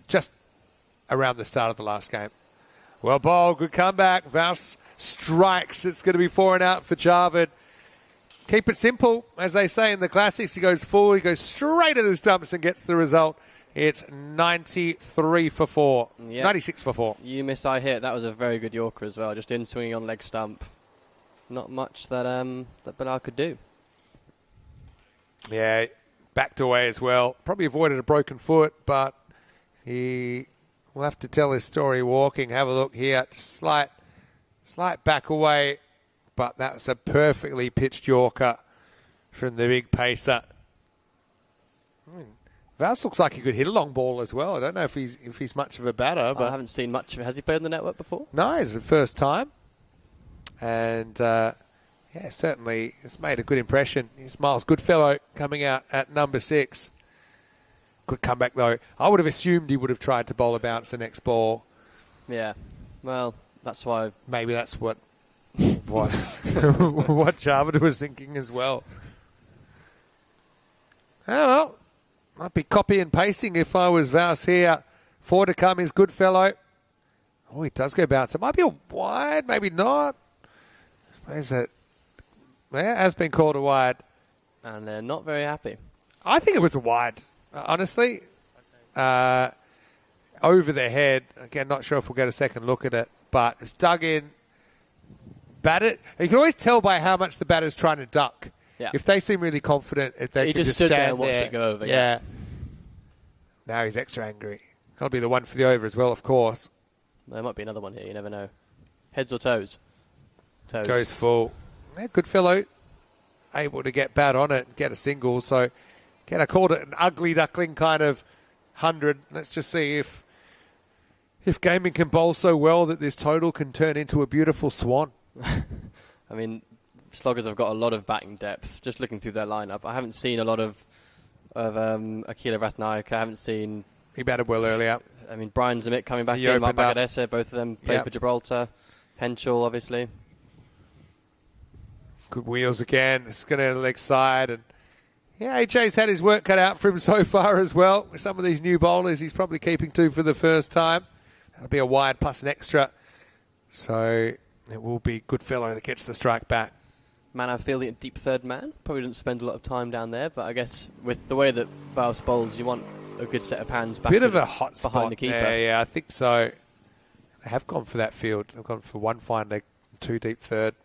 A: just around the start of the last game. Well bowled, good comeback. Vaus strikes. It's going to be 4 and out for Jarvid. Keep it simple, as they say in the classics. He goes forward, he goes straight at the stumps and gets the result. It's 93 for 4. Yep. 96 for 4.
D: You miss, I hit. That was a very good Yorker as well. Just in swinging on leg stump. Not much that Bilal could do.
A: Yeah, backed away as well. Probably avoided a broken foot, but he will have to tell his story walking. Have a look here. Just slight back away, but that's a perfectly pitched Yorker from the big pacer. Vaus looks like he could hit a long ball as well. I don't know if he's much of a batter. But
D: I haven't seen much of it. Has he played on the network before?
A: No, it's the first time. And, certainly it's made a good impression. He's Miles Goodfellow coming out at number 6. Good comeback, though. I would have assumed he would have tried to bowl a bounce the next ball.
D: Yeah. Well, that's why...
A: Maybe that's what Jarvid was thinking as well. Oh, well. Might be copy and pasting if I was Vaus here. 4 to come is Goodfellow. Oh, he does go bounce. It might be a wide, maybe not. Where's it? Yeah, it has been called a wide.
D: And they're not very happy.
A: I think it was a wide, honestly. Over their head. Again, not sure if we'll get a second look at it, but it's dug in. Batted. You can always tell by how much the batter's trying to duck.
D: Yeah.
A: If they seem really confident, if they can just
D: stood
A: stand
D: there and watched
A: there.
D: it go over.
A: Yeah. Now he's extra angry. That'll be the one for the over as well, of course.
D: There might be another one here. You never know. Heads or toes? Toes.
A: Goes full. Yeah, good fellow. Able to get bat on it and get a single. So, again, I called it an ugly duckling kind of 100. Let's just see if if gaming can bowl so well that this total can turn into a beautiful swan.
D: I mean, sloggers have got a lot of batting depth. Just looking through their lineup, I haven't seen a lot of Akila Rathnayake. I haven't seen.
A: He batted well earlier.
D: I mean, Brian Zamit coming back
A: He
D: in, Mark
A: opened up.
D: Bagadesa, both of them played for Gibraltar. Henschel, obviously.
A: Good wheels again. It's going to leg side. And yeah, AJ's had his work cut out for him so far as well. With some of these new bowlers, he's probably keeping two for the first time. That'll be a wide plus an extra. So it will be Goodfellow that gets the strike back.
D: Manav fielding at deep third man. Probably didn't spend a lot of time down there, but I guess with the way that Valve bowls, you want a good set of hands back
A: Bit of a hot
D: behind
A: spot
D: the keeper.
A: there, yeah, I think so. They have gone for that field. They've gone for one fine leg, two deep third.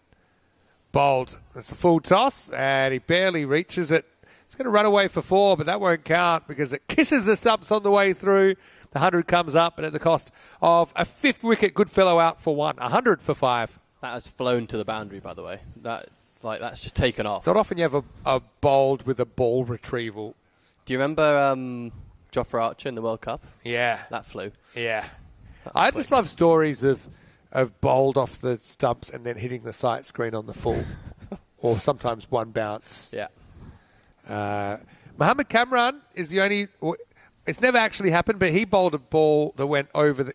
A: Bowled. It's a full toss, and he barely reaches it. He's going to run away for four, but that won't count because it kisses the stumps on the way through. The 100 comes up, and at the cost of a fifth wicket, Goodfellow out for one. 100 for five.
D: That has flown to the boundary, by the way. That's just taken off.
A: Not often you have a bowled with a ball retrieval.
D: Do you remember Jofra Archer in the World Cup?
A: Yeah.
D: That flew.
A: Yeah. I just love stories of bowled off the stumps and then hitting the sight screen on the full. Or sometimes one bounce.
D: Yeah.
A: Mohammed Kamran is the only... It's never actually happened, but he bowled a ball that went over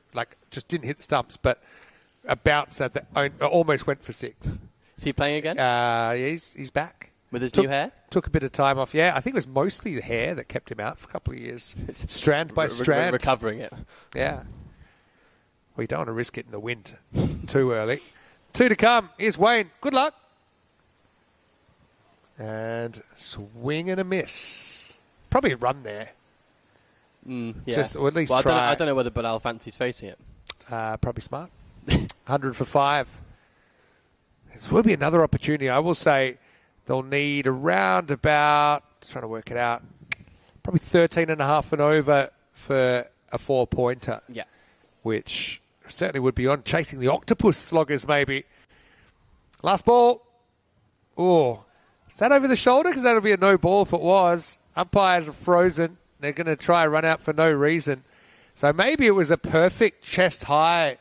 A: just didn't hit the stumps, but a bounce that almost went for six.
D: Is he playing again?
A: Yeah, he's back.
D: With his new hair?
A: Took a bit of time off. Yeah, I think it was mostly the hair that kept him out for a couple of years. Strand by strand.
D: Recovering it.
A: Yeah. Well, you don't want to risk it in the wind too early. Two to come. Here's Wayne. Good luck. And swing and a miss. Probably a run there.
D: Yeah.
A: Or at least try.
D: I don't know whether Bilal fancies facing it.
A: Probably smart. 100 for five. This will be another opportunity. I will say they'll need around about, trying to work it out, probably 13 and a half and over for a four-pointer.
D: Yeah.
A: Which certainly would be on chasing the octopus sloggers maybe. Last ball. Oh, is that over the shoulder? Because that'll be a no ball if it was. Umpires are frozen. They're going to try run out for no reason. So maybe it was a perfect chest-high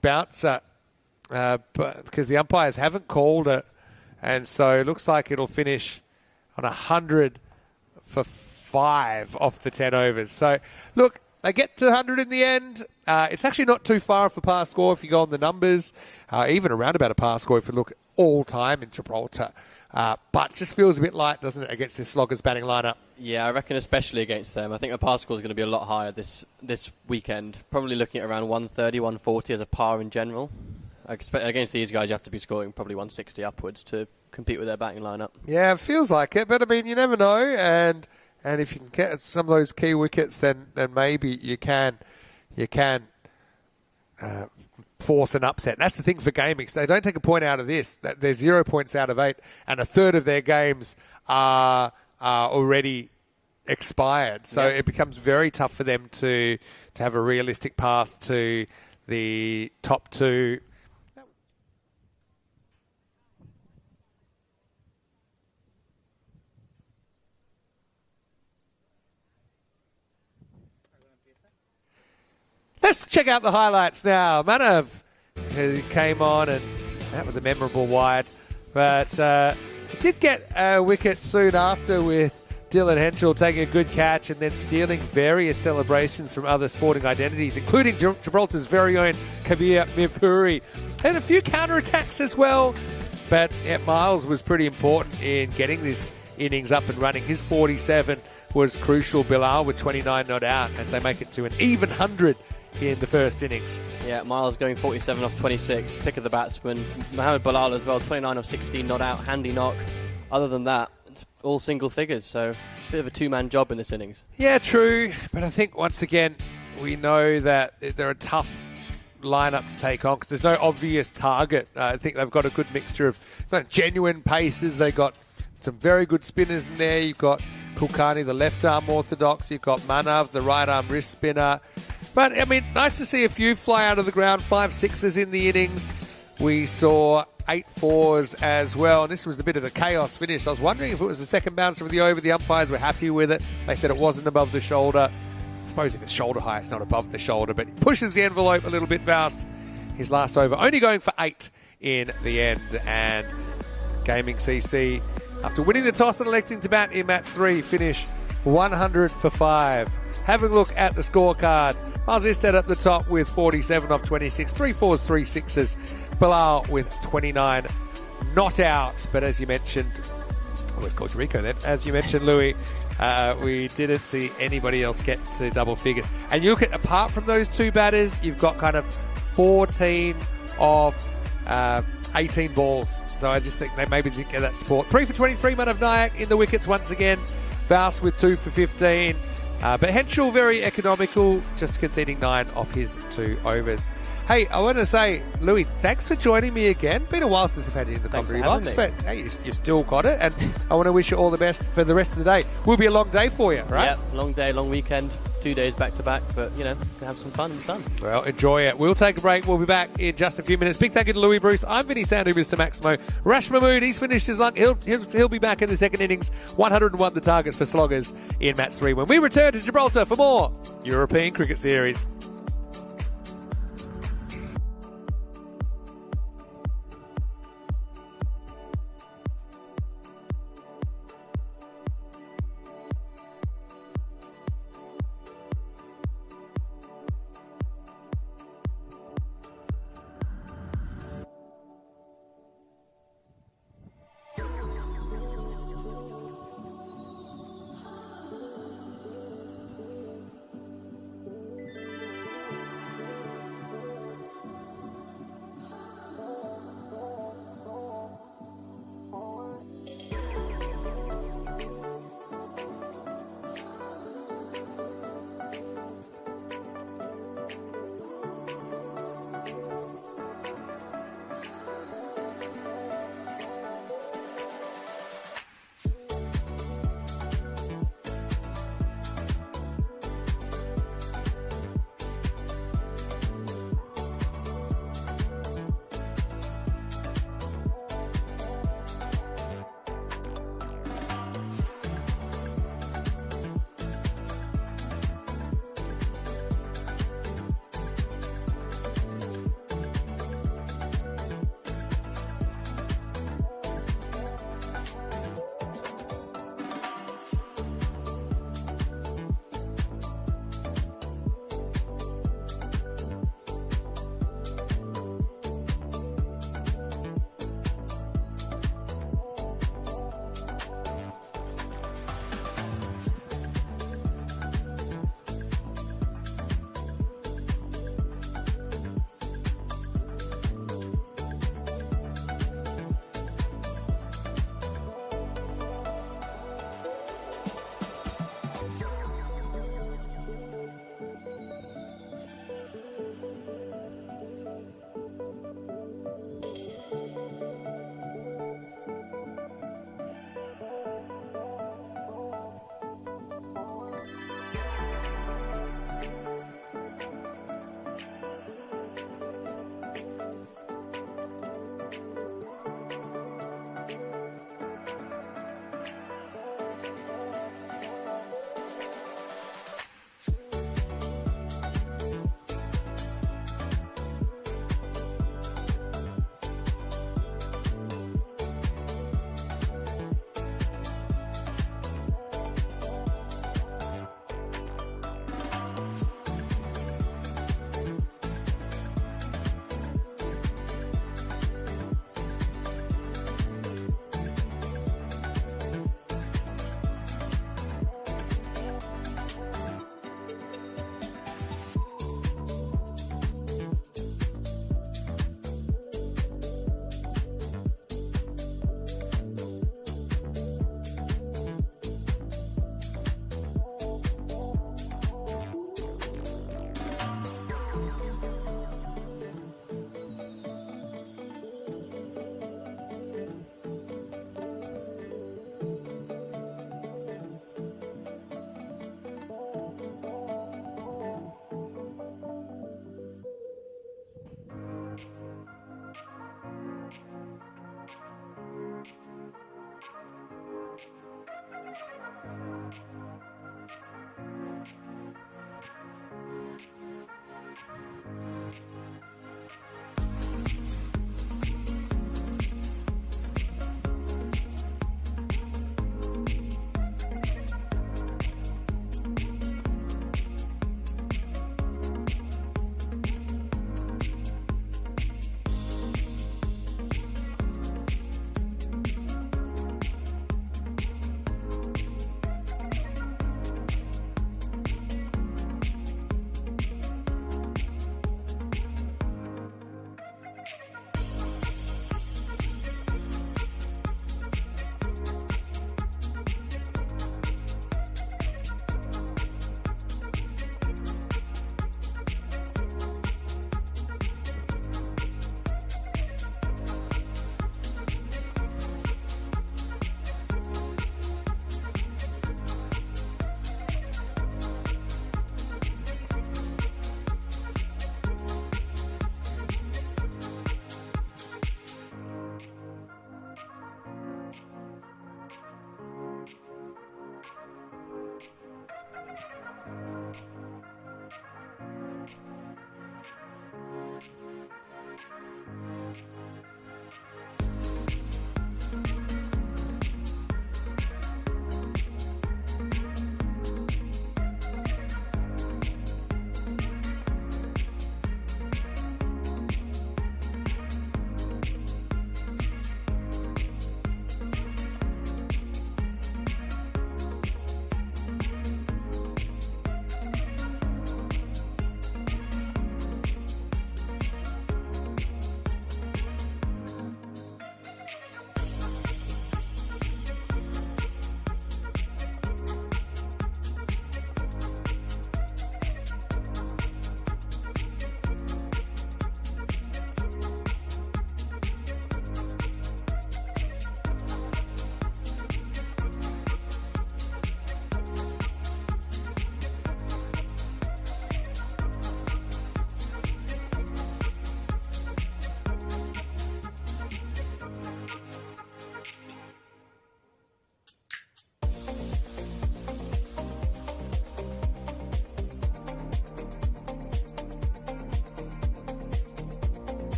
A: bouncer, but because the umpires haven't called it. And so it looks like it'll finish on 100 for five off the 10 overs. So, look, they get to 100 in the end. It's actually not too far off the par score if you go on the numbers. Even around about a par score if you look all time in Gibraltar. But just feels a bit light, doesn't it, against this Sloggers batting lineup?
D: Yeah, I reckon especially against them. I think the par score is going to be a lot higher this weekend. Probably looking at around 130, 140 as a par in general. Against these guys, you have to be scoring probably 160 upwards to compete with their batting lineup. Yeah,
A: it feels like it, but I mean, you never know. And if you can get some of those key wickets, then maybe you can force an upset. That's the thing for gaming. So they don't take a point out of this. They're 0 points out of 8, and a third of their games are already expired. So it becomes very tough for them to have a realistic path to the top two. Let's check out the highlights now. Manav who came on, and that was a memorable wide. But he did get a wicket soon after with Dylan Henschel taking a good catch and then stealing various celebrations from other sporting identities, including Gibraltar's very own Kabir Mirpuri. And a few counter-attacks as well. But Miles was pretty important in getting this innings up and running. His 47 was crucial. Bilal with 29 not out as they make it to an even 100 in the first innings.
D: Yeah, Miles going 47 off 26, pick of the batsman. Mohammed Bilal as well, 29 off 16 not out, handy knock. Other than that, it's all single figures, so a bit of a two-man job in this innings.
A: Yeah, true, but I think once again we know that they're a tough lineup to take on because there's no obvious target. I think they've got a good mixture of genuine paces. They've got some very good spinners in there. You've got Kulkarni, the left-arm orthodox. You've got Manav, the right-arm wrist spinner. But, I mean, nice to see a few fly out of the ground, 5 sixes in the innings. We saw 8 fours as well, and this was a bit of a chaos finish. I was wondering if it was the second bouncer of the over. The umpires were happy with it. They said it wasn't above the shoulder. I suppose if it's shoulder high, it's not above the shoulder, but he pushes the envelope a little bit, Vaus. His last over, only going for 8 in the end. And Gaming CC, after winning the toss and electing to bat in match 3, finish 100 for 5. Having a look at the scorecard, Miles Isted at the top with 47 off 26, 3 4s, 3 6s. Bilal with 29 not out, but as you mentioned, I always called you Rico then. As you mentioned, Louis, we didn't see anybody else get to double figures. And you look at, apart from those two batters, you've got kind of 14 of 18 balls. So I just think they maybe didn't get that support. 3 for 23, Manav Nayak in the wickets once again. Vaus with 2 for 15. But Henschel very economical, just conceding 9 off his 2 overs. Hey, I want to say, Louis, thanks for joining me again. Been a while since I've had you in the commentary box, but hey, you've still got it, and I want to wish you all the best for the rest of the day. Will be a long day for you, right?
D: Yeah, long day, long weekend, 2 days back to back, but you know, have some fun in the sun.
A: Well, enjoy it. We'll take a break. We'll be back in just a few minutes. Big thank you to Louis Bruce. I'm Vinny Sandu, Mr. Maximo. Rash Mahmood, he's finished his luck. He'll be back in the second innings. 101 the targets for Sloggers in match 3 when we return to Gibraltar for more European Cricket Series.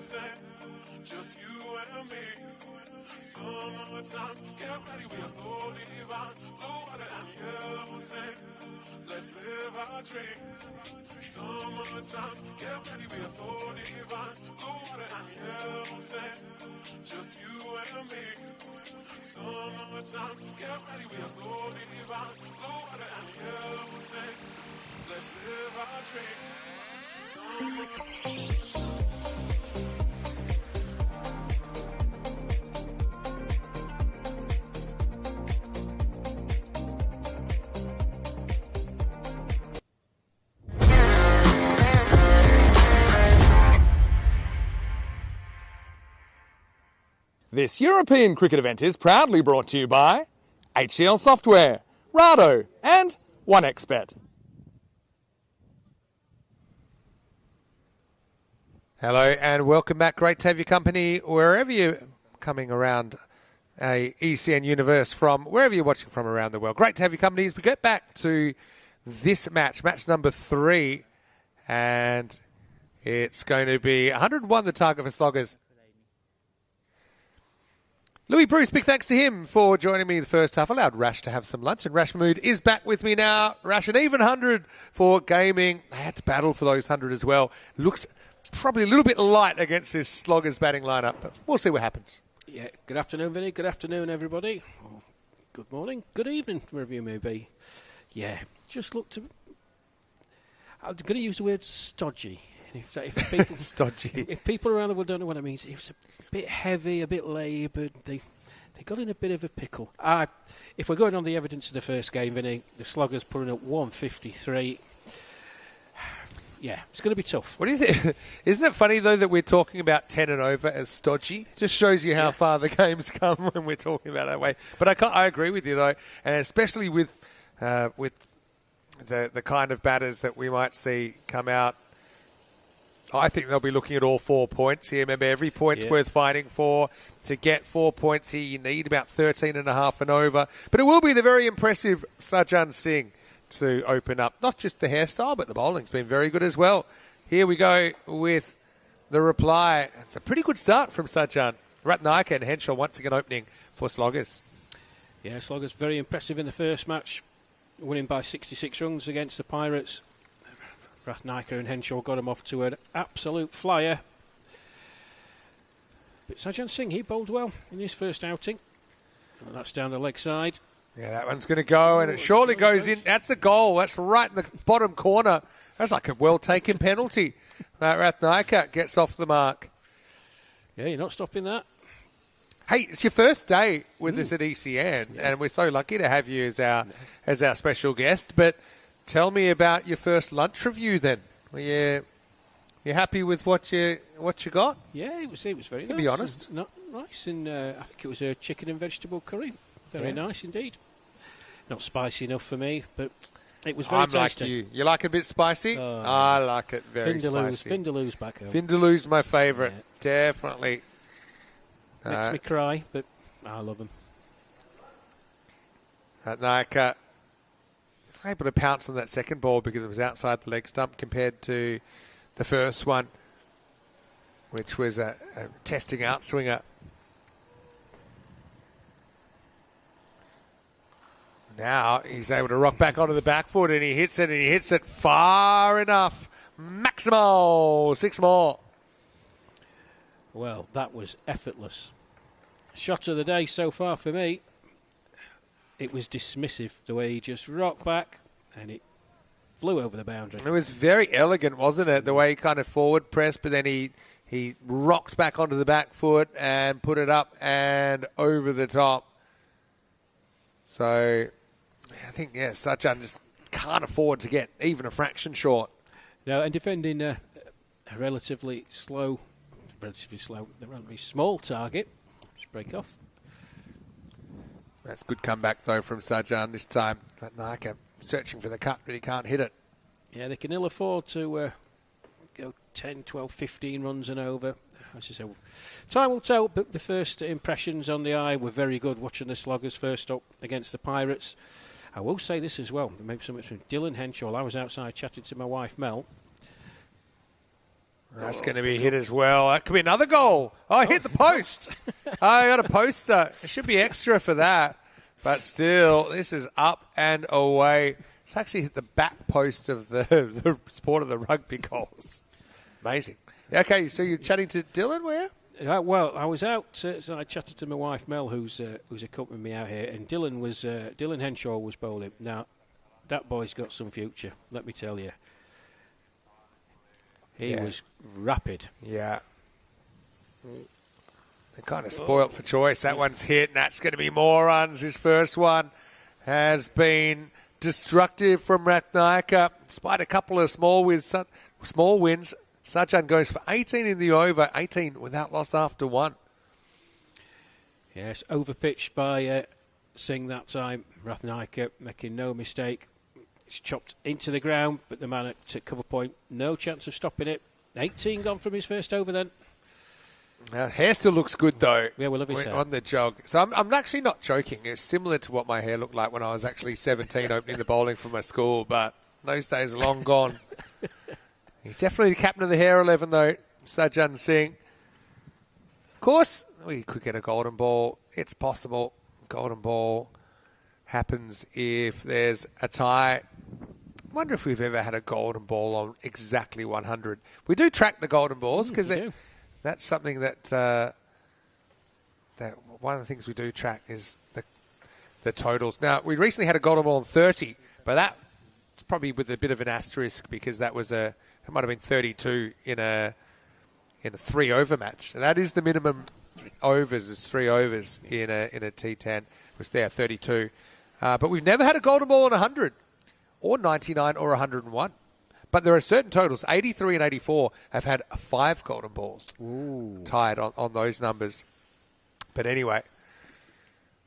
E: Just you and me. Summertime, get ready, we are so divine. Blue water and yellow sand. Let's live our dream. Summertime, get ready, we are so divine. Blue water and yellow sand. Just you and me. Summertime, get ready, we are so divine. Blue water and yellow sand. Let's live our dream.
A: This European cricket event is proudly brought to you by HCL Software, Rado and 1xBet. Hello and welcome back. Great to have your company wherever you're coming around a ECN universe from, wherever you're watching from around the world. Great to have your company as we get back to this match number 3, and it's going to be 101 the target for Sloggers. Louis Bruce, big thanks to him for joining me the first half. Allowed Rash to have some lunch, and Rash Mahmood is back with me now. Rash, an even 100 for gaming. They had to battle for those 100 as well. Looks probably a little bit light against this Sloggers batting lineup, but we'll see what happens.
B: Yeah, good afternoon, Vinny. Good afternoon, everybody. Oh, good morning, good evening, wherever you may be. Yeah, just looked. I'm going to use the word stodgy. If people,
A: Stodgy.
B: If people around the world don't know what it means, it was a bit heavy, a bit laboured. They got in a bit of a pickle. If we're going on the evidence of the first game, Vinny, the Sloggers putting up 153. Yeah, it's going to be tough.
A: What do you think? Isn't it funny, though, that we're talking about 10 and over as stodgy? Just shows you how far the game's come when we're talking about it that way. But I agree with you, though, and especially with the kind of batters that we might see come out. I think they'll be looking at all 4 points here. Remember, every point's worth fighting for. To get 4 points here, you need about 13.5 and over. But it will be the very impressive Sajjan Singh to open up. Not just the hairstyle, but the bowling's been very good as well. Here we go with the reply. It's a pretty good start from Sajjan. Ratnaika and Henshaw once again opening for Sloggers.
B: Yeah, Sloggers very impressive in the first match, winning by 66 runs against the Pirates. Ratnaika and Henshaw got him off to an absolute flyer. But Sajjan Singh, he bowled well in his first outing. And that's down the leg side.
A: Yeah, that one's going to go, and it surely goes in. That's a goal. That's right in the bottom corner. That's like a well-taken penalty. Ratnaika gets off the mark.
B: Yeah, you're not stopping that.
A: Hey, it's your first day with us at ECN, and we're so lucky to have you as our special guest. But tell me about your first lunch review then. Were you happy with what you got?
B: Yeah, it was very nice.
A: To be honest.
B: Nice, and I think it was a chicken and vegetable curry. Very nice indeed. Not spicy enough for me, but it was very tasty.
A: Like you. You like it a bit spicy? I like it very spicy.
B: Vindaloo's back home.
A: Vindaloo's my favourite. Yeah. Definitely.
B: Makes me cry, but I love them.
A: Ratnaika able to pounce on that second ball because it was outside the leg stump compared to the first one, which was a testing out swinger. Now he's able to rock back onto the back foot, and he hits it far enough. Maximal, 6 more.
B: Well, that was effortless. Shot of the day so far for me. It was dismissive, the way he just rocked back, and it flew over the boundary.
A: It was very elegant, wasn't it? The way he kind of forward pressed, but then he rocked back onto the back foot and put it up and over the top. So I think, Sajjan just can't afford to get even a fraction short.
B: No, and defending a relatively small target. Just break off.
A: That's good comeback, though, from Sajjan this time. Ratnaika searching for the cut, but he can't hit it.
B: Yeah, they can ill afford to go 10, 12, 15 runs and over. As I say, time will tell, but the first impressions on the eye were very good watching the Sloggers first up against the Pirates. I will say this as well, maybe so much from Dylan Henshaw. I was outside chatting to my wife, Mel.
A: That's going to be hit as well. That could be another goal. Oh, hit the post. I got a poster. It should be extra for that. But still, this is up and away. It's actually hit the back post of the sport of the rugby goals. Amazing. Okay, so you're chatting to Dylan, were you?
B: Well, I was out, so I chatted to my wife Mel, who's accompanying me out here, and Dylan Henshaw was bowling. Now, that boy's got some future, let me tell you. He was rapid.
A: Yeah. They're kind of spoilt for choice. That one's hit, and that's going to be more runs. His first one has been destructive from Ratnaika, despite a couple of small wins. Sajan goes for 18 in the over, 18 without loss after one.
B: Yes, overpitched by Singh that time. Ratnaika making no mistake. It's chopped into the ground, but the man at cover point, no chance of stopping it. 18 gone from his first over then.
A: Hair still looks good though.
B: Yeah, we love his hair.
A: On the jog. So I'm actually not joking. It's similar to what my hair looked like when I was actually 17 opening the bowling for my school, but those days are long gone. He's definitely the captain of the hair 11 though, Sajan Singh. Of course, we could get a golden ball. It's possible. Golden ball happens if there's a tie. I wonder if we've ever had a golden ball on exactly 100. We do track the golden balls because that's something that that one of the things we do track is the totals. Now, we recently had a golden ball on 30, but that's probably with a bit of an asterisk because that was it might have been 32 in a 3-over match. So that is the minimum overs. It's 3 overs in a T10. It was there 32. But we've never had a golden ball on 100 or 99 or 101. But there are certain totals. 83 and 84 have had 5 golden balls tied on those numbers. But anyway,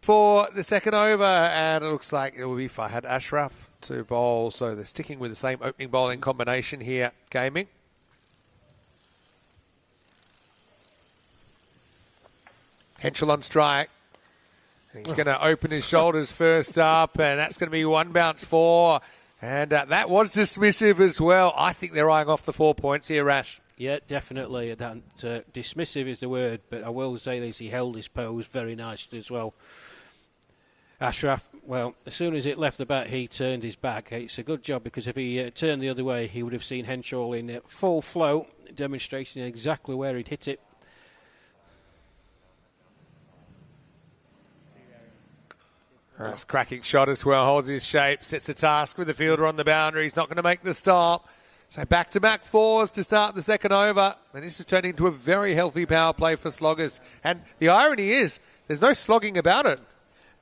A: for the second over, and it looks like it will be Fahad Ashraf to bowl. So they're sticking with the same opening bowling combination here, Gaming. Henschel on strike. And he's going to open his shoulders first up, and that's going to be 1 bounce 4. And that was dismissive as well. I think they're eyeing off the 4 points here, Rash.
B: Yeah, definitely. Dismissive is the word, but I will say this, he held his pose very nicely as well. Ashraf, well, as soon as it left the bat, he turned his back. It's a good job because if he turned the other way, he would have seen Henshaw in full flow, demonstrating exactly where he'd hit it.
A: That's a cracking shot as well. Holds his shape, sets a task with the fielder on the boundary. He's not going to make the stop. So back-to-back 4s to start the second over. And this is turning into a very healthy power play for sloggers. And the irony is, there's no slogging about it.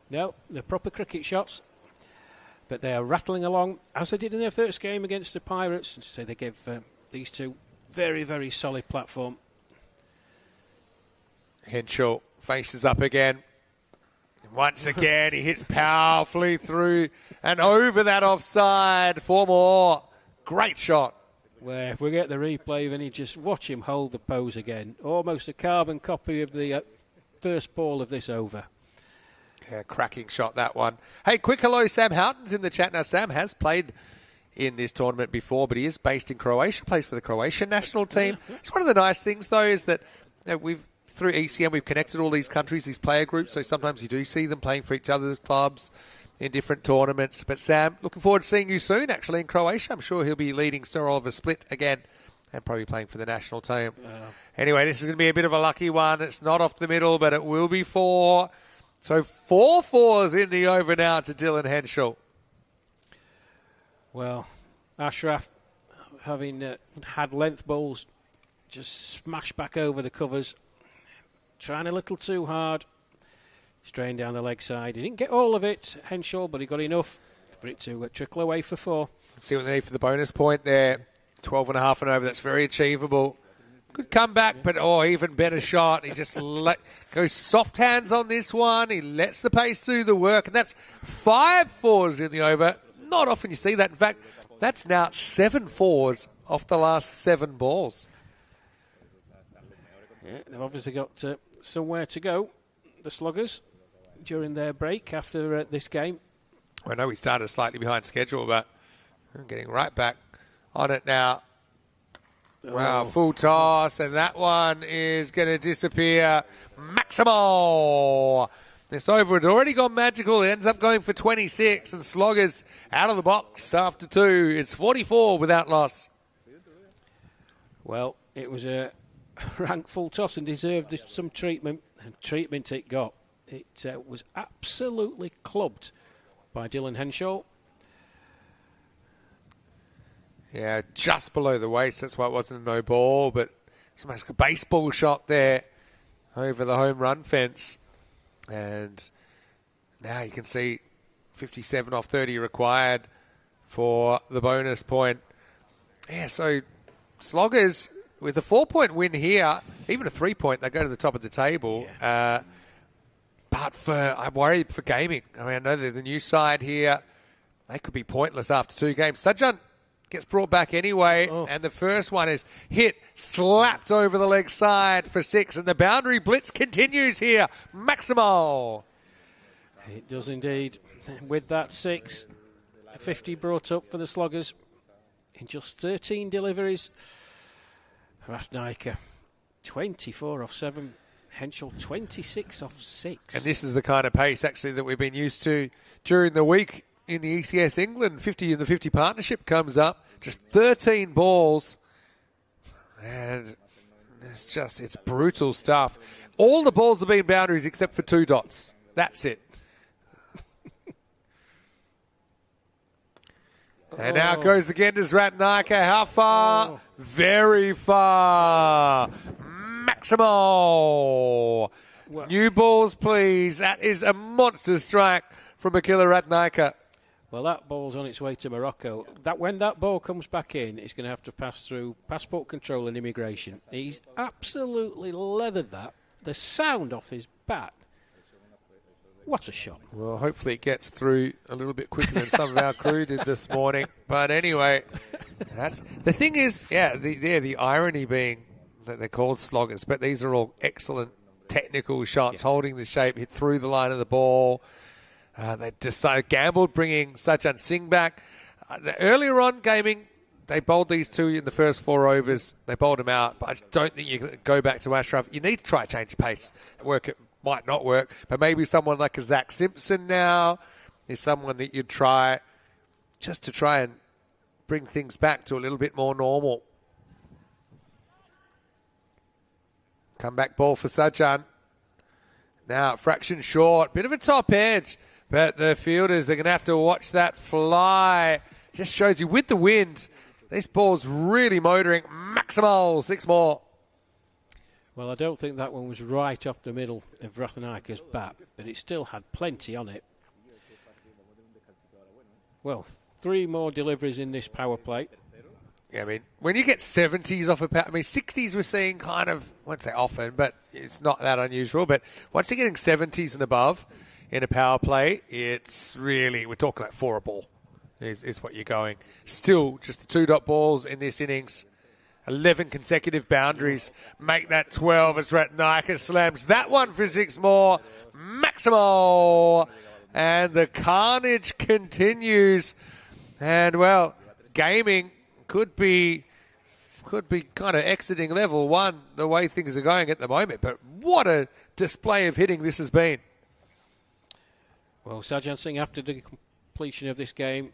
B: No, they're proper cricket shots. But they are rattling along, as they did in their first game against the Pirates. So they gave these two very, very solid platform.
A: Henschel faces up again. Once again, he hits powerfully through and over that offside. 4 more. Great shot.
B: Well, if we get the replay, then you just watch him hold the pose again. Almost a carbon copy of the first ball of this over.
A: Yeah, cracking shot, that one. Hey, quick hello, Sam Houghton's in the chat. Now, Sam has played in this tournament before, but he is based in Croatia, plays for the Croatian national team. It's one of the nice things, though, is that through ECM, we've connected all these countries, these player groups, so sometimes you do see them playing for each other's clubs in different tournaments. But Sam, looking forward to seeing you soon, actually, in Croatia. I'm sure he'll be leading Sir Oliver Split again and probably playing for the national team. Anyway, this is going to be a bit of a lucky one. It's not off the middle, but it will be 4. So 4 4s in the over now to Dylan Henschel.
B: Well, Ashraf, having had length balls, just smashed back over the covers. Trying a little too hard. Strained down the leg side. He didn't get all of it, Henschel, but he got enough for it to trickle away for 4.
A: Let's see what they need for the bonus point there. 12.5 and over. That's very achievable. Good comeback, but even better shot. He just goes soft hands on this one. He lets the pace do the work, and that's 5 4s in the over. Not often you see that. In fact, that's now 7 4s off the last 7 balls.
B: Yeah, they've obviously got somewhere to go, the Sloggers, during their break after this game.
A: I know we started slightly behind schedule, but we're getting right back on it now. Wow, full toss, and that one is going to disappear. Maximo! This over had already gone magical. It ends up going for 26, and Sloggers out of the box after 2. It's 44 without loss.
B: Well, it was a rank full toss and deserved some treatment, and treatment it got. It was absolutely clubbed by Dylan Henshaw.
A: Yeah, just below the waist. That's why it wasn't a no ball, but it's almost a baseball shot there over the home run fence. And now you can see 57 off 30 required for the bonus point. Yeah, so Sloggers with a 4-point win here, even a 3-point, they go to the top of the table.
B: Yeah.
A: But I'm worried for gaming. I mean, I know they're the new side here. They could be pointless after 2 games. Sajjan gets brought back anyway, and the first one is hit, slapped over the leg side for 6, and the boundary blitz continues here. Maximo.
B: It does indeed. With that 6, 50 brought up for the Sloggers in just 13 deliveries. Rathnaiker, 24 off 7. Henschel, 26 off 6.
A: And this is the kind of pace, actually, that we've been used to during the week in the ECS England. 50 in the 50 partnership comes up. Just 13 balls. And it's brutal stuff. All the balls have been boundaries except for 2 dots. That's it. And now it goes again to Rathnaiker. How far? Very far. Maximo. New balls, please. That is a monster strike from Akila Rathnaiker.
B: Well, that ball's on its way to Morocco. When that ball comes back in, it's going to have to pass through passport control and immigration. He's absolutely leathered that. The sound off his bat. What a shot.
A: Well, hopefully it gets through a little bit quicker than some of our crew did this morning. But anyway, the thing is, the irony being that they're called sloggers, but these are all excellent technical shots, holding the shape, hit through the line of the ball. They decided, gambled bringing Sajjan Singh back. Earlier on, gaming, they bowled these 2 in the first 4 overs. They bowled them out, but I don't think you can go back to Ashraf. You need to try change pace. It might not work, but maybe someone like a Zach Simpson now is someone that you'd try just to try and bring things back to a little bit more normal. Comeback ball for Sajjan. Now, fraction short, bit of a top edge. But the fielders, they're going to have to watch that fly. Just shows you with the wind, this ball's really motoring. Maximal, 6 more.
B: Well, I don't think that one was right off the middle of Rathnaiker's bat, but it still had plenty on it. Well, 3 more deliveries in this power play.
A: Yeah, I mean, when you get 70s off a power, 60s we're seeing kind of, I won't say often, but it's not that unusual. But once you're getting 70s and above in a power play, it's really, we're talking like 4 a ball is what you're going. Still, just the 2-dot balls in this innings. 11 consecutive boundaries. Make that 12 as Rathnaiker slams that one for 6 more. Maximo. And the carnage continues. And, well, gaming could be kind of exiting level 1 the way things are going at the moment. But what a display of hitting this has been.
B: Well, Sajjan Singh, after the completion of this game,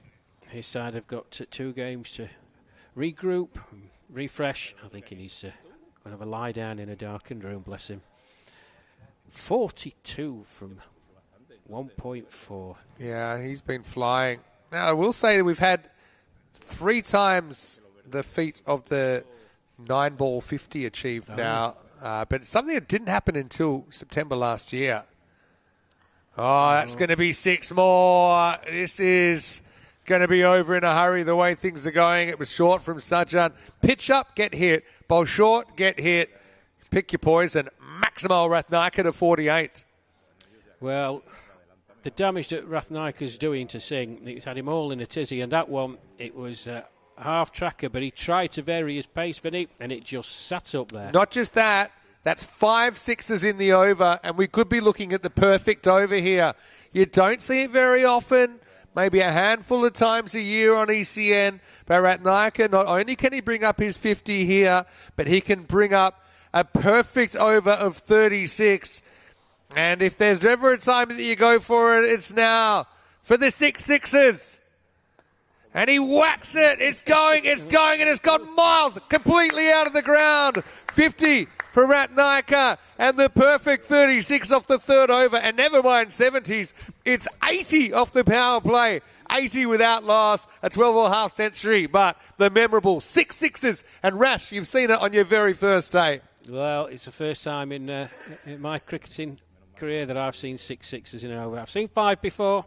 B: his side have got 2 games to regroup, refresh. I think he needs to kind of a lie down in a darkened room, bless him. 42 from 1.4.
A: Yeah, he's been flying. Now, I will say that we've had 3 times the feat of the 9-ball 50 achieved now. But it's something that didn't happen until September last year. Oh, that's going to be 6 more. This is going to be over in a hurry the way things are going. It was short from Sajjan. Pitch up, get hit. Bowl short, get hit. Pick your poison. Maximo Rathnaiker to 48.
B: Well, the damage that Rathnaiker's doing to Singh, it's had him all in a tizzy. And that one, it was a half-tracker, but he tried to vary his pace, Vinny, and it just sat up there.
A: Not just that. That's 5 sixes in the over, and we could be looking at the perfect over here. You don't see it very often, maybe a handful of times a year on ECN. But Ratnaika, not only can he bring up his 50 here, but he can bring up a perfect over of 36. And if there's ever a time that you go for it, it's now for the 6-6ers. And he whacks it. It's going, and it's gone miles completely out of the ground. 50 for Ratnaika, and the perfect 36 off the third over. And never mind 70s, it's 80 off the power play. 80 without loss, a 12.5 century, but the memorable 6-6ers. And Rash, you've seen it on your very first day.
B: Well, it's the first time in my cricketing career that I've seen 6-6ers in an over. I've seen 5 before.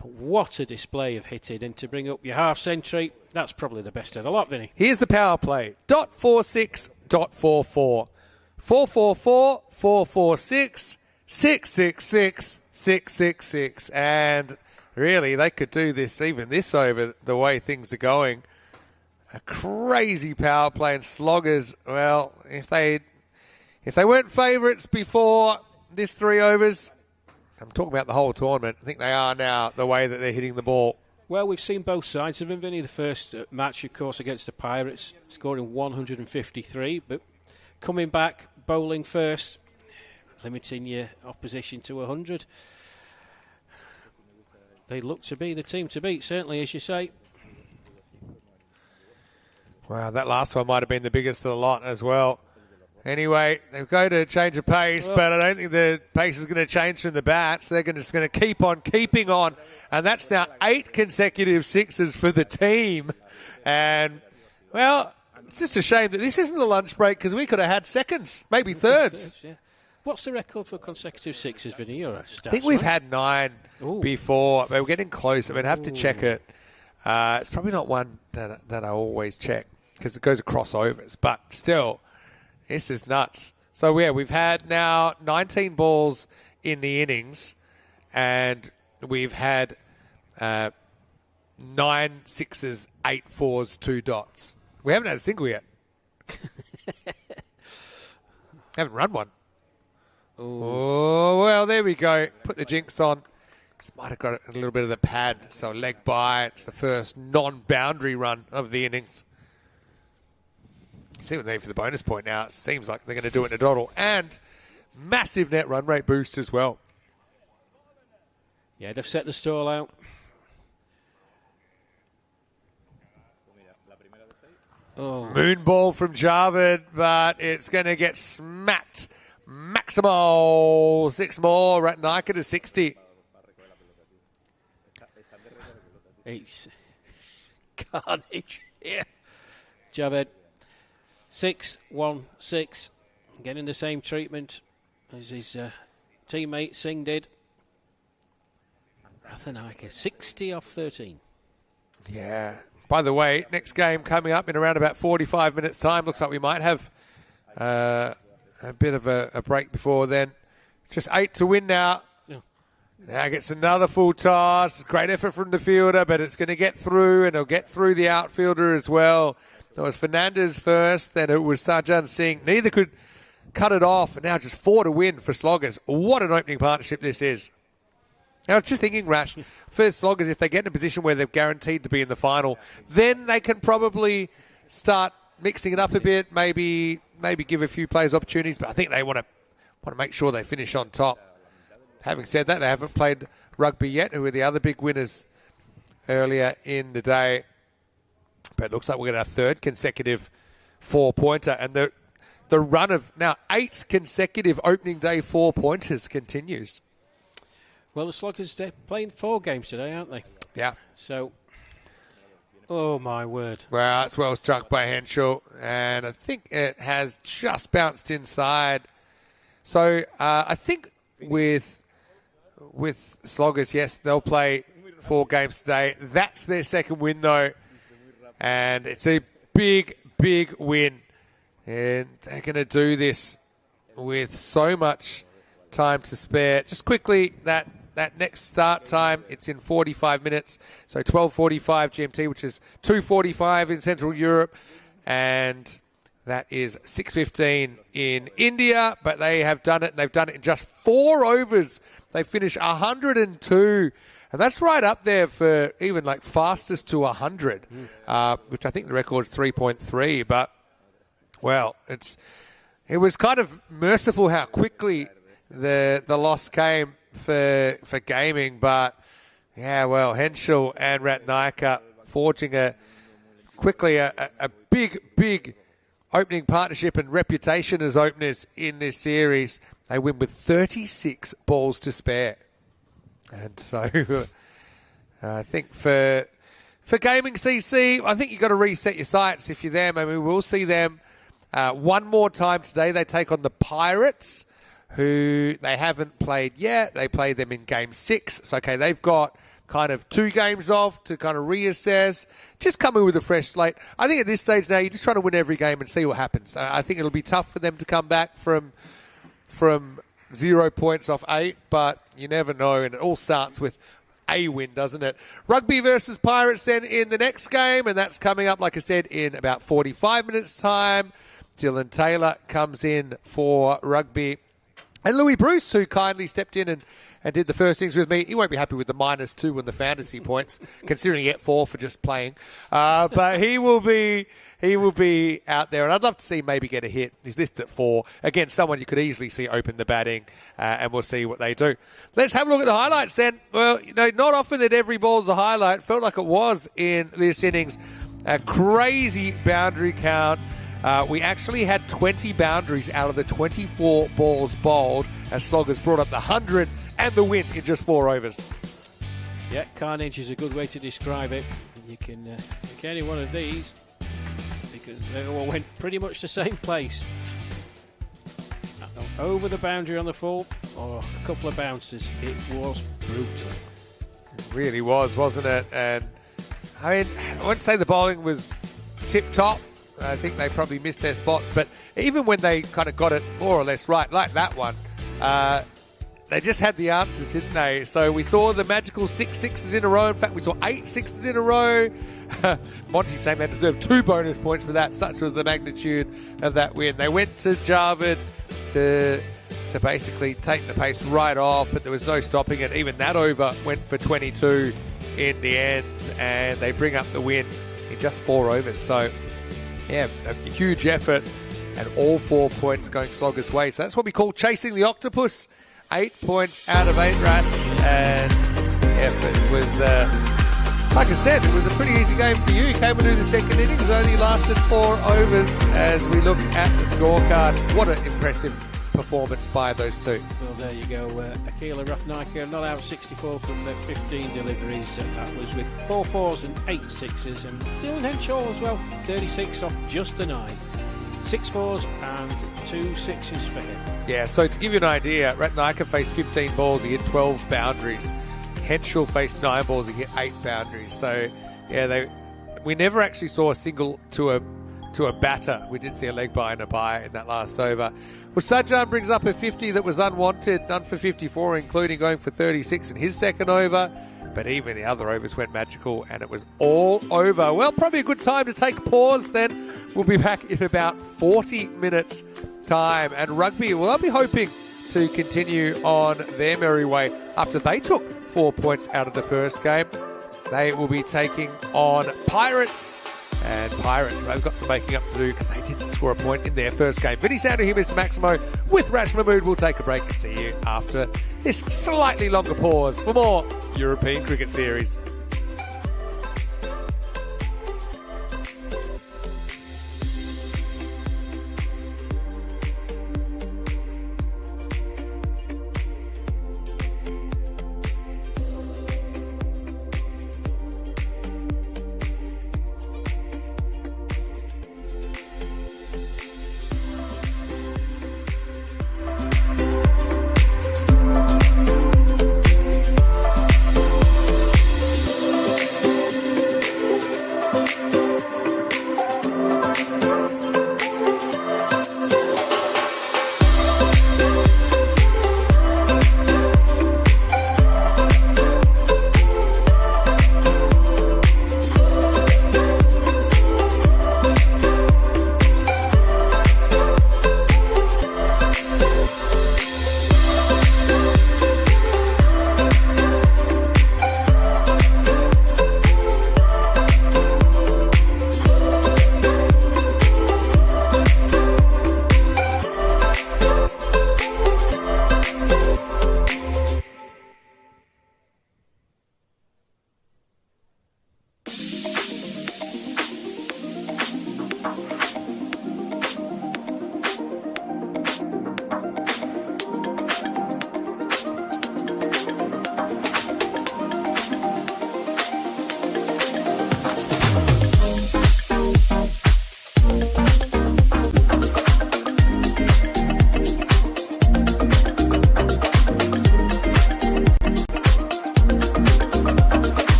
B: But what a display of hitting, and to bring up your half century, that's probably the best of the lot, Vinny.
A: Here's the power play. .46, .44. 444, 446, 666, 666. And really, they could do this, even this over, the way things are going. A crazy power play, and Sloggers, well, if they weren't favourites before this 3 overs, I'm talking about the whole tournament, I think they are now, the way that they're hitting the ball.
B: Well, we've seen both sides of him, Vinny. The first match, of course, against the Pirates, scoring 153, but coming back, bowling first, limiting your opposition to 100. They look to be the team to beat, certainly, as you say.
A: Wow, that last one might have been the biggest of the lot as well. Anyway, they're going to change the pace, but I don't think the pace is going to change from the bats. They're just going to keep on keeping on. And that's now 8 consecutive 6s for the team. And, well, it's just a shame that this isn't the lunch break, because we could have had seconds, maybe thirds.
B: Yeah. What's the record for consecutive 6s, Vinny? You're a stats
A: I think we've
B: man.
A: had 9 before, but we're getting close. I mean, I have to check it. It's probably not one that I always check, because it goes across overs. But still, this is nuts. So, yeah, we've had now 19 balls in the innings, and we've had 9 6s, 8 4s, 2 dots. We haven't had a single yet. Haven't run one. Oh, well, there we go. Put the jinx on. Just might have got a little bit of the pad, so leg by. It's the first non-boundary run of the innings. See what they need for the bonus point now. It seems like they're going to do it in a dawdle. And massive net run rate boost as well.
B: Yeah, they've set the stall out. Oh.
A: Moon ball from Javed, but it's going to get smacked. Maximal. 6 more. Ratnaika to 60.
B: It's carnage here. Javed. 6-1-6, getting the same treatment as his teammate Singh did. Ratnaika, 60 off 13.
A: Yeah. By the way, next game coming up in around about 45 minutes' time. Looks like we might have a bit of a break before then. Just 8 to win now.
B: Yeah.
A: Now gets another full toss. Great effort from the fielder, but it's going to get through, and it'll get through the outfielder as well. It was Fernandez first, then it was Sarjan Singh. Neither could cut it off, and now just 4 to win for Sloggers. What an opening partnership this is. Now, I was just thinking, Rash, for Sloggers, if they get in a position where they're guaranteed to be in the final, then they can probably start mixing it up a bit, maybe give a few players opportunities, but I think they want to make sure they finish on top. Having said that, they haven't played rugby yet, who were the other big winners earlier in the day. But it looks like we're going to have 3rd consecutive 4-pointer. And the run of now 8 consecutive opening day 4-pointers continues.
B: Well, the Sloggers, they're playing 4 games today, aren't they?
A: Yeah.
B: So, oh my word.
A: Well, it's well struck by Henschel. And I think it has just bounced inside. So I think with Sloggers, yes, they'll play 4 games today. That's their second win, though. And it's a big, big win. And they're going to do this with so much time to spare. Just quickly, that next start time, it's in 45 minutes. So 12:45 GMT, which is 2:45 in Central Europe. And that is 6:15 in India. But they have done it, and they've done it in just 4 overs. They finished 102 And that's right up there for even like fastest to 100, which I think the record's 3.3. But, well, it was kind of merciful how quickly the loss came for gaming. But, yeah, well, Henschel and Ratnaika forging a big opening partnership and reputation as openers in this series. They win with 36 balls to spare. And so I think for Gaming CC, I think you've got to reset your sights if you're them. I mean, we'll see them one more time today. They take on the Pirates, who they haven't played yet. They played them in Game 6. So, okay, they've got kind of 2 games off to kind of reassess. Just come in with a fresh slate. I think at this stage now, you're just trying to win every game and see what happens. I think it'll be tough for them to come back from 0 points off 8, but you never know, and it all starts with a win, doesn't it? Rugby versus Pirates then in the next game, and that's coming up, like I said, in about 45 minutes' time. Dylan Taylor comes in for Rugby. And Louis Bruce, who kindly stepped in and did the first things with me. He won't be happy with the -2 on the fantasy points, considering he get 4 for just playing. But he will be out there, and I'd love to see him maybe get a hit. He's listed at 4. Again, someone you could easily see open the batting, and we'll see what they do. Let's have a look at the highlights then. Well, not often that every ball's a highlight. Felt like it was in this innings. A crazy boundary count. We actually had 20 boundaries out of the 24 balls bowled, as Sloggers brought up the 100 and the win in just 4 overs.
B: Yeah, carnage is a good way to describe it. You can pick any one of these because they all went pretty much the same place. Over the boundary on the full or a couple of bounces. It was brutal.
A: It really was, wasn't it? And I mean, I wouldn't say the bowling was tip-top. I think they probably missed their spots. But even when they kind of got it more or less right, like that one, they just had the answers, didn't they? So we saw the magical 6 sixes in a row. In fact, we saw 8 sixes in a row. Monty saying they deserved 2 bonus points for that. Such was the magnitude of that win. They went to Jarvid to basically take the pace right off, but there was no stopping it. Even that over went for 22 in the end, and they bring up the win in just 4 overs. So, yeah, a huge effort, and all 4 points going Sloggers' way. So that's what we call chasing the octopus. 8 points out of 8 rats, and it was, like I said, it was a pretty easy game for you. You came into the second innings, only lasted 4 overs as we look at the scorecard. What an impressive performance by those two.
B: Well, there you go. Akila Ratnaika not out 64 from 15 deliveries. That was with 4 4s and 8 6s. And Dylan Henshaw as well, 36 off just the 9. 6 4s and 2 6s for him.
A: Yeah, so to give you an idea, Ratnaika faced 15 balls, he hit 12 boundaries. Henschel faced 9 balls, he hit 8 boundaries. So, yeah, we never actually saw a single to a batter. We did see a leg by and a bye in that last over. Well, Sajjan brings up a 50 that was unwanted, none for 54, including going for 36 in his second over. But even the other overs went magical, and it was all over. Well, probably a good time to take a pause then. We'll be back in about 40 minutes' time. And Rugby, well, I'll be hoping to continue on their merry way after they took 4 points out of the first game. They will be taking on Pirates. And Pirates, they've got some making up to do because they didn't score a point in their first game. Vinny Sounder here, Mr. Maximo, with Rash Mahmood. We'll take a break and see you after this slightly longer pause for more European Cricket Series.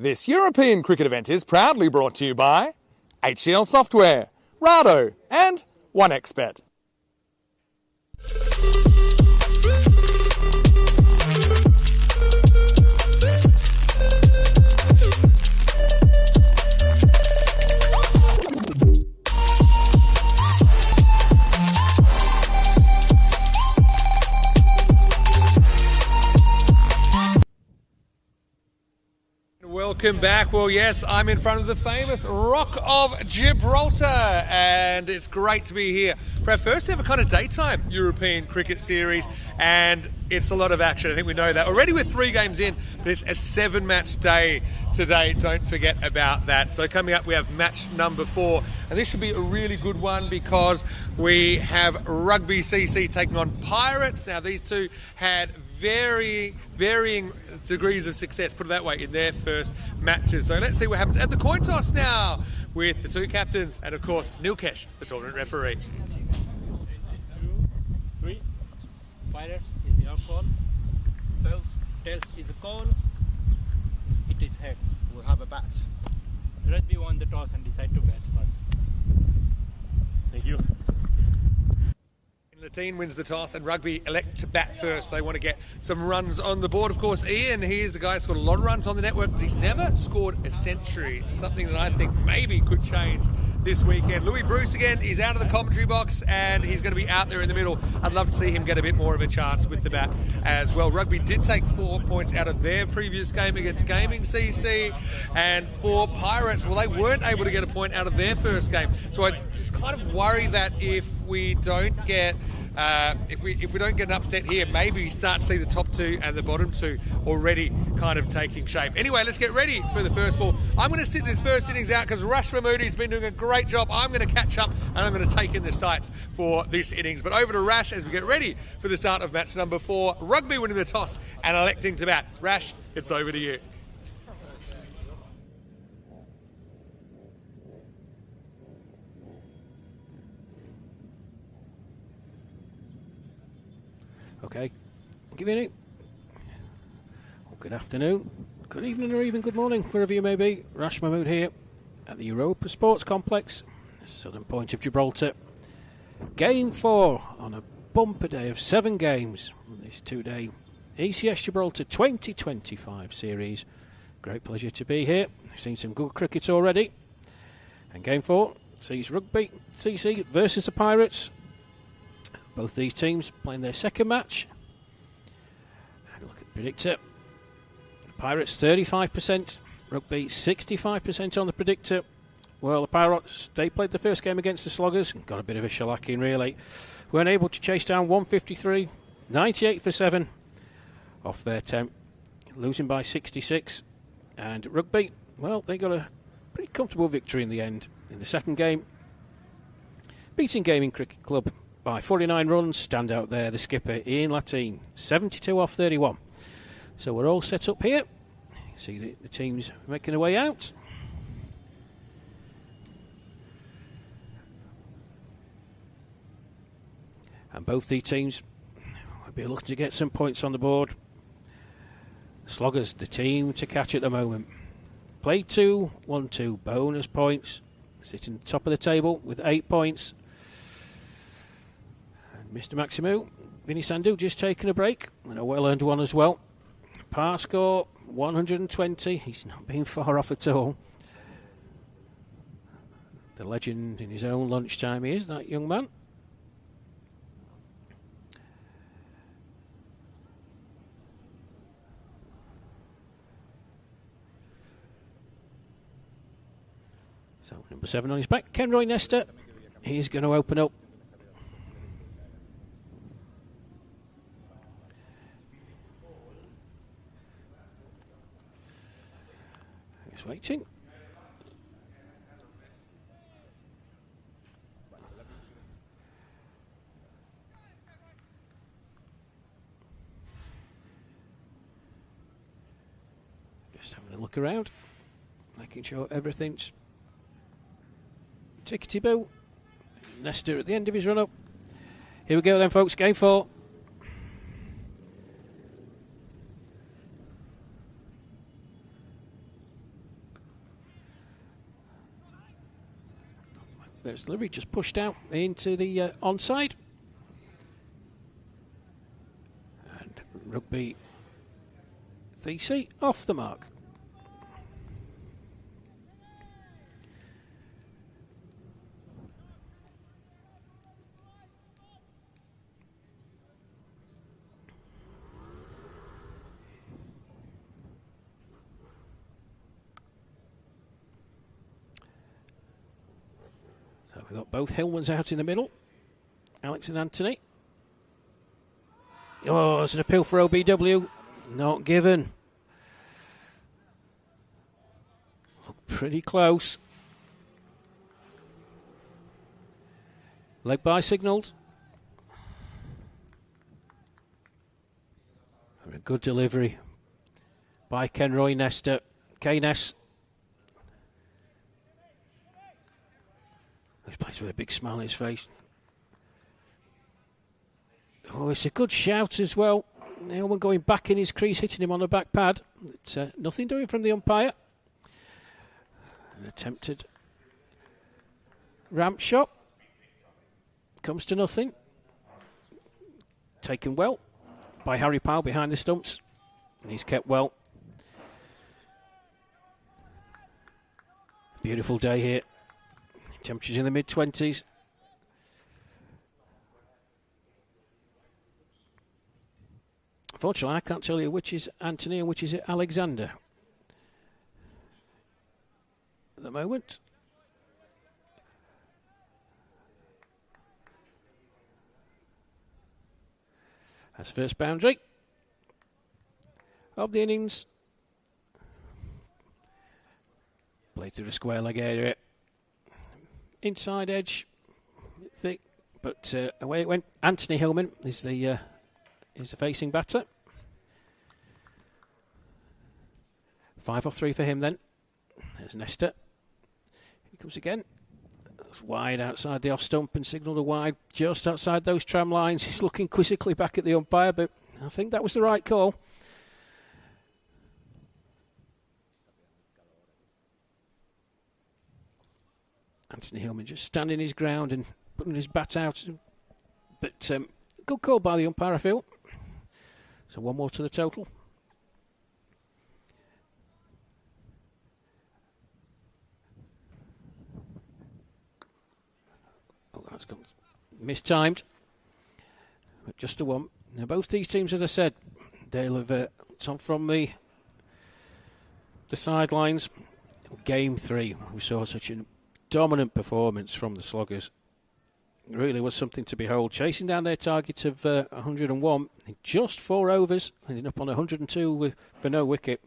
A: This European cricket event is proudly brought to you by HCL Software, Rado and 1xBet. Welcome back. Well, yes, I'm in front of the famous Rock of Gibraltar, and it's great to be here for our first ever kind of daytime European cricket series, and it's a lot of action. I think we know that already. We're 3 games in, but it's a 7-match day today. Don't forget about that. So coming up, we have match number 4, and this should be a really good one because we have Rugby CC taking on Pirates. Now, these two had varying degrees of success, put it that way, in their first matches. So let's see what happens at the coin toss now with the 2 captains and, of course, Nilkesh, the tournament referee.
C: 2, 3. Pirates is your call. Tails is a call. It is head.
F: We'll have a bat.
C: Rugby won the toss and decide to bat first.
F: Thank you.
A: The team wins the toss and Rugby elect to bat first. They want to get some runs on the board. Of course, Ian, he's a guy who's scored a lot of runs on the network, but he's never scored a century, something that I think maybe could change this weekend. Louis Bruce again, he's out of the commentary box and he's going to be out there in the middle. I'd love to see him get a bit more of a chance with the bat as well. Rugby did take 4 points out of their previous game against Gaming CC, and for Pirates, well, they weren't able to get a point out of their first game. So I just kind of worry that if we don't get if we don't get an upset here, maybe we start to see the top 2 and the bottom 2 already kind of taking shape. Anyway, let's get ready for the first ball. I'm going to sit this first innings out because Rash Mahmoodi's been doing a great job. I'm going to catch up and I'm going to take in the sights for this innings. But over to Rash as we get ready for the start of match number 4. Rugby winning the toss and electing to bat. Rash, it's over to you.
B: Okay, good evening, or good afternoon, good evening, or even good morning, wherever you may be. Rash Mahmood here at the Europa Sports Complex, southern point of Gibraltar. Game 4 on a bumper day of 7 games on this 2-day ECS Gibraltar 2025 series. Great pleasure to be here. We've seen some good cricket already. And Game 4 sees Rugby CC versus the Pirates. Both these teams playing their second match. Have a look at the predictor. Pirates 35%, Rugby 65% on the predictor. Well, the Pirates, they played the first game against the Sloggers and got a bit of a shellacking, really. Weren't able to chase down 153, 98 for 7 off their 10, losing by 66. And Rugby, well, they got a pretty comfortable victory in the end. In the second game, beating Gaming Cricket Club by 49 runs. Stand out there, the skipper, Ian Latine, 72 off 31. So we're all set up here. See the teams making their way out. And both the teams will be looking to get some points on the board. Sloggers, the team to catch at the moment. Played 2, 1-2 bonus points. Sitting top of the table with 8 points. Mr. Maximu, Vinny Sandhu just taking a break, and a well-earned one as well. Par score, 120. He's not been far off at all. The legend in his own lunchtime he is, that young man. So, number 7 on his back, Kenroy Nestor. He's going to open up. Waiting. Just having a look around, making sure everything's tickety-boo. Nestor at the end of his run-up. Here we go then, folks, game 4. First delivery just pushed out into the onside. And rugby TC off the mark. So we've got both Hillmans out in the middle. Alex and Anthony. Oh, there's an appeal for OBW. Not given. Look pretty close. Leg by signalled. A good delivery by Kenroy Nesta. K-Ness. He plays with a big smile on his face. Oh, it's a good shout as well. Hillman going back in his crease, hitting him on the back pad. But, nothing doing from the umpire. An attempted ramp shot. Comes to nothing. Taken well by Harry Powell behind the stumps. He's kept well. Beautiful day here. Temperatures in the mid-20s. Unfortunately, I can't tell you which is Anthony and which is Alexander at the moment. That's first boundary of the innings. Played through the square leg area. Inside edge, thick, but away it went. Anthony Hillman is the facing batter. 5 off 3 for him then. There's Nesta. He comes again. It's wide outside the off stump and signalled a wide just outside those tram lines. He's looking quizzically back at the umpire, but I think that was the right call. Anthony Hillman just standing his ground and putting his bat out. But good call by the umpire, I feel. So one more to the total. Oh, that's gone mistimed. But just a one. Now both these teams, as I said, they'll have come from the sidelines. Game 3, we saw such a dominant performance from the Sloggers. It really was something to behold. Chasing down their target of 101 in just 4 overs, ending up on 102 for no wicket.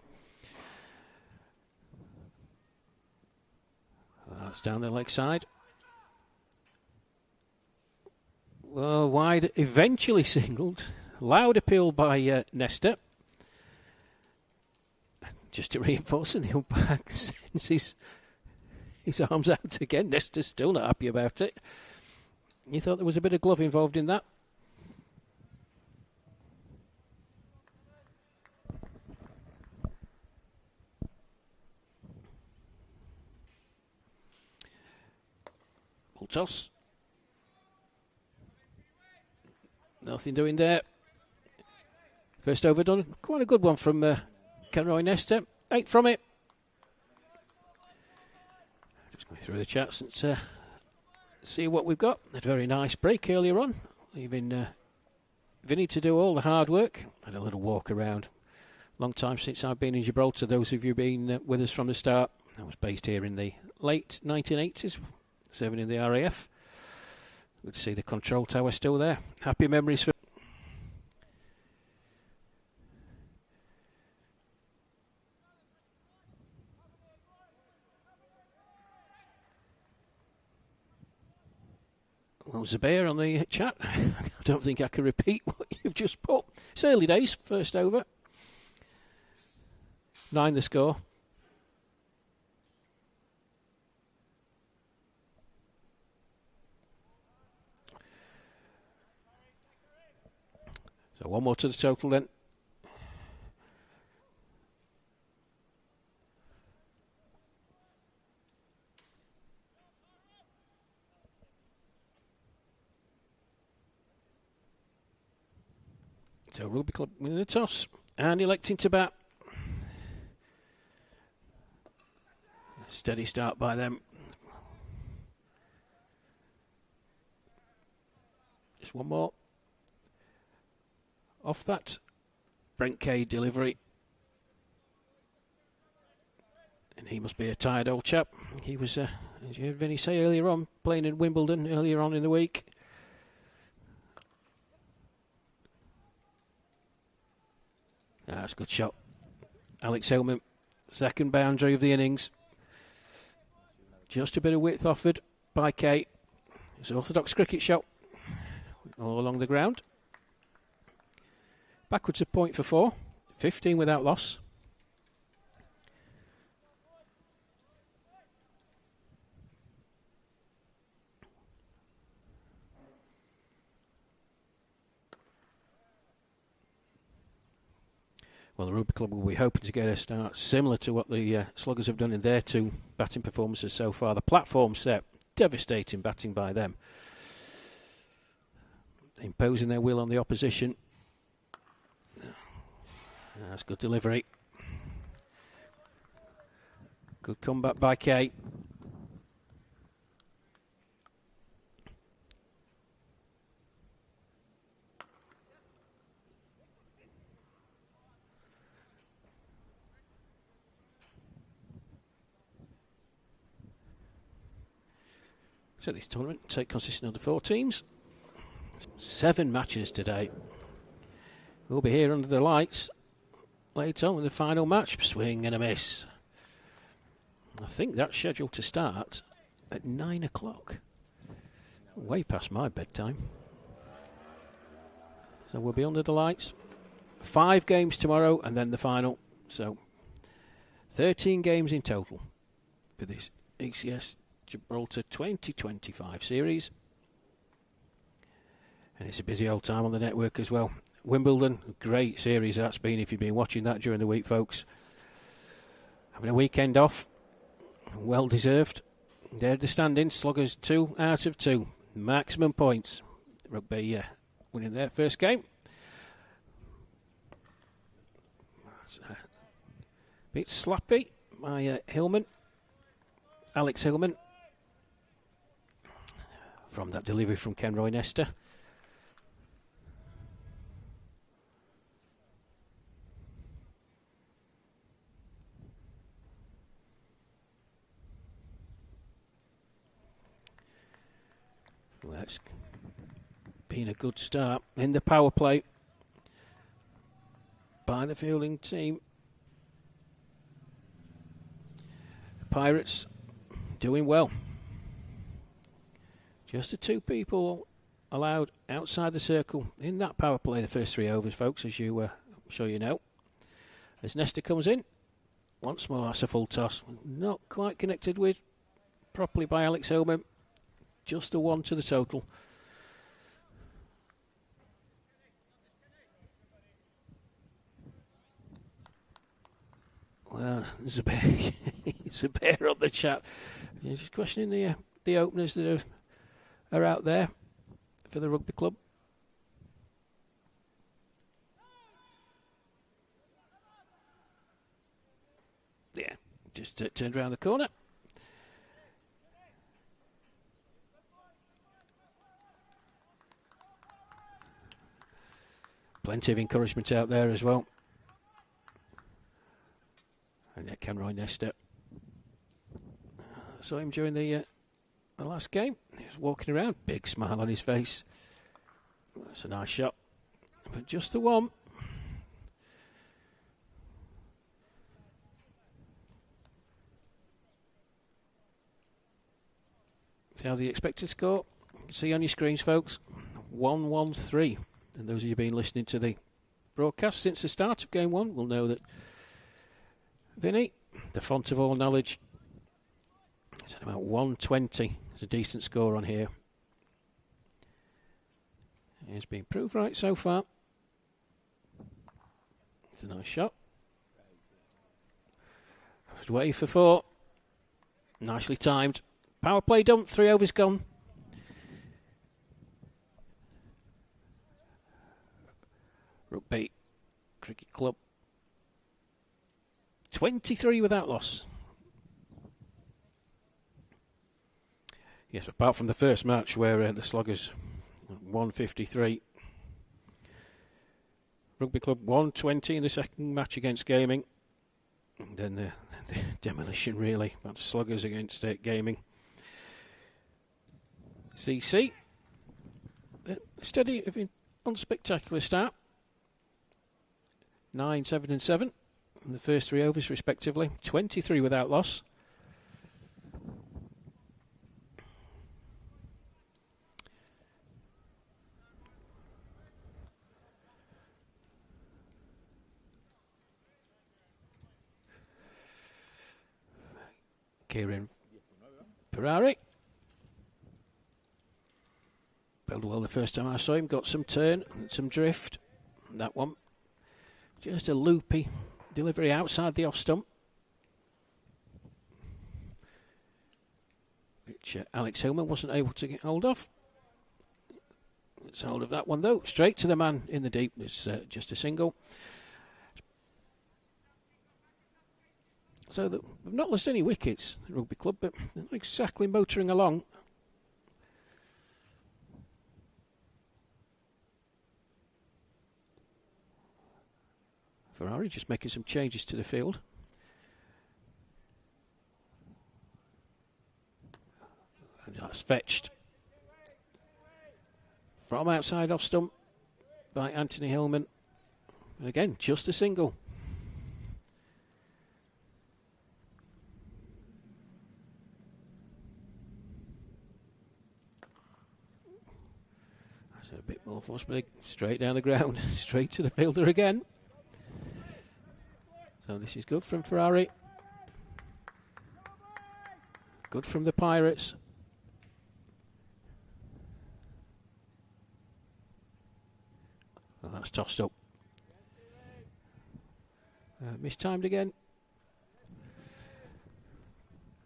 B: That's down the leg side. Well, wide eventually singled. Loud appeal by Nesta. Just to reinforce the umpire sends his arms out again. Nesta's still not happy about it. You thought there was a bit of glove involved in that? Full toss. Nothing doing there. First over done. Quite a good one from Kenroy Nesta. 8 from it. Just going through the chats and see what we've got. A very nice break earlier on, leaving Vinny to do all the hard work. Had a little walk around. Long time since I've been in Gibraltar. Those of you who've been with us from the start. I was based here in the late 1980s, serving in the RAF. Good to see the control tower still there. Happy memories for. Well, Zubair on the chat. I don't think I can repeat what you've just put. It's early days, first over. 9 the score. So one more to the total then. So Rugby Club winning the toss and electing to bat. Steady start by them. Just one more. Off that Brent Kay delivery. And he must be a tired old chap. He was, as you heard Vinny say earlier on, playing in Wimbledon earlier on in the week. That's a good shot. Alex Hillman, second boundary of the innings. Just a bit of width offered by Kay. It's an orthodox cricket shot all along the ground. Backwards a point for 4. 15 without loss. Well, the Rugby Club will be hoping to get a start similar to what the Sluggers have done in their 2 batting performances so far. The platform set, devastating batting by them. Imposing their will on the opposition. That's good delivery. Good comeback by Kay. So this tournament consisting of the 4 teams. 7 matches today. We'll be here under the lights later on with the final match. Swing and a miss. I think that's scheduled to start at 9 o'clock. Way past my bedtime. So we'll be under the lights. 5 games tomorrow and then the final. So 13 games in total for this ECS Gibraltar 2025 series. And it's a busy old time on the network as well. Wimbledon, great series that's been if you've been watching that during the week, folks. Having a weekend off, well deserved. There the standings, Sluggers 2 out of 2. Maximum points. Rugby winning their first game. A bit slappy by Hillman. Alex Hillman. From that delivery from Kenroy Nesta. Well, that's been a good start in the power play by the fielding team. The Pirates doing well. Just the 2 people allowed outside the circle in that power play the first 3 overs, folks, as I'm sure you know. As Nesta comes in, once more that's a full toss. Not quite connected with properly by Alex Hillman. Just a 1 to the total. Well, there's a bear. It's a bear on the chat. He's just questioning the openers that are out there for the Rugby Club. Yeah, just turned around the corner. Plenty of encouragement out there as well. And Kenroy Nesta. Saw him during the last game. He was walking around, big smile on his face. That's a nice shot. But just the 1. See how the expected score? You can see on your screens, folks. 1-1-3. And those of you who've been listening to the broadcast since the start of game 1 will know that Vinny, the font of all knowledge, is at about 120. It's a decent score on here. It's been proved right so far. It's a nice shot. Way for 4. Nicely timed. Power play done. 3 overs gone. Rugby Cricket Club. 23 without loss. Yes, apart from the first match where the Sloggers 153. Rugby Club 120 in the second match against Gaming. And then the demolition, really, about the Sluggers against Gaming. CC. Steady, unspectacular start. 9, 7 and 7 in the first 3 overs respectively. 23 without loss. Kieran Ferrari. Bowled well the first time I saw him. Got some turn and some drift. That one. Just a loopy delivery outside the off stump. Which Alex Hillman wasn't able to get hold of. Gets hold of that one though. Straight to the man in the deep. It's just a single. So we've not lost any wickets, the Rugby Club, but they're not exactly motoring along. Ferrari just making some changes to the field. And that's fetched from outside off stump by Anthony Hillman. And again, just a single. A bit more force, but straight down the ground, straight to the fielder again. So this is good from Ferrari. Good from the Pirates. Well, that's tossed up. Mistimed again.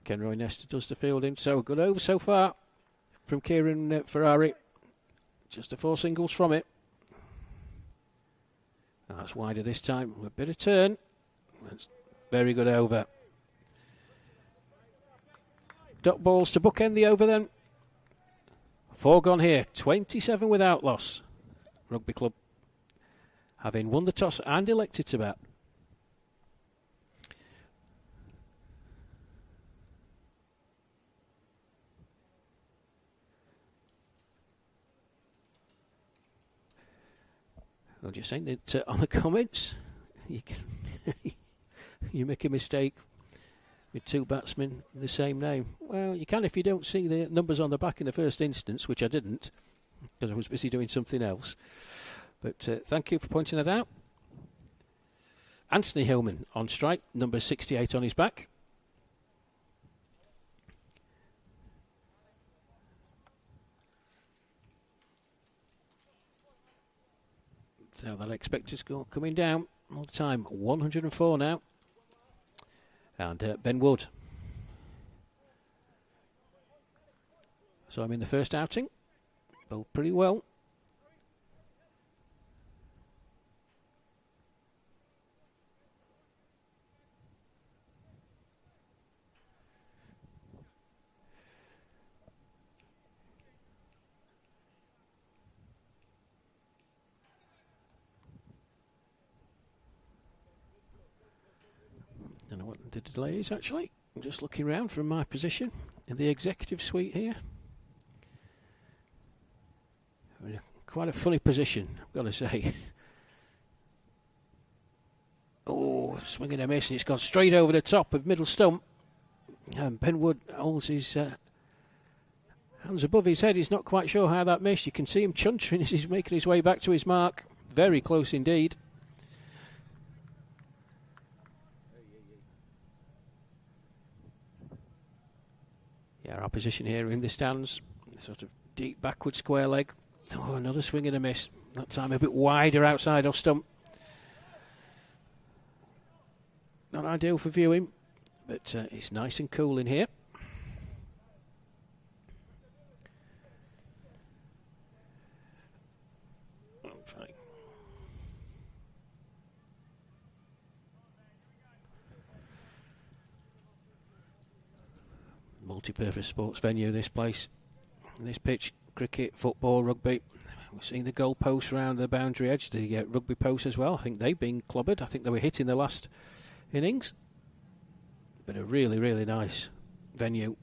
B: Kenroy Nestor does the fielding. So good over so far from Kieran Ferrari. Just the 4 singles from it. That's wider this time. A bit of turn. That's very good over. Dot balls to bookend the over then. 4 gone here. 27 without loss. Rugby Club having won the toss and elected to bat. I'm just saying that on the comments, you make a mistake with 2 batsmen with the same name. Well, you can if you don't see the numbers on the back in the first instance, which I didn't, because I was busy doing something else. But thank you for pointing that out. Anthony Hillman on strike, number 68 on his back. So that expected score coming down all the time. 104 now. And Ben Wood. So I'm in the first outing. Bowled pretty well. Don't know what the delay is actually. I'm just looking around from my position in the executive suite here. Quite a funny position, I've got to say. Oh, swinging a miss, and it's gone straight over the top of middle stump. And Ben Wood holds his hands above his head. He's not quite sure how that missed. You can see him chuntering as he's making his way back to his mark. Very close indeed. Yeah, our position here in the stands, sort of deep backward square leg. Oh, another swing and a miss. That time a bit wider outside off stump. Not ideal for viewing, but it's nice and cool in here. Okay. multi-purpose sports venue, this place. This pitch, cricket, football, rugby. We've seen the goal posts around the boundary edge, the rugby posts as well. I think they've been clobbered. I think they were hit in the last innings. But a really, really nice venue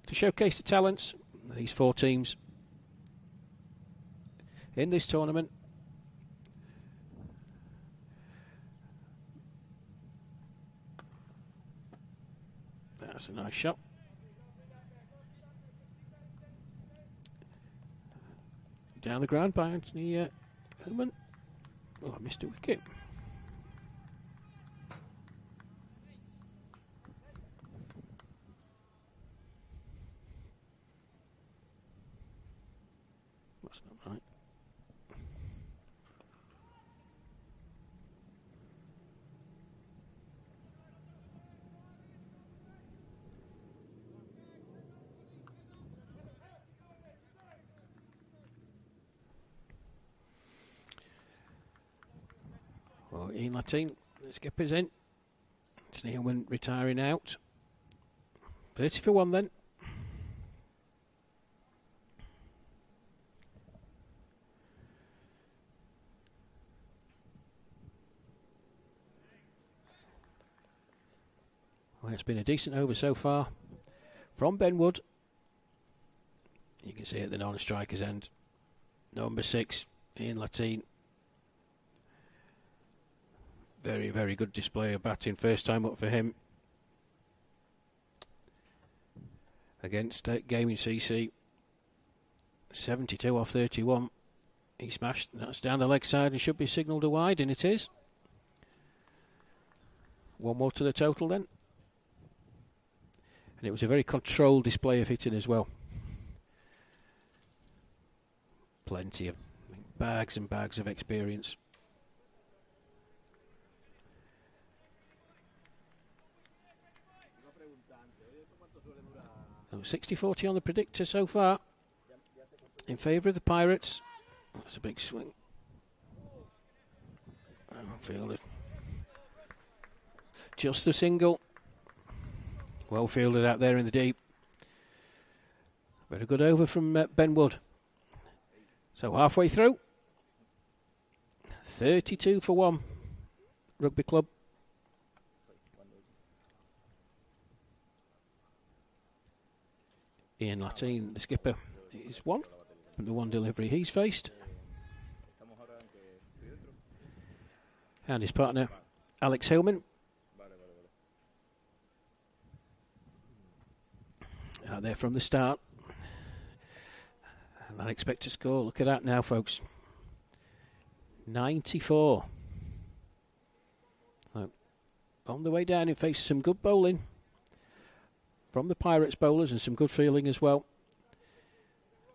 B: to showcase the talents of these 4 teams in this tournament. That's a nice shot. Down the ground by Anthony Hillman. Oh, I missed a wicket. That's not right. Well, Ian Latin, the skipper's in. Anthony Hillman retiring out. 30 for 1 then. Well, it's been a decent over so far from Ben Wood. You can see at the non-striker's end. Number 6, Ian Latin. Very, very good display of batting. First time up for him against Gaming CC. 72 off 31. He smashed. That's down the leg side and should be signalled a wide, and it is. 1 more to the total then. And it was a very controlled display of hitting as well. Plenty of bags and bags of experience. 60-40 on the predictor so far in favour of the Pirates. That's a big swing. Fielded. Just a single. Well fielded out there in the deep. Very good over from Ben Wood. So halfway through. 32 for 1. Rugby Club. Ian Latin, the skipper, is 1 from the 1 delivery he's faced. And his partner, Alex Hillman. Out there from the start. And I expect to score. Look at that now, folks. 94. So, on the way down, he faced some good bowling from the Pirates bowlers and some good fielding as well,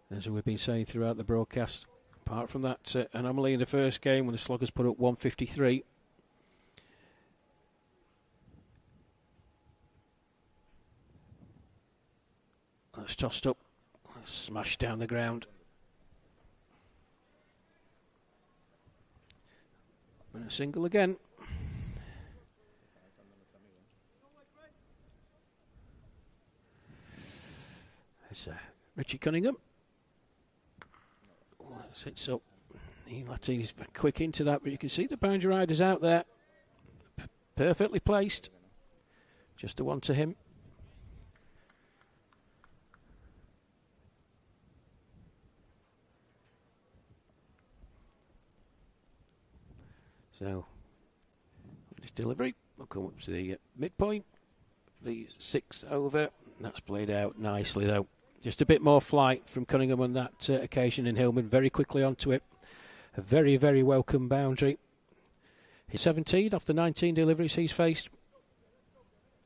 B: as we've been saying throughout the broadcast. Apart from that anomaly in the first game when the Sloggers put up 153. That's tossed up, smashed down the ground. And a single again. There's Richie Cunningham. Sits up. Ian Latin is quick into that, but you can see the boundary riders out there. Perfectly placed. Just the one to him. So, this delivery will come up to the midpoint. The 6th over. That's played out nicely though. Just a bit more flight from Cunningham on that occasion, and Hillman very quickly onto it. A very, very welcome boundary. He's 17 off the 19 deliveries he's faced.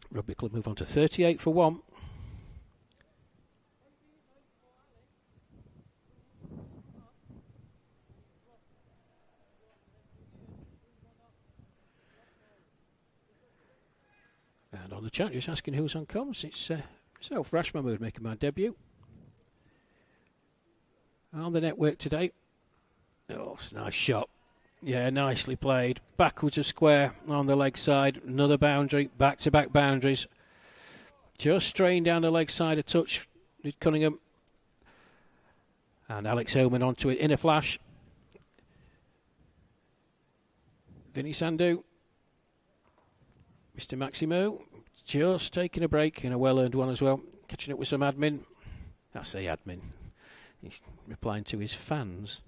B: Rugby Club move on to 38 for 1. And on the chat, just asking who's on comms. It's myself, Rash Mahmood, making my debut on the network today. Oh, it's a nice shot. Yeah, nicely played. Backwards of square on the leg side. Another boundary. Back-to-back boundaries Just straying down the leg side a touch with Cunningham. And Alex Hillman onto it in a flash. Vinny Sandu. Mr. Maximo just taking a break and a well-earned one as well. Catching up with some admin. I say admin. He's replying to his fans,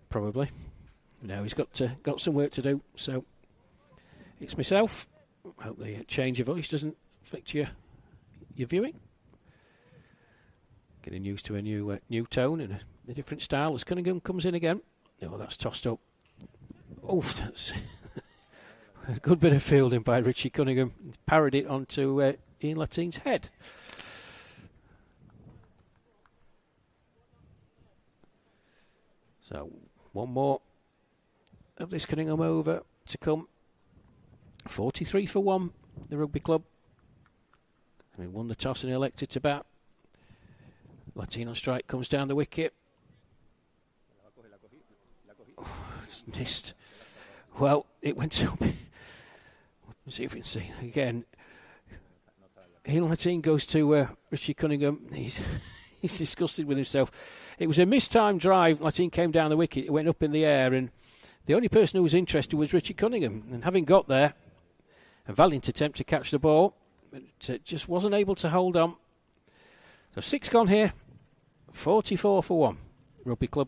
B: probably. No, he's got some work to do. So it's myself. Hope the change of voice doesn't affect your viewing. Getting used to a new tone and a different style as Cunningham comes in again. Oh, that's tossed up. Oh, that's a good bit of fielding by Richie Cunningham. Parried it onto Ian Latine's head. So, one more of this Cunningham over to come. 43 for 1, the rugby club. And he won the toss and elected to bat. Latino strike comes down the wicket. Oh, it's missed. Well, it went up. Let's see if we can see again. Ian Latine goes to Richie Cunningham. He's disgusted with himself. It was a mistimed drive. Latine came down the wicket. It went up in the air, and the only person who was interested was Richie Cunningham. And having got there, a valiant attempt to catch the ball, but just wasn't able to hold on. So 6 gone here. 44 for 1. Rugby club.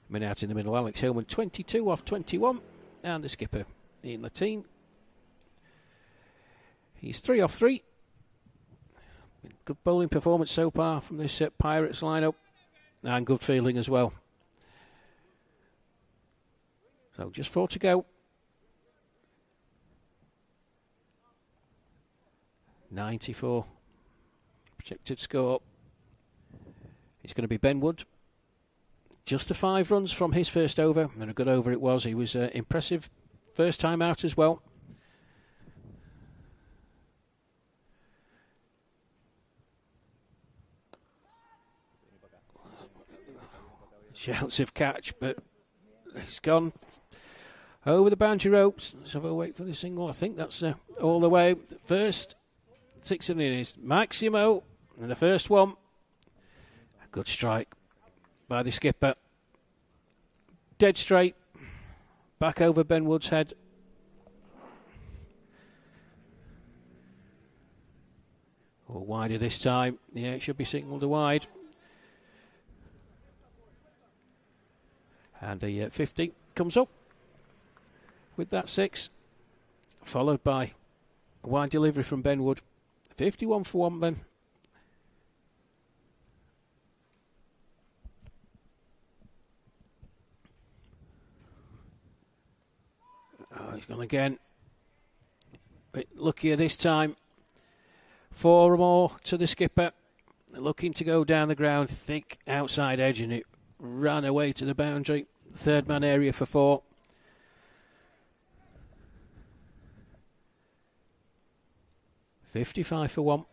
B: Men out in the middle. Alex Hillman 22 off 21. And the skipper, Ian Latine. He's 3 off 3. Good bowling performance so far from this Pirates lineup. And good fielding as well. So just 4 to go. 94 projected score. It's going to be Ben Wood. Just the 5 runs from his first over, and a good over it was. He was impressive first time out as well. Shouts of catch, but it's gone over the boundary ropes. Let's have a wait for the single. I think that's all the way. First 6 innings. Maximo, and the first one. A good strike by the skipper. Dead straight. Back over Ben Wood's head. Or wider this time. Yeah, it should be signalled a wide. And the 50 comes up with that 6. Followed by a wide delivery from Ben Wood. 51 for 1 then. Oh, he's gone again. Bit luckier this time. 4 more to the skipper. Looking to go down the ground. Thick outside edge, and it ran away to the boundary. Third man area for 4. $55 for 1.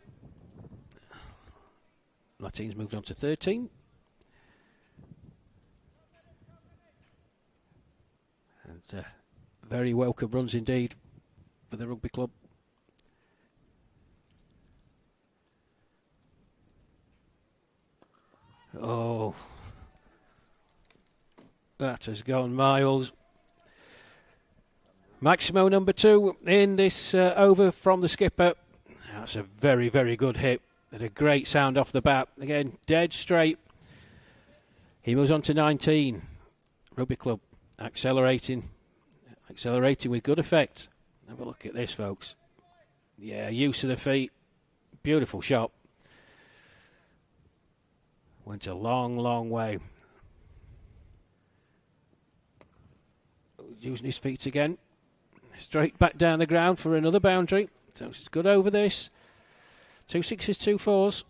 B: Latine's moved on to 13. And very welcome runs indeed for the rugby club. Oh, that has gone miles. Maximo number 2 in this over from the skipper. That's a very, very good hit. And a great sound off the bat. Again, dead straight. He moves on to 19. Rugby club accelerating with good effect. Have a look at this, folks. Yeah, use of the feet. Beautiful shot. Went a long, long way. Using his feet again. Straight back down the ground for another boundary. So it's good over this. 2 6s, 2 4s.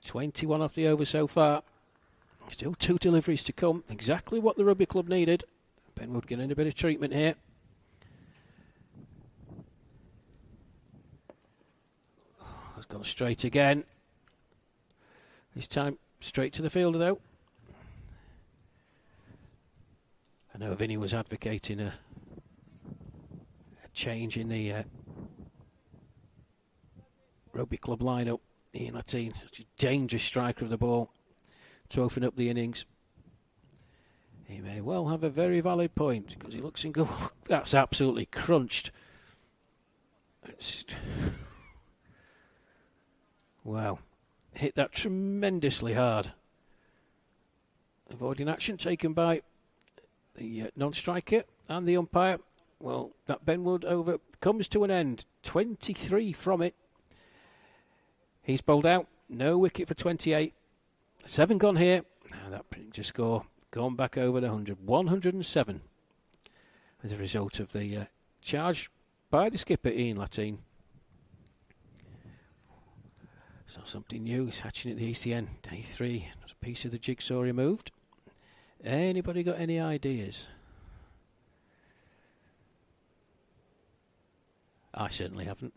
B: $21 off the over so far. Still 2 deliveries to come. Exactly what the rugby club needed. Ben Wood getting a bit of treatment here. Has gone straight again. This time straight to the fielder though. I know Vinny was advocating a change in the rugby club lineup. Ian Latin, such a dangerous striker of the ball, to open up the innings. He may well have a very valid point, because he looks in goal. That's absolutely crunched. Wow. Hit that tremendously hard. Avoiding action taken by the non-striker and the umpire. Well, that Benwood over comes to an end. 23 from it. He's bowled out. No wicket for 28. 7 gone here. And that just score gone back over the 100. 107 as a result of the charge by the skipper, Ian Latin. So something new is hatching at the ECN. Day 3. There's a piece of the jigsaw removed. Anybody got any ideas? I certainly haven't.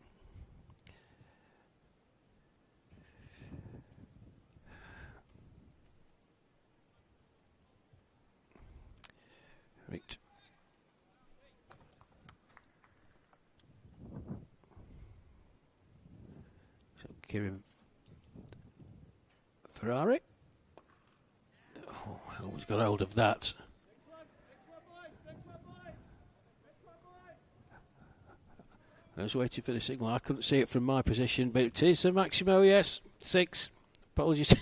B: Right. So Kieran Ferrari. Oh, always got hold of that. I was waiting for the signal. I couldn't see it from my position, but it is a Maximo, yes. 6. Apologies.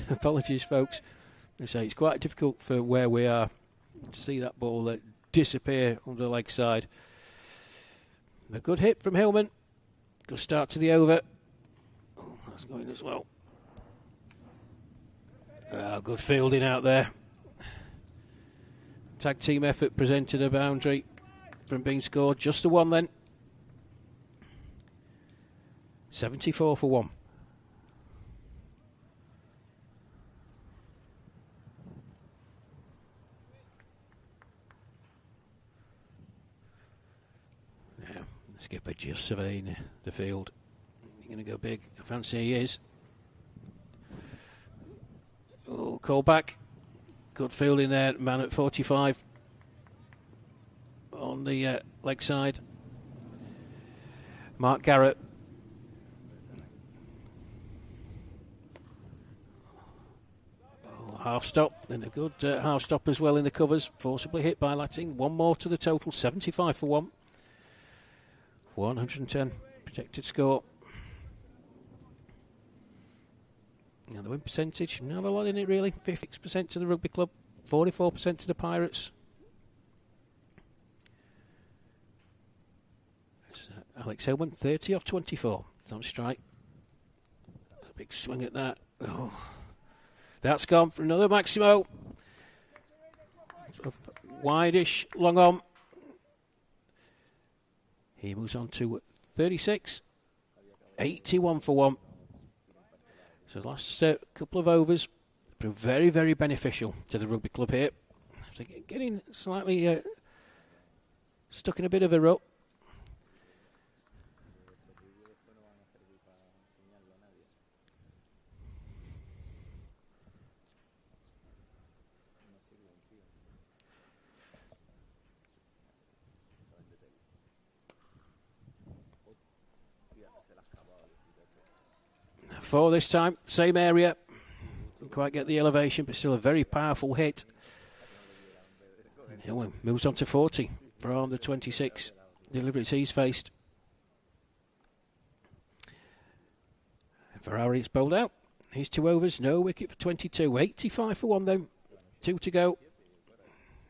B: Apologies, folks. I say it's quite difficult for where we are to see that ball disappear on the leg side. A good hit from Hillman. Good start to the over. Oh, that's going as well. Good fielding out there. Tag team effort presented a boundary from being scored. Just the one then. 74 for 1. Now, the skipper just surveying the field. He's going to go big. I fancy he is. Oh, call back. Good fielding there. Man at 45. On the leg side. Mark Garrett. Oh, half stop. And a good half stop as well in the covers. Forcibly hit by Latin. One more to the total. 75 for 1. 110 projected score. Now the win percentage, not a lot in it really. 56% to the rugby club. 44% to the Pirates. Alex Hillman, 30 off 24. It's on strike. That's a big swing at that. Oh. That's gone for another Maximo. Sort of wide-ish, long on. He moves on to 36. 81 for 1. So the last couple of overs proved very, very beneficial to the rugby club here. So getting slightly stuck in a bit of a rut. For this time, same area. Didn't quite get the elevation, but still a very powerful hit. Hillman moves on to 40 from the 26 deliveries he's faced. Ferrari is bowled out. He's 2 overs, no wicket for 22. 85 for 1 then. 2 to go.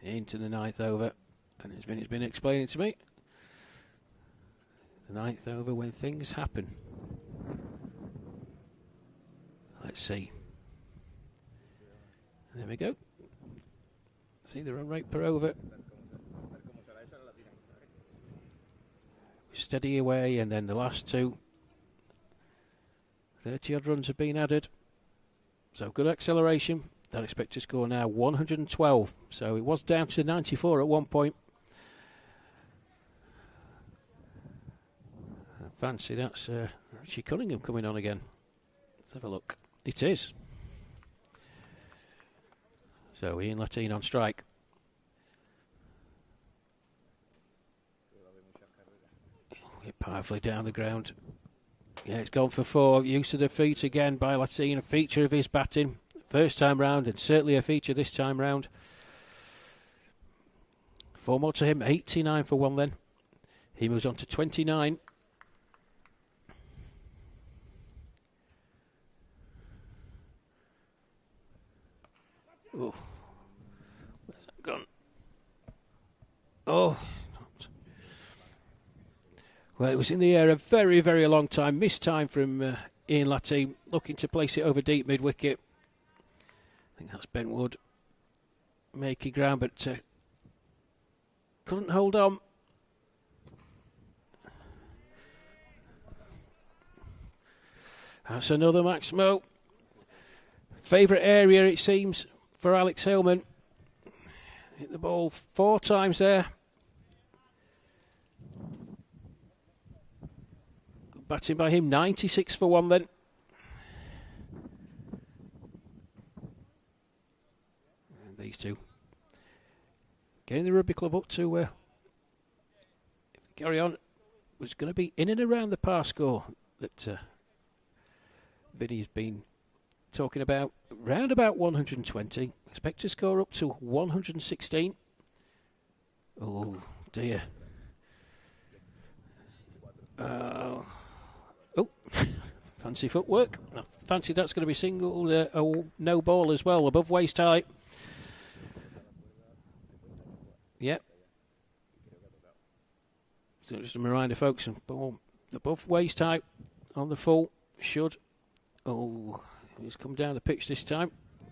B: Into the 9th over. And as Vinny's been explaining to me, the 9th over when things happen. Let's see. There we go. See the run rate per over. Steady away, and then the last 2. 30 odd runs have been added. So good acceleration. Don't expect to score now 112. So it was down to 94 at one point. I fancy that's Richie Cunningham coming on again. Let's have a look. It is. So Ian Latin on strike. hit powerfully down the ground. Yeah, it's gone for 4. Use of the feet again by Latin. A feature of his batting. First time round, and certainly a feature this time round. 4 more to him. 89 for 1 then. He moves on to 29. Oh, where's that gone? Oh. Well, it was in the air a very, very long time. Missed time from Ian Latte, looking to place it over deep mid-wicket. I think that's Ben Wood making ground, but couldn't hold on. That's another Maximo. Favourite area, it seems, for Alex Hillman. Hit the ball 4 times there. Good batting by him, 96 for 1 then. And these two getting the rugby club up to, if they carry on, was going to be in and around the par score that Vinny's been talking about, round about 120. Expect to score up to 116. Oh dear. Oh, fancy footwork. I fancy that's going to be single, no ball as well, above waist height. Yep. So just a reminder, folks, ball above waist height on the full should. Oh, he's come down the pitch this time.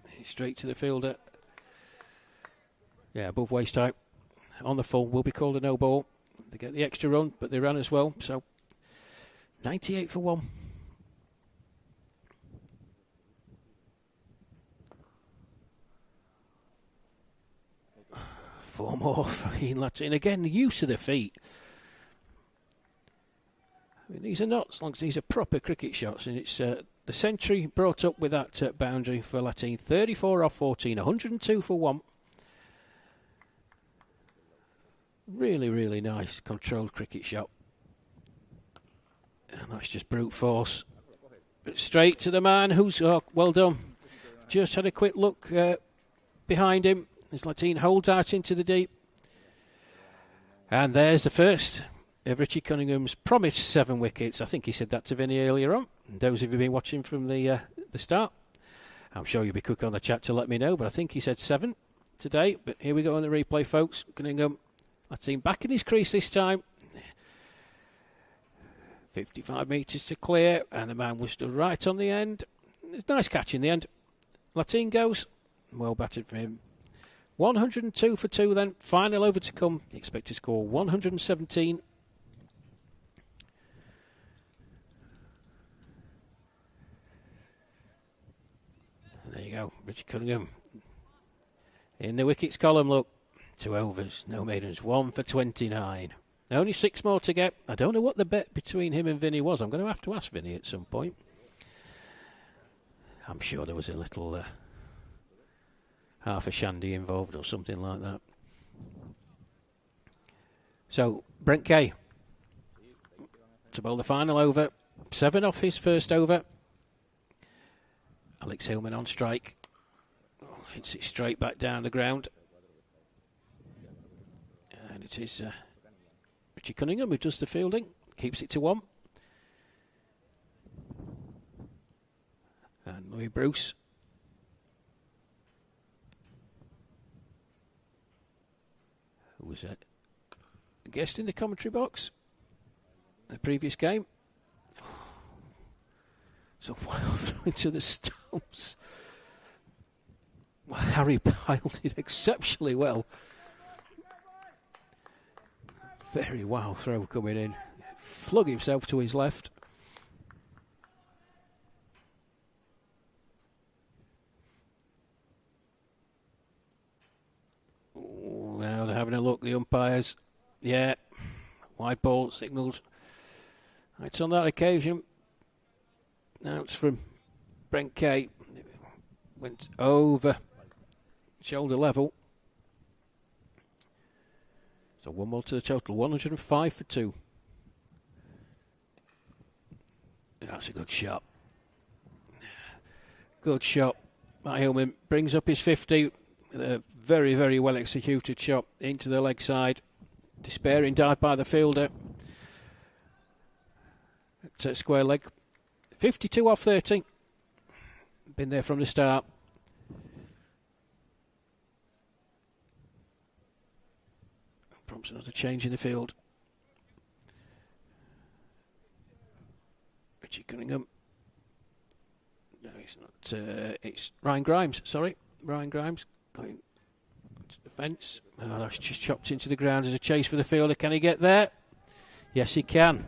B: He's straight to the fielder. Yeah, above waist height on the full will be called a no ball. They get the extra run, but they ran as well. So 98 for 1. Four more for Ian Latin. Again, the use of the feet. I mean, these are not, as long as these are proper cricket shots, and it's the century brought up with that boundary for Latin. 34 off 14, 102 for 1. Really, really nice controlled cricket shot. And that's just brute force. But straight to the man who's, well done. Just had a quick look behind him as Latin holds out into the deep. And there's the first of Richie Cunningham's promised 7 wickets. I think he said that to Vinny earlier on. And those of you who've been watching from the start, I'm sure you'll be quick on the chat to let me know, but I think he said 7 today. But here we go on the replay, folks. Cunningham, Latin back in his crease this time. 55 metres to clear, and the man was stood right on the end. It's a nice catch in the end. Latin goes. Well batted for him. 102 for 2 then. Final over to come. Expect to score 117. There you go. Richard Cunningham. In the wickets column, look. 2 overs, no maidens. 1 for 29. Only 6 more to get. I don't know what the bet between him and Vinny was. I'm going to have to ask Vinny at some point. I'm sure there was a little half a shandy involved or something like that. So, Brent Kay to bowl the final over. 7 off his first over. Alex Hillman on strike. Hits it straight back down the ground. And it is Richie Cunningham who does the fielding. Keeps it to 1. And Louis Bruce. Who was a guest in the commentary box the previous game. So wild throw into the stumps. Well, Harry piled it exceptionally well. Very wild throw coming in. Flung himself to his left. Ooh, now they're having a look, the umpires. Yeah, wide ball signals. It's on that occasion. Now it's from Brent Kay. Went over shoulder level. So 1 more to the total. 105 for 2. That's a good shot. Good shot. Matt Hillman brings up his 50 with a very, very well executed shot into the leg side. Despairing dive by the fielder. It's a square leg. 52 off 30. Been there from the start. Prompts another change in the field. Richie Cunningham. No, he's not. It's Ryan Grimes, sorry. Ryan Grimes going to the fence. Oh, that's just chopped into the ground as a chase for the fielder. Can he get there? Yes, he can.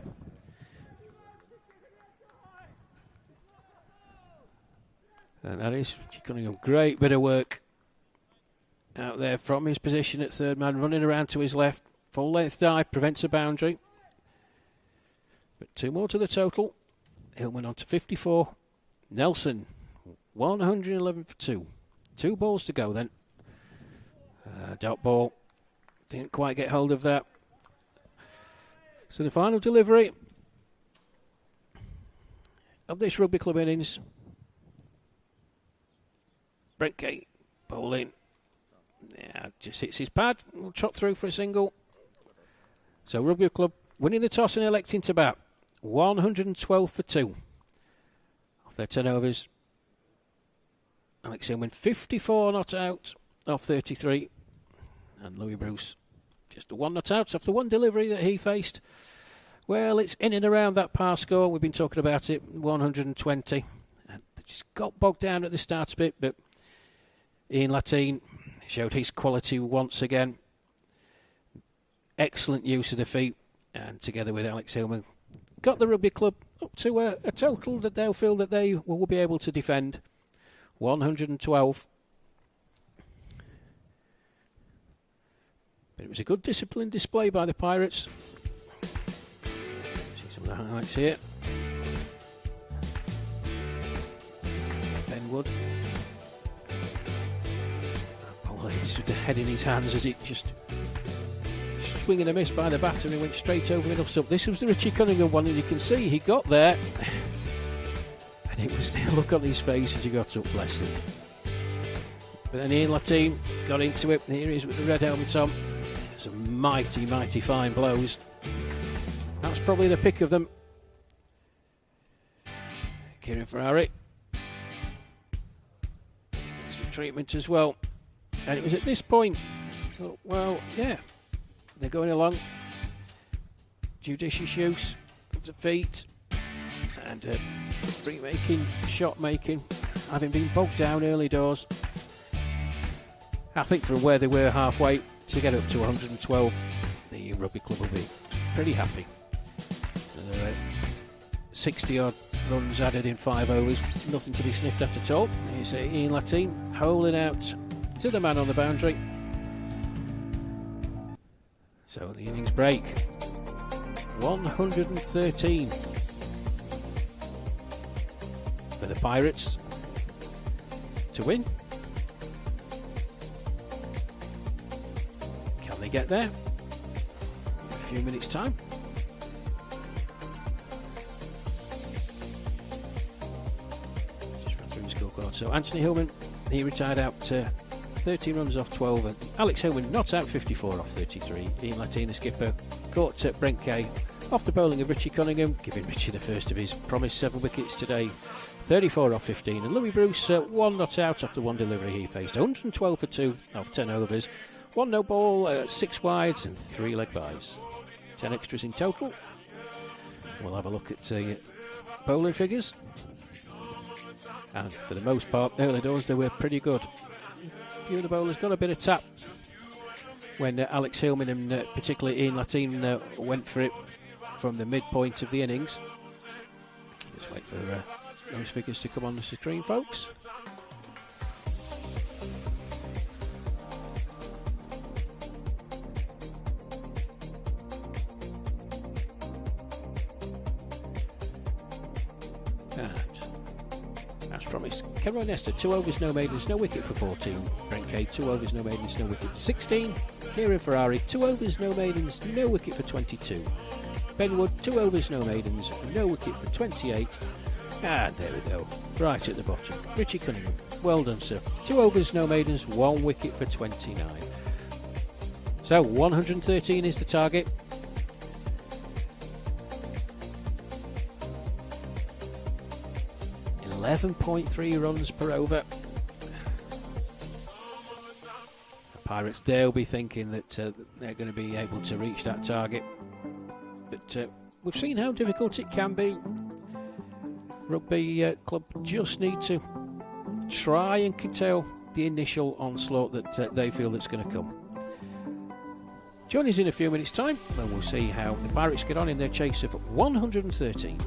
B: And that is Richie Cunningham. Great bit of work out there from his position at third man, running around to his left. Full length dive, prevents a boundary. But 2 more to the total. Hillman on to 54. Nelson, 111 for 2. 2 balls to go then. Dot ball. Didn't quite get hold of that. So the final delivery of this rugby club innings. Brent Kay bowling. Yeah, just hits his pad. We'll trot through for a single. So rugby club winning the toss and electing to bat. 112 for 2. Off their 10 overs. Alex Hillman 54 not out off 33. And Louis Bruce just a 1 not out after 1 delivery that he faced. Well, it's in and around that par score. We've been talking about it. 120. And they just got bogged down at the start a bit, but Ian Latine showed his quality once again. Excellent use of the feet, and together with Alex Hillman, got the rugby club up to a total that they'll feel that they will be able to defend. 112. But it was a good disciplined display by the Pirates. See some of the highlights here. Ben Wood. He's with the head in his hands as it just swing and a miss by the batter, and he went straight over middle stump. This was the Richie Cunningham one, and you can see he got there, and it was the look on his face as he got up, bless him. But then Ian Latine got into it, and here he is with the red helmet on. Some mighty, mighty fine blows. That's probably the pick of them. Kieran Ferrari. Some treatment as well. And it was at this point, I thought, well, yeah, they're going along. Judicious use of the feet and free making, shot making, having been bogged down early doors. I think from where they were halfway to get up to 112, the rugby club will be pretty happy. 60-odd runs added in 5 overs, nothing to be sniffed at all. Here's Ian Latine holing out to the man on the boundary. So the innings break. 113 for the Pirates to win. Can they get there? In a few minutes' time. Just run through the scorecard. So Anthony Hillman, he retired out 13 runs off 12, and Alex Hillman not out 54 off 33. Ian Latine, the skipper, caught Brent Kay off the bowling of Richie Cunningham, giving Richie the first of his promised 7 wickets today. 34 off 15, and Louis Bruce 1 not out after 1 delivery he faced. 112 for 2 off 10 overs. 1 no ball, 6 wides and 3 leg byes. 10 extras in total. We'll have a look at bowling figures. And for the most part, early doors they were pretty good. A few of the bowlers got a bit of tap when Alex Hillman and particularly Ian Latine went for it from the midpoint of the innings. Just wait for those figures to come on the screen, folks. As promised, Kenroy Nesta, 2 overs, no maidens, no wicket for 14. Brent Kay, 2 overs, no maidens, no wicket for 16. Kieran Ferrari, 2 overs, no maidens, no wicket for 22. Benwood, 2 overs, no maidens, no wicket for 28. And there we go, right at the bottom. Richie Cunningham, well done, sir. 2 overs, no maidens, 1 wicket for 29. So 113 is the target. .3 runs per over. The Pirates, they'll be thinking that they're going to be able to reach that target. But we've seen how difficult it can be. Rugby club just need to try and curtail the initial onslaught that they feel that's going to come. Join us in a few minutes' time and we'll see how the Pirates get on in their chase of 113.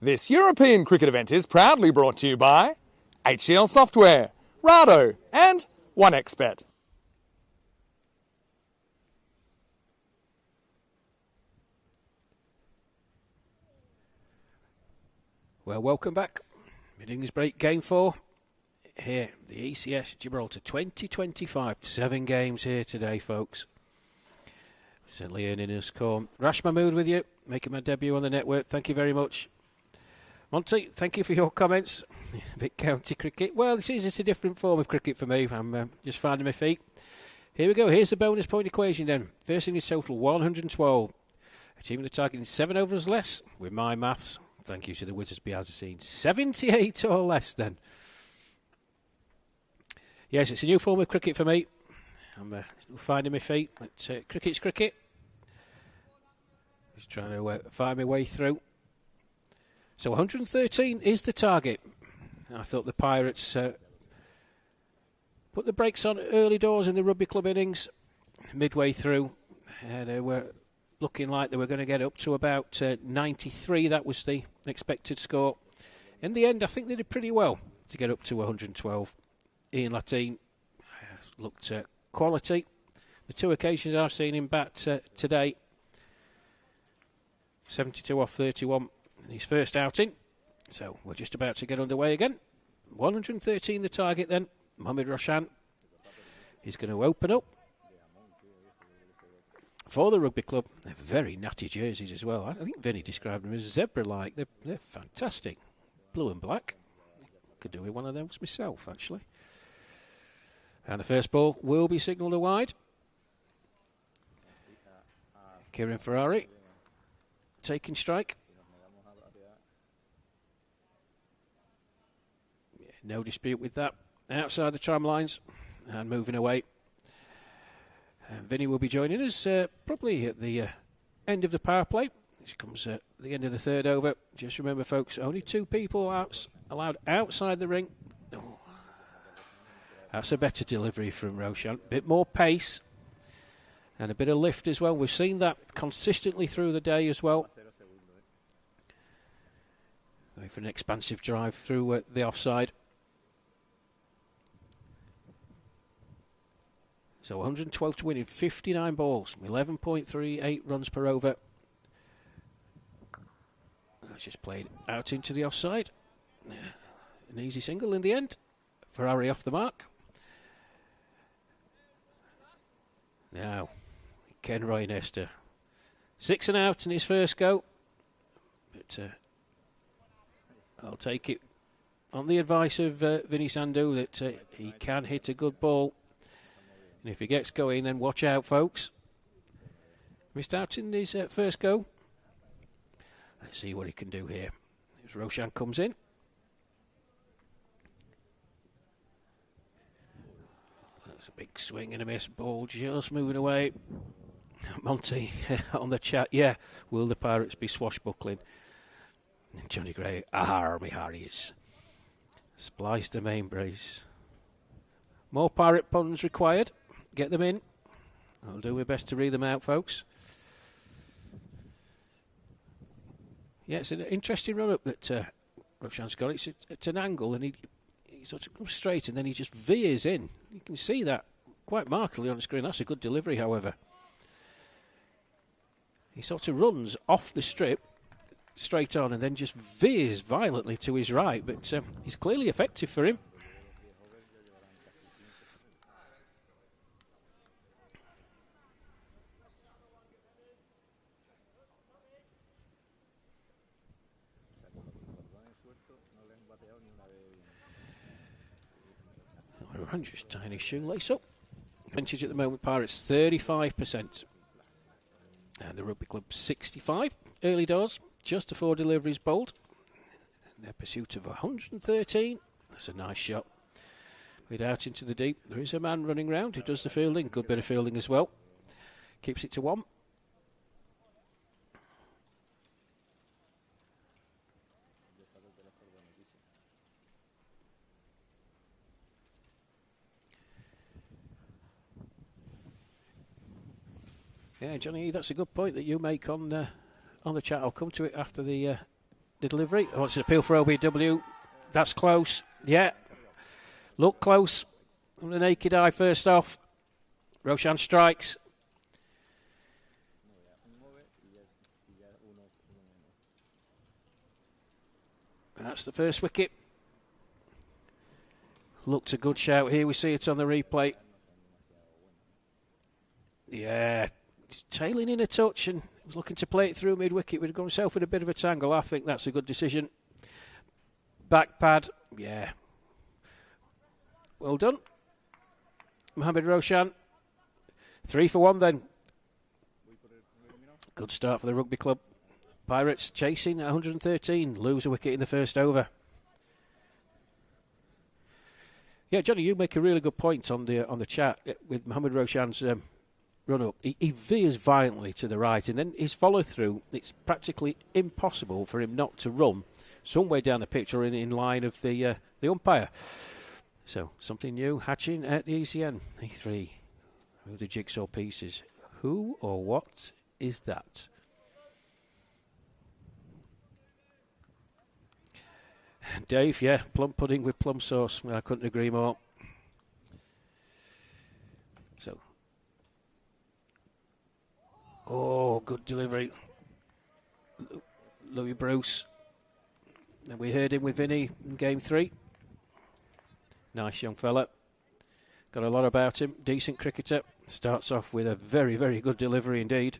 A: This European cricket event is proudly brought to you by HCL Software, Rado and 1xBet.
B: Well, welcome back. Mid-innings break, game 4. Here, the ECS Gibraltar 2025. 7 games here today, folks. Certainly earning us corn. Rash Mahmood with you, making my debut on the network. Thank you very much. Monty, thank you for your comments. A bit county cricket. Well, this is a different form of cricket for me. I'm just finding my feet. Here we go. Here's the bonus point equation then. First innings total 112. Achieving the target in 7 overs less with my maths. Thank you to the Wizards behind the scenes. 78 or less then. Yes, it's a new form of cricket for me. I'm finding my feet. But cricket's cricket. Just trying to find my way through. So 113 is the target. I thought the Pirates put the brakes on early doors in the rugby club innings. Midway through, they were looking like they were going to get up to about 93. That was the expected score. In the end, I think they did pretty well to get up to 112. Ian Latine looked quality. The 2 occasions I've seen him bat today, 72 off 31 in his first outing. So we're just about to get underway again. 113 the target then. Mohamed Roshan is going to open up for the rugby club. They're very natty jerseys as well. I think Vinny described them as zebra-like. They're fantastic. Blue and black. Could do with one of those myself, actually. And the first ball will be signalled a wide. Kieran Ferrari taking strike. Yeah, no dispute with that. Outside the tram lines and moving away. And Vinny will be joining us probably at the end of the power play, which comes at the end of the 3rd over. Just remember, folks, only 2 people allowed outside the ring. Oh, that's a better delivery from Roshan. A bit more pace and a bit of lift as well. We've seen that consistently through the day as well. Going for an expansive drive through the offside. So 112 to win in 59 balls, 11.38 runs per over. That's just played out into the offside. An easy single in the end. Ferrari off the mark. Now, Ken Roy Nesta. 6 and out in his first go. But I'll take it on the advice of Vinny Sandhu that he can hit a good ball. And if he gets going, then watch out, folks. Missed out in his first go. Let's see what he can do here. As Roshan comes in. That's a big swing and a miss. Ball just moving away. Monty on the chat. Yeah, will the Pirates be swashbuckling? Johnny Gray. Me Harries. Spliced the main brace. More Pirate puns required. Get them in. I'll do my best to read them out, folks. Yeah, it's an interesting run-up that Roshan's got. It's at an angle, and he sort of comes straight, and then he just veers in. You can see that quite markedly on the screen. That's a good delivery, however. He sort of runs off the strip, straight on, and then just veers violently to his right, but he's clearly effective for him. Just tiny shoelace up. Vintage at the moment, Pirates 35%. And the rugby club 65. Early doors, just 4 deliveries bowled. Their pursuit of 113. That's a nice shot. Played out into the deep. There is a man running round who does the fielding. Good bit of fielding as well. Keeps it to 1. Yeah, Johnny, that's a good point that you make on the chat. I'll come to it after the the delivery. Oh, it's an appeal for OBW. That's close. Yeah. Look close. From the naked eye first off. Roshan strikes. That's the first wicket. Looked a good shout here. We see it on the replay. Yeah. Tailing in a touch and was looking to play it through mid-wicket. Would have got himself in a bit of a tangle. I think that's a good decision. Back pad. Yeah. Well done. Mohamed Roshan. 3 for 1 then. Good start for the rugby club. Pirates chasing at 113. Lose a wicket in the first over. Yeah, Johnny, you make a really good point on the chat with Mohamed Roshan's run up. He veers violently to the right, and then his follow through. It's practically impossible for him not to run somewhere down the pitch or in line of the umpire. So something new hatching at the ECN. A3 of the jigsaw pieces. Who or what is that? Dave, yeah, plum pudding with plum sauce. I couldn't agree more. So, oh, good delivery. Louis Bruce. And we heard him with Vinny in game 3. Nice young fella. Got a lot about him. Decent cricketer. Starts off with a very, very good delivery indeed.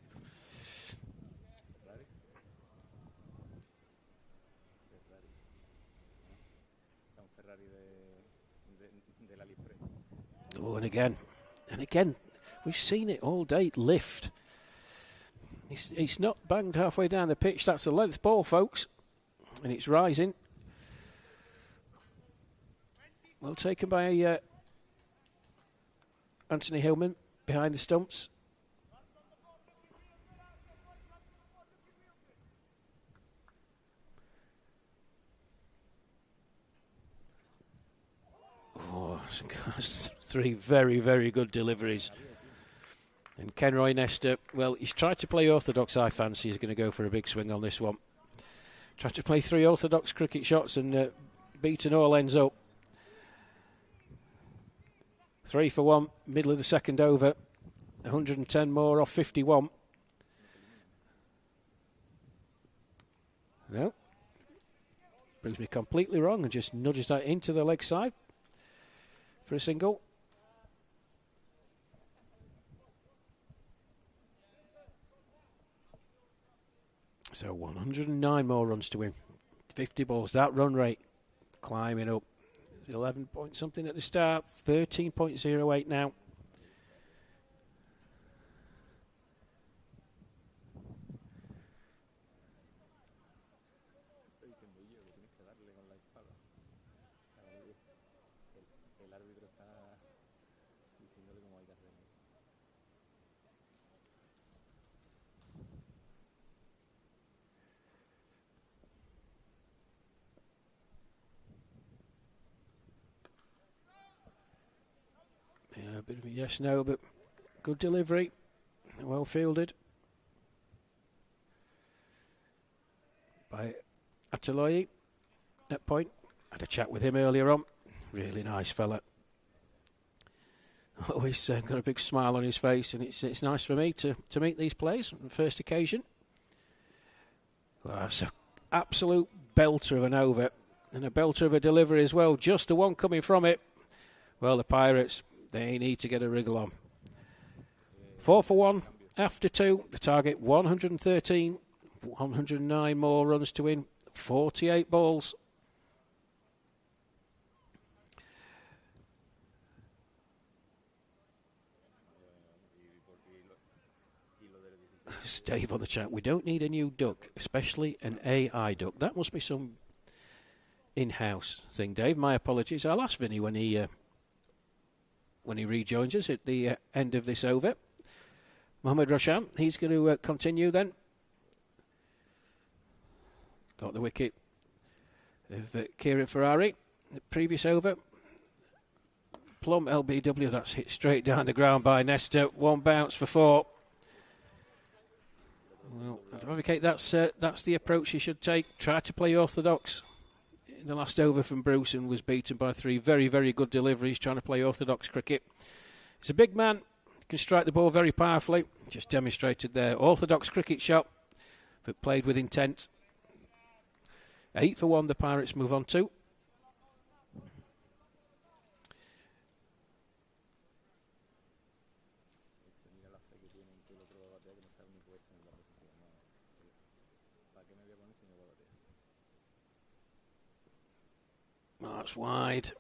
B: Oh, and again, we've seen it all day. Lift. He's not banged halfway down the pitch. That's a length ball, folks. And it's rising. Well taken by Anthony Hillman behind the stumps. Oh, 3 very, very good deliveries. And Kenroy Nestor, well, he's tried to play orthodox. I fancy he's going to go for a big swing on this one. Tried to play 3 orthodox cricket shots and beaten all ends up. 3 for 1, middle of the second over. 110 more off 51. No. Brings me completely wrong and just nudges that into the leg side for a single. So 109 more runs to win. 50 balls. That run rate climbing up. 11 point something at the start. 13.08 now. A bit of a yes, no, but good delivery. Well fielded by Ataloyi at point. Had a chat with him earlier on. Really nice fella. Always got a big smile on his face, and it's nice for me to meet these players on the first occasion. Well, that's an absolute belter of an over, and a belter of a delivery as well. Just the one coming from it. Well, the Pirates, they need to get a wriggle on. 4 for 1 after 2. The target 113. 109 more runs to win. 48 balls. Dave on the chat. We don't need a new duck, especially an AI duck. That must be some in-house thing, Dave. My apologies. I'll ask Vinny when he rejoins us at the end of this over. Mohamed Roshan, he's going to continue then. Got the wicket of Kieran Ferrari. The previous over. Plum LBW, that's hit straight down the ground by Nestor. 1 bounce for 4. Well, I'd advocate that's the approach he should take. Try to play orthodox. In the last over from Bruce and was beaten by 3 very, very good deliveries, trying to play orthodox cricket. He's a big man, can strike the ball very powerfully. Just demonstrated their orthodox cricket shot, but played with intent. 8 for 1, the Pirates move on to. That's wide.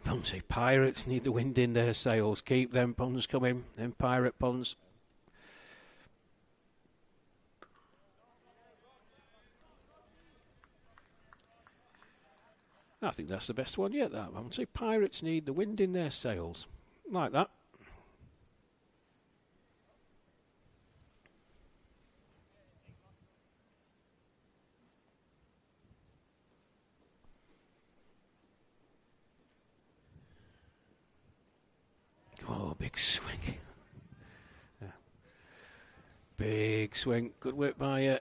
B: Ponty, Pirates need the wind in their sails. Keep them ponds coming, them Pirate ponds. I think that's the best one yet, that one. Say Pirates need the wind in their sails. Like that. Oh, big swing. Yeah. Big swing. Good work by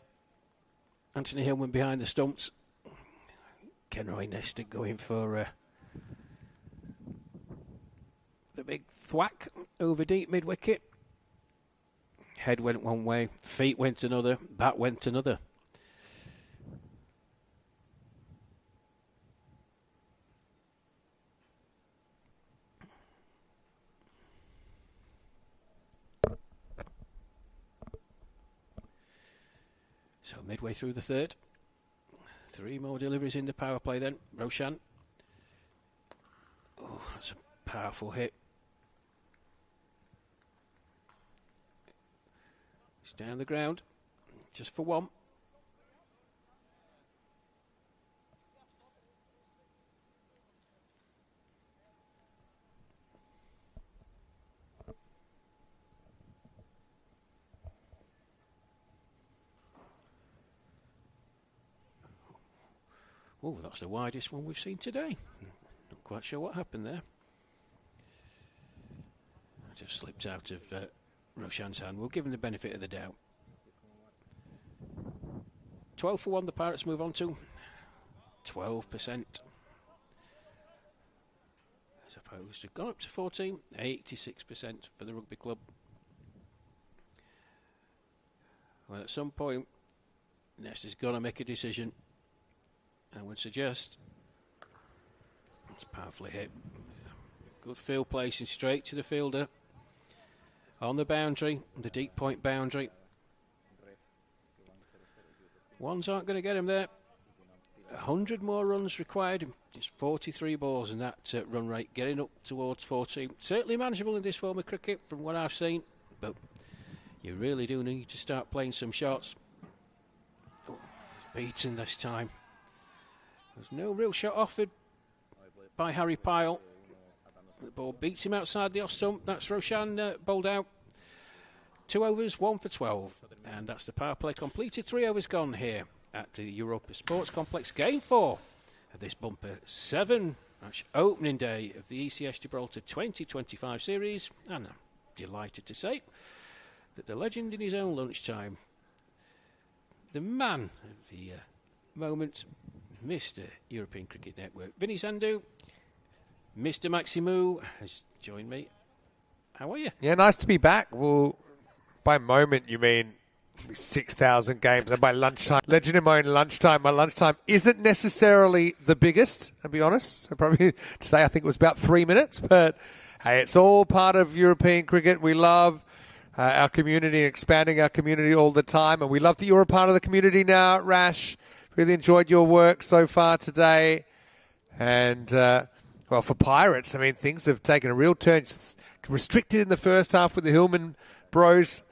B: Anthony Hillman behind the stumps. Kenroy Nestor going for the big thwack over deep mid-wicket. Head went one way, feet went another, bat went another. So midway through the third. 3 more deliveries in the power play then. Roshan. Oh, that's a powerful hit. He's down the ground. Just for 1. Oh, that's the widest one we've seen today. Not quite sure what happened there. Just slipped out of Roshan's hand. We'll give him the benefit of the doubt. 12 for 1, the Pirates move on to 12%. As opposed to gone up to 14, 86% for the rugby club. Well, at some point, Nestor's got to make a decision. I would suggest it's powerfully hit. Good field placing straight to the fielder. On the boundary, the deep point boundary. Ones aren't going to get him there. 100 more runs required. It's 43 balls in that run rate, getting up towards 14. Certainly manageable in this form of cricket from what I've seen, but you really do need to start playing some shots. Oh, beaten this time. There's no real shot offered by Harry Pyle. The ball beats him outside the off stump. That's Roshan bowled out. 2 overs, 1 for 12. And that's the power play completed. 3 overs gone here at the Europa Sports Complex. Game 4 of this bumper 7 match opening day of the ECS Gibraltar 2025 series. And I'm delighted to say that the legend in his own lunchtime, the man of the moment, Mr. European Cricket Network, Vinny Sandhu, Mr. Maximu has joined me. How are you?
A: Yeah, nice to be back. Well, by moment you mean 6,000 games, and by lunchtime, legend in my own lunchtime, my lunchtime isn't necessarily the biggest, I'll be honest. So probably today I think it was about 3 minutes, but hey, it's all part of European cricket. We love our community, expanding our community all the time, and we love that you're a part of the community now, Rash. Really enjoyed your work so far today. And, well, for Pirates, I mean, things have taken a real turn. It's restricted in the first half with the Hillman bros.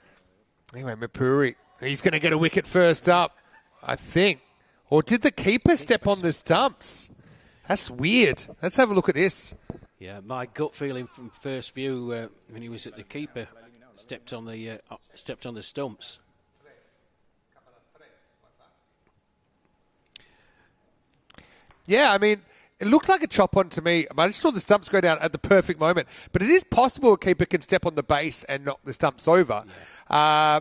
A: Anyway, Mapuri, he's going to get a wicket first up, I think. Or did the keeper step on the stumps? That's weird. Let's have a look at this.
B: Yeah, my gut feeling from first view when he was at the keeper stepped on the stumps.
A: Yeah, I mean, it looked like a chop on to me. I just saw the stumps go down at the perfect moment. But it is possible a keeper can step on the base and knock the stumps over. Yeah.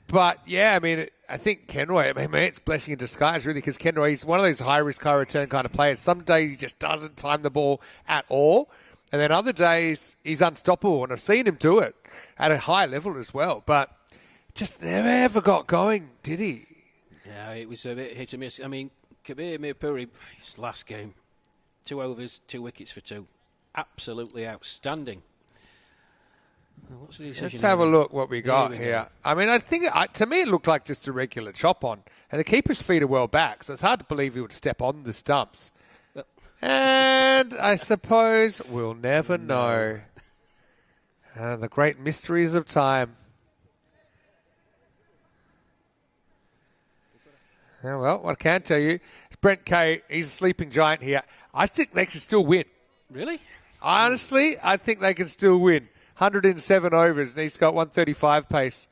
A: But, yeah, I mean, I think Kenroy, I mean, it's blessing in disguise, really, because Kenroy, he's one of those high-risk, high-return kind of players. Some days he just doesn't time the ball at all. And then other days he's unstoppable. And I've seen him do it at a high level as well. But just never ever got going, did he?
B: Yeah, it was a bit hit and miss. I mean, Kabir Mirpuri, his last game, 2 overs, 2 wickets for 2. Absolutely outstanding. What's the decision?
A: Let's have a look what we got here. I mean, I think, to me, it looked like just a regular chop on. And the keeper's feet are well back, so it's hard to believe he would step on the stumps. And I suppose we'll never know. The great mysteries of time. Well, what I can tell you, Brent Kay, he's a sleeping giant here. I think they can still win.
B: Really?
A: Honestly, I think they can still win. 107 overs, and he's got 135 pace.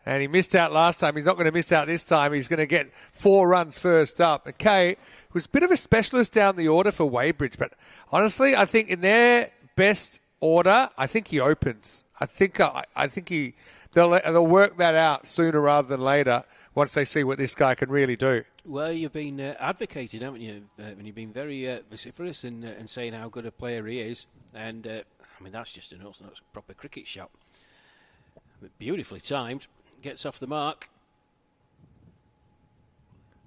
A: And he missed out last time. He's not going to miss out this time. He's going to get 4 runs first up. And Kay was a bit of a specialist down the order for Weybridge, but honestly, I think in their best order, I think he opens. I think they'll work that out sooner rather than later once they see what this guy can really do.
B: Well, you've been advocated, haven't you? And you've been very vociferous in saying how good a player he is. And, I mean, that's just an orthodox proper cricket shot. Beautifully timed. Gets off the mark.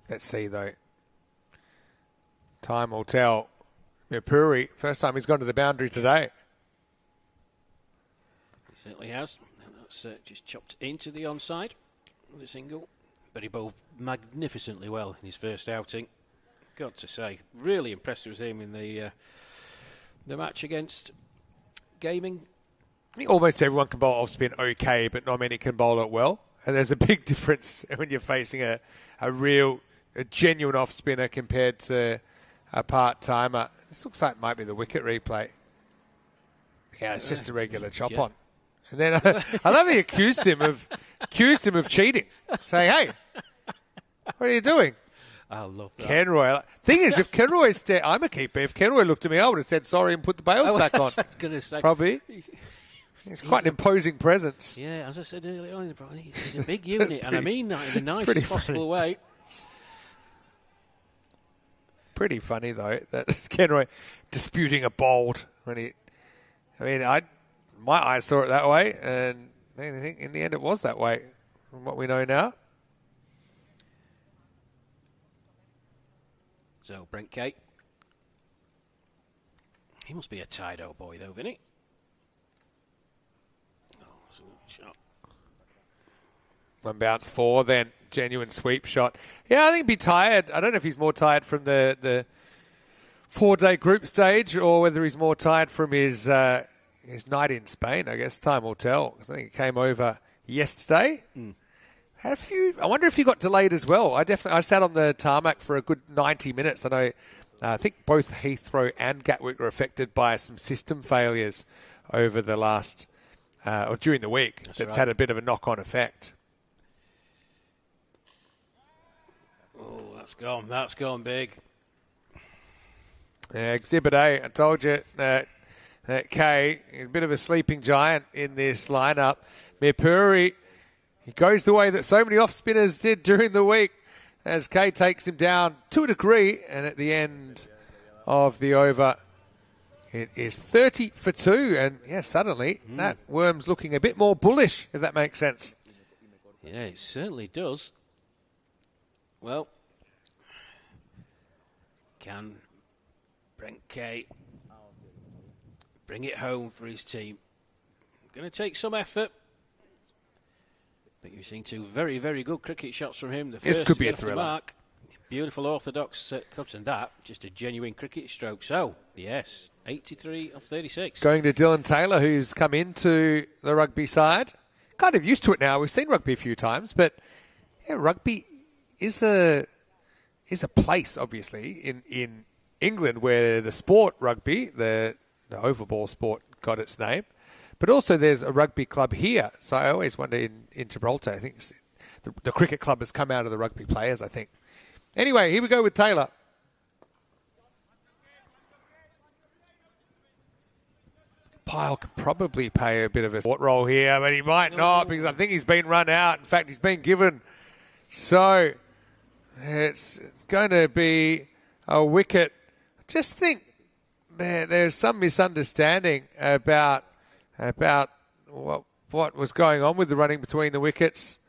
A: Let's see, though. Time will tell. Mirpuri, first time he's gone to the boundary today.
B: He certainly has. And that's just chopped into the onside with a single. But he bowled magnificently well in his first outing. Got to say, really impressed with him in the match against Gaming.
A: I think almost everyone can bowl off spin okay, but not many can bowl it well. And there's a big difference when you're facing a genuine off spinner compared to a part timer. This looks like it might be the wicket replay. Yeah, it's just a regular chop on. And then I love he accused him of cheating, saying, "Hey, what are you doing?"
B: I love that.
A: Kenroy. Thing is, if Kenroy I'm a keeper. If Kenroy looked at me, I would have said sorry and put the bails back on.
B: Gonna say,
A: probably. He's quite an imposing presence.
B: Yeah, as I said earlier on, he's a big unit, and I mean that in the nicest possible way.
A: Pretty funny though that Kenroy disputing a bowled when he. I mean, my eyes saw it that way, and I think in the end it was that way. From what we know now.
B: So Brent Kay. He must be a tired old boy though, Vinny. Shot.
A: One bounce 4, then genuine sweep shot. Yeah, I think he'd be tired. I don't know if he's more tired from the 4-day group stage or whether he's more tired from his night in Spain. I guess time will tell. 'Cause I think he came over yesterday. Had a few. I wonder if he got delayed as well. I sat on the tarmac for a good 90 minutes. I think both Heathrow and Gatwick were affected by some system failures over the last. Or during the week, that's had a bit of a knock-on effect.
B: Oh, that's gone big.
A: Exhibit A, I told you that Kay is a bit of a sleeping giant in this lineup. Mirpuri, he goes the way that so many off-spinners did during the week as Kay takes him down to a degree, and at the end of the over, it is 30 for 2, and yeah, suddenly that worm's looking a bit more bullish, if that makes sense.
B: Yeah, it certainly does. Well, can Brent Kay bring it home for his team? Going to take some effort, but you've seen 2 very, very good cricket shots from him. The first
A: this could be a
B: off the
A: thriller.
B: mark. Beautiful orthodox cut, and that just a genuine cricket stroke. So, yes, 83 of 36.
A: Going to Dylan Taylor, who's come into the rugby side. Kind of used to it now. We've seen rugby a few times, but yeah, rugby is a place, obviously, in England where the sport rugby, the oval ball sport, got its name. But also there's a rugby club here. So I always wonder in Gibraltar, I think the cricket club has come out of the rugby players, I think. Anyway, here we go with Taylor. Pyle could probably play a bit of a support role here, but he might not because I think he's been run out. In fact, he's been given. So it's going to be a wicket. Just think there's some misunderstanding about what was going on with the running between the wickets.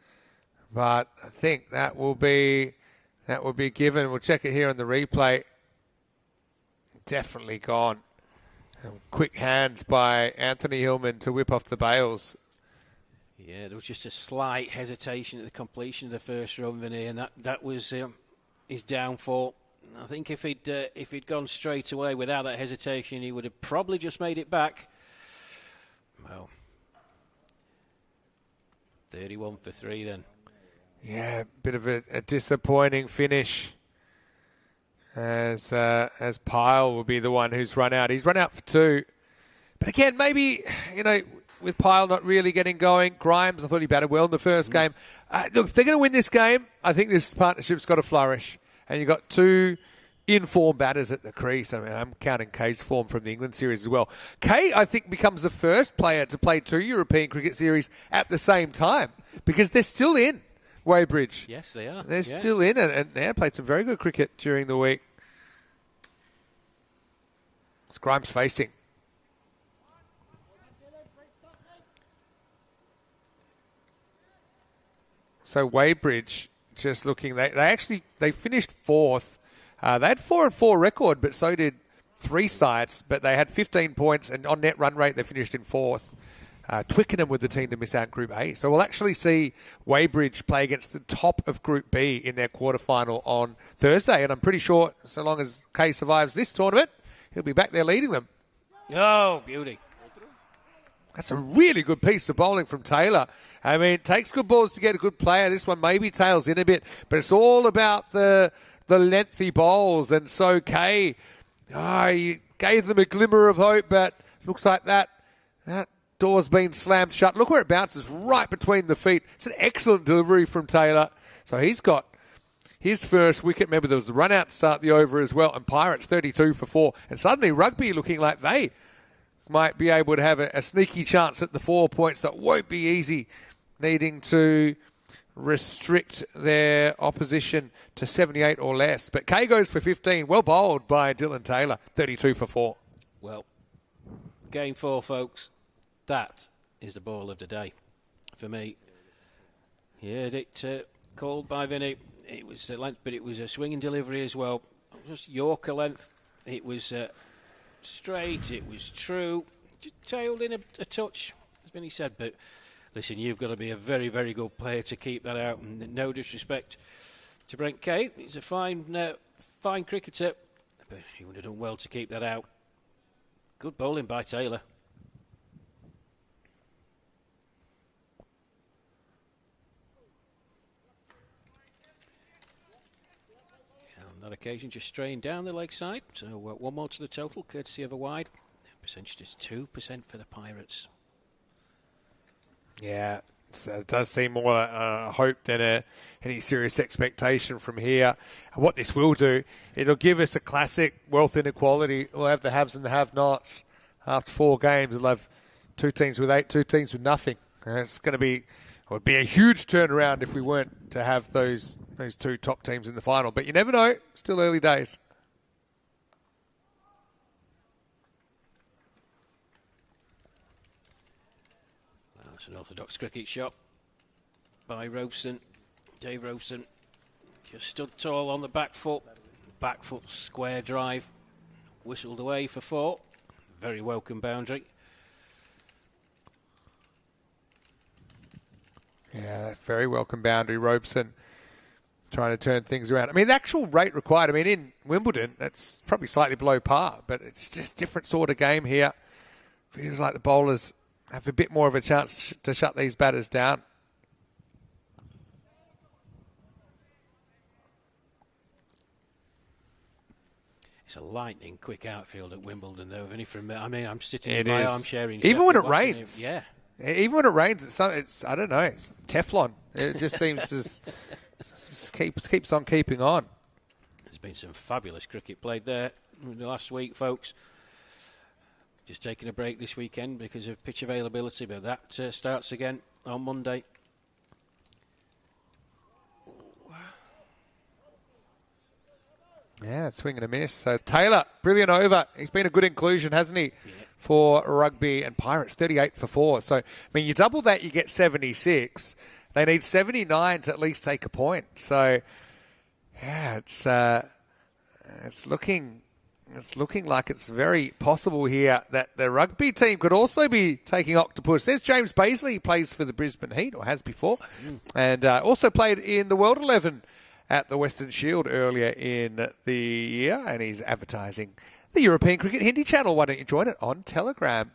A: But I think that will be given. We'll check it here on the replay. Definitely gone. Quick hands by Anthony Hillman to whip off the bails.
B: Yeah, there was just a slight hesitation at the completion of the first run, Vinny, and that was his downfall. I think if he'd gone straight away without that hesitation, he would have probably just made it back. Well, 31 for 3 then.
A: Yeah, bit of a disappointing finish. As Pyle will be the one who's run out. He's run out for 2. But again, maybe, with Pyle not really getting going, Grimes, I thought he batted well in the first game. Look, if they're going to win this game, I think this partnership's got to flourish. And you've got 2 in-form batters at the crease. I mean, I'm counting Kay's form from the England series as well. Kay, I think, becomes the first player to play 2 European cricket series at the same time because they're still in Weybridge.
B: Yes, they are.
A: They're still in it, and they played some very good cricket during the week. It's Grimes facing. So Weybridge just looking. They finished 4th. They had 4-4 record, but so did 3 sides. But they had 15 points, and on net run rate they finished in 4th. Twickenham with the team to miss out Group A. So we'll actually see Weybridge play against the top of Group B in their quarterfinal on Thursday. And I'm pretty sure so long as Kay survives this tournament, he'll be back there leading them.
B: Oh, beauty.
A: That's a really good piece of bowling from Taylor. I mean, it takes good balls to get a good player. This one maybe tails in a bit, but it's all about the lengthy bowls. And so Kay, he gave them a glimmer of hope, but looks like that door's been slammed shut. Look where it bounces, right between the feet. It's an excellent delivery from Taylor. So he's got his first wicket. Remember, there was a run out to start the over as well. And Pirates 32 for 4. And suddenly Rugby looking like they might be able to have a sneaky chance at the 4 points that won't be easy, needing to restrict their opposition to 78 or less. But Kay goes for 15. Well bowled by Dylan Taylor, 32 for 4.
B: Well, game 4, folks. That is the ball of the day for me. You heard it called by Vinny. It was the length, but it was a swinging delivery as well. Just Yorker length. It was straight. It was true. Just tailed in a touch, as Vinny said. But listen, you've got to be a very, very good player to keep that out. And no disrespect to Brent Kay. He's a fine cricketer, but he would have done well to keep that out. Good bowling by Taylor. On that occasion, just straying down the leg side. So 1 more to the total, courtesy of a wide. Percentage is 2% for the Pirates.
A: Yeah, it does seem more hope than any serious expectation from here. And what this will do, it'll give us a classic wealth inequality. We'll have the haves and the have-nots. After 4 games, we'll have 2 teams with 8, 2 teams with nothing. It's going to be... It would be a huge turnaround if we weren't to have those 2 top teams in the final. But you never know. Still early days.
B: That's an orthodox cricket shot by Robeson. Dave Robeson just stood tall on the back foot. Back foot square drive. Whistled away for 4. Very welcome boundary.
A: Yeah, very welcome boundary. Robeson trying to turn things around. I mean, the actual rate required, I mean, in Wimbledon, that's probably slightly below par, but it's just a different sort of game here. Feels like the bowlers have a bit more of a chance to shut these batters down.
B: It's a lightning quick outfield at Wimbledon, though. I'm sitting in my armchair.
A: Even when it rains.
B: Yeah.
A: Even when it rains, it's I don't know, it's Teflon. It just seems just keeps on keeping on.
B: There's been some fabulous cricket played there in the last week, folks. Just taking a break this weekend because of pitch availability, but that starts again on Monday.
A: Yeah, swing and a miss. So Taylor, brilliant over. He's been a good inclusion, hasn't he, for Rugby and Pirates, 38 for 4. So, I mean, you double that, you get 76. They need 79 to at least take a point. So, yeah, it's looking like it's very possible here that the rugby team could also be taking Octopus. There's James Baisley, he plays for the Brisbane Heat, or has before, and also played in the World 11 at the Western Shield earlier in the year, and he's advertising the European Cricket Hindi channel. Why don't you join it on Telegram?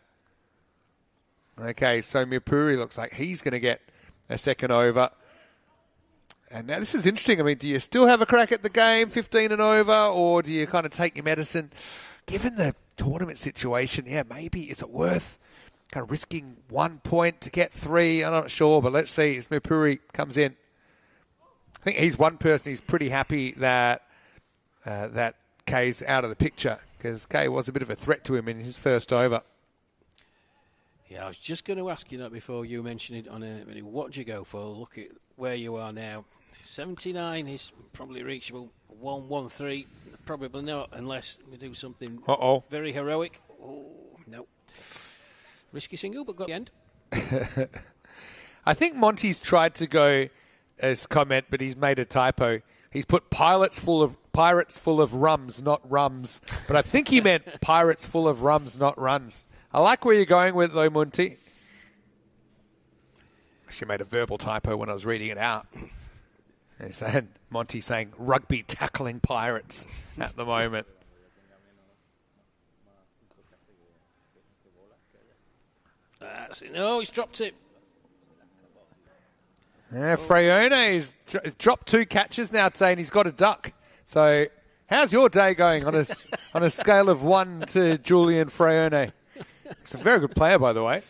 A: Okay, so Mirpuri looks like he's going to get a second over. And now this is interesting. I mean, do you still have a crack at the game, 15 and over, or do you kind of take your medicine? Given the tournament situation, yeah, maybe is it worth kind of risking 1 point to get 3? I'm not sure, but let's see as Mirpuri comes in. I think he's one person he's pretty happy that that Kay's out of the picture, because Kay was a bit of a threat to him in his first over.
B: Yeah, I was just going to ask you that before you mentioned it on what do you go for? Look at where you are now. 79 is probably reachable. 113, probably not, unless we do something very heroic. Oh, no. Risky single, but got the end.
A: I think Monty's tried to go as comment, but he's made a typo. He's put pirates full of rums, not rums. But I think he meant pirates full of rums, not runs. I like where you're going with it, though, Monty. Actually made a verbal typo when I was reading it out. And Monty saying rugby tackling Pirates at the moment.
B: No, he's dropped it.
A: Yeah, Freyone's dropped 2 catches now today, and he's got a duck. So, how's your day going on a scale of 1 to Julian Freyone? He's a very good player, by the way.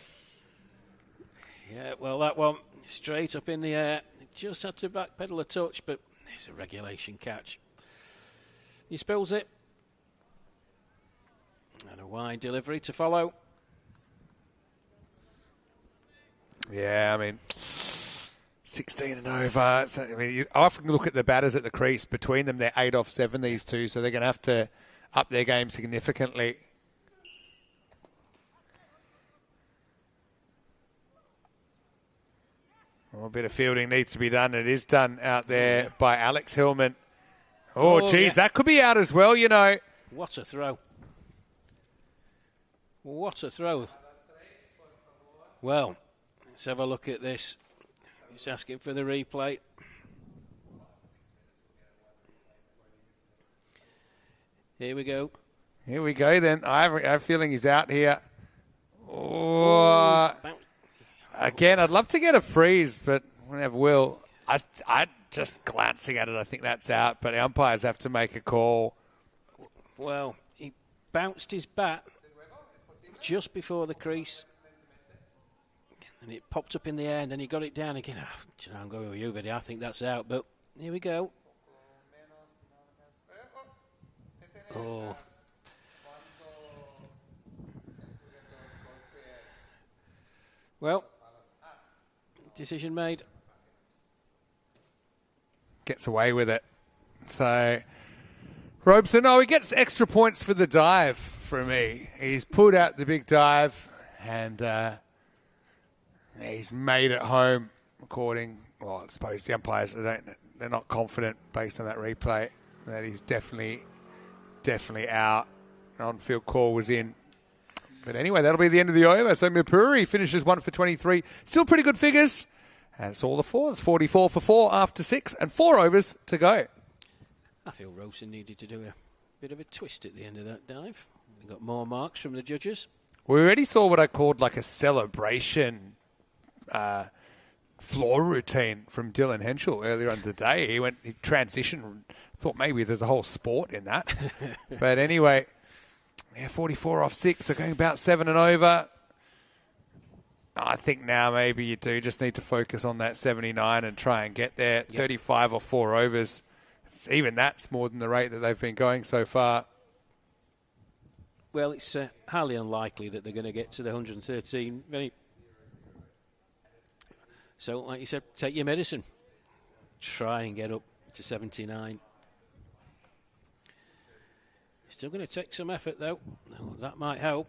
B: Yeah, well, that one straight up in the air. Just had to backpedal a touch, but it's a regulation catch. He spills it. And a wide delivery to follow.
A: Yeah, I mean, 16 and over. So, I mean, I often look at the batters at the crease. Between them, they're 8 off 7, these two, so they're going to have to up their game significantly. A bit of fielding needs to be done. It is done out there by Alex Hillman. Oh, geez, yeah. That could be out as well, you know.
B: What a throw. What a throw. Well, let's have a look at this. He's asking for the replay. Here we go.
A: Here we go then. I have a feeling he's out here. Oh, again, I'd love to get a freeze, but we never will. I just glancing at it, I think that's out, but the umpires have to make a call.
B: Well, he bounced his bat just before the crease, and it popped up in the air, and then he got it down again. Oh, I'm going with you, Viddy. I think that's out, but here we go. Oh. Well, decision made.
A: Gets away with it. So, Robeson, he gets extra points for the dive for me. He's pulled out the big dive and he's made it home according, well, I suppose the umpires, they're not confident based on that replay that he's definitely out. On-field call was in. But anyway, that'll be the end of the over. So Mirpuri finishes 1 for 23. Still pretty good figures. And it's all the fours. 44 for 4 after 6 and 4 overs to go.
B: I feel Robeson needed to do a bit of a twist at the end of that dive. We got more marks from the judges.
A: We already saw what I called like a celebration floor routine from Dylan Henschel earlier on today. He transitioned. Thought maybe there's a whole sport in that. But anyway, yeah, 44 off 6. So going about 7 and over. I think now maybe you do just need to focus on that 79 and try and get there. Yep. 35 or 4 overs. Even that's more than the rate that they've been going so far.
B: Well, it's highly unlikely that they're going to get to the 113. So, like you said, take your medicine. Try and get up to 79. Still going to take some effort, though. Oh, that might help.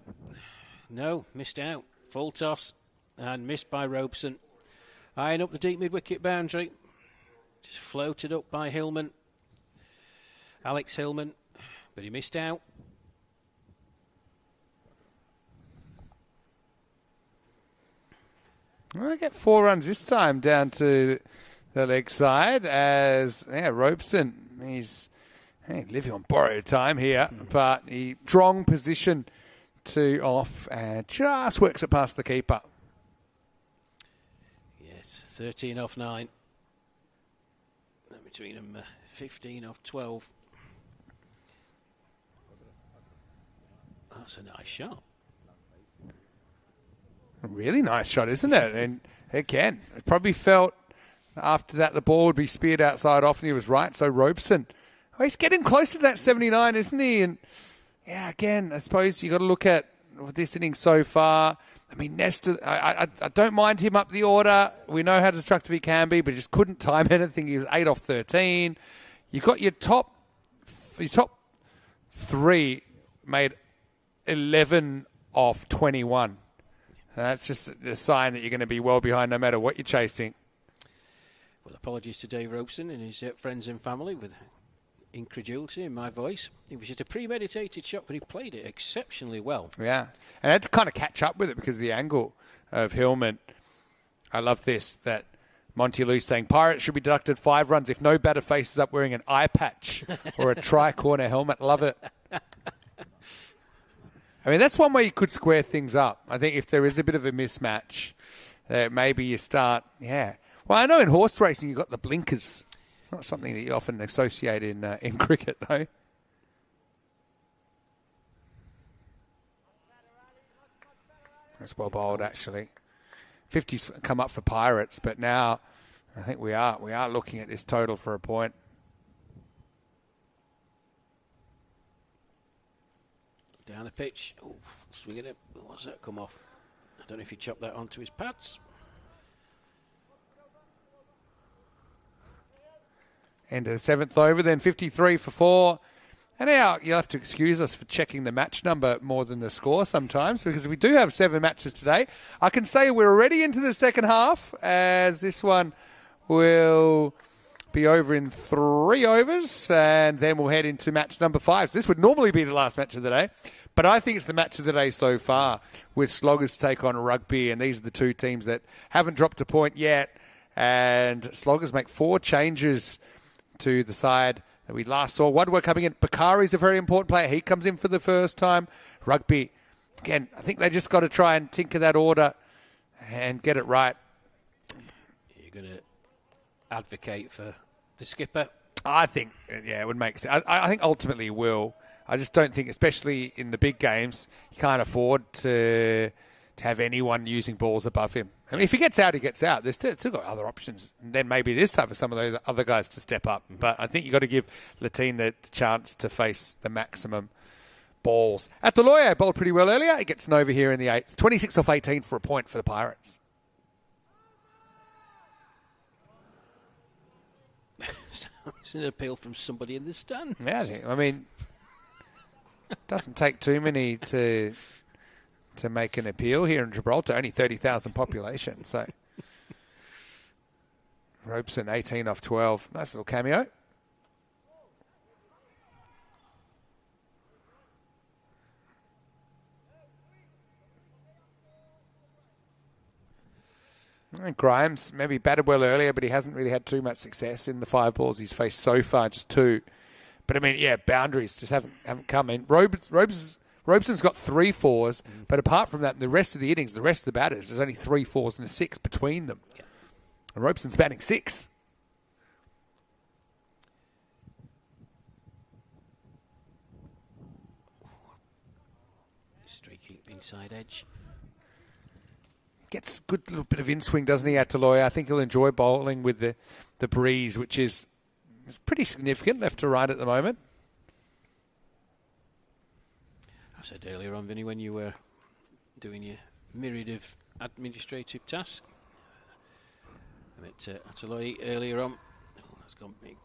B: No, missed out. Full toss and missed by Robeson. Eyeing up the deep mid-wicket boundary. Just floated up by Hillman. Alex Hillman. But he missed out.
A: I get 4 runs this time down to the leg side as Robeson, he's living on borrowed time here, but he strong position to off and just works it past the keeper.
B: Yes, 13 off 9. Between them, 15 off 12. That's a nice shot.
A: A really nice shot, isn't it? And again, it probably felt after that the ball would be speared outside off, and he was right. So Robeson, he's getting closer to that 79, isn't he? And yeah, again, I suppose you got to look at this inning so far. I mean, Nestor, I don't mind him up the order. We know how destructive he can be, but just couldn't time anything. He was 8 off 13. You got your top 3 made 11 off 21. That's just a sign that you're going to be well behind no matter what you're chasing.
B: Well, apologies to Dave Robeson and his friends and family with incredulity in my voice. It was just a premeditated shot, but he played it exceptionally well.
A: Yeah, and I had to kind of catch up with it because of the angle of Hillman. I love this, that Monty Lou's saying, Pirates should be deducted 5 runs if no batter faces up wearing an eye patch or a tri-corner helmet. Love it. I mean, that's one way you could square things up. I think if there is a bit of a mismatch, maybe you start, Well, I know in horse racing you've got the blinkers. Not something that you often associate in cricket, though. That's well bowled, actually. 50's come up for Pirates, but now I think we are looking at this total for a point.
B: Down the pitch. Oh, swinging it. What's that come off? I don't know if he chopped that onto his pads.
A: End of the 7th over, then 53 for 4. And now you'll have to excuse us for checking the match number more than the score sometimes, because we do have 7 matches today. I can say we're already into the second half, as this one will be over in 3 overs, and then we'll head into match number 5. So this would normally be the last match of the day, but I think it's the match of the day so far, with Sloggers take on Rugby, and these are the 2 teams that haven't dropped a point yet, and Sloggers make 4 changes to the side that we last saw. Wadwa coming in. Bakari's a very important player. He comes in for the first time. Rugby, again, I think they just got to try and tinker that order and get it right.
B: You're going to advocate for the skipper?
A: I think, it would make sense. I think ultimately it will. I just don't think, especially in the big games, you can't afford to have anyone using balls above him. I mean, if he gets out, he gets out. There's still got other options. And then maybe it is time for some of those other guys to step up. But I think you've got to give Latine the chance to face the maximum balls. At the Lawyer, bowled pretty well earlier. He gets an over here in the 8th. 26 off 18 for a point for the Pirates.
B: It's an appeal from somebody in the stand.
A: Yeah, I mean, it doesn't take too many to make an appeal here in Gibraltar. Only 30,000 population. So Robeson, 18 off 12. Nice little cameo. And Grimes maybe batted well earlier, but he hasn't really had too much success in the 5 balls he's faced so far, just 2. But I mean, boundaries just haven't come in. Robeson's got 3 4s, but apart from that, the rest of the innings, the rest of the batters, there's only 3 4s and a 6 between them. Yeah. And Robeson's batting 6.
B: Streaky inside edge.
A: Gets a good little bit of in-swing, doesn't he, Ataloya? I think he'll enjoy bowling with the breeze, which is pretty significant left to right at the moment.
B: I said earlier on, Vinny, when you were doing your myriad of administrative tasks, I met Ataloy earlier on. Oh, that's gone big.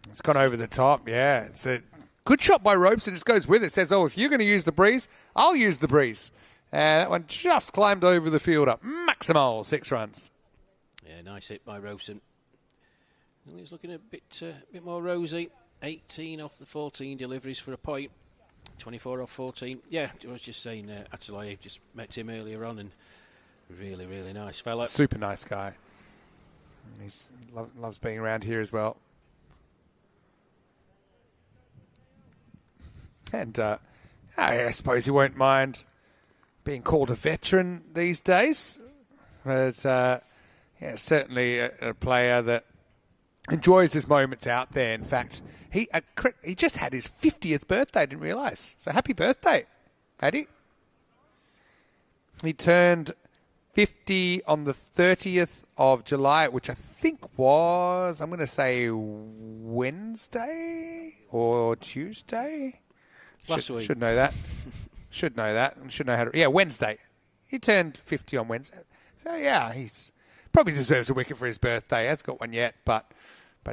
A: It's gone over the top, yeah. It's a good shot by Ropes, and just goes with it. Says, if you're going to use the breeze, I'll use the breeze. And that one just climbed over the fielder. Maximal 6 runs.
B: Yeah, nice hit by Rosen. He's looking a bit more rosy. 18 off the 14 deliveries for a point. 24 off 14. Yeah, I was just saying, Ataloy just met him earlier on, and really, really nice fella.
A: Super nice guy. He loves being around here as well. And I suppose he won't mind being called a veteran these days. But certainly a player that enjoys his moments out there. In fact, he just had his 50th birthday, I didn't realise. So happy birthday, Addy. He turned 50 on the 30th of July, which I think was, I'm going to say, Wednesday or Tuesday.
B: Last week.
A: Should know that. Should know that. Should know how to. Yeah, Wednesday. He turned 50 on Wednesday. So, yeah, he's probably deserves a wicket for his birthday. Hasn't got one yet, but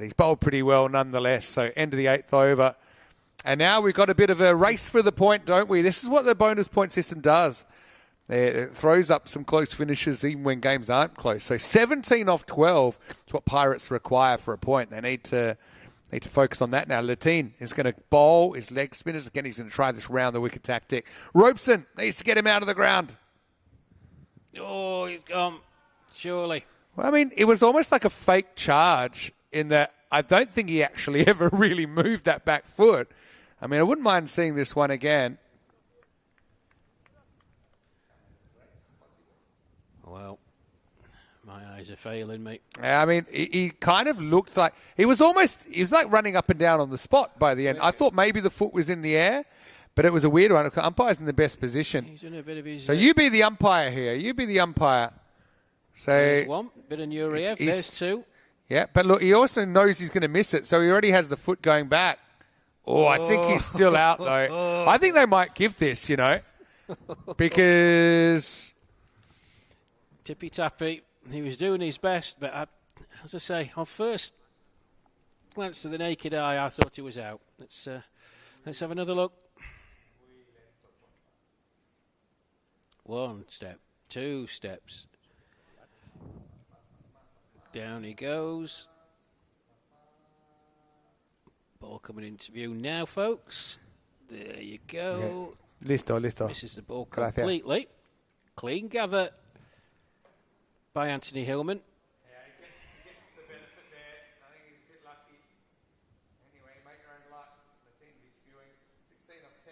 A: he's bowled pretty well nonetheless. So, end of the 8th over. And now we've got a bit of a race for the point, don't we? This is what the bonus point system does. It throws up some close finishes even when games aren't close. So, 17 off 12 is what Pirates require for a point. They need to focus on that now. Latine is going to bowl his leg spinners. Again, he's going to try this round the wicket tactic. Robeson needs to get him out of the ground.
B: Oh, he's gone. Surely.
A: Well, I mean, it was almost like a fake charge in that I don't think he actually ever really moved that back foot. I mean, I wouldn't mind seeing this one again.
B: Well, my eyes are failing, mate.
A: I mean, he kind of looked like he was like running up and down on the spot by the end. I thought maybe the foot was in the air, but it was a weird one. Umpire's in the best position.
B: He's in a bit of his.
A: So you be the umpire here. You be the umpire. So
B: there's one bit of Nureyev. There's two.
A: Yeah, but look, he also knows he's going to miss it, so he already has the foot going back. Oh, I think he's still out though. I think they might give this, because
B: Tippy tappy. He was doing his best, but as I say, on first glance to the naked eye, I thought he was out. Let's have another look. 1 step, 2 steps. Down he goes. Ball coming into view now, folks. There you go.
A: Yeah. Listo.
B: Misses the ball completely. Clean gather by Anthony Hillman.
A: Yeah, he gets the benefit there. I think he's a bit lucky. Anyway, make your own luck. The team will be spewing 16 off 10.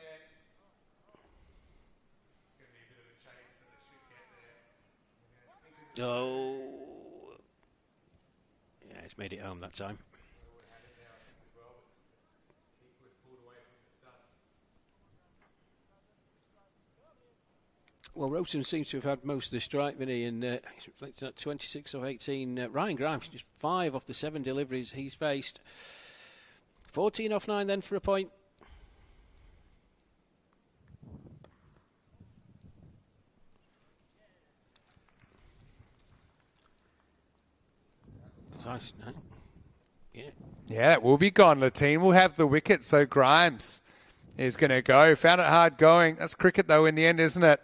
A: It's going to be a bit of a chase, but they should get there.
B: Oh. Yeah, he's made it home that time. Well, Rosen seems to have had most of the strike, Vinny, and he's reflecting at 26 of 18. Ryan Grimes, just 5 off the 7 deliveries he's faced. 14 off 9 then for a point.
A: Yeah, it will be gone. Latine will have the wicket, so Grimes is going to go. Found it hard going. That's cricket, though, in the end, isn't it?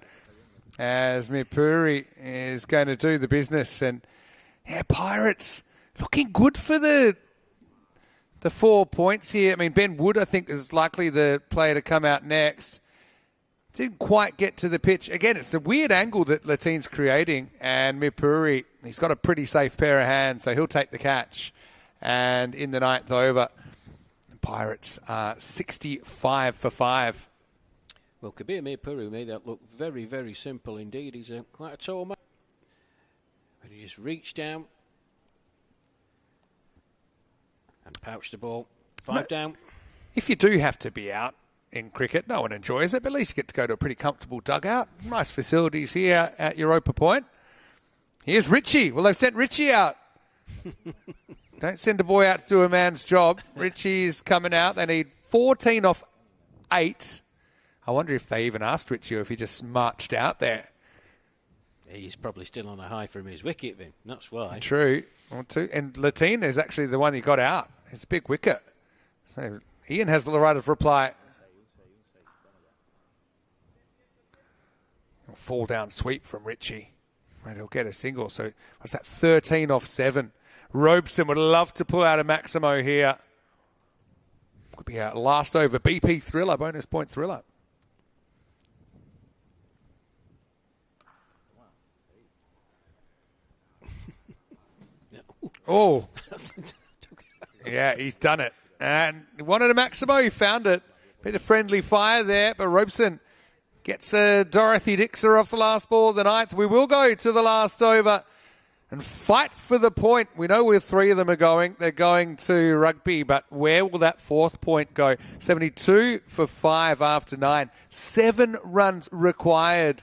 A: As Mirpuri is going to do the business. And, yeah, Pirates looking good for the 4 points here. I mean, Ben Wood, I think, is likely the player to come out next. Didn't quite get to the pitch. Again, it's the weird angle that Latine's creating. And Mirpuri, he's got a pretty safe pair of hands, so he'll take the catch. And in the 9th over, Pirates are 65 for 5.
B: Well, Kabir Mirpuri made that look very, very simple indeed. He's quite a tall man. But he just reached down and pouched the ball. 5 down.
A: If you do have to be out in cricket, no one enjoys it, but at least you get to go to a pretty comfortable dugout. Nice facilities here at Europa Point. Here's Richie. Well, they've sent Richie out. Don't send a boy out to do a man's job. Richie's coming out. They need 14 off 8. I wonder if they even asked Richie if he just marched out there.
B: He's probably still on a high from his wicket, then. That's why.
A: True. And Latine is actually the one he got out. It's a big wicket. So Ian has the right of reply. Fall down sweep from Richie. And he'll get a single. So what's that? 13 off 7. Robeson would love to pull out a Maximo here. Could be a last over BP thriller, bonus point thriller. Oh. Yeah, he's done it. And he wanted a Maximo, he found it. Bit of friendly fire there, but Robeson gets Dorothy Dixer off the last ball of the ninth. We will go to the last over and fight for the point. We know where 3 of them are going. They're going to rugby, but where will that 4th point go? 72 for 5 after 9. 7 runs required.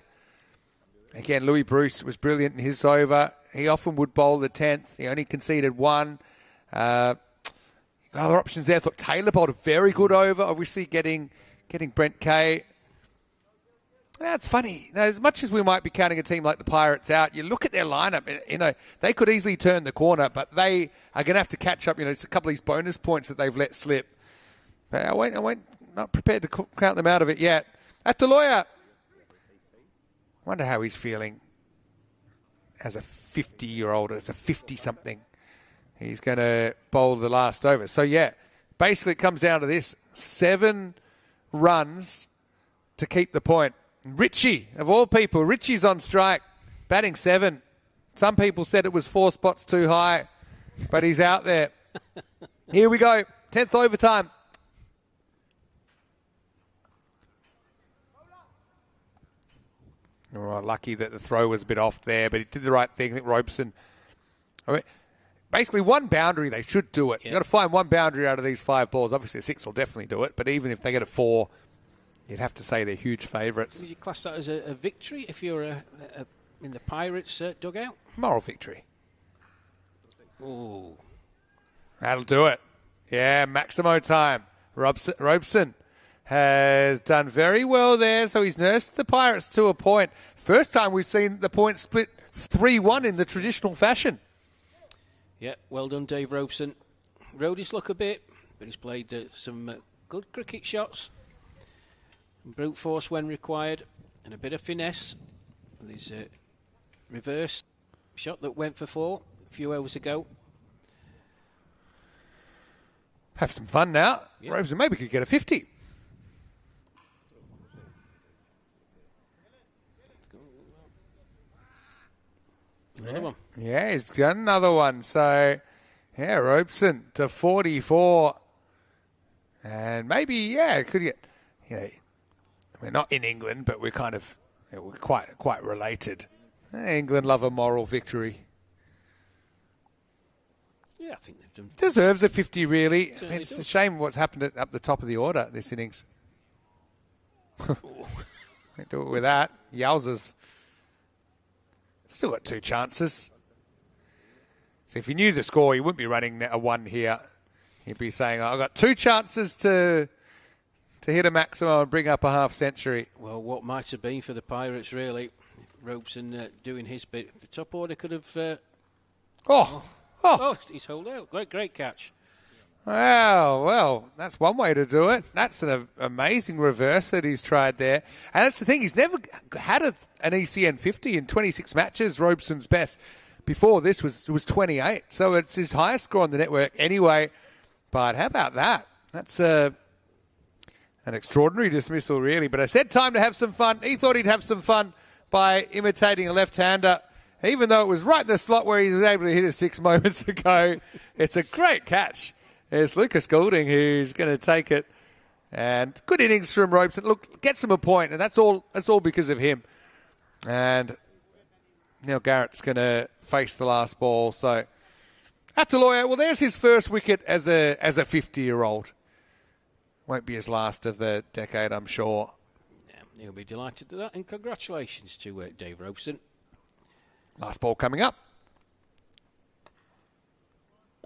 A: Again, Louis Bruce was brilliant in his over. He often would bowl the 10th. He only conceded 1. Other options there. I thought Taylor bowled a very good over. Obviously getting Brent Kay. That's funny. As much as we might be counting a team like the Pirates out, you look at their lineup. They could easily turn the corner, but they are going to have to catch up. It's a couple of these bonus points that they've let slip. But I won't not prepared to count them out of it yet. At the lawyer, wonder how he's feeling as a 50-year-old, as a 50-something. He's going to bowl the last over. So, yeah, basically it comes down to this. 7 runs to keep the point. Richie, of all people, Richie's on strike, batting 7. Some people said it was 4 spots too high, but he's out there. Here we go, 10th overtime. Oh, lucky that the throw was a bit off there, but he did the right thing. I think Robeson... basically, one boundary, they should do it. You've got to find one boundary out of these 5 balls. Obviously, a 6 will definitely do it, but even if they get a 4... you'd have to say they're huge favourites.
B: Would you class that as a victory if you're in the Pirates dugout?
A: Moral victory.
B: Oh,
A: that'll do it. Yeah, Maximo time. Robeson has done very well there, so he's nursed the Pirates to a point. First time we've seen the point split 3-1 in the traditional fashion.
B: Yeah, well done, Dave Robeson. Rode his luck a bit, but he's played some good cricket shots. Brute force when required, and a bit of finesse. And his reverse shot that went for 4 a few hours ago.
A: Have some fun now. Yep. Robeson maybe could get a 50.
B: Another one.
A: Yeah, he's got another one. So, yeah, Robeson to 44. And maybe, could get, we're not in England, but we're kind of, we're quite related. England love a moral victory.
B: Yeah, I think they've done.
A: Deserves a 50, really. It's
B: does.
A: a shame what's happened up the top of the order this innings. Do it with that. Yowzers. Still got 2 chances. So if you knew the score, you wouldn't be running a 1 here. You'd be saying, I've got 2 chances to hit a maximum and bring up a half century.
B: Well, what might have been for the Pirates, really. Robeson doing his bit. The top order could have... he's holed out. Great catch.
A: Well, that's one way to do it. That's an amazing reverse that he's tried there. And that's the thing, he's never had an ECN 50 in 26 matches, Robeson's best. Before this was 28, so it's his highest score on the network anyway. But how about that? That's an extraordinary dismissal, really. But I said time to have some fun. He thought he'd have some fun by imitating a left-hander, even though it was right in the slot where he was able to hit it 6 moments ago. It's a great catch. It's Lucas Goulding who's going to take it. And good innings from Robeson. Look, gets him a point, and that's all because of him. And Neil Garrett's going to face the last ball. So, Ataloya, well, there's his first wicket as a 50-year-old. Won't be his last of the decade, I'm sure.
B: Yeah, he'll be delighted to that. And congratulations to Dave Robeson.
A: Last ball coming up.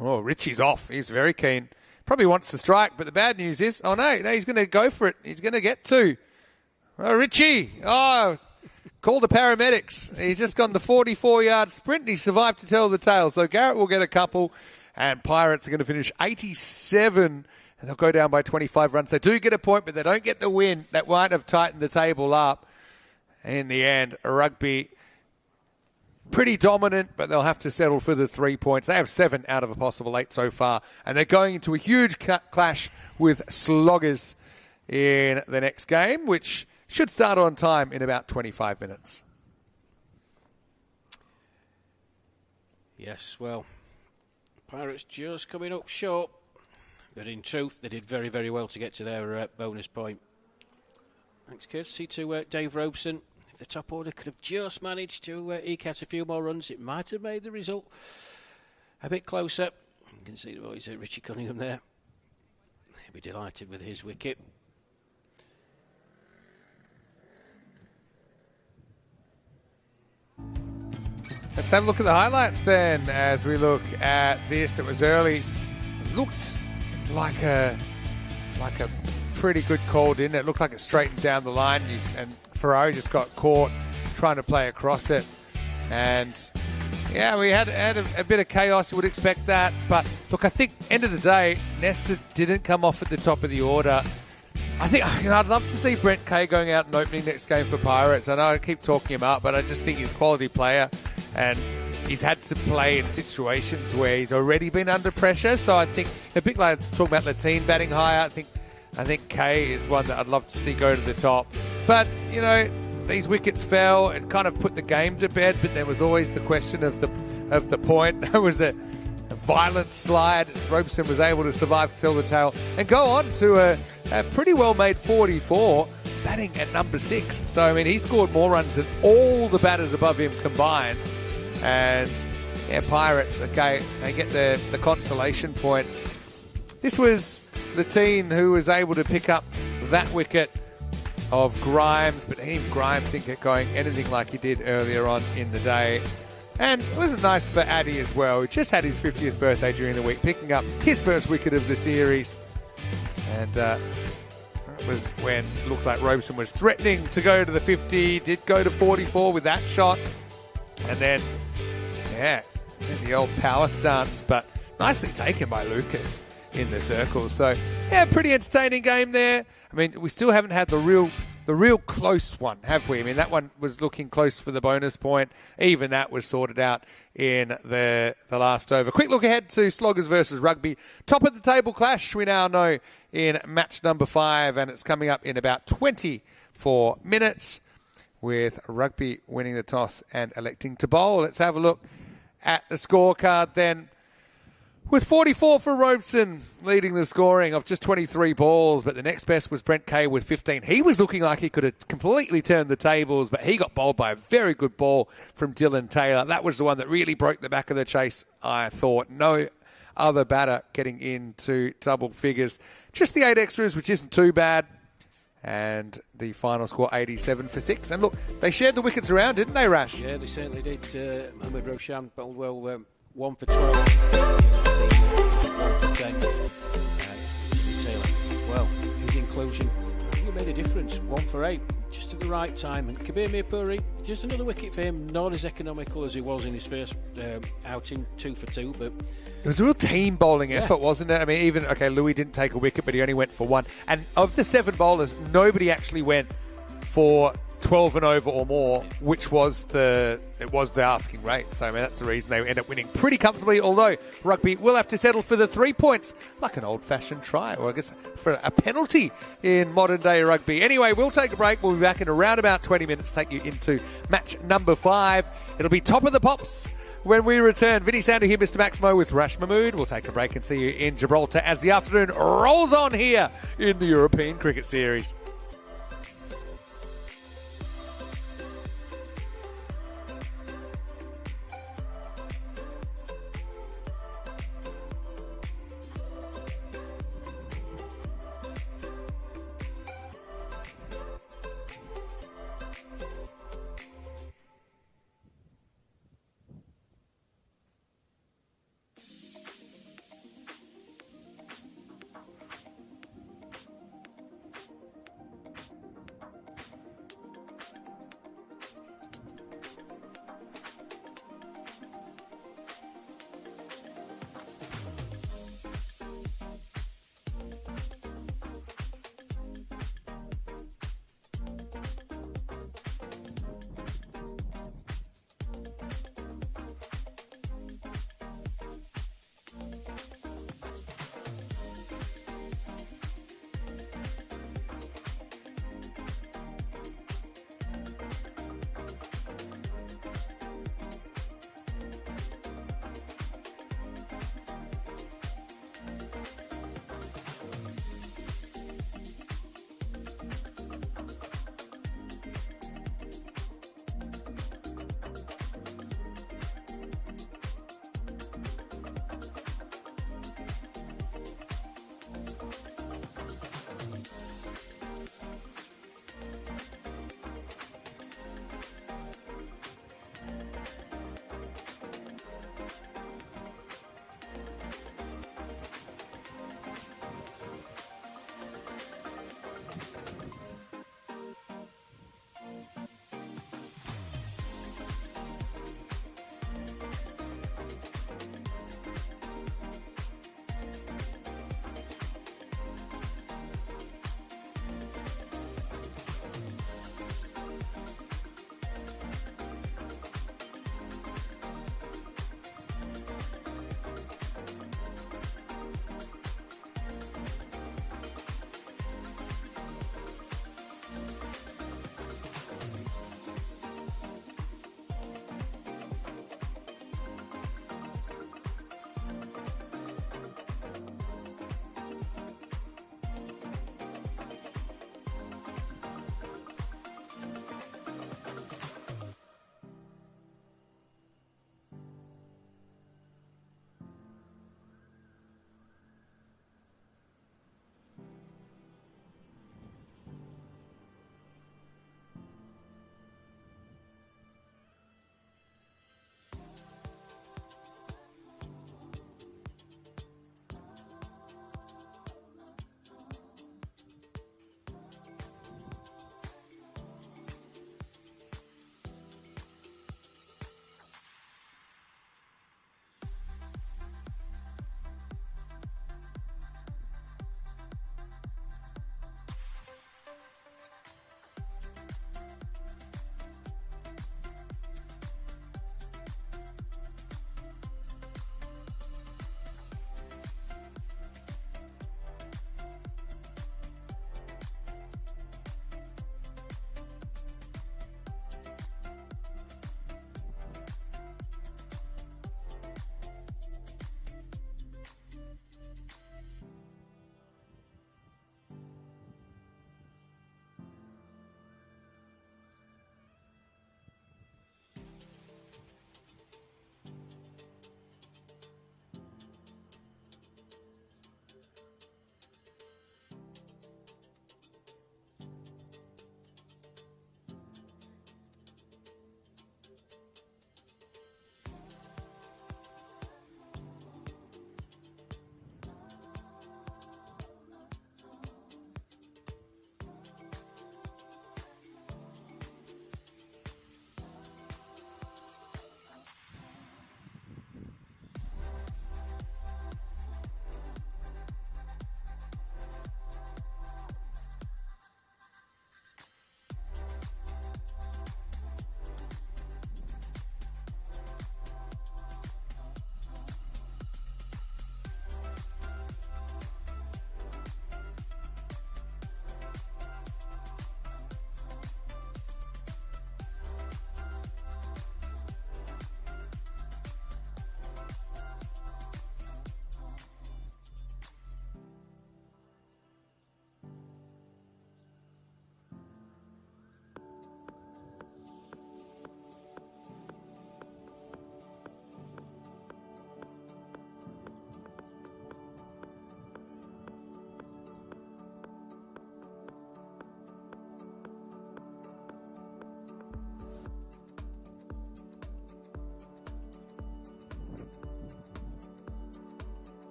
A: Oh, Richie's off. He's very keen. Probably wants to strike, but the bad news is, he's going to go for it. He's going to get 2. Oh, Richie. Oh, call the paramedics. He's just gone the 44-yard sprint. He survived to tell the tale. So Garrett will get a couple, and Pirates are going to finish 87, and they'll go down by 25 runs. They do get a point, but they don't get the win. That might have tightened the table up. In the end, Rugby pretty dominant, but they'll have to settle for the 3 points. They have 7 out of a possible 8 so far, and they're going into a huge clash with Sloggers in the next game, which should start on time in about 25 minutes.
B: Yes, well, Pirates just coming up short, but in truth, they did very, very well to get to their bonus point. Thanks courtesy to Dave Robeson. If the top order could have just managed to eke out a few more runs, it might have made the result a bit closer. You can see the boys, Richie Cunningham there. He'll be delighted with his wicket.
A: Let's have a look at the highlights then. As we look at this, it was early. It looked like a pretty good call, didn't it? It looked like it straightened down the line, and Ferrari just got caught trying to play across it. And yeah, we had a bit of chaos. You would expect that. But look, I think end of the day, Nesta didn't come off at the top of the order. I think I'd love to see Brent Kay going out and opening next game for Pirates. I know I keep talking him up, but I just think he's a quality player, and he's had to play in situations where he's already been under pressure. So I think a bit like talking about Latine batting higher, I think Kay is one that I'd love to see go to the top. But, you know, these wickets fell and kind of put the game to bed, but there was always the question of the point. There was a violent slide. Robeson was able to survive to tell the tale and go on to a pretty well-made 44, batting at number 6. So, I mean, he scored more runs than all the batters above him combined. And, yeah, Pirates, okay, they get the consolation point. This was Latine who was able to pick up that wicket of Grimes, but even Grimes didn't get going anything like he did earlier on in the day. And it was nice for Addy as well, who just had his 50th birthday during the week, picking up his first wicket of the series. And it was when it looked like Robeson was threatening to go to the 50, did go to 44 with that shot. And then, yeah, the old power stance, but nicely taken by Lucas in the circle. So, yeah, pretty entertaining game there. I mean, we still haven't had the real close one, have we? I mean, that one was looking close for the bonus point. Even that was sorted out in the last over. Quick look ahead to Sloggers versus Rugby. Top of the table clash, we now know, in match number 5, and it's coming up in about 24 minutes with Rugby winning the toss and electing to bowl. Let's have a look at the scorecard then. With 44 for Robeson, leading the scoring of just 23 balls, but the next best was Brent Kay with 15. He was looking like he could have completely turned the tables, but he got bowled by a very good ball from Dylan Taylor. That was the one that really broke the back of the chase, I thought. No other batter getting into double figures. Just the 8 extras, which isn't too bad. And the final score, 87 for 6. And look, they shared the wickets around, didn't they, Rash?
B: Yeah, they certainly did. Mohamed Roshan bowled well, 1 for 12. 1 for 10. Taylor, well, his inclusion really made a difference. 1 for 8, just at the right time. And Kabir Mirpuri, just another wicket for him. Not as economical as he was in his first outing, 2 for 2. But
A: it was a real team bowling effort, wasn't it? I mean, even, okay, Louis didn't take a wicket, but he only went for 1. And of the 7 bowlers, nobody actually went for 12 and over or more, which was the asking rate. So, I mean, that's the reason they end up winning pretty comfortably, although Rugby will have to settle for the 3 points, like an old-fashioned try, or I guess for a penalty in modern-day rugby. Anyway, we'll take a break. We'll be back in around about 20 minutes, take you into match number 5. It'll be top of the pops when we return. Vinny Sander here, Mr. Maximo with Rash Mahmood. We'll take a break and see you in Gibraltar as the afternoon rolls on here in the European Cricket Series.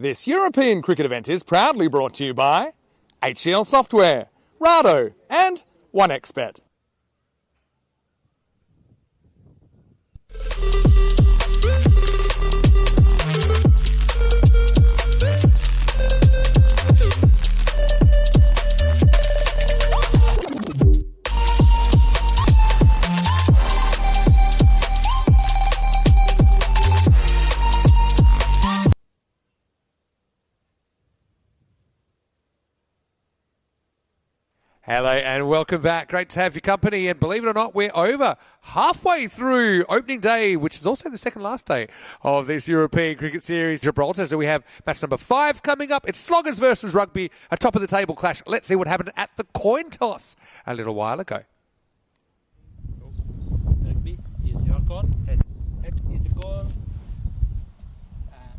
A: This European cricket event is proudly brought to you by HCL Software, Rado and 1xBet. Hello and welcome back. Great to have your company. And believe it or not, we're over halfway through opening day, which is also the second last day of this European Cricket Series, Gibraltar. So we have match number 5 coming up. It's Sloggers versus Rugby, a top of the table clash. Let's see what happened at the coin toss a little while ago.
C: Rugby is your call.
F: Heads.
C: Head is the call.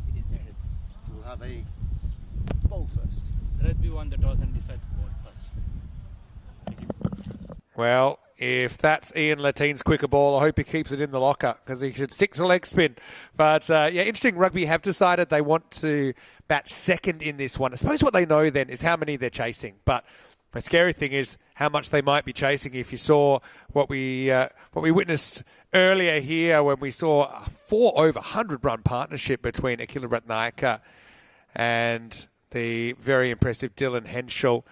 C: It is
F: Heads. We'll have a ball first.
C: Rugby won the toss and decided to bowl first.
A: Well, if that's Ian Latine's quicker ball, I hope he keeps it in the locker because he should stick to leg spin. But, yeah, interesting. Rugby have decided they want to bat second in this one. I suppose what they know then is how many they're chasing. But The scary thing is how much they might be chasing. If you saw what we witnessed earlier here when we saw a over 100-run partnership between Akila Ratnaika and the very impressive Dylan Henschel.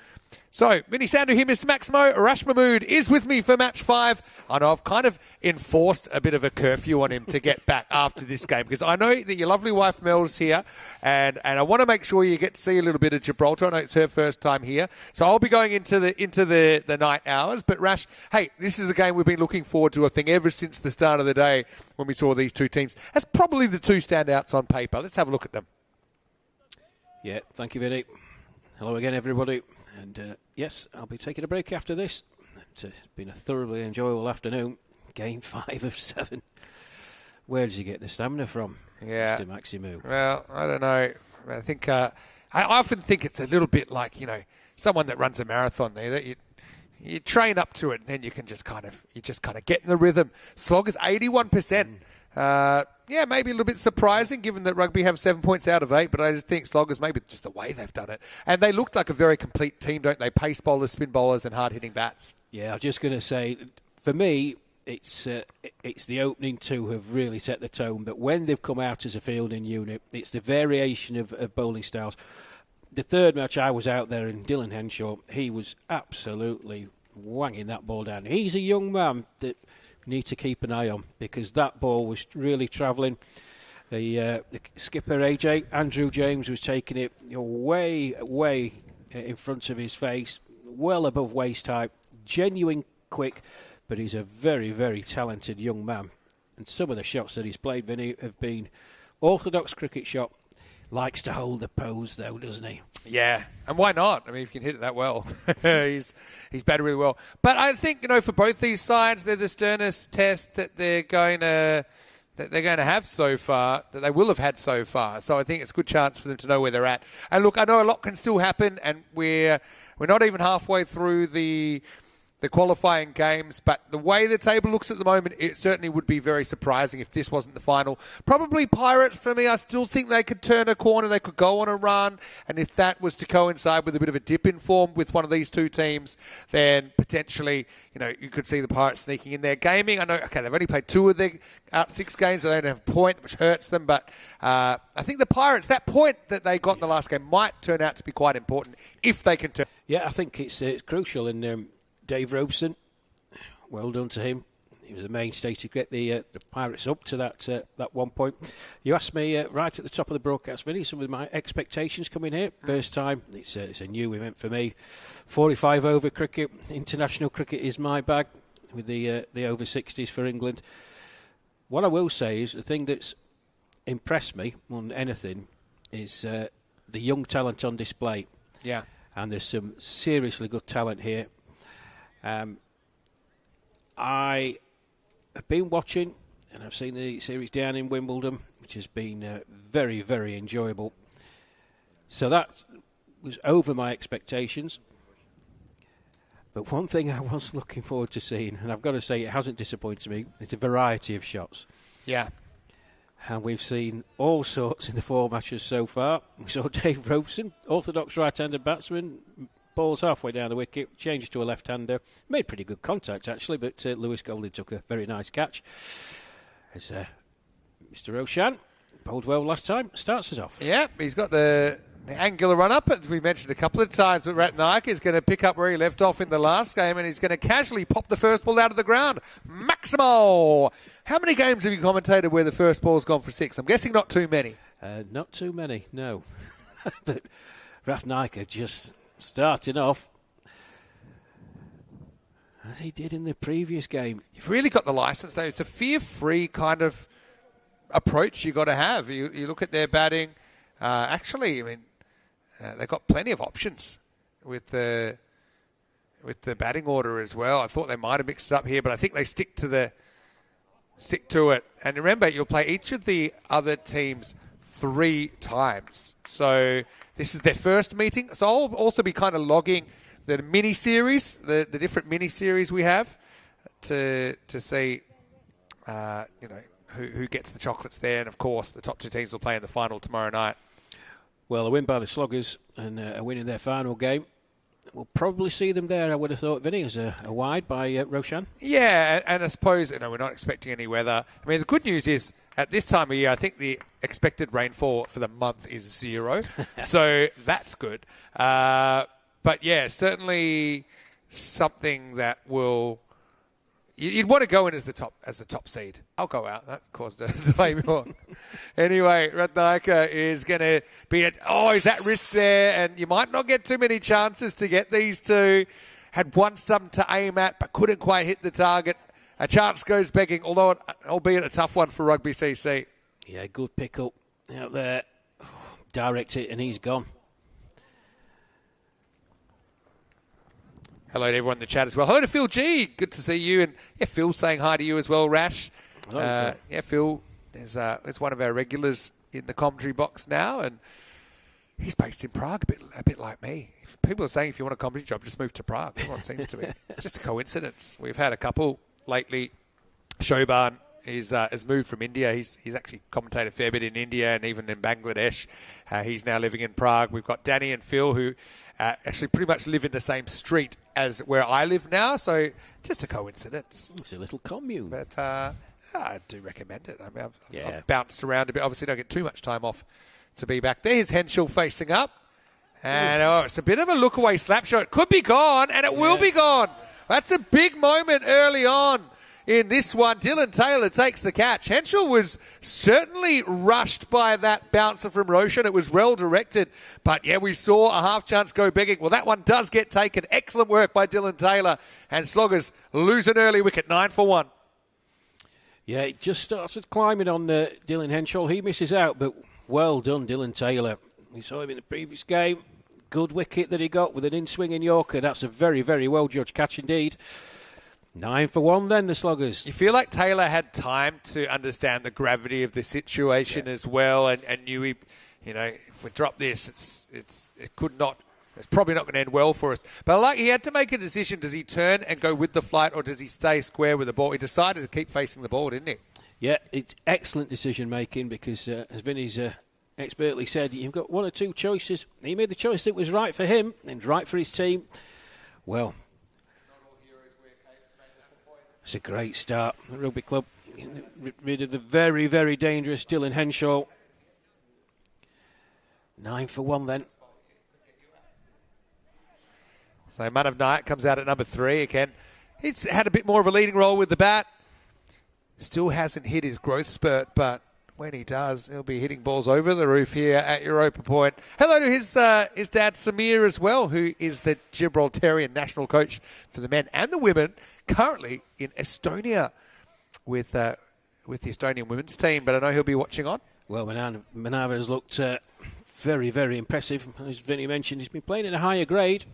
A: So, Mini Sandu here, Mr. Maximo. Arash Mahmood is with me for match 5. I know I've kind of enforced a bit of a curfew on him to get back after this game because I know that your lovely wife Mel's here and I want to make sure you get to see a little bit of Gibraltar. I know it's her first time here. So I'll be going into the night hours. But Rash, hey, this is the game we've been looking forward to, I think, ever since the start of the day when we saw these two teams. That's probably the two standouts on paper. Let's have a look at them.
B: Yeah, thank you, Vinny. Hello again, everybody. And yes, I'll be taking a break after this. It's been a thoroughly enjoyable afternoon. Game 5 of 7. Where did you get the stamina from,
A: Yeah.
B: Mr. Maximu?
A: Well, I don't know. I think I often think it's a little bit like, someone that runs a marathon there that you train up to it and then you just kind of get in the rhythm. Slog is 81%. Yeah, maybe a little bit surprising given that rugby have 7 points out of 8, but I just think Sloggers, maybe just the way they've done it. And they looked like a very complete team, don't they? Pace bowlers, spin bowlers and hard-hitting bats.
B: Yeah, I was just going to say, for me, it's the opening two have really set the tone, but when they've come out as a fielding unit, it's the variation of bowling styles. The third match I was out there in Dylan Henshaw, he was absolutely wanging that ball down. He's a young man that need to keep an eye on because that ball was really travelling. The skipper AJ Andrew James was taking it way in front of his face, well above waist height, genuine quick, but he's a very, very talented young man. And some of the shots that he's played, Vinny, have been orthodox cricket shot. Likes to hold the pose though, doesn't he?
A: Yeah, and why not? I mean, if you can hit it that well, he's batted really well. But I think for both these sides, they're the sternest test that they're going to have so far, that they will have had so far. So I think it's a good chance for them to know where they're at. And look, I know a lot can still happen, and we're not even halfway through the qualifying games, but the way the table looks at the moment, it certainly would be very surprising if this wasn't the final. Probably Pirates for me. I still think they could turn a corner. They could go on a run, and if that was to coincide with a bit of a dip in form with one of these two teams, then potentially, you could see the Pirates sneaking in there. Gaming, I know, okay, they've only played 2 of their out 6 games, so they don't have a point, which hurts them, but I think the Pirates, that point that they got in the last game might turn out to be quite important if they can turn.
B: Yeah, I think it's crucial, and Dave Robeson, well done to him. He was the mainstay to get the Pirates up to that 1 point. You asked me right at the top of the broadcast, Vinny, some of my expectations coming here. First time, it's a new event for me. 45 over cricket, international cricket is my bag with the over 60s for England. What I will say is the thing that's impressed me more than anything is the young talent on display.
A: Yeah.
B: And there's some seriously good talent here. I have been watching, and I've seen the series down in Wimbledon, which has been very, very enjoyable. So that was over my expectations. But one thing I was looking forward to seeing, and I've got to say it hasn't disappointed me, is the variety of shots.
A: Yeah.
B: And we've seen all sorts in the 4 matches so far. We saw Dave Robeson, orthodox right-handed batsman, balls halfway down the wicket, changed to a left-hander. Made pretty good contact, actually, but Lewis Golding took a very nice catch. As Mr. Roshan bowled well last time, starts us off.
A: Yeah, he's got the angular run-up, as we mentioned a couple of times, but Ratnaika is going to pick up where he left off in the last game, and he's going to casually pop the first ball out of the ground. Maximo! How many games have you commentated where the first ball's gone for 6? I'm guessing not too many.
B: Not too many, no. But Ratnaika just starting off as he did in the previous game.
A: You've really got the license, though. It's a fear-free kind of approach you've got to have. You look at their batting. Actually, I mean, they've got plenty of options with the batting order as well. I thought they might have mixed it up here, but I think they stick to it. And remember, you'll play each of the other teams 3 times. So this is their first meeting. So I'll also be kind of logging the mini-series, the different mini-series we have to see, who gets the chocolates there. And, of course, the top 2 teams will play in the final tomorrow night.
B: Well, a win by the Sloggers and a win in their final game. we'll probably see them there, I would have thought, Vinny, as a wide by Roshan.
A: Yeah, and I suppose we're not expecting any weather. I mean, the good news is at this time of year, I think the expected rainfall for the month is 0, so that's good. But yeah, certainly something that will. You'd want to go in as the top seed. I'll go out. That caused a delay more. Anyway, Rathnayaka is going to be he's at risk there, and you might not get too many chances to get these two. Had one something to aim at, but couldn't quite hit the target. A chance goes begging, albeit a tough one for Rugby CC.
B: Yeah, good pick up out there. Direct it, and he's gone.
A: Hello to everyone in the chat as well. Hello to Phil G. Good to see you. And Phil's saying hi to you as well, Rash.
B: Hello, Phil.
A: Phil is one of our regulars in the commentary box now, and he's based in Prague, a bit like me. People are saying if you want a commentary job, just move to Prague. Everyone seems to be. It's just a coincidence. We've had a couple lately. Shoban has moved from India. He's actually commentated a fair bit in India and even in Bangladesh. He's now living in Prague. We've got Danny and Phil who actually pretty much live in the same street as where I live now. So just a coincidence.
B: It's a little commune.
A: But I do recommend it. I mean, I've bounced around a bit. Obviously, don't get too much time off to be back there. Here's Henschel facing up. And it's a bit of a look-away slap shot. It could be gone, and it will be gone. That's a big moment early on in this one. Dylan Taylor takes the catch. Henschel was certainly rushed by that bouncer from Roshan. It was well-directed. But, we saw a half chance go begging. Well, that one does get taken. Excellent work by Dylan Taylor. And Sloggers lose an early wicket, 9 for 1.
B: Yeah, it just started climbing on Dylan Henschel. He misses out, but well done, Dylan Taylor. We saw him in the previous game. Good wicket that he got with an in-swinging Yorker. That's a very, very well-judged catch indeed. 9 for 1 then, the Sloggers.
A: You feel like Taylor had time to understand the gravity of the situation as well, and knew if we drop this, it's probably not going to end well for us. But he had to make a decision. Does he turn and go with the flight, or does he stay square with the ball? He decided to keep facing the ball, didn't he?
B: Yeah, it's excellent decision-making because, as Vinny's expertly said, you've got one or two choices. He made the choice that was right for him and right for his team. Well, it's a great start. The rugby club rid of the very, very dangerous Dylan Henschel. 9 for 1 then.
A: So Man of Night comes out at number 3 again. He's had a bit more of a leading role with the bat. Still hasn't hit his growth spurt, but when he does, he'll be hitting balls over the roof here at Europa Point. Hello to his dad, Samir, as well, who is the Gibraltarian national coach for the men and the women, currently in Estonia with the Estonian women's team, but I know he'll be watching on.
B: Well, Manava's looked very, very impressive. As Vinny mentioned, he's been playing in a higher grade.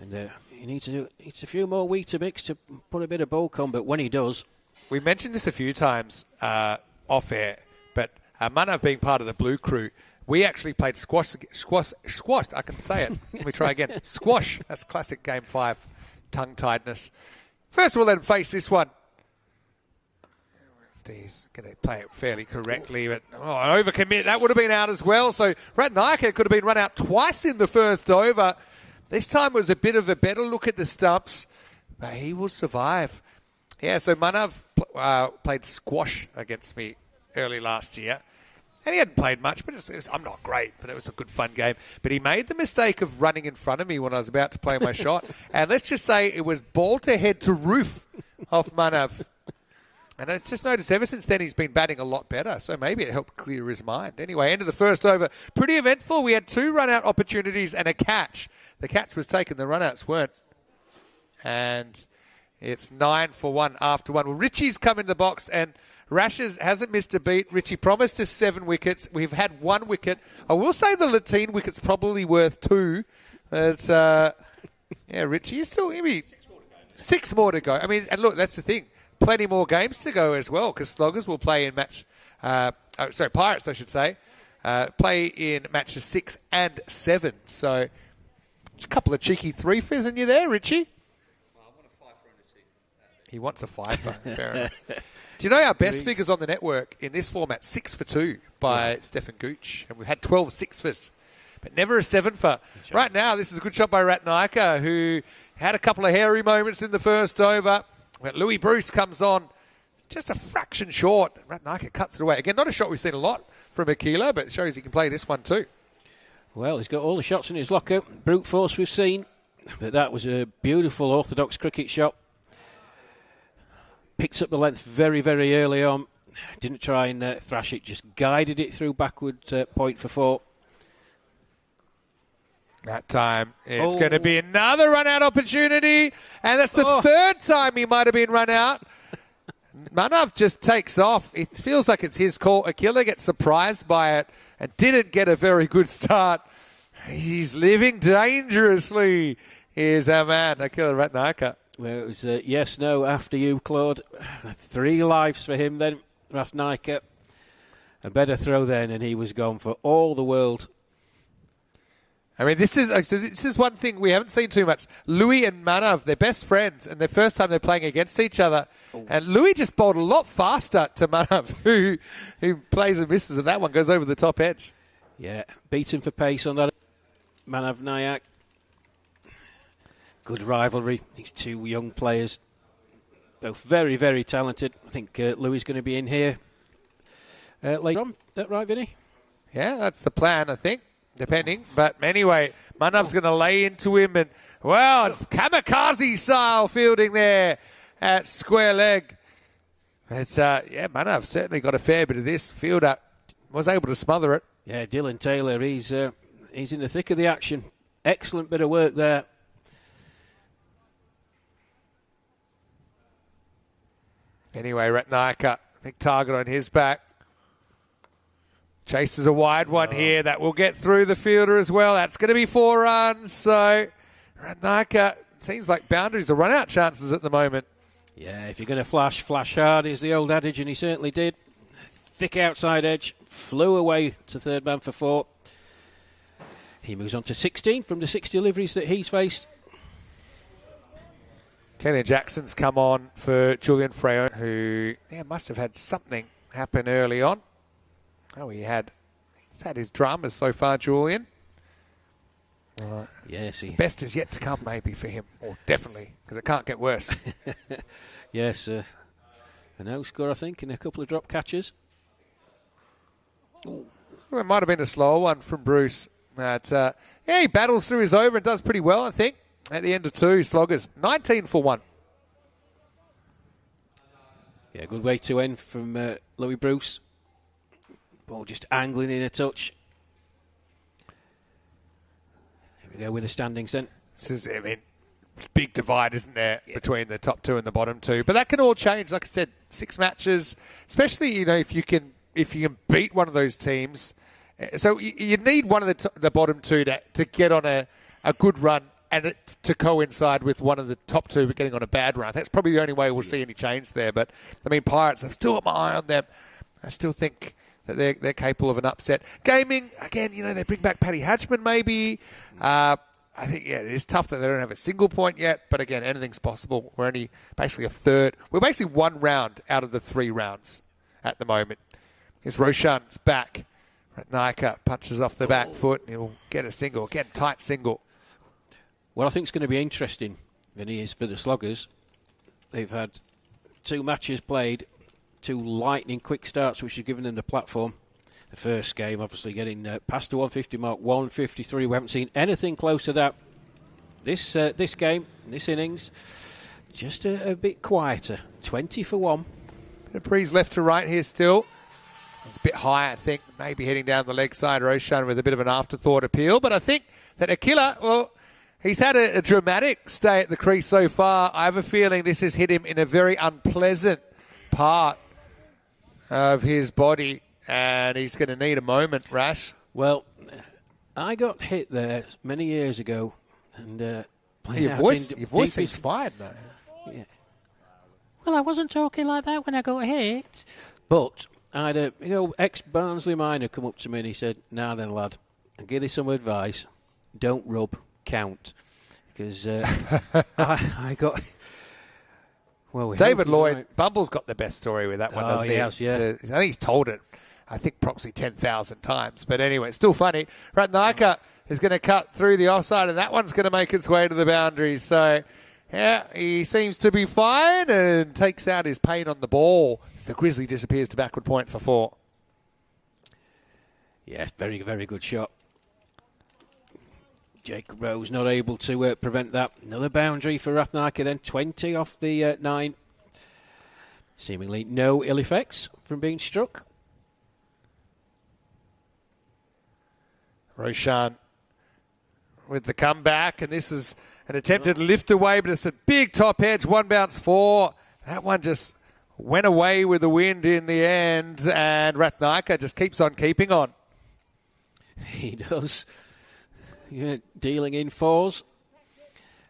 B: And he needs a few more Weetabix to put a bit of bulk on, but when he does...
A: We mentioned this a few times off air, but Manav being part of the Blue Crew, we actually played squash. I can say it. Let me try again. Squash. That's classic Game 5 tongue-tiedness. First, we'll let him face this one. He's going to play it fairly correctly, but overcommit. That would have been out as well. So Rathnayaka could have been run out twice in the first over. This time it was a bit of a better look at the stumps, but he will survive. Yeah, so Manav played squash against me early last year. And he hadn't played much, but I'm not great, but it was a good fun game. But he made the mistake of running in front of me when I was about to play my shot. And let's just say it was ball to head to roof off Manav. And I just noticed ever since then he's been batting a lot better. So maybe it helped clear his mind. Anyway, end of the first over. Pretty eventful. We had 2 run-out opportunities and a catch. The catch was taken. The run-outs weren't. And it's 9 for 1 after 1. Well, Richie's come in the box and Rashes hasn't missed a beat. Richie promised us 7 wickets. We've had 1 wicket. I will say the Latine wicket's probably worth 2. But, Richie is still maybe 6 more to go. I mean, and look, that's the thing. Plenty more games to go as well because Sloggers will play in Pirates, I should say, play in matches 6 and 7. So, a couple of cheeky 3-fers in you there, Richie. He wants a 5-fer. Fair enough. Do you know our best figures on the network in this format? 6 for 2 by Stefan Gooch. And we've had 12 6-fers but never a seven-fer. Right now, this is a good shot by Ratnaika, who had a couple of hairy moments in the first over. But Louis Bruce comes on just a fraction short. Ratnaika cuts it away. Again, not a shot we've seen a lot from Aquila, but it shows he can play this one too.
B: Well, he's got all the shots in his locker. Brute force we've seen. But that was a beautiful orthodox cricket shot. Picks up the length very, very early on. Didn't try and thrash it, just guided it through backward point for 4.
A: That time, it's going to be another run-out opportunity, and that's the third time he might have been run out. Manav just takes off. It feels like it's his call. Aquila gets surprised by it and didn't get a very good start. He's living dangerously. Here's our man, Aquila Ratnaika.
B: Well, it was yes, no, after you, Claude. 3 lives for him then, Ratnaika. A better throw then, and he was gone for all the world.
A: I mean, this is one thing we haven't seen too much. Louis and Manav, they're best friends, and the first time they're playing against each other. And Louis just bowled a lot faster to Manav, who plays and misses, and that one goes over the top edge.
B: Yeah, beaten for pace on that. Manav Nayak. Good rivalry. These two young players, both very, very talented. I think Louis is going to be in here later on. Is that right, Vinny?
A: Yeah, that's the plan, I think. Depending. But anyway, Manav's going to lay into him. And, well, it's kamikaze style fielding there at square leg. It's, Manav certainly got a fair bit of this. Fielder was able to smother it.
B: Yeah, Dylan Taylor, he's in the thick of the action. Excellent bit of work there.
A: Anyway, Ratnaika, big target on his back. Chases a wide one here. That will get through the fielder as well. That's going to be 4 runs. So Ratnaika, seems like boundaries or run-out chances at the moment.
B: Yeah, if you're going to flash hard is the old adage, and he certainly did. Thick outside edge, flew away to third man for 4. He moves on to 16 from the 6 deliveries that he's faced.
A: Kenny Jackson's come on for Julian Freo, who must have had something happen early on. Oh, he's had his dramas so far, Julian.
B: Yes,
A: best is yet to come, maybe, for him. Or definitely, because it can't get worse.
B: Yes, a no score, I think, and a couple of drop catches.
A: Well, it might have been a slower one from Bruce. But, he battles through his over and does pretty well, I think. At the end of 2 sloggers, 19 for 1.
B: Yeah, good way to end from Louis Bruce. Ball just angling in a touch. Here we go with the standings then.
A: This is, big divide, isn't there, between the top 2 and the bottom 2. But that can all change. Like I said, 6 matches, especially if you can beat one of those teams. So you need one of the bottom 2 to get on a good run and to coincide with one of the top 2 getting on a bad run. That's probably the only way we'll see any change there. But Pirates, I've still got my eye on them. I still think that they're capable of an upset. Gaming, again, they bring back Paddy Hatchman maybe. I think, it is tough that they don't have a single point yet. But again, anything's possible. We're only basically a third. We're basically 1 round out of the 3 rounds at the moment. Here's Roshan's back. Ratnaika punches off the back foot and he'll get a single. Again, tight single.
B: What I think is going to be interesting, Vinny, is for the Sloggers. They've had 2 matches played, 2 lightning quick starts, which have given them the platform. The first game, obviously, getting past the 150 mark, 153. We haven't seen anything close to that. This game, this innings, just a bit quieter. 20 for 1.
A: Bit of breeze left to right here still. It's a bit high, I think. Maybe heading down the leg side, Roshan with a bit of an afterthought appeal. But I think that Aquila, he's had a dramatic stay at the crease so far. I have a feeling this has hit him in a very unpleasant part of his body, and he's going to need a moment, Rash.
B: Well, I got hit there many years ago. And
A: your voice seems fine, though.
B: Yeah. Well, I wasn't talking like that when I got hit. But I had a ex-Barnsley miner come up to me and he said, "Now then, lad, I'll give you some advice. Don't rub, count." Because I got... Well,
A: David Lloyd, Bumble's got the best story with that one, doesn't he?
B: Yes, yeah.
A: I think he's told it I think probably 10,000 times. But anyway, it's still funny. Ratnaika is going to cut through the offside, and that one's going to make its way to the boundary. So, yeah, he seems to be fine and takes out his pain on the ball. So Grizzly disappears to backward point for 4.
B: Yeah, very, very good shot. Jacob Rose not able to prevent that. Another boundary for Ratnaika then, 20 off the 9. Seemingly no ill effects from being struck.
A: Roshan with the comeback, and this is an attempted lift away, but it's a big top edge, 1 bounce 4. That one just went away with the wind in the end, and Ratnaika just keeps on keeping on.
B: He does. Yeah, dealing in 4s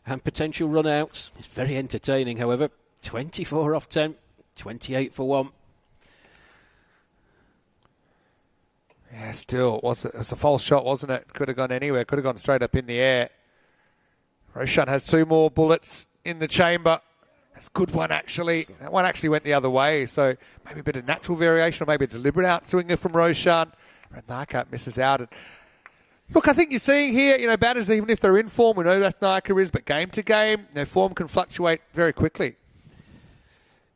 B: and potential run-outs. It's very entertaining, however. 24 off 10, 28 for 1.
A: Yeah, still, it was a false shot, wasn't it? Could have gone anywhere. Could have gone straight up in the air. Roshan has 2 more bullets in the chamber. That's a good one, actually. That one actually went the other way, so maybe a bit of natural variation or maybe a deliberate outswinger from Roshan. Ratnaika misses out. And look, I think you're seeing here, batters, even if they're in form, we know that Ratnaika is, but game to game, form can fluctuate very quickly.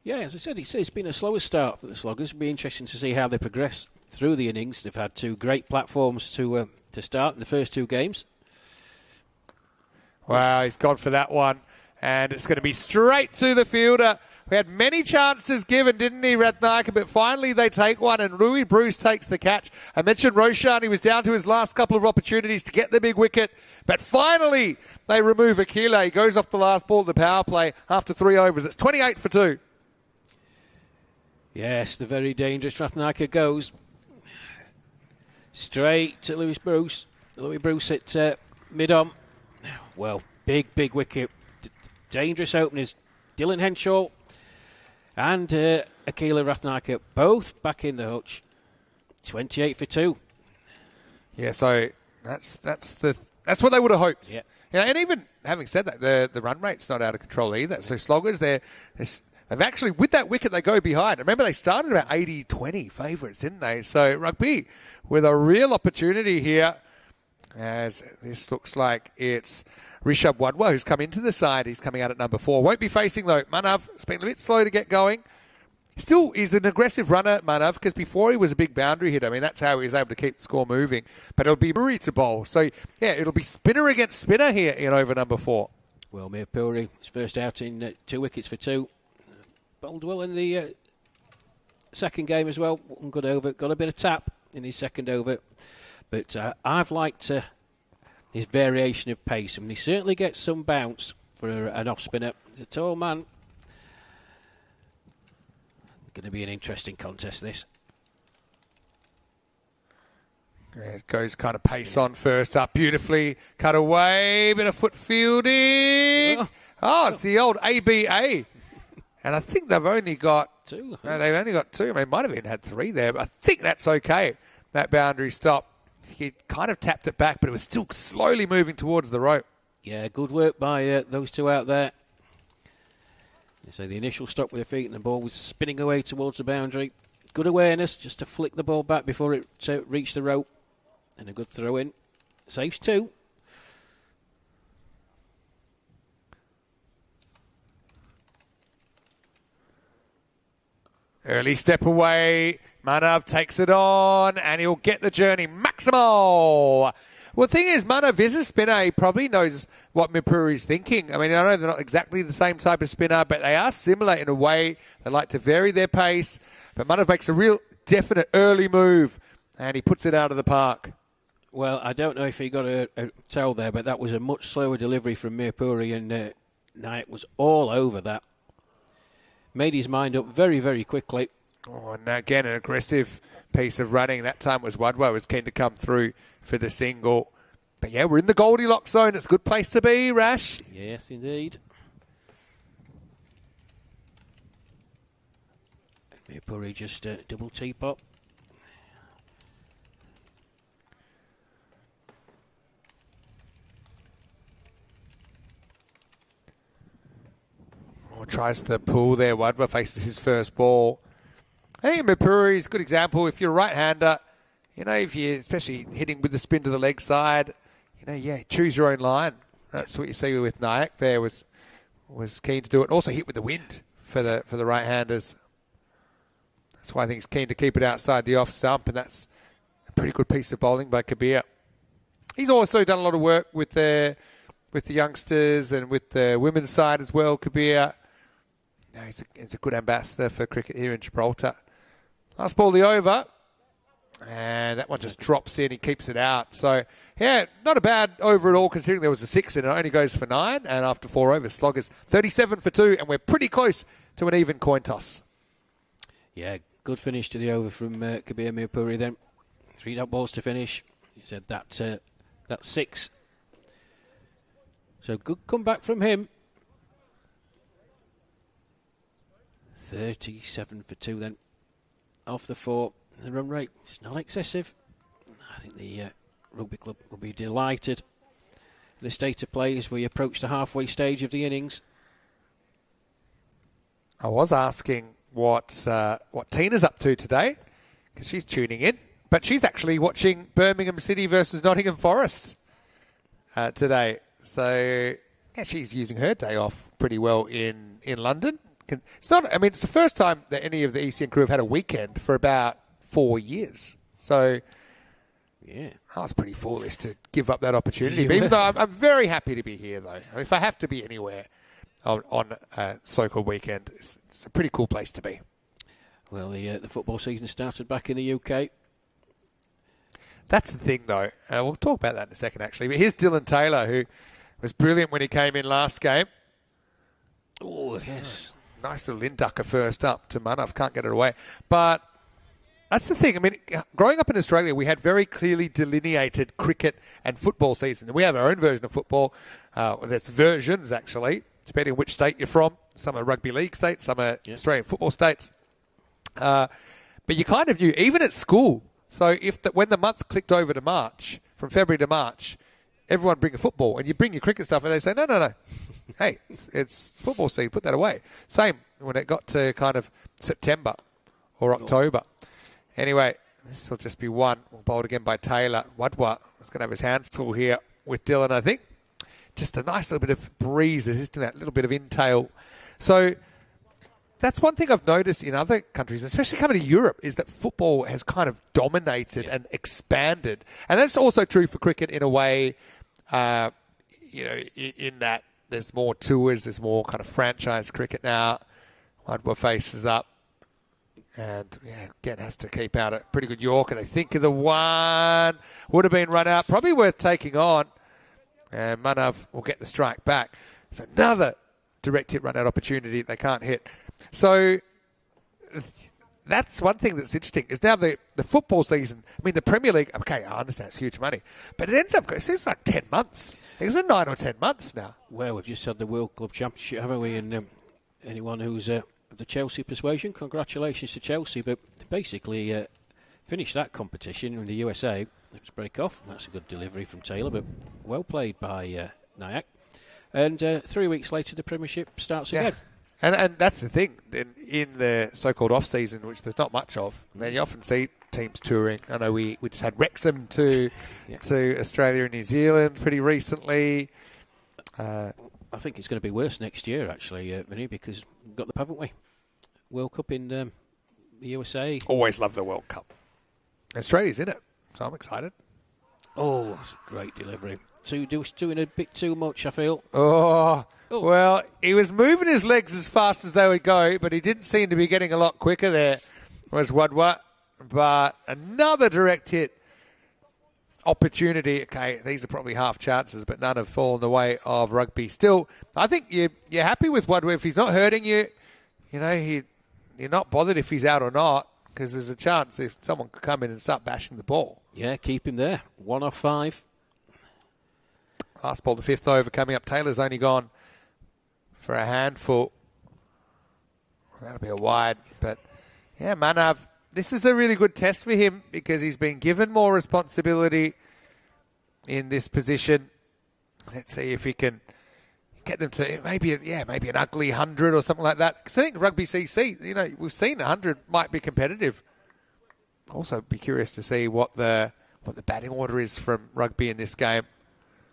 B: Yeah, as I said, it's been a slower start for the Sloggers. It'll be interesting to see how they progress through the innings. They've had 2 great platforms to start in the first 2 games.
A: Wow, he's gone for that one, and it's going to be straight to the fielder. We had many chances given, didn't he, Ratnaika? But finally they take one, and Rui Bruce takes the catch. I mentioned Roshan. He was down to his last couple of opportunities to get the big wicket. But finally they remove Akila. He goes off the last ball of the power play after 3 overs. It's 28 for 2.
B: Yes, the very dangerous Ratnaika goes straight to Louis Bruce. Louis Bruce at mid-on. Well, big wicket. Dangerous openers. Dylan Henshaw and Akila Ratnaika both back in the hutch. 28 for 2. Yeah,
A: so that's what they would have hoped.
B: Yeah.
A: And even having said that, the run rate's not out of control either. So Sloggers, they've actually, with that wicket, they go behind. Remember, they started about 80-20 favourites, didn't they? So Rugby with a real opportunity here, as this looks like it's Rishabh Wadwa who's come into the side. He's coming out at number 4. Won't be facing, though. Manav has been a bit slow to get going. Still is an aggressive runner, Manav, because before he was a big boundary hitter. I mean, that's how he was able to keep the score moving. But it'll be Murray to bowl. So, yeah, it'll be spinner against spinner here in over number 4.
B: Well, Mir Puri, his first outing, 2 wickets for 2. Bowled well in the second game as well. One good over. Got a bit of tap in his second over. But I've liked his variation of pace. And he certainly gets some bounce for an off-spinner. He's a tall man. Going to be an interesting contest, this.
A: It goes kind of pace on first up. Beautifully cut away. Bit of foot fielding. Oh, it's the old ABA. And I think they've only got
B: 2.
A: No, they've only got 2. I mean, they might have even had 3 there, but I think that's okay. That boundary stop. He kind of tapped it back, but it was still slowly moving towards the rope.
B: Yeah, good work by those 2 out there. So the initial stop with the feet and the ball was spinning away towards the boundary. Good awareness just to flick the ball back before it reached the rope. And a good throw in. Saves 2.
A: Early step away. Manav takes it on, and he'll get the journey. Maximal. Well, the thing is, Manav is a spinner. He probably knows what Mipuri's thinking. I mean, I know they're not exactly the same type of spinner, but they are similar in a way. They like to vary their pace. But Manav makes a real definite early move, and he puts it out of the park.
B: Well, I don't know if he got a towel there, but that was a much slower delivery from Mir Puri, and Naik was all over that. Made his mind up very, very quickly.
A: Oh, and again, an aggressive piece of running. That time was Wadwa was keen to come through for the single. But yeah, we're in the Goldilocks zone. It's a good place to be, Rash.
B: Yes, indeed. Mir Puri just double teapot.
A: Tries to pull there. Wadwa faces his first ball. I think Mapuri is a good example. If you're a right-hander, if you're especially hitting with the spin to the leg side, choose your own line. That's what you see with Nyack there, was keen to do it. And also hit with the wind for the right-handers. That's why I think he's keen to keep it outside the off stump, and that's a pretty good piece of bowling by Kabir. He's also done a lot of work with the youngsters and with the women's side as well, Kabir. He's a good ambassador for cricket here in Gibraltar. Last ball the over, and that one just drops in. He keeps it out. So, yeah, not a bad over at all, considering there was a 6 and it only goes for 9. And after 4 overs, Sloggers 37 for 2, and we're pretty close to an even coin toss.
B: Yeah, good finish to the over from Kabir Mirpuri then. 3 dot balls to finish. He said that's 6. So good comeback from him. 37 for 2 then. Off the 4. The run rate is not excessive. I think the rugby club will be delighted. The state of play as we approach the halfway stage of the innings.
A: I was asking what Tina's up to today, because she's tuning in, but she's actually watching Birmingham City versus Nottingham Forest today. So yeah, she's using her day off pretty well in London. It's the first time that any of the ECN crew have had a weekend for about 4 years. So yeah, I was pretty foolish to give up that opportunity. But even though I'm very happy to be here, though. If I have to be anywhere on a so-called weekend, it's a pretty cool place to be.
B: Well, the football season started back in the UK.
A: That's the thing, though. We'll talk about that in a second, actually. But here's Dylan Taylor, who was brilliant when he came in last game.
B: Oh, yes.
A: Nice little inducker first up to Manav. Can't get it away. But that's the thing. Growing up in Australia, we had very clearly delineated cricket and football season. We have our own version of football. That's versions, actually, depending on which state you're from. Some are rugby league states, some are Australian football states. But you kind of knew, even at school. So when the month clicked over to March, from February to March, everyone bring a football, and you bring your cricket stuff, and they say, no. Hey, it's football season, put that away. Same when it got to kind of September or October. Anyway, this will just be one. Bowled again by Taylor. Wadwa is going to have his hands full here with Dylan, I think. Just a nice little bit of breeze, assisting that little bit of intail. So that's one thing I've noticed in other countries, especially coming to Europe, is that football has kind of dominated and expanded. And that's also true for cricket in a way, in that there's more tours, there's more kind of franchise cricket now. Wadwa faces up. And, again, has to keep out a pretty good Yorker. They think of the one. Would have been run out. Probably worth taking on. And Manav will get the strike back. So another direct hit run out opportunity they can't hit. So that's one thing that's interesting, is now the football season. The Premier League, okay, I understand it's huge money, but it ends up, it's like 10 months. It's 9 or 10 months now.
B: Well, we've just had the World Club Championship, haven't we? And anyone who's of the Chelsea persuasion, congratulations to Chelsea. But basically, finished that competition in the USA. Let's break off. That's a good delivery from Taylor, but well played by Nyack. And 3 weeks later, the Premiership starts again.
A: And that's the thing. In the so-called off-season, which there's not much of, then you often see teams touring. I know we just had Wrexham to Australia and New Zealand pretty recently.
B: I think it's going to be worse next year, actually, Vinny, because we've got the, haven't we? World Cup in the USA.
A: Always love the World Cup. Australia's in it, so I'm excited.
B: Oh, that's a great delivery. Doing a bit too much, I feel.
A: Oh, well, he was moving his legs as fast as they would go, but he didn't seem to be getting a lot quicker there, was Wadwa. But another direct hit opportunity. Okay, these are probably half chances, but none have fallen the way of rugby. Still, I think you're happy with Wadwa. If he's not hurting you, you're not bothered if he's out or not, because there's a chance if someone could come in and start bashing the ball.
B: Yeah, keep him there. 1 off 5.
A: Last ball, the 5th over coming up. Taylor's only gone for a handful. That'll be a wide. But, Manav, this is a really good test for him because he's been given more responsibility in this position. Let's see if he can get them to maybe an ugly 100 or something like that. Because I think rugby CC, we've seen 100 might be competitive. Also, be curious to see what the batting order is from rugby in this game.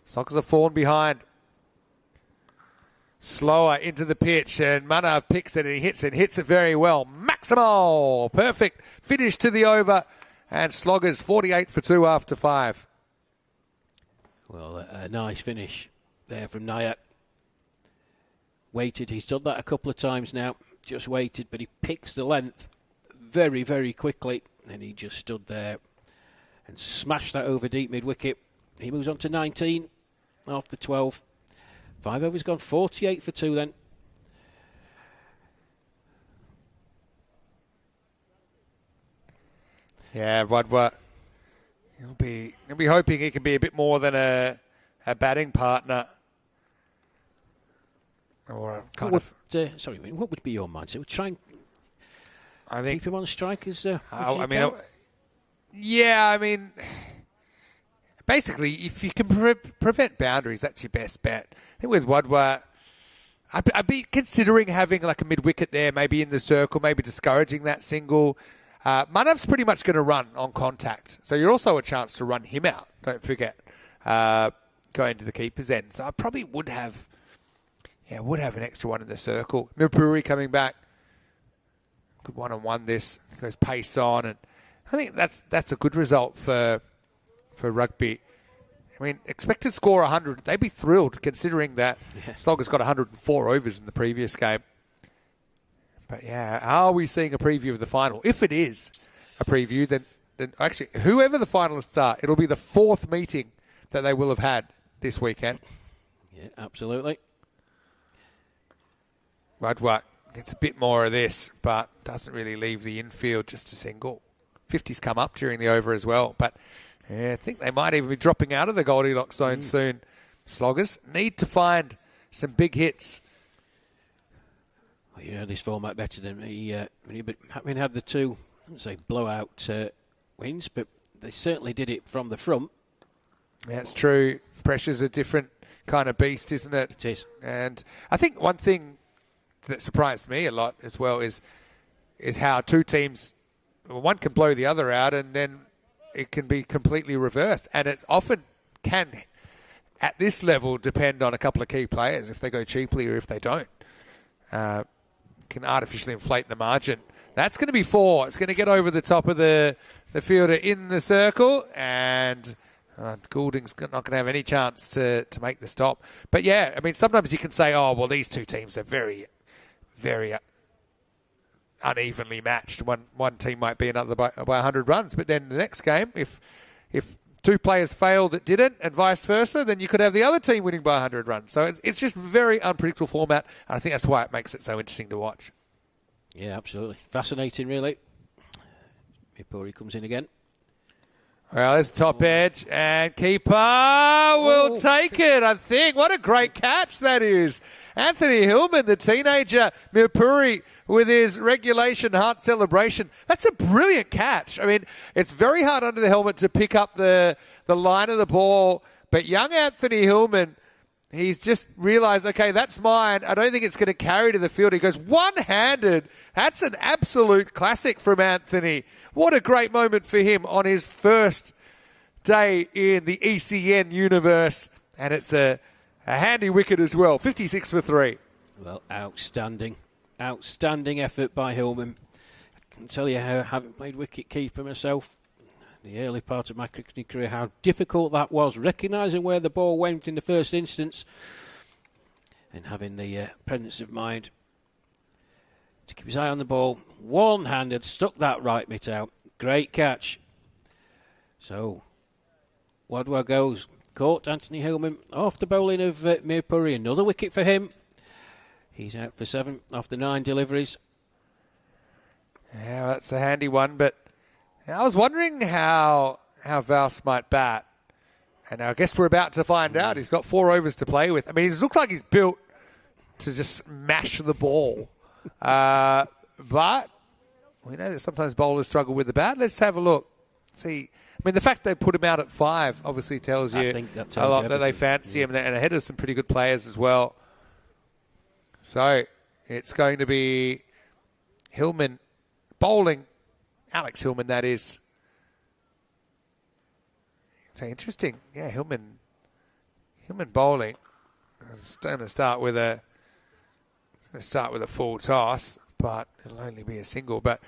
A: Sockers have fallen behind. Slower into the pitch, and Manav picks it and he hits it very well. Maximal! Perfect finish to the over, and Sloggers 48 for 2 after 5.
B: Well, a nice finish there from Nayak. Waited, he's done that a couple of times now, just waited, but he picks the length very, very quickly, and he just stood there and smashed that over deep mid-wicket. He moves on to 19 after 12. 5 overs gone, 48 for 2 then.
A: Yeah, Rudwa. He'll be hoping he can be a bit more than a batting partner. Or kind of.
B: What would be your mindset? Would try and keep him on the strike as
A: basically, if you can prevent boundaries, that's your best bet. I think with Wadwa, I'd be considering having like a mid-wicket there, maybe in the circle, maybe discouraging that single. Manav's pretty much going to run on contact, so you're also a chance to run him out. Don't forget, going to the keeper's end. So I probably would have an extra one in the circle. Mirpuri coming back, good one-on-one. This goes pace on, and I think that's a good result for rugby. I mean, expected score 100. They'd be thrilled considering that Sloggers got 104 overs in the previous game. But yeah, are we seeing a preview of the final? If it is a preview, then actually, whoever the finalists are, it'll be the 4th meeting that they will have had this weekend.
B: Yeah, absolutely.
A: Rudwa gets a bit more of this, but doesn't really leave the infield, just a single. 50's come up during the over as well, but I think they might even be dropping out of the Goldilocks zone soon. Sloggers need to find some big hits.
B: Well, you know this format better than me. Having had the 2, I wouldn't say blowout wins, but they certainly did it from the front.
A: That's true. Pressure's a different kind of beast, isn't it?
B: It is.
A: And I think one thing that surprised me a lot as well is how 2 teams, one can blow the other out, and then it can be completely reversed. And it often can, at this level, depend on a couple of key players, if they go cheaply or if they don't. Can artificially inflate the margin. That's going to be 4. It's going to get over the top of the fielder in the circle, and Goulding's not going to have any chance to make the stop. But yeah, I mean, sometimes you can say, oh, well, these 2 teams are very, very unevenly matched. One team might be another by 100 runs, but then the next game, if 2 players fail that didn't, and vice versa, then you could have the other team winning by 100 runs. So it's just a very unpredictable format, and I think that's why it makes it so interesting to watch.
B: Yeah, absolutely. Fascinating, really. Mipuri comes in again.
A: Well, there's top edge, and keeper will take it, I think. What a great catch that is. Anthony Hillman, the teenager, Mirpuri, with his regulation heart celebration. That's a brilliant catch. I mean, it's very hard under the helmet to pick up the line of the ball, but young Anthony Hillman, he's just realised, okay, that's mine. I don't think it's going to carry to the field. He goes one-handed. That's an absolute classic from Anthony. What a great moment for him on his first day in the ECN universe. And it's a handy wicket as well. 56 for 3.
B: Well, outstanding. Outstanding effort by Hillman. I can tell you how, having played wicket-keeper myself, the early part of my cricketing career, how difficult that was, recognising where the ball went in the first instance and having the presence of mind to keep his eye on the ball. One-handed, stuck that right mitt out. Great catch. So, Wadwa goes. Caught Anthony Hillman off the bowling of Mirpuri. Another wicket for him. He's out for 7 after 9 deliveries.
A: Yeah, that's a handy one, but I was wondering how Vaus might bat. And I guess we're about to find out. He's got 4 overs to play with. I mean, it looks like he's built to just smash the ball. But we know that sometimes bowlers struggle with the bat. Let's have a look. See, I mean, the fact they put him out at 5 obviously tells you a lot that they fancy him and ahead of some pretty good players as well. So it's going to be Hillman bowling. Alex Hillman, that is. So interesting. Yeah, Hillman bowling. I'm going to start with a full toss, but it'll only be a single. But,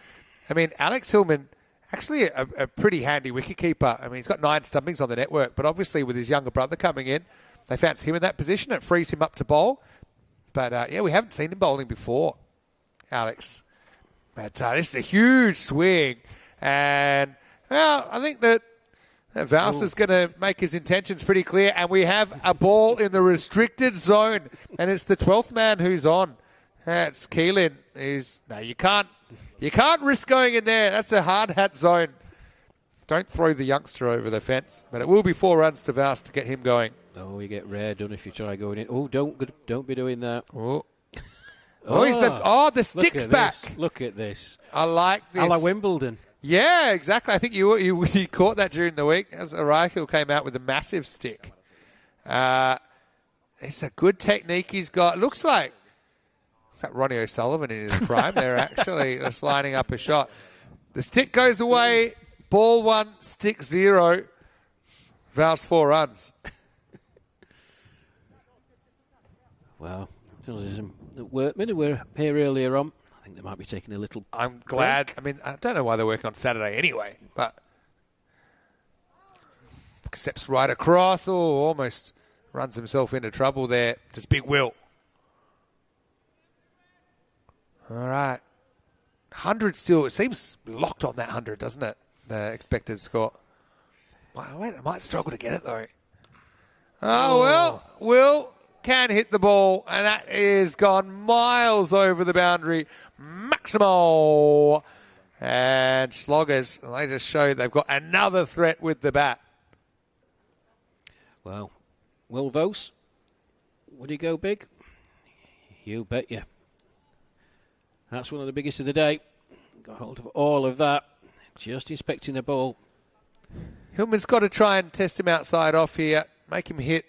A: I mean, Alex Hillman, actually a pretty handy wicketkeeper. I mean, he's got 9 stumpings on the network, but obviously with his younger brother coming in, they fancy him in that position. It frees him up to bowl. But, yeah, we haven't seen him bowling before, Alex. But this is a huge swing. And, well, I think that Vals is going to make his intentions pretty clear. And we have a ball in the restricted zone. And it's the 12th man who's on. That's Keelan. No, you can't risk going in there. That's a hard hat zone. Don't throw the youngster over the fence. But it will be 4 runs to Vals to get him going.
B: Oh, you get rare done if you try going in. Oh, don't be doing that.
A: Oh, the stick's back.
B: Look at this.
A: I like this.
B: A la Wimbledon.
A: Yeah, exactly. I think you caught that during the week. As Arakel came out with a massive stick. It's a good technique he's got. Looks like Ronnie O'Sullivan in his prime there, actually, just lining up a shot. The stick goes away. Ball 1, stick 0. Vals 4 runs.
B: Well, there's some workmen who were here earlier on. I think they might be taking a little
A: I'm glad.
B: break.
A: I mean, I don't know why they're working on Saturday anyway, but steps right across. Oh, almost runs himself into trouble there. Just big Will. All right. 100 still. It seems locked on that 100, doesn't it? The expected score. Wait, I might struggle to get it, though. Oh, well, Will can hit the ball, and that is gone miles over the boundary. Maximo. And Sloggers, they just showed they've got another threat with the bat.
B: Well, Will Vos, would he go big? You bet you. That's one of the biggest of the day. Got hold of all of that. Just inspecting the ball.
A: Hillman's got to try and test him outside off here. Make him hit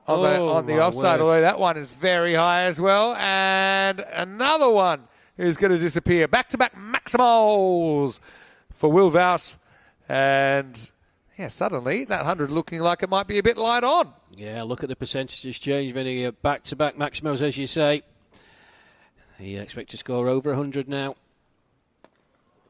A: on the offside,
B: word.
A: although that one is very high as well. And another one is going to disappear. Back-to-back Maximals for Will Vous. And, yeah, suddenly that 100 looking like it might be a bit light on.
B: Yeah, look at the percentages change. Very back-to-back Maximals, as you say. You expect to score over 100 now.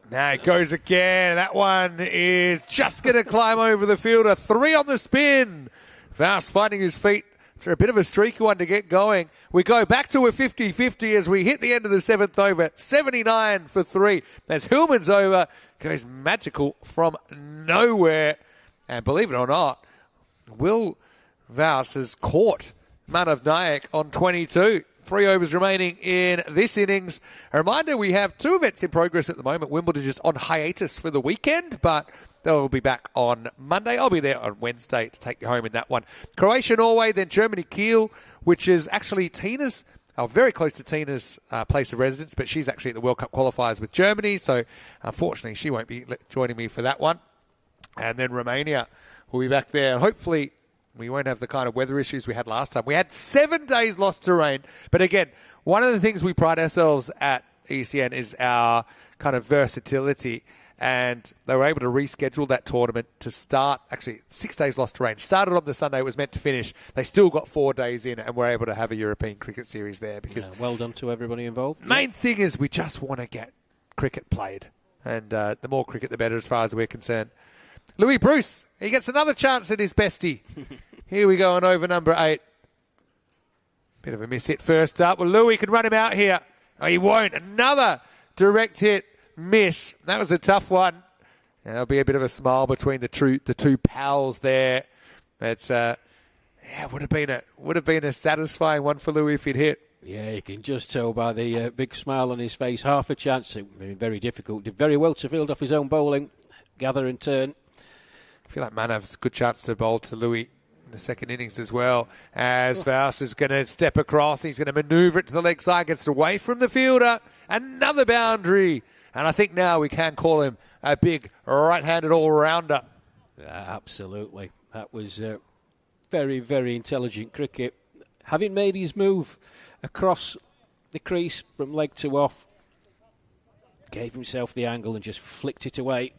A: Now it goes again. That one is just going to climb over the fielder. 3 on the spin. Vous finding his feet for a bit of a streaky one to get going. We go back to a 50-50 as we hit the end of the 7th over. 79 for 3. As Hillman's over goes magical from nowhere. And believe it or not, Will Vous has caught Manav Nayak on 22. 3 overs remaining in this innings. A reminder, we have 2 events in progress at the moment. Wimbledon just on hiatus for the weekend, but they'll be back on Monday. I'll be there on Wednesday to take you home in that one. Croatia, Norway, then Germany, Kiel, which is actually Tina's, very close to Tina's place of residence, but she's actually at the World Cup qualifiers with Germany, so unfortunately she won't be joining me for that one. And then Romania will be back there. Hopefully we won't have the kind of weather issues we had last time. We had 7 days lost to rain. But again, one of the things we pride ourselves at ECN is our kind of versatility. And they were able to reschedule that tournament to start, actually 6 days lost to rain. Started on the Sunday, it was meant to finish. They still got 4 days in and were able to have a European cricket series there. Because
B: well done to everybody involved.
A: Main thing is we just want to get cricket played. And the more cricket, the better as far as we're concerned. Louis Bruce, he gets another chance at his bestie. Here we go on over number 8. Bit of a miss hit first up. Well, Louis can run him out here. Oh, he won't. Another direct hit miss. That was a tough one. There'll be a bit of a smile between the two pals there. But would have been a satisfying one for Louis if he'd hit.
B: Yeah, you can just tell by the big smile on his face. Half a chance. Very, very difficult. Did very well to field off his own bowling. Gather and turn.
A: I feel like Manav's a good chance to bowl to Louis in the second innings as well. As Vous is going to step across. He's going to manoeuvre it to the leg side. Gets away from the fielder. Another boundary. And I think now we can call him a big right-handed all-rounder.
B: Yeah, absolutely. That was very, very intelligent cricket. Having made his move across the crease from leg 2 off. Gave himself the angle and just flicked it away.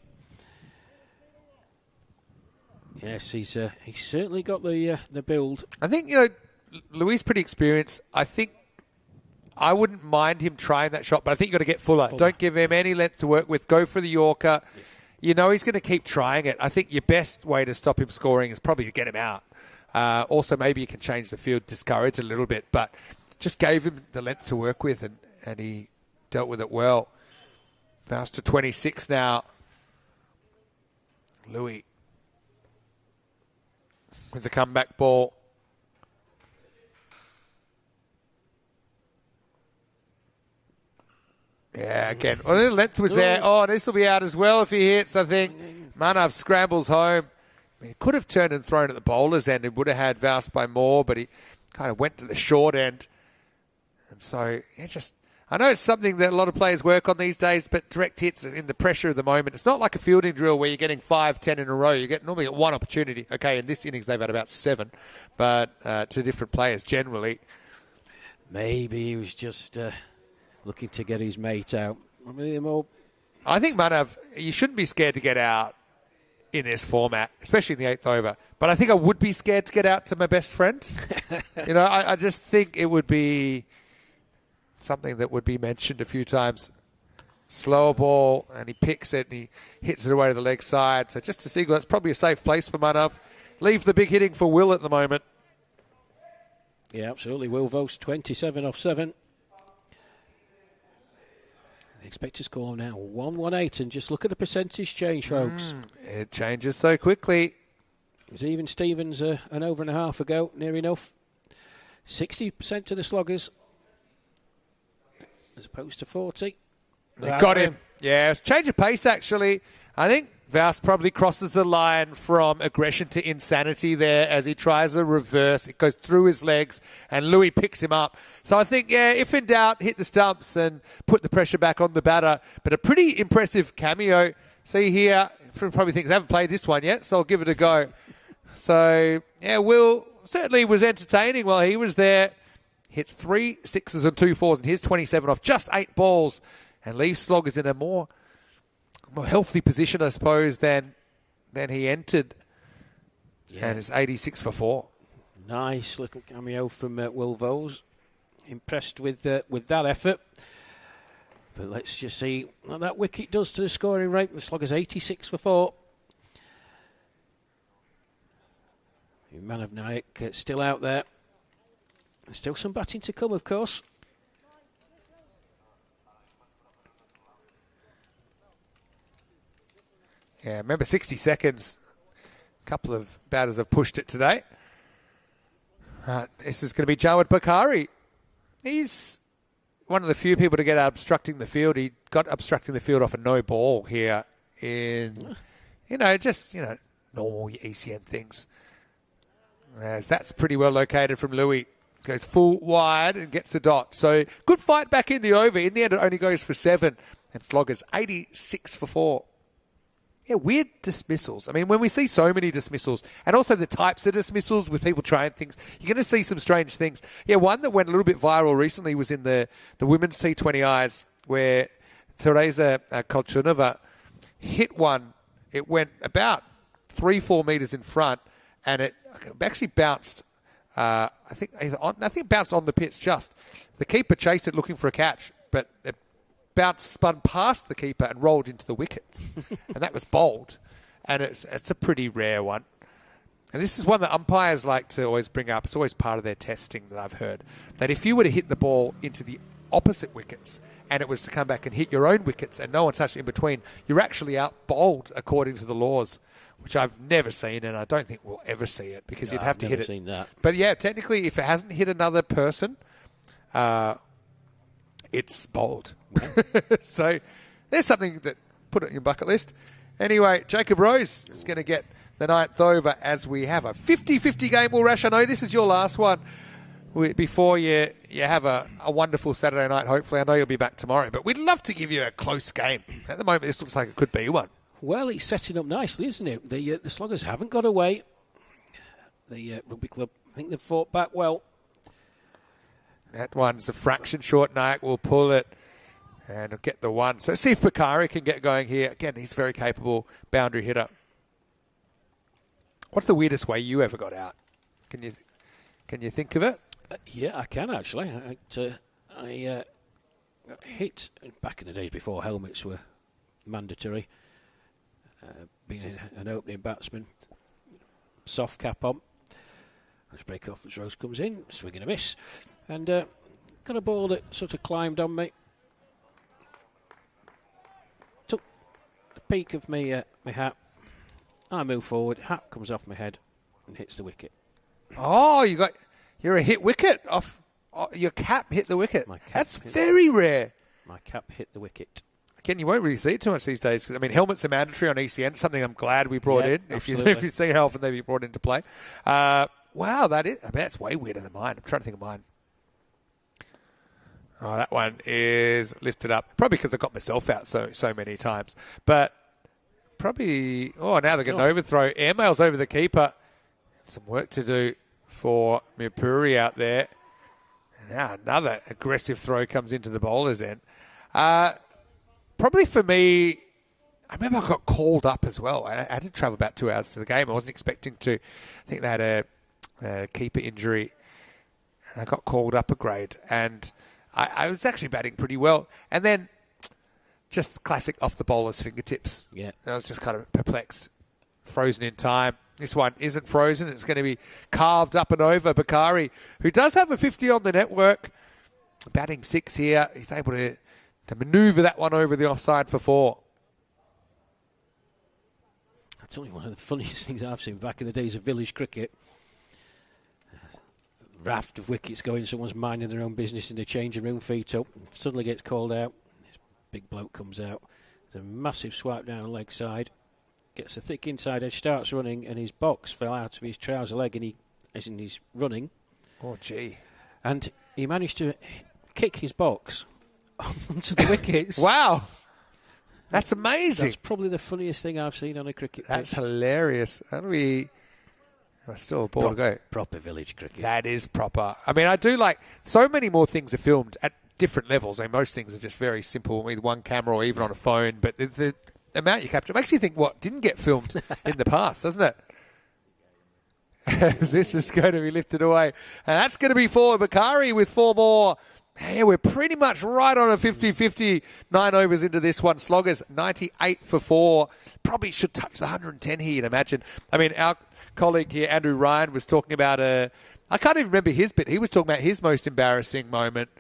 B: Yes, he's certainly got the build.
A: I think, Louis pretty experienced. I think I wouldn't mind him trying that shot, but I think you've got to get fuller. Don't give him any length to work with. Go for the Yorker. You know he's going to keep trying it. I think your best way to stop him scoring is probably to get him out. Also, maybe you can change the field, discourage a little bit, but just gave him the length to work with, and he dealt with it well. Fast to 26 now. Louis with the comeback ball. Yeah, again. Well, the length was there. Oh, this will be out as well if he hits, I think. Manav scrambles home. I mean, he could have turned and thrown at the bowler's end and would have had Voust by more, but he kind of went to the short end. And so, I know it's something that a lot of players work on these days, but direct hits in the pressure of the moment. It's not like a fielding drill where you're getting 5, 10 in a row. You normally get one opportunity. Okay, in this innings they've had about 7, but to different players generally.
B: Maybe he was just looking to get his mate out.
A: I think Manav, you shouldn't be scared to get out in this format, especially in the 8th over. But I think I would be scared to get out to my best friend. I just think it would be something that would be mentioned a few times. Slower ball, and he picks it, and he hits it away to the leg side. So just to see, that's probably a safe place for Manav. Leave the big hitting for Will at the moment.
B: Yeah, absolutely. Will Vost, 27 off 7. The expected score now 118, and just look at the percentage change, folks.
A: It changes so quickly.
B: It was even Stevens an over and a half ago, near enough. 60% to the sloggers, as opposed to 40.
A: They got him. Yeah, it's change of pace, actually. I think Voust probably crosses the line from aggression to insanity there as he tries a reverse. It goes through his legs, and Louis picks him up. So I think, if in doubt, hit the stumps and put the pressure back on the batter. But a pretty impressive cameo. See here, probably thinks I haven't played this one yet, so I'll give it a go. So, Will certainly was entertaining while he was there. Hits 3 6s and 2 4s, and here's 27 off just 8 balls, and leaves sloggers in a more healthy position, I suppose, than he entered. Yeah. And it's 86 for 4.
B: Nice little cameo from Will Vose. Impressed with that effort. But let's just see what that wicket does to the scoring rate. The slogger's 86 for 4. Manav Naik still out there. Still some batting to come, of course.
A: Yeah, remember 60 seconds. A couple of batters have pushed it today. This is going to be Jawad Bakari. He's one of the few people to get obstructing the field. He got obstructing the field off a no ball here in, normal ECN things. As that's pretty well located from Louis. Goes full wide and gets a dot. So good fight back in the over. In the end, it only goes for 7. And sloggers 86 for 4. Yeah, weird dismissals. I mean, when we see so many dismissals, and also the types of dismissals with people trying things, you're going to see some strange things. Yeah, one that went a little bit viral recently was in the women's T20Is, where Teresa Kolchunova hit one. It went about 3-4 metres in front, and it actually bounced. I think it bounced on the pitch just. The keeper chased it looking for a catch, but it spun past the keeper and rolled into the wickets. And that was bowled. And it's a pretty rare one. And this is one that umpires like to always bring up. It's always part of their testing that I've heard. That if you were to hit the ball into the opposite wickets and it was to come back and hit your own wickets and no one touched it in between, you're actually out bowled according to the laws, which I've never seen, and I don't think we'll ever see it because you'd have to hit it.
B: Seen that.
A: But yeah, technically, if it hasn't hit another person, it's bowled. So there's something that put it on your bucket list. Anyway, Jacob Rose is going to get the 9th over as we have a 50-50 game. Well, Rash, I know this is your last one before you have a wonderful Saturday night, hopefully. I know you'll be back tomorrow, but we'd love to give you a close game. At the moment, this looks like it could be one.
B: Well, it's setting up nicely, isn't it? The sloggers haven't got away. The rugby club, I think they've fought back well.
A: That one's a fraction short. Nayak will pull it and get the one. So see if Bakari can get going here. Again, he's a very capable boundary hitter. What's the weirdest way you ever got out? Can you think of it?
B: Yeah, I can actually. I got hit back in the days before helmets were mandatory. Being an opening batsman, soft cap on. Let's break off as Rose comes in, swing and a miss. And got a ball that sort of climbed on me. Took the peak of my hat. I move forward, hat comes off my head and hits the wicket.
A: Oh, you're a hit wicket off. Oh, your cap hit the wicket. That's very rare.
B: My cap hit the wicket.
A: Again, you won't really see it too much these days. 'Cause, I mean, helmets are mandatory on ECN. Something I'm glad we brought in. If you see how often they be brought into play. Wow, that's way weirder than mine. I'm trying to think of mine. Oh, that one is lifted up. Probably because I got myself out so many times. But probably, now they're getting an overthrow. Airmail's over the keeper. Some work to do for Mirpuri out there. And now another aggressive throw comes into the bowler's end. Probably for me, I remember I got called up as well. I had to travel about 2 hours to the game. I wasn't expecting to. I think they had a keeper injury. And I got called up a grade. And I was actually batting pretty well. And then just classic off the bowler's fingertips.
B: Yeah.
A: I was just kind of perplexed. Frozen in time. This one isn't frozen. It's going to be carved up and over. Bakari, who does have a 50 on the network, batting 6 here. He's able to manoeuvre that one over the offside for 4.
B: That's only one of the funniest things I've seen back in the days of village cricket. Raft of wickets going, someone's minding their own business in the changing room, feet up, suddenly gets called out. This big bloke comes out. There's a massive swipe down leg side. Gets a thick inside edge, starts running, and his box fell out of his trouser leg, and he's running.
A: Oh, gee.
B: And he managed to kick his box onto the wickets.
A: Wow. That's amazing.
B: That's probably the funniest thing I've seen on a cricket pitch.
A: That's hilarious. Still a ball to go.
B: Proper village cricket.
A: That is proper. I mean, I do like, so many more things are filmed at different levels. I mean, most things are just very simple with one camera or even on a phone, but the amount you capture makes you think what didn't get filmed in the past, doesn't it? This is going to be lifted away. And that's going to be for Bakari with 4 more. Hey, we're pretty much right on a 50-50. 9 overs into this one. Sloggers, 98 for 4. Probably should touch the 110 here, you'd imagine. I mean, our colleague here, Andrew Ryan, was talking about I can't even remember his bit. He was talking about his most embarrassing moment.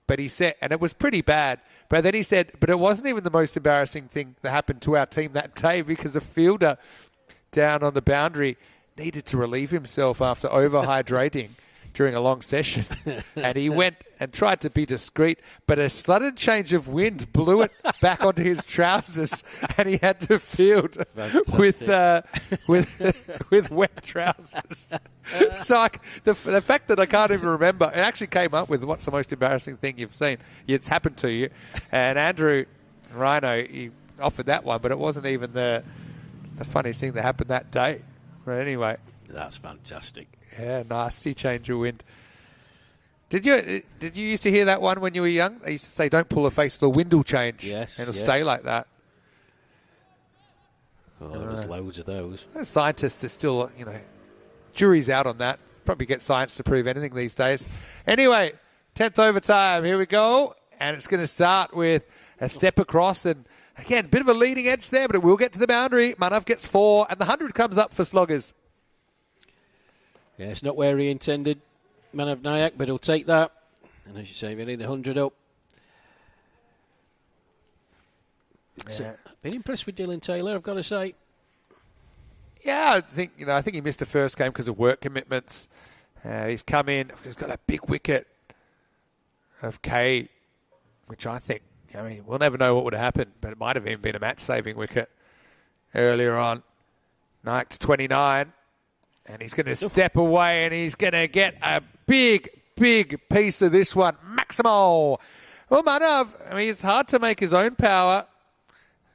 A: But he said, and it was pretty bad. But then he said, but it wasn't even the most embarrassing thing that happened to our team that day because a fielder down on the boundary needed to relieve himself after overhydrating during a long session. And he went and tried to be discreet, but a sudden change of wind blew it back onto his trousers, and he had to field with wet trousers. So the fact that I can't even remember, it actually came up with what's the most embarrassing thing you've seen. It's happened to you. And Andrew Rhino, he offered that one, but it wasn't even the funniest thing that happened that day. But anyway.
B: That's fantastic.
A: Yeah, nasty change of wind. Did you used to hear that one when you were young? They used to say, don't pull a face, the wind will change.
B: Yes.
A: And it'll stay like that.
B: Oh, there's loads of those.
A: Scientists are still, jury's out on that. Probably get science to prove anything these days. Anyway, 10th overtime. Here we go. And it's going to start with a step across. And again, bit of a leading edge there, but it will get to the boundary. Manav gets 4, and the 100 comes up for Sloggers.
B: Yeah, it's not where he intended, Manav Nayak, but he'll take that. And as you say, we need the 100 up.
A: Yeah.
B: So, been impressed with Dylan Taylor, I've got to say.
A: Yeah, I think he missed the first game because of work commitments. He's come in. He's got that big wicket of K, which I think, we'll never know what would have happened, but it might have even been a match-saving wicket earlier on. Nayak to 29, and he's going to step away, and he's going to get a big, big piece of this one. Maximo. Well, Manav, it's hard to make his own power,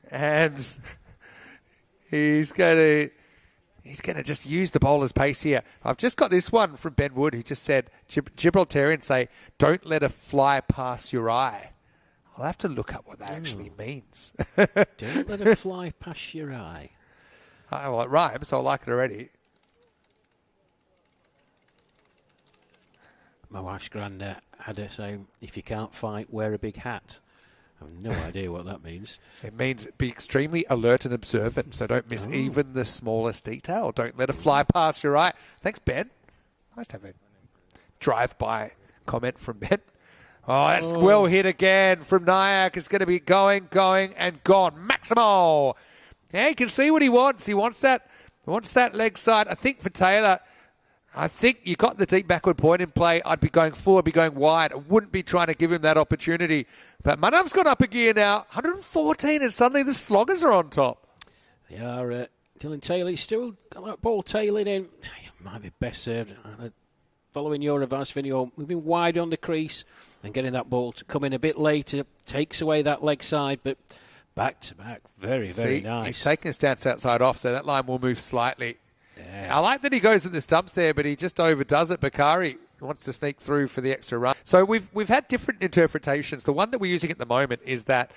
A: and he's going to He's going to just use the bowler's pace here. I've just got this one from Ben Wood, who just said, Gibraltarians say, don't let a fly pass your eye. I'll have to look up what that actually means.
B: Don't let a fly pass your eye.
A: Well, it rhymes, so I like it already.
B: My wife's granddad had her say, if you can't fight, wear a big hat. I have no idea what that means.
A: It means be extremely alert and observant, so don't miss even the smallest detail. Don't let a fly pass your eye. Thanks, Ben. Nice to have a drive-by comment from Ben. Oh, that's well hit again from Nyack. It's going to be going, and gone. Maximo. Yeah, you can see what he wants. He wants that leg side. I think for Taylor, I think you got the deep backward point in play. I'd be going full, I'd be going wide. I wouldn't be trying to give him that opportunity. But Manav's gone up a gear now. 114, and suddenly the sloggers are on top.
B: They are. Dylan Taylor, he's still got that ball tailing in. Might be best served. Following your advice, Vinny, moving wide on the crease and getting that ball to come in a bit later. Takes away that leg side, but back to back. Very, very nice.
A: He's taking a stance outside off, so that line will move slightly.
B: Yeah.
A: I like that he goes at the stumps there, but he just overdoes it. Bakari wants to sneak through for the extra run. So we've had different interpretations. The one that we're using at the moment is that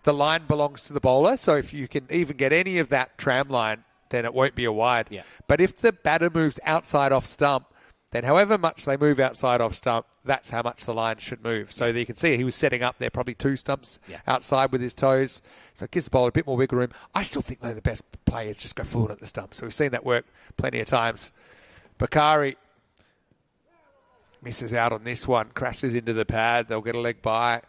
A: the line belongs to the bowler. So if you can even get any of that tram line, then it won't be a wide.
B: Yeah.
A: But if the batter moves outside off stump, then however much they move outside off stump, that's how much the line should move. So you can see he was setting up there probably 2 stumps outside with his toes. So it gives the bowler a bit more wiggle room. I still think they're the best players just go forward at the stump. So we've seen that work plenty of times. Bakari misses out on this one, crashes into the pad. They'll get a leg by.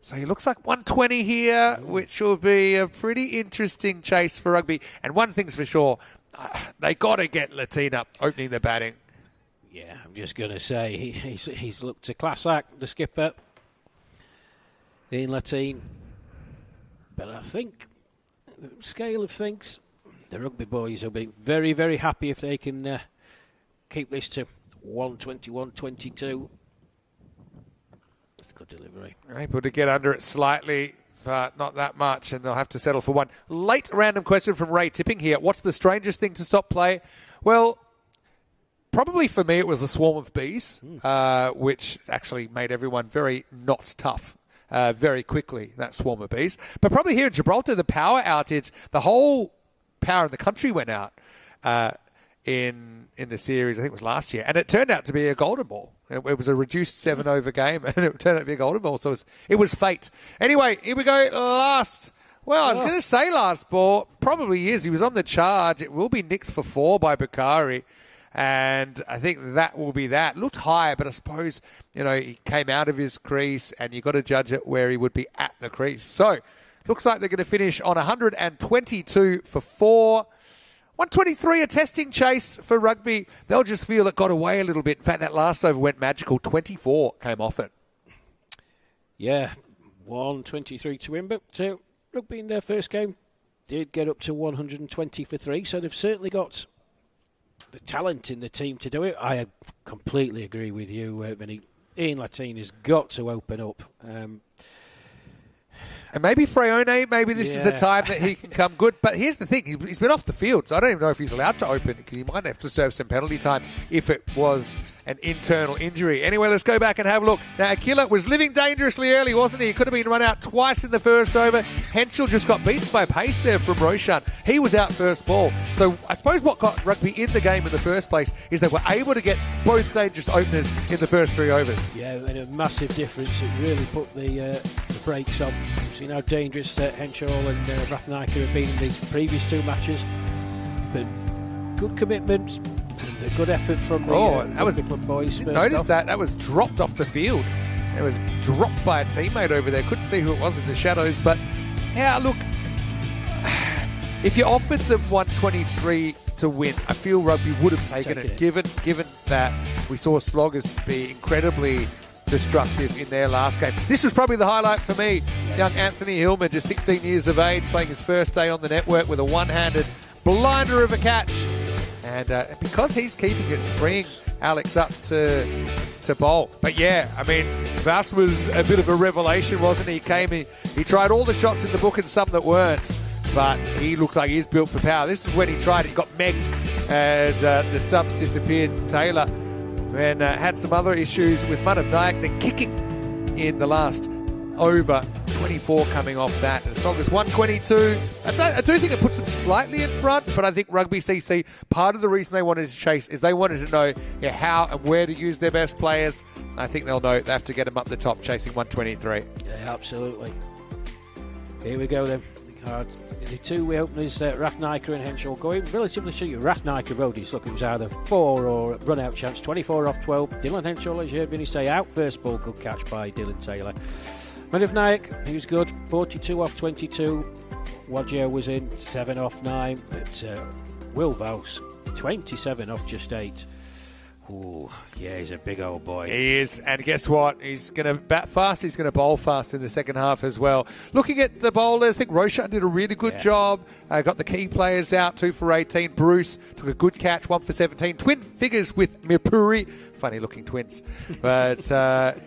A: So he looks like 120 here, which will be a pretty interesting chase for rugby. And one thing's for sure, they got to get Latine up opening the batting.
B: Yeah, I'm just going to say he's looked a class act, the skipper, Ian Latine. But I think, the scale of things, the rugby boys will be very, very happy if they can keep this to 121-22. It's a good delivery.
A: Able to get under it slightly, but not that much, and they'll have to settle for one. Late random question from Ray Tipping here. What's the strangest thing to stop play? Well, probably for me it was a swarm of bees, which actually made everyone very not tough very quickly, that swarm of bees. But probably here in Gibraltar, the power outage, the whole power in the country went out in the series, I think it was last year, and it turned out to be a golden ball. It was a reduced 7-over game, and it turned out to be a golden ball, so it was fate. Anyway, here we go, last. Well, I was going to say last ball, probably is. He was on the charge. It will be nicked for 4 by Bakari. And I think that will be that. Looked high, but I suppose, he came out of his crease and you've got to judge it where he would be at the crease. So, looks like they're going to finish on 122 for 4. 123, a testing chase for rugby. They'll just feel it got away a little bit. In fact, that last over went magical. 24 came off it.
B: Yeah, 123 to win, but rugby in their first game did get up to 120 for 3, so they've certainly got the talent in the team to do it. I completely agree with you, Vinny. Ian Latine has got to open up.
A: And maybe Freone, maybe this is the time that he can come good. But here's the thing, he's been off the field, so I don't even know if he's allowed to open because he might have to serve some penalty time if it was an internal injury. Anyway, let's go back and have a look. Now, Akila was living dangerously early, wasn't he? He could have been run out twice in the first over. Henschel just got beaten by pace there from Roshan. He was out first ball. So I suppose what got rugby in the game in the first place is they were able to get both dangerous openers in the first 3 overs.
B: Yeah, and a massive difference. It really put the brakes on. You've seen how dangerous Henschel and Rathnaiker have been in these previous 2 matches. But good commitment. And a good effort from the club boys.
A: Notice that was dropped off the field. It was dropped by a teammate over there. Couldn't see who it was in the shadows. But, yeah, look, if you offered them 123 to win, I feel rugby would have taken it. Given that we saw Sloggers be incredibly destructive in their last game. This was probably the highlight for me. Young Anthony Hillman, just 16 years of age, playing his first day on the network with a one-handed blinder of a catch. And because he's keeping it, freeing Alex up to bowl. But yeah, I mean, Vas was a bit of a revelation, wasn't he? He tried all the shots in the book and some that weren't. but he looked like he's built for power. This is when he tried it, got megged, and the stumps disappeared. Taylor and had some other issues with Manav Nayak. They're kicking in the last over, 24 coming off that. As long as 122, I do think it puts them slightly in front, but I think Rugby CC, part of the reason they wanted to chase is they wanted to know how and where to use their best players. I think they'll know they have to get them up the top, chasing 123.
B: Yeah, absolutely. Here we go then. The two openers, Rathnaika and Henshaw, going relatively short. Rathnaika rode his luck. It was either 4 or run out chance. 24 off 12. Dylan Henshaw, as you heard Vinny say, out first ball. Good catch by Dylan Taylor. Manav Nayak, he was good. 42 off 22. Wadjo was in 7 off 9. But Will Vos, 27 off just 8. Ooh, yeah, he's a big old boy.
A: He is, and guess what? He's going to bat fast, he's going to bowl fast in the second half as well. Looking at the bowlers, I think Roshan did a really good job. Got the key players out, 2 for 18. Bruce took a good catch, 1 for 17. Twin figures with Mirpuri. Funny looking twins. But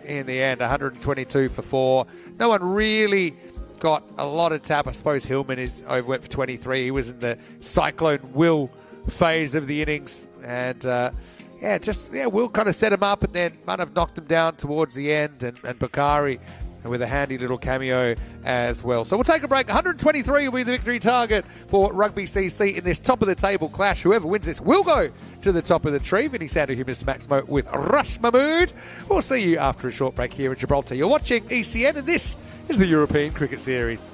A: in the end, 122 for 4. No one really got a lot of tap. I suppose Hillman is went for 23. He was in the Cyclone Will phase of the innings. And Will kind of set him up, and then Manav knocked him down towards the end, and Bakari with a handy little cameo as well. So we'll take a break. 123 will be the victory target for Rugby CC in this top-of-the-table clash. Whoever wins this will go to the top of the tree. Vinny Sandu here, Mr. Maximo, with Rush Mahmood. We'll see you after a short break here in Gibraltar. You're watching ECN, and this is the European Cricket Series.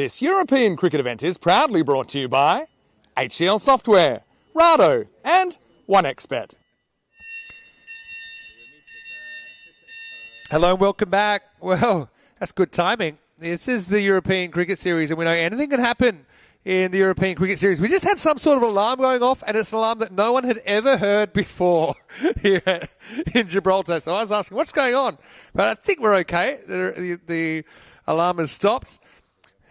A: This European cricket event is proudly brought to you by HCL Software, Rado and 1xBet. Hello and welcome back. Well, that's good timing. This is the European Cricket Series and we know anything can happen in the European Cricket Series. We just had some sort of alarm going off, and it's an alarm that no one had ever heard before here in Gibraltar. So I was asking, what's going on? But I think we're okay. The alarm has stopped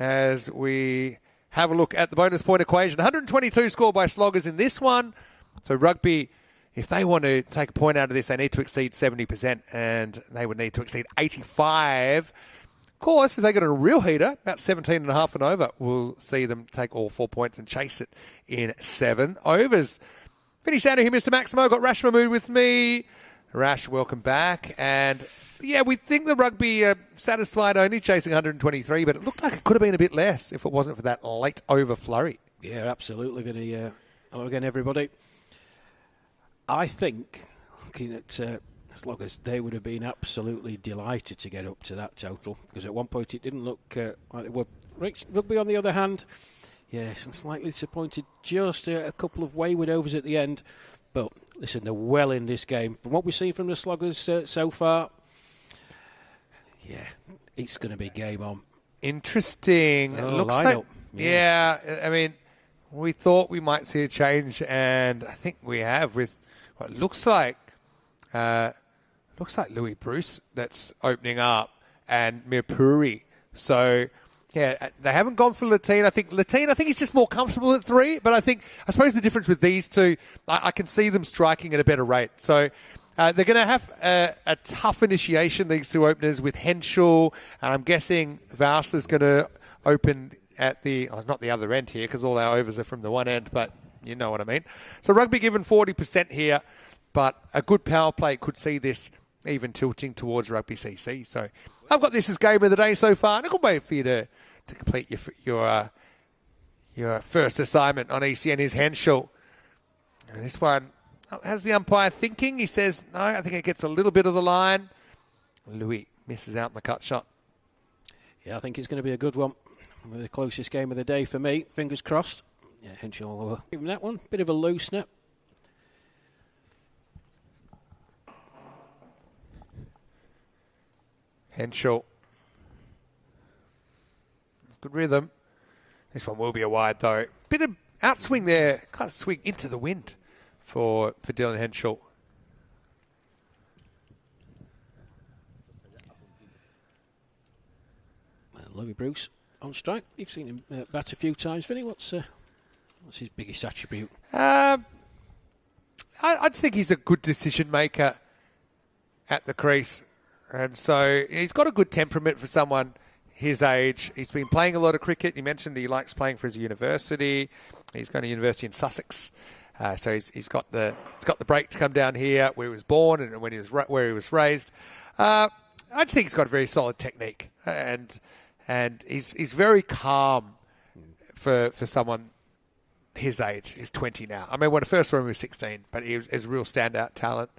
A: as we have a look at the bonus point equation. 122 scored by Sloggers in this one. So rugby, if they want to take a point out of this, they need to exceed 70%, and they would need to exceed 85%. Of course, if they get a real heater, about 17.5 and over, we'll see them take all 4 points and chase it in 7 overs. Finished out of here, Mr. Maximo. Got Rash Mahmood with me. Rash, welcome back. And, yeah, we think the rugby satisfied only chasing 123, but it looked like it could have been a bit less if it wasn't for that late over flurry.
B: Yeah, absolutely. Hello again, everybody. I think, looking at Sloggers, they would have been absolutely delighted to get up to that total, because at one point it didn't look like they were. Rugby, on the other hand, yes, and slightly disappointed, just a couple of wayward overs at the end. But listen, they're well in this game. From what we've seen from the Sloggers so far, yeah, it's going to be game on.
A: Interesting. It looks like, yeah, I mean, we thought we might see a change, and I think we have with what looks like Louis Bruce that's opening up, and Mirpuri. So, yeah, they haven't gone for Latine. I think he's just more comfortable at 3, but I suppose the difference with these two, I can see them striking at a better rate. So they're going to have a tough initiation, these two openers, with Henschel, and I'm guessing Varsler's going to open at not the other end here, because all our overs are from the one end, but you know what I mean. So rugby given 40% here, but a good power play could see this even tilting towards rugby CC. So I've got this as game of the day so far, and a good way for you to complete your first assignment on ECN is Henschel. And this one, how's the umpire thinking? He says, no, I think it gets a little bit of the line. Louis misses out in the cut shot.
B: Yeah, I think it's going to be a good one. The closest game of the day for me, fingers crossed. Yeah, Henschel will give him that one. Bit of a loosener.
A: Henschel. Good rhythm. This one will be a wide, though. Bit of outswing there. Kind of swing into the wind for Dylan Henschel.
B: Louis Bruce on strike. You've seen him bat a few times, Vinny. What's his biggest attribute?
A: I just think he's a good decision maker at the crease. And so he's got a good temperament for someone his age. He's been playing a lot of cricket. You mentioned that he likes playing for his university. He's going to university in Sussex. So he's got the break to come down here where he was born and where he was raised. I just think he's got a very solid technique. And he's very calm for someone his age. He's 20 now. I mean, when I first saw him, he was 16, but he was a real standout talent.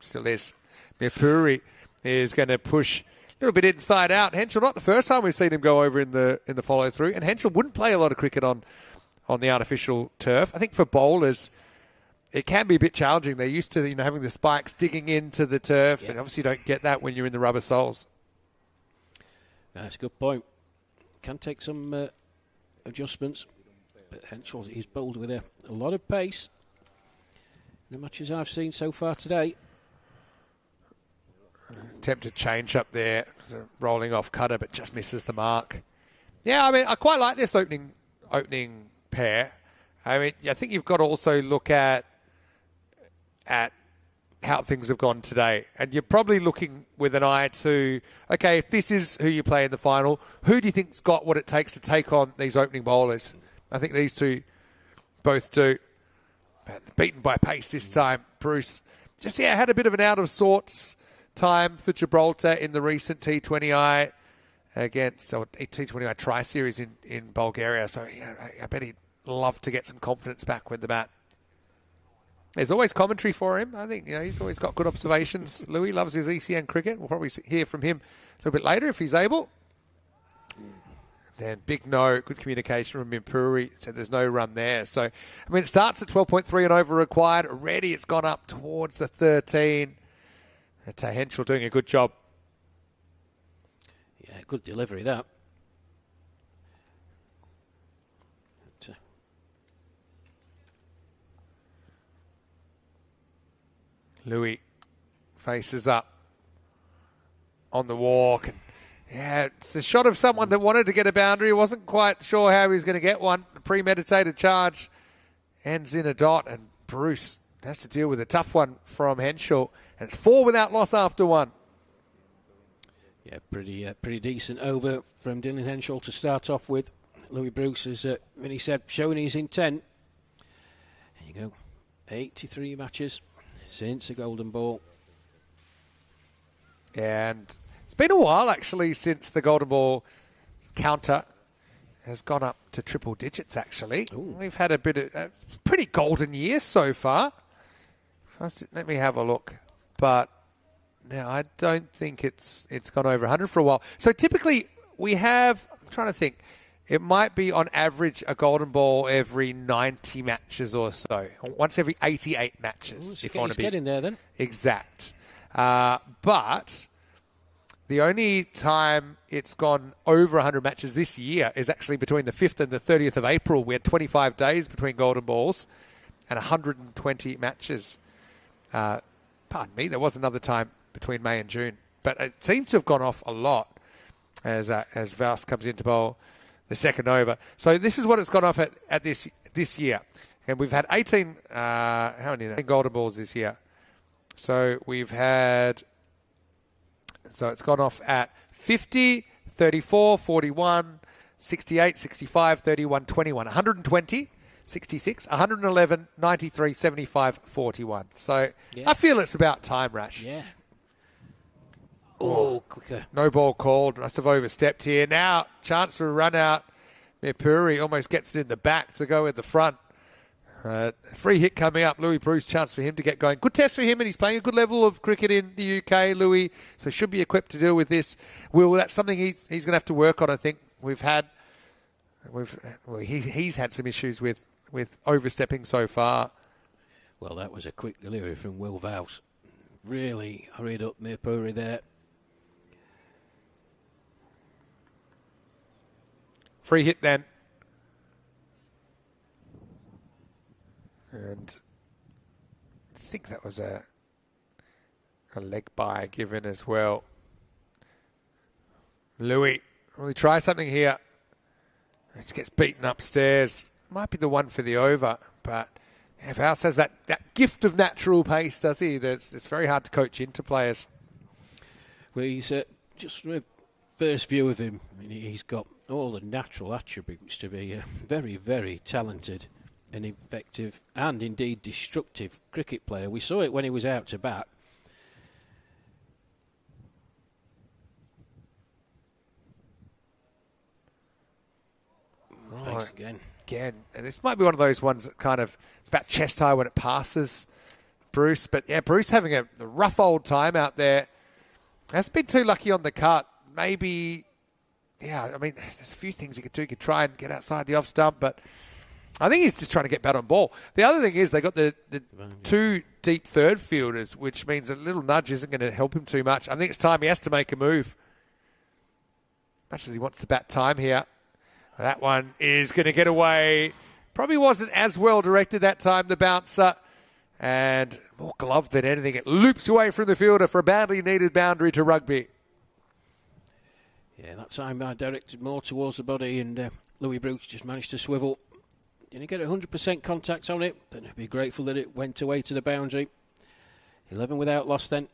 A: Still is. Mirpuri is going to push a little bit inside out. Henschel, not the first time we've seen him go over in the follow through, and Henschel wouldn't play a lot of cricket on the artificial turf. I think for bowlers, it can be a bit challenging. They're used to having the spikes digging into the turf, and obviously you don't get that when you're in the rubber soles.
B: That's a good point. Can take some adjustments, but Henschel, he's bowled with a lot of pace. The matches I've seen so far today.
A: Attempted change up there, rolling off cutter, but just misses the mark. Yeah, I mean, I quite like this opening pair. I mean, I think you've got to also look at how things have gone today, and you're probably looking with an eye to, okay, if this is who you play in the final, who do you think's got what it takes to take on these opening bowlers? I think these two both do. But beaten by pace this time. Bruce just had a bit of an out of sorts time for Gibraltar in the recent T20I T20I Tri-Series in Bulgaria. So I bet he'd love to get some confidence back with the bat. There's always commentary for him. I think he's always got good observations. Louis loves his ECN cricket. We'll probably hear from him a little bit later if he's able. Then big no, good communication from Mimpuri. Said there's no run there. So, I mean, it starts at 12.3 and over required. Already it's gone up towards the 13. Henschel doing a good job.
B: Yeah, good delivery, that.
A: Louis faces up on the walk. And yeah, it's a shot of someone that wanted to get a boundary. Wasn't quite sure how he was going to get one. A premeditated charge ends in a dot, and Bruce has to deal with a tough one from Henschel. And it's 4 without loss after 1.
B: Yeah, pretty decent over from Dylan Henschel to start off with. Louis Bruce, as Vinny said, showing his intent. There you go. 83 matches since a golden ball.
A: And it's been a while, actually, since the golden ball counter has gone up to triple digits, actually.
B: Ooh.
A: We've had a bit of a pretty golden year so far. Let me have a look. But no, I don't think it's gone over 100 for a while. So typically we have, I'm trying to think, it might be on average a golden ball every 90 matches or so. Once every 88 matches.
B: Ooh,
A: if I want to be
B: getting there then.
A: exact. But the only time it's gone over 100 matches this year is actually between the 5th and the 30th of April. We had 25 days between golden balls and 120 matches. Pardon me, there was another time between May and June. But it seems to have gone off a lot as Vaus comes into bowl the second over. So this is what it's gone off at this year. And we've had 18, how many golden balls this year? So we've had, so it's gone off at 50, 34, 41, 68, 65, 31, 21, 120, 66, 111, 93, 75, 41. So
B: yeah.
A: I feel it's about time, Rash.
B: Yeah. Oh, quicker.
A: No ball called. Must have overstepped here. Now, chance for a run out. Mirpuri almost gets it in the back to go in the front. Free hit coming up. Louis Bruce, chance for him to get going. Good test for him, and he's playing a good level of cricket in the UK, Louis, so should be equipped to deal with this. That's something he's going to have to work on, I think. He's had some issues with overstepping so far.
B: Well, that was a quick delivery from Will Vaus. Really hurried up Mirpuri there.
A: Free hit then. And I think that was a leg bye given as well. Louis, will he try something here? It gets beaten upstairs. Might be the one for the over, but Vaus has that gift of natural pace, does he? It's very hard to coach into players.
B: Well, he's just from a first view of him, I mean, he's got all the natural attributes to be a very, very talented and effective and indeed destructive cricket player. We saw it when he was out to bat. Thanks again.
A: And this might be one of those ones that kind of, it's about chest high when it passes Bruce. But yeah, Bruce having a rough old time out there. Hasn't been too lucky on the cut. Maybe, yeah, I mean, there's a few things he could do. He could try and get outside the off stump, but I think he's just trying to get bat on ball. The other thing is they got the two deep third fielders, which means a little nudge isn't going to help him too much. I think it's time he has to make a move. Much as he wants to bat time here. That one is going to get away. Probably wasn't as well directed that time, the bouncer. And more glove than anything. It loops away from the fielder for a badly needed boundary to rugby.
B: Yeah, that time I directed more towards the body, and Louis Bruce just managed to swivel. Didn't get 100% contact on it, then I'd be grateful that it went away to the boundary. 11 without loss then.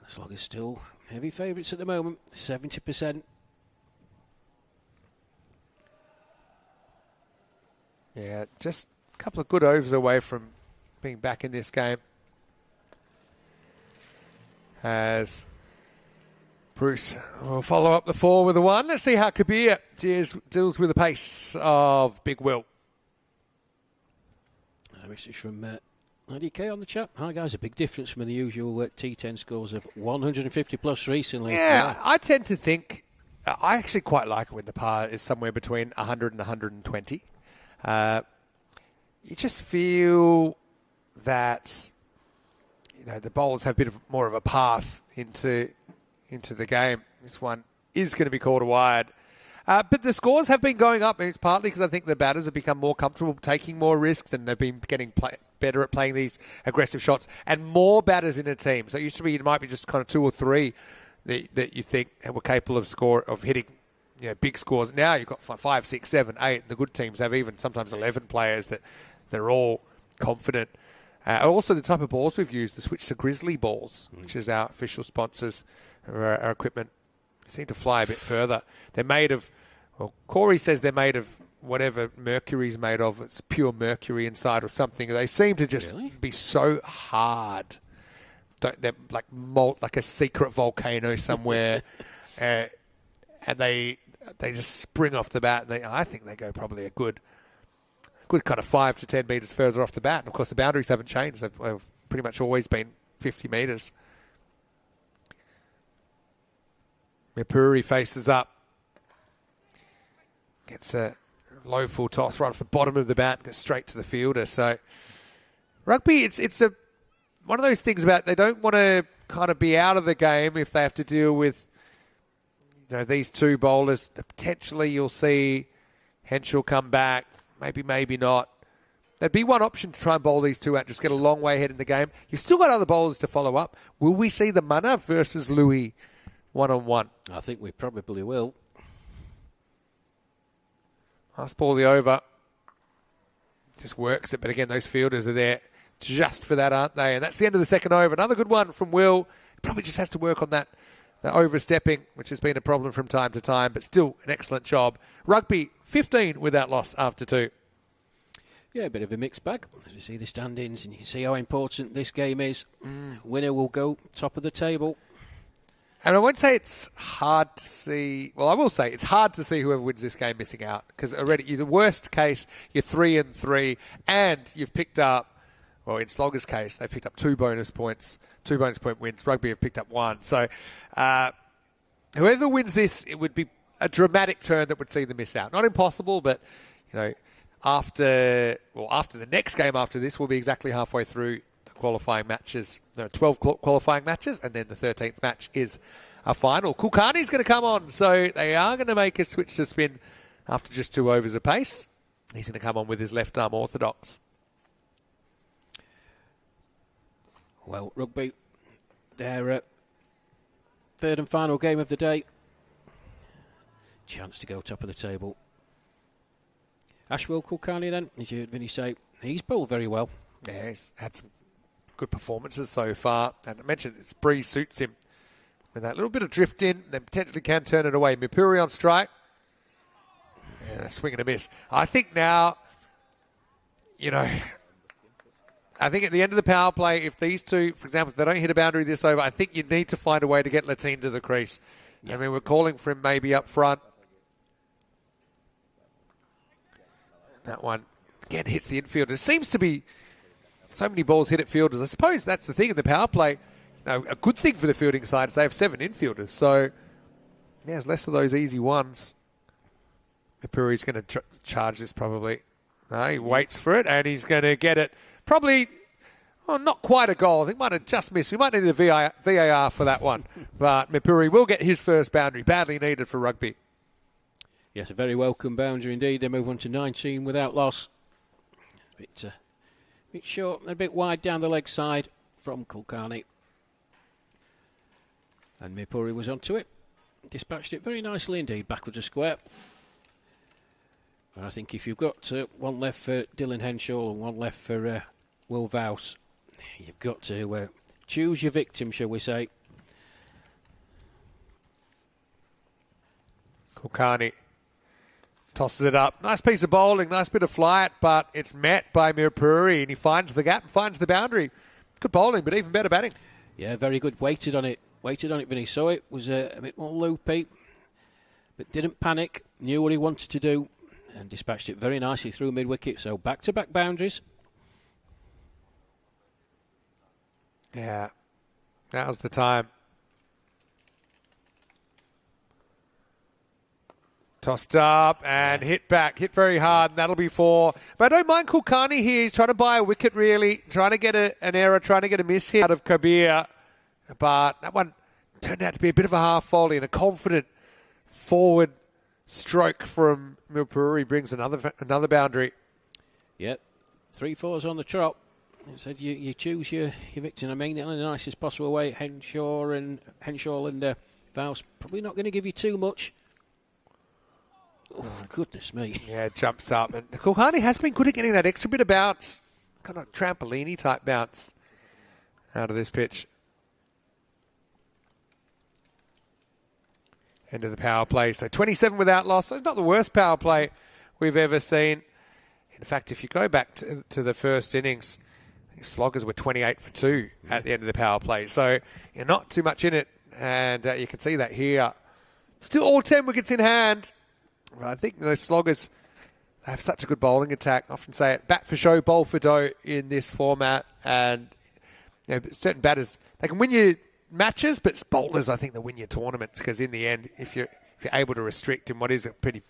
B: The slog is still heavy favourites at the moment, 70%.
A: Yeah, just a couple of good overs away from being back in this game. As Bruce will follow up the 4 with a 1. Let's see how Kabir deals with the pace of Big Will.
B: A message from IDK on the chat. Hi guys, a big difference from the usual T10 scores of 150 plus recently.
A: Yeah, I tend to think I actually quite like it when the par is somewhere between 100 and 120. You just feel that, the bowlers have a bit more of a path into the game. This one is going to be called a wide. But the scores have been going up, and it's partly because I think the batters have become more comfortable taking more risks, and they've been getting better at playing these aggressive shots, and more batters in a team. So it used to be it might be just kind of 2 or 3 that you think were capable of hitting big scores. Now you've got 5, 6, 7, 8. The good teams have even sometimes 11 players that they're all confident. Also, the type of balls we've used, the switch to Grizzly balls, which is our official sponsors of our equipment, seem to fly a bit further. They're made of, Corey says they're made of whatever mercury's made of. It's pure mercury inside or something. They seem to just be so hard. They're like like a secret volcano somewhere. And they just spring off the bat. And I think they go probably a good kind of 5 to 10 metres further off the bat. And of course, the boundaries haven't changed. They've pretty much always been 50 metres. Mipuri faces up. Gets a low full toss right off the bottom of the bat. Gets straight to the fielder. So rugby, it's one of those things about they don't want to kind of be out of the game if they have to deal with these 2 bowlers. Potentially you'll see Henschel come back. Maybe not. There'd be one option to try and bowl these 2 out, just get a long way ahead in the game. You've still got other bowlers to follow up. Will we see the Munna versus Louis one-on-one?
B: I think we probably will.
A: Last ball of the over. Just works it, but again, those fielders are there just for that, aren't they? And that's the end of the second over. Another good one from Will. Probably just has to work on that overstepping, which has been a problem from time to time, but still an excellent job. Rugby, 15 without loss after 2.
B: Yeah, a bit of a mixed bag. As you see the standings and you see how important this game is. Winner will go top of the table.
A: And I won't say it's hard to see. Well, I will say it's hard to see whoever wins this game missing out, because already, the worst case, you're 3-3, and you've picked up, well, in Slogger's case, they picked up 2 bonus points, 2 bonus point wins. Rugby have picked up 1. So whoever wins this, it would be a dramatic turn that would see them miss out. Not impossible, but after the next game after this, we'll be exactly halfway through the qualifying matches. There are 12 qualifying matches, and then the 13th match is a final. Kulkarni's going to come on, so they are going to make a switch to spin after just 2 overs apace. He's going to come on with his left arm orthodox.
B: Well, rugby, their 3rd and final game of the day. Chance to go top of the table. Ashwell Kulkarni then, as you heard Vinny say, he's bowled very well.
A: Yeah, he's had some good performances so far. And I mentioned this breeze suits him. With that little bit of drift in, then potentially can turn it away. Mipuri on strike. And a swing and a miss. I think now, I think at the end of the power play, if these 2, for example, if they don't hit a boundary this over, I think you need to find a way to get Latine to the crease. Yeah. I mean, we're calling for him maybe up front. That one, again, hits the infielder. There seems to be so many balls hit at fielders. I suppose that's the thing in the power play. A good thing for the fielding side is they have 7 infielders. So there's less of those easy ones. Mipuri's going to charge this probably. No, he waits for it, and he's going to get it. Probably, not quite a goal. I think might have just missed. We might need a VAR for that one. But Mipuri will get his first boundary. Badly needed for rugby.
B: Yes, a very welcome boundary indeed. They move on to 19 without loss. A bit short and a bit wide down the leg side from Kulkarni. And Mipuri was onto it. Dispatched it very nicely indeed, backwards a square. And I think if you've got 1 left for Dylan Henschel and 1 left for Will Vouse, you've got to choose your victim, shall we say.
A: Kulkarni tosses it up. Nice piece of bowling, nice bit of flight, but it's met by Mipuri, and he finds the gap and finds the boundary. Good bowling, but even better batting.
B: Yeah, very good. Waited on it when he saw it. Was a bit more loopy, but didn't panic. Knew what he wanted to do and dispatched it very nicely through mid-wicket. So back-to-back boundaries.
A: Yeah, now's the time. Tossed up and hit back, hit very hard, and that'll be 4. But I don't mind Kulkarni here. He's trying to buy a wicket, really, trying to get an error, trying to get a miss hit out of Kabir. But that one turned out to be a bit of a half volley, and a confident forward stroke from Milpuri brings another boundary.
B: Yep, 3 4s on the trot. It said you choose your victim. I mean it in the nicest possible way. Henshaw and Vow's probably not going to give you too much. Oh, goodness me.
A: Yeah, jumps up. And Kulkarni has been good at getting that extra bit of bounce. Kind of trampolini type bounce out of this pitch. End of the power play. So 27 without loss. So it's not the worst power play we've ever seen. In fact, if you go back to the first innings, I think Sloggers were 28 for 2 at the end of the power play. So you're not too much in it. And you can see that here. Still all 10 wickets in hand. I think Sloggers have such a good bowling attack. I often say it, bat for show, bowl for dough in this format. And certain batters, they can win you matches, but it's bowlers, I think, that win your tournaments. Because in the end, if you're able to restrict in what is a pretty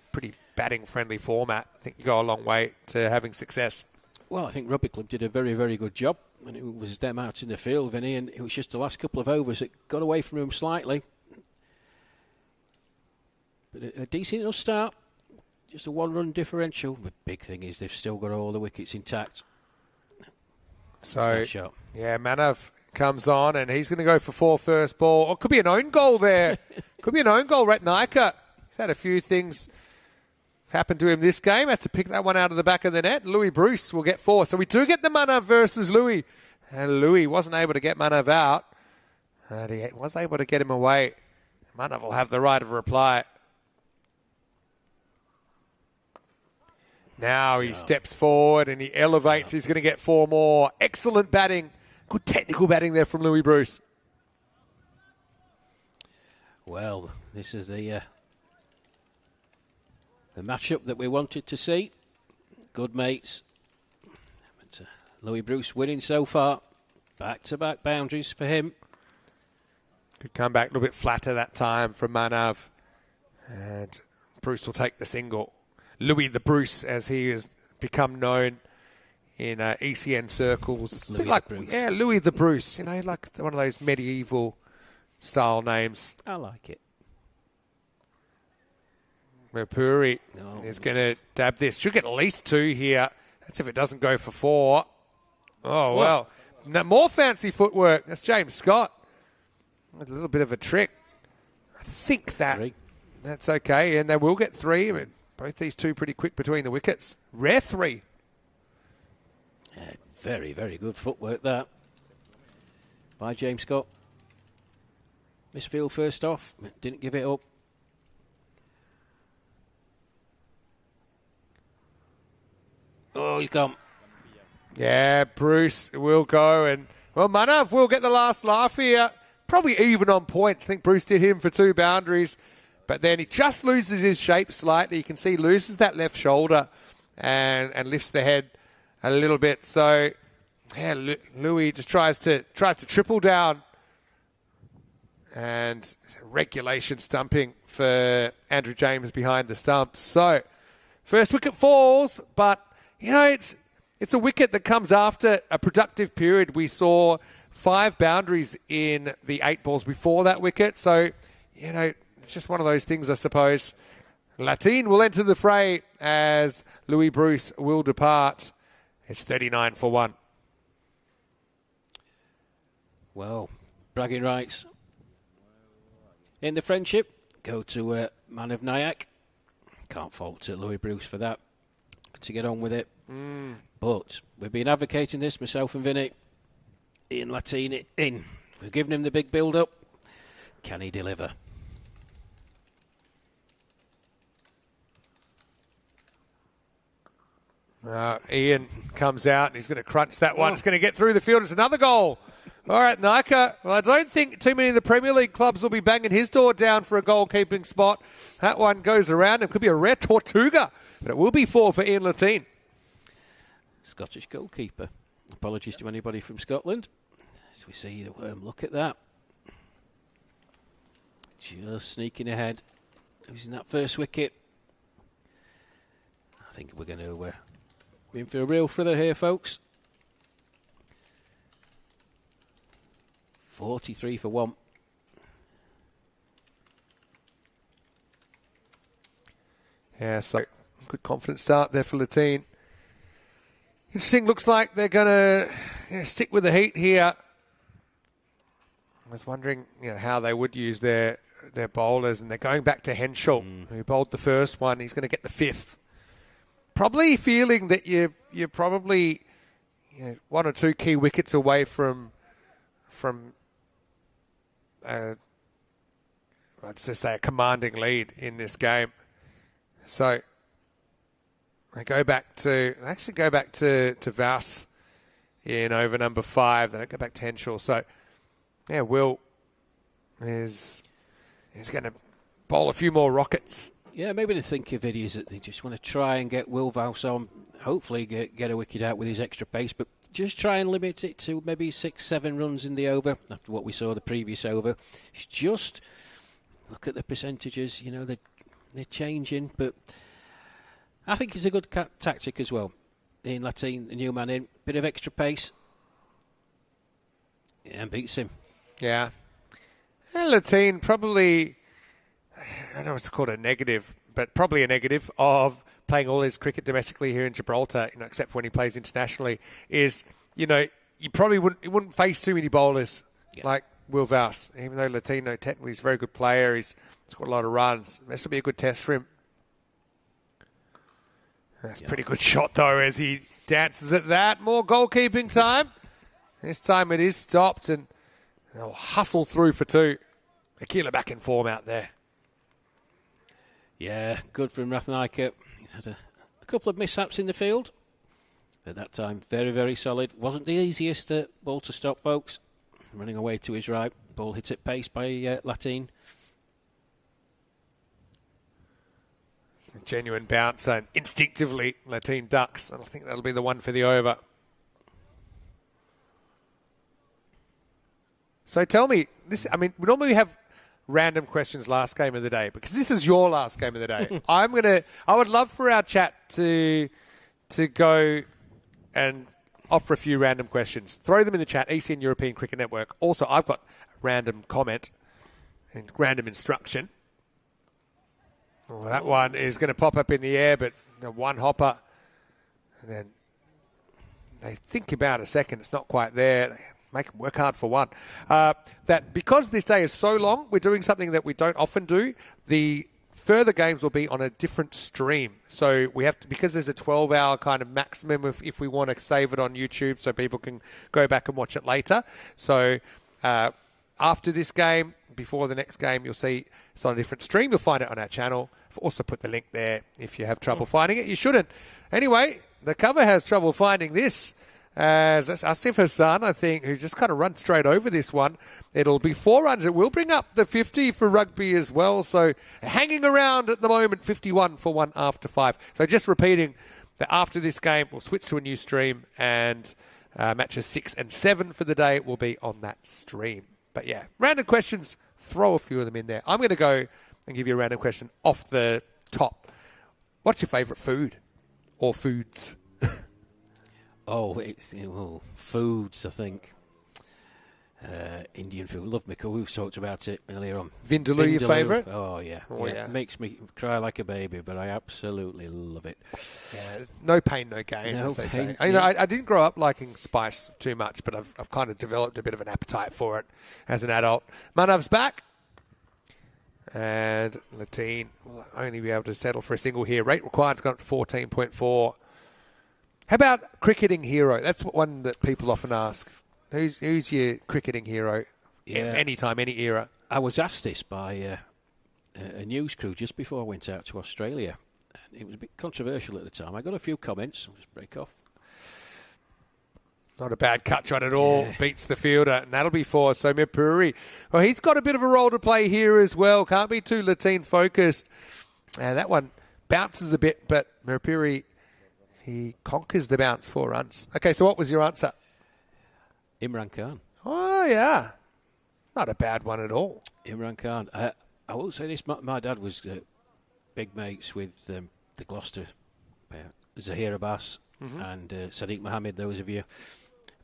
A: batting-friendly format, I think you go a long way to having success.
B: Well, I think Rugby Club did a very, very good job when it was them out in the field, Vinny, and it was just the last couple of overs that got away from him slightly. But a decent enough start, just a 1-run differential. The big thing is they've still got all the wickets intact.
A: So, yeah, Manav comes on and he's going to go for 4 first ball. Or it could be an own goal there. Could be an own goal, Ratnaika. He's had a few things happen to him this game. Has to pick that one out of the back of the net. Louis Bruce will get 4. So we do get the Manav versus Louis. And Louis wasn't able to get Manav out. And he was able to get him away. Manav will have the right of reply. Now he steps forward and he elevates. He's going to get 4 more. Excellent batting. Good technical batting there from Louis Bruce.
B: Well, this is the matchup that we wanted to see. Good mates. But, Louis Bruce winning so far. Back-to-back boundaries for him.
A: Good comeback. A little bit flatter that time from Manav. And Bruce will take the single. Louis the Bruce, as he has become known in ECN circles. It's a bit like, Louis the Bruce. Like one of those medieval style names.
B: I like it.
A: Murpuri is going to dab this. Should get at least 2 here. That's if it doesn't go for 4. Oh, well. No, more fancy footwork. That's James Scott. A little bit of a trick. I think that's okay. And they will get 3. I mean, both these two pretty quick between the wickets. Rare 3.
B: Yeah, very, very good footwork that by James Scott. Misfield first off. Didn't give it up. Oh, he's gone.
A: Yeah, Bruce will go. And, well, Manav will get the last laugh here. Probably even on points. I think Bruce did him for 2 boundaries. But then he just loses his shape slightly. You can see he loses that left shoulder and lifts the head a little bit. So, yeah, Louis just tries to triple down. And regulation stumping for Andrew James behind the stumps. So, first wicket falls, but, it's a wicket that comes after a productive period. We saw 5 boundaries in the 8 balls before that wicket. So, it's just one of those things, I suppose. Latin will enter the fray as Louis Bruce will depart. It's 39 for 1.
B: Well, bragging rights in the friendship go to Man of Nyack. Can't fault Louis Bruce for that. To get on with it. But we've been advocating this, myself and Vinny. Ian Latin in. We've given him the big build-up. Can he deliver?
A: Ian comes out and he's going to crunch that one. It's going to get through the field. It's another goal. All right, Nika. Well, I don't think too many of the Premier League clubs will be banging his door down for a goalkeeping spot. That one goes around. It could be a rare Tortuga, but it will be 4 for Ian Latin.
B: Scottish goalkeeper. Apologies to anybody from Scotland. As we see the worm, look at that. Just sneaking ahead. Losing that first wicket. think we're going to be in for a real thriller here, folks. 43 for 1.
A: Yeah, so good confident start there for Latine. Interesting, looks like they're going to stick with the heat here. I was wondering how they would use their bowlers, and they're going back to Henschel, who bowled the first one. He's going to get the 5th. Probably feeling that you're probably 1 or 2 key wickets away from let's just say a commanding lead in this game. So they go back to Vaus in over number 5. They don't go back to Henschel. So yeah, Will is going to bowl a few more rockets.
B: Yeah, maybe the think of it is that they just want to try and get Will Vaus on, hopefully get a wicket out with his extra pace, but just try and limit it to maybe 6-7 runs in the over after what we saw the previous over. It's just look at the percentages, they're changing, but I think it's a good tactic as well. In Latine, the new man in, bit of extra pace, and beats him.
A: Yeah. And Latine probably, I know it's called a negative, but probably a negative of playing all his cricket domestically here in Gibraltar, except for when he plays internationally, is, you probably wouldn't face too many bowlers like Will Vaus. Even though Latino technically is a very good player, he's got a lot of runs. This will be a good test for him. That's a pretty good shot, though, as he dances at that. More goalkeeping time. This time it is stopped, and they'll hustle through for 2. Akila back in form out there.
B: Yeah, good from Rathnaiker. He's had a couple of mishaps in the field. At that time, very, very solid. Wasn't the easiest ball to stop, folks. Running away to his right. Ball hit at pace by Latine.
A: Genuine bounce, and instinctively Latine ducks, and I think that'll be the one for the over. So tell me, we normally have random questions last game of the day, because this is your last game of the day. I would love for our chat to go and offer a few random questions. Throw them in the chat, ECN European Cricket Network. Also, I've got a random comment and random instruction. Well, that one is going to pop up in the air, but one hopper. And then they think about a second. It's not quite there. They make them work hard for one. That because this day is so long, we're doing something that we don't often do. The further games will be on a different stream. So we have to, because there's a 12-hour kind of maximum if we want to save it on YouTube so people can go back and watch it later. So after this game, before the next game, you'll see it's on a different stream. You'll find it on our channel. I've also put the link there if you have trouble finding it. You shouldn't. Anyway, the cover has trouble finding this. As Asif Hassan, I think, who just kind of runs straight over this one. It'll be 4 runs. It will bring up the 50 for rugby as well. So hanging around at the moment, 51 for 1 after 5. So just repeating that after this game, we'll switch to a new stream, and matches 6 and 7 for the day will be on that stream. But yeah, random questions, throw a few of them in there. I'm going to go and give you a random question off the top. What's your favourite food or foods?
B: It's foods, I think. Indian food. Love Mikko. We've talked about it earlier on.
A: Vindaloo, your favourite?
B: Oh, yeah. It makes me cry like a baby, but I absolutely love it.
A: Yeah, no pain, no gain, as they say.
B: Yeah.
A: I didn't grow up liking spice too much, but I've kind of developed a bit of an appetite for it as an adult. Manav's back. And Latine will only be able to settle for a single here. Rate required's gone up to 14.4. How about cricketing hero? That's one that people often ask. Who's your cricketing hero?
B: Yeah.
A: Anytime, any era.
B: I was asked this by a news crew just before I went out to Australia. It was a bit controversial at the time. I got a few comments. I'll just break off.
A: Not a bad cut shot at all. Yeah. Beats the fielder, and that'll be for Somir Puri. Well, he's got a bit of a role to play here as well. Can't be too Latine focused. And that one bounces a bit, but Mirapuri, he conquers the bounce, 4 runs. Okay, so what was your answer?
B: Imran Khan.
A: Oh, yeah. Not a bad one at all.
B: Imran Khan. I will say this. My dad was big mates with the Gloucester Zahir Abbas and Sadiq Mohammed, those of you a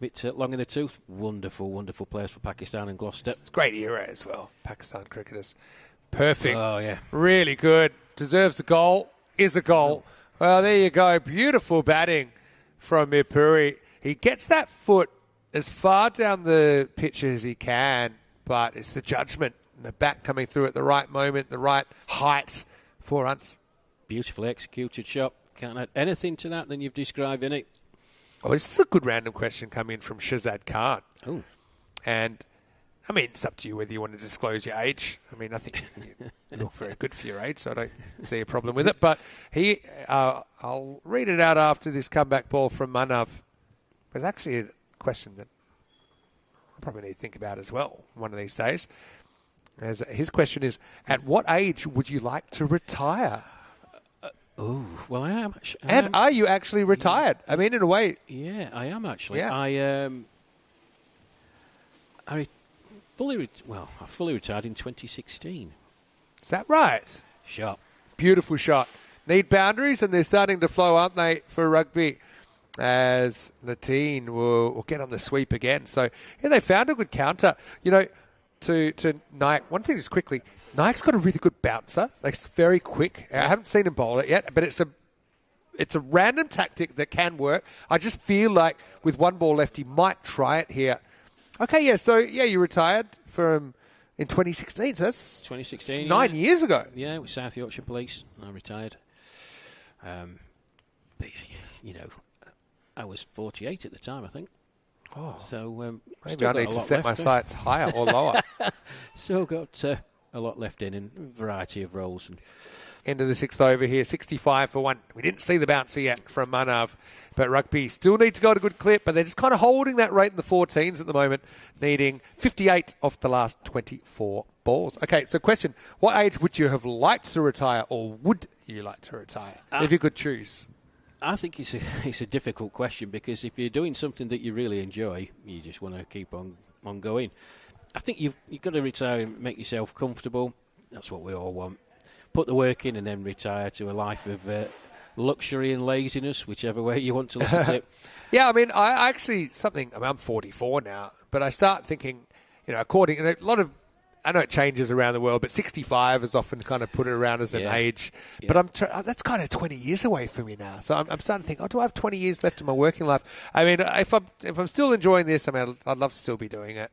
B: bit long in the tooth. Wonderful, wonderful players for Pakistan and Gloucester.
A: It's a great era as well. Pakistan cricketers. Perfect.
B: Oh, yeah.
A: Really good. Deserves a goal. Is a goal. Well, there you go. Beautiful batting from Mirpuri. He gets that foot as far down the pitch as he can, but it's the judgment. The bat coming through at the right moment, the right height. 4 runs.
B: Beautifully executed shot. Can't add anything to that than you've described in it.
A: Oh, this is a good random question coming in from Shahzad Khan.
B: Oh.
A: And, I mean, it's up to you whether you want to disclose your age. I mean, I think you look very good for your age, so I don't see a problem with it. But I'll read it out after this comeback ball from Manav. It's actually a question that I probably need to think about as well one of these days. As his question is, at what age would you like to retire?
B: Oh, well, I am.
A: Are you actually retired? I mean, in a way.
B: Yeah, I am actually.
A: Yeah.
B: I fully retired in 2016.
A: Is that right?
B: Shot.
A: Beautiful shot. Need boundaries, and they're starting to flow, aren't they, for rugby, as the team will get on the sweep again. So, yeah, they found a good counter. You know, to Naik. One thing just quickly, Naik's got a really good bouncer. Like, it's very quick. I haven't seen him bowl it yet, but it's a random tactic that can work. I just feel like with one ball left, he might try it here. Okay, yeah, so, yeah, you retired in 2016, so that's
B: 2016,
A: 9 years ago.
B: Yeah, with South Yorkshire Police. I retired. But, you know, I was 48 at the time, I think.
A: Oh,
B: so
A: maybe I need to set my sights higher or lower.
B: Still got a lot left in a variety of roles. And
A: end of the 6th over here, 65 for 1. We didn't see the bouncer yet from Manav, but rugby still need to go at a good clip, but they're just kind of holding that rate in the 14s at the moment, needing 58 off the last 24 balls. Okay, so question, what age would you have liked to retire, or would you like to retire, if you could choose?
B: I think it's a difficult question, because if you're doing something that you really enjoy, you just want to keep on going. I think you've got to retire and make yourself comfortable. That's what we all want. Put the work in and then retire to a life of luxury and laziness, whichever way you want to look at it.
A: Yeah, I mean, I'm 44 now, but I start thinking, you know, I know it changes around the world, but 65 is often kind of put it around as an age. Yeah. But that's kind of 20 years away from me now. So I'm starting to think, do I have 20 years left in my working life? I mean, if I'm still enjoying this, I mean, I'd love to still be doing it.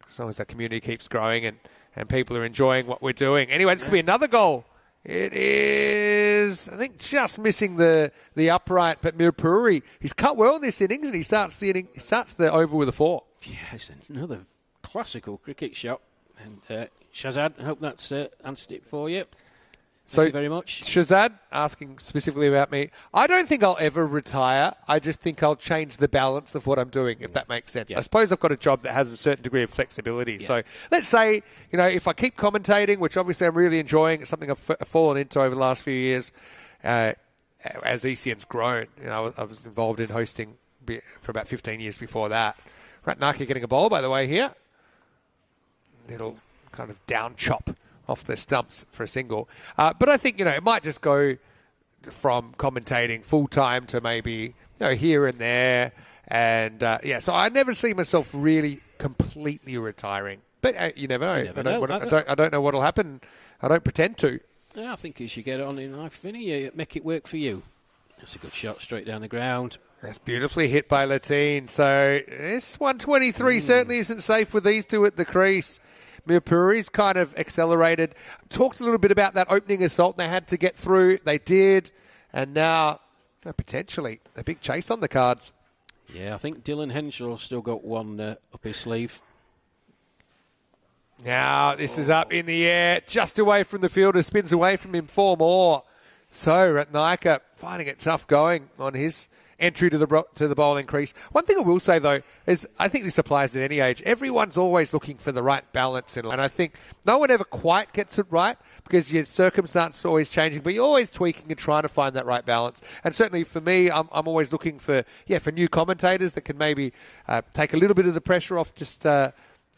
A: As long as that community keeps growing and people are enjoying what we're doing. Anyway, this could be another goal. It is, I think, just missing the upright, but Mirpuri, he's cut well in this innings, and he starts the over with a 4.
B: Yes, another classical cricket shot. And Shahzad, I hope that's answered it for you. Thank you very much.
A: Shahzad, asking specifically about me, I don't think I'll ever retire. I just think I'll change the balance of what I'm doing, if that makes sense. Yeah. I suppose I've got a job that has a certain degree of flexibility. Yeah. So let's say, you know, if I keep commentating, which obviously I'm really enjoying, it's something I've fallen into over the last few years, as ECM's grown. You know, I was involved in hosting for about 15 years before that. Ratnaka getting a bowl, by the way, here. Little kind of down chop off the stumps for a single. But I think, you know, it might just go from commentating full-time to maybe, you know, here and there. And, so I never see myself really completely retiring. But you never know. I don't know what will happen. I don't pretend to.
B: Yeah, I think as you get on in life, Vinny, you make it work for you. That's a good shot straight down the ground.
A: That's beautifully hit by Latine. So this 123 certainly isn't safe with these two at the crease. Mirpuri's kind of accelerated. Talked a little bit about that opening assault they had to get through. They did. And now, potentially, a big chase on the cards.
B: Yeah, I think Dylan Henshaw's still got one up his sleeve.
A: Now, this is up in the air, just away from the fielder, spins away from him 4 more. So, Ratnaka finding it tough going on his entry to the bowling crease. One thing I will say, though, is I think this applies at any age. Everyone's always looking for the right balance, and I think no one ever quite gets it right because your circumstances are always changing, but you're always tweaking and trying to find that right balance. And certainly for me, I'm always looking for new commentators that can maybe take a little bit of the pressure off just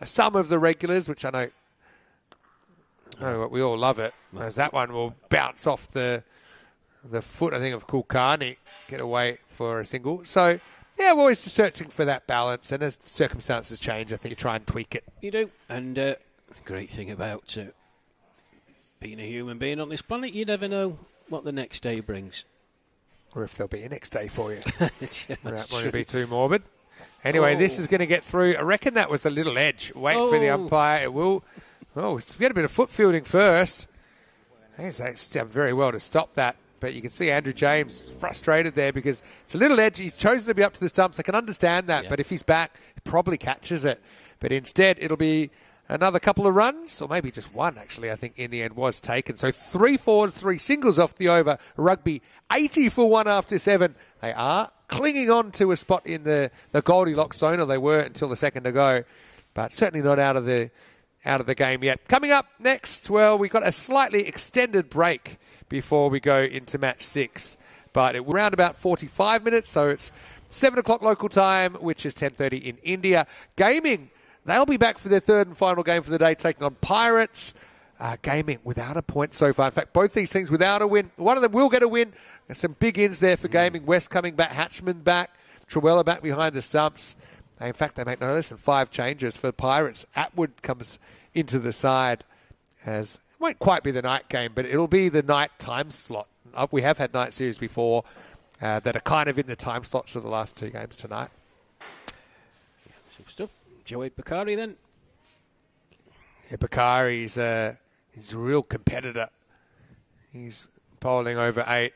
A: some of the regulars, which I know we all love it, as that one will bounce off the the foot, I think, of Kulkarni get away for a single. So, yeah, we're always searching for that balance, and as circumstances change, I think you try and tweak it.
B: You do. And the great thing about being a human being on this planet, you never know what the next day brings.
A: Or if there'll be a next day for you.
B: Yeah,
A: That won't be too morbid. Anyway, this is going to get through. I reckon that was a little edge. Wait for the umpire. It will. Oh, it's got a bit of foot fielding first. He's done very well to stop that. But you can see Andrew James frustrated there because it's a little edge. He's chosen to be up to the stumps. I can understand that. Yeah. But if he's back, he probably catches it. But instead, it'll be another couple of runs, or maybe just one, actually, I think, in the end was taken. So 3 fours, 3 singles off the over. Rugby 80 for 1 after 7. They are clinging on to a spot in the Goldilocks zone, or they were until the second to go. But certainly not out of the game yet. Coming up next, well, we've got a slightly extended break before we go into match 6. But it will around about 45 minutes, so it's 7 o'clock local time, which is 10:30 in India. Gaming, they'll be back for their third and final game for the day, taking on Pirates. Gaming without a point so far. In fact, both these teams without a win. One of them will get a win. There's some big ins there for Gaming. West coming back, Hatchman back, Trewella back behind the stumps. In fact, they make no less than 5 changes for Pirates. Atwood comes into the side as it won't quite be the night game, but it'll be the night time slot. We have had night series before that are kind of in the time slots for the last 2 games tonight.
B: Some stuff. Joey Bakari then.
A: Yeah, Bakari's he's a real competitor. He's bowling over 8.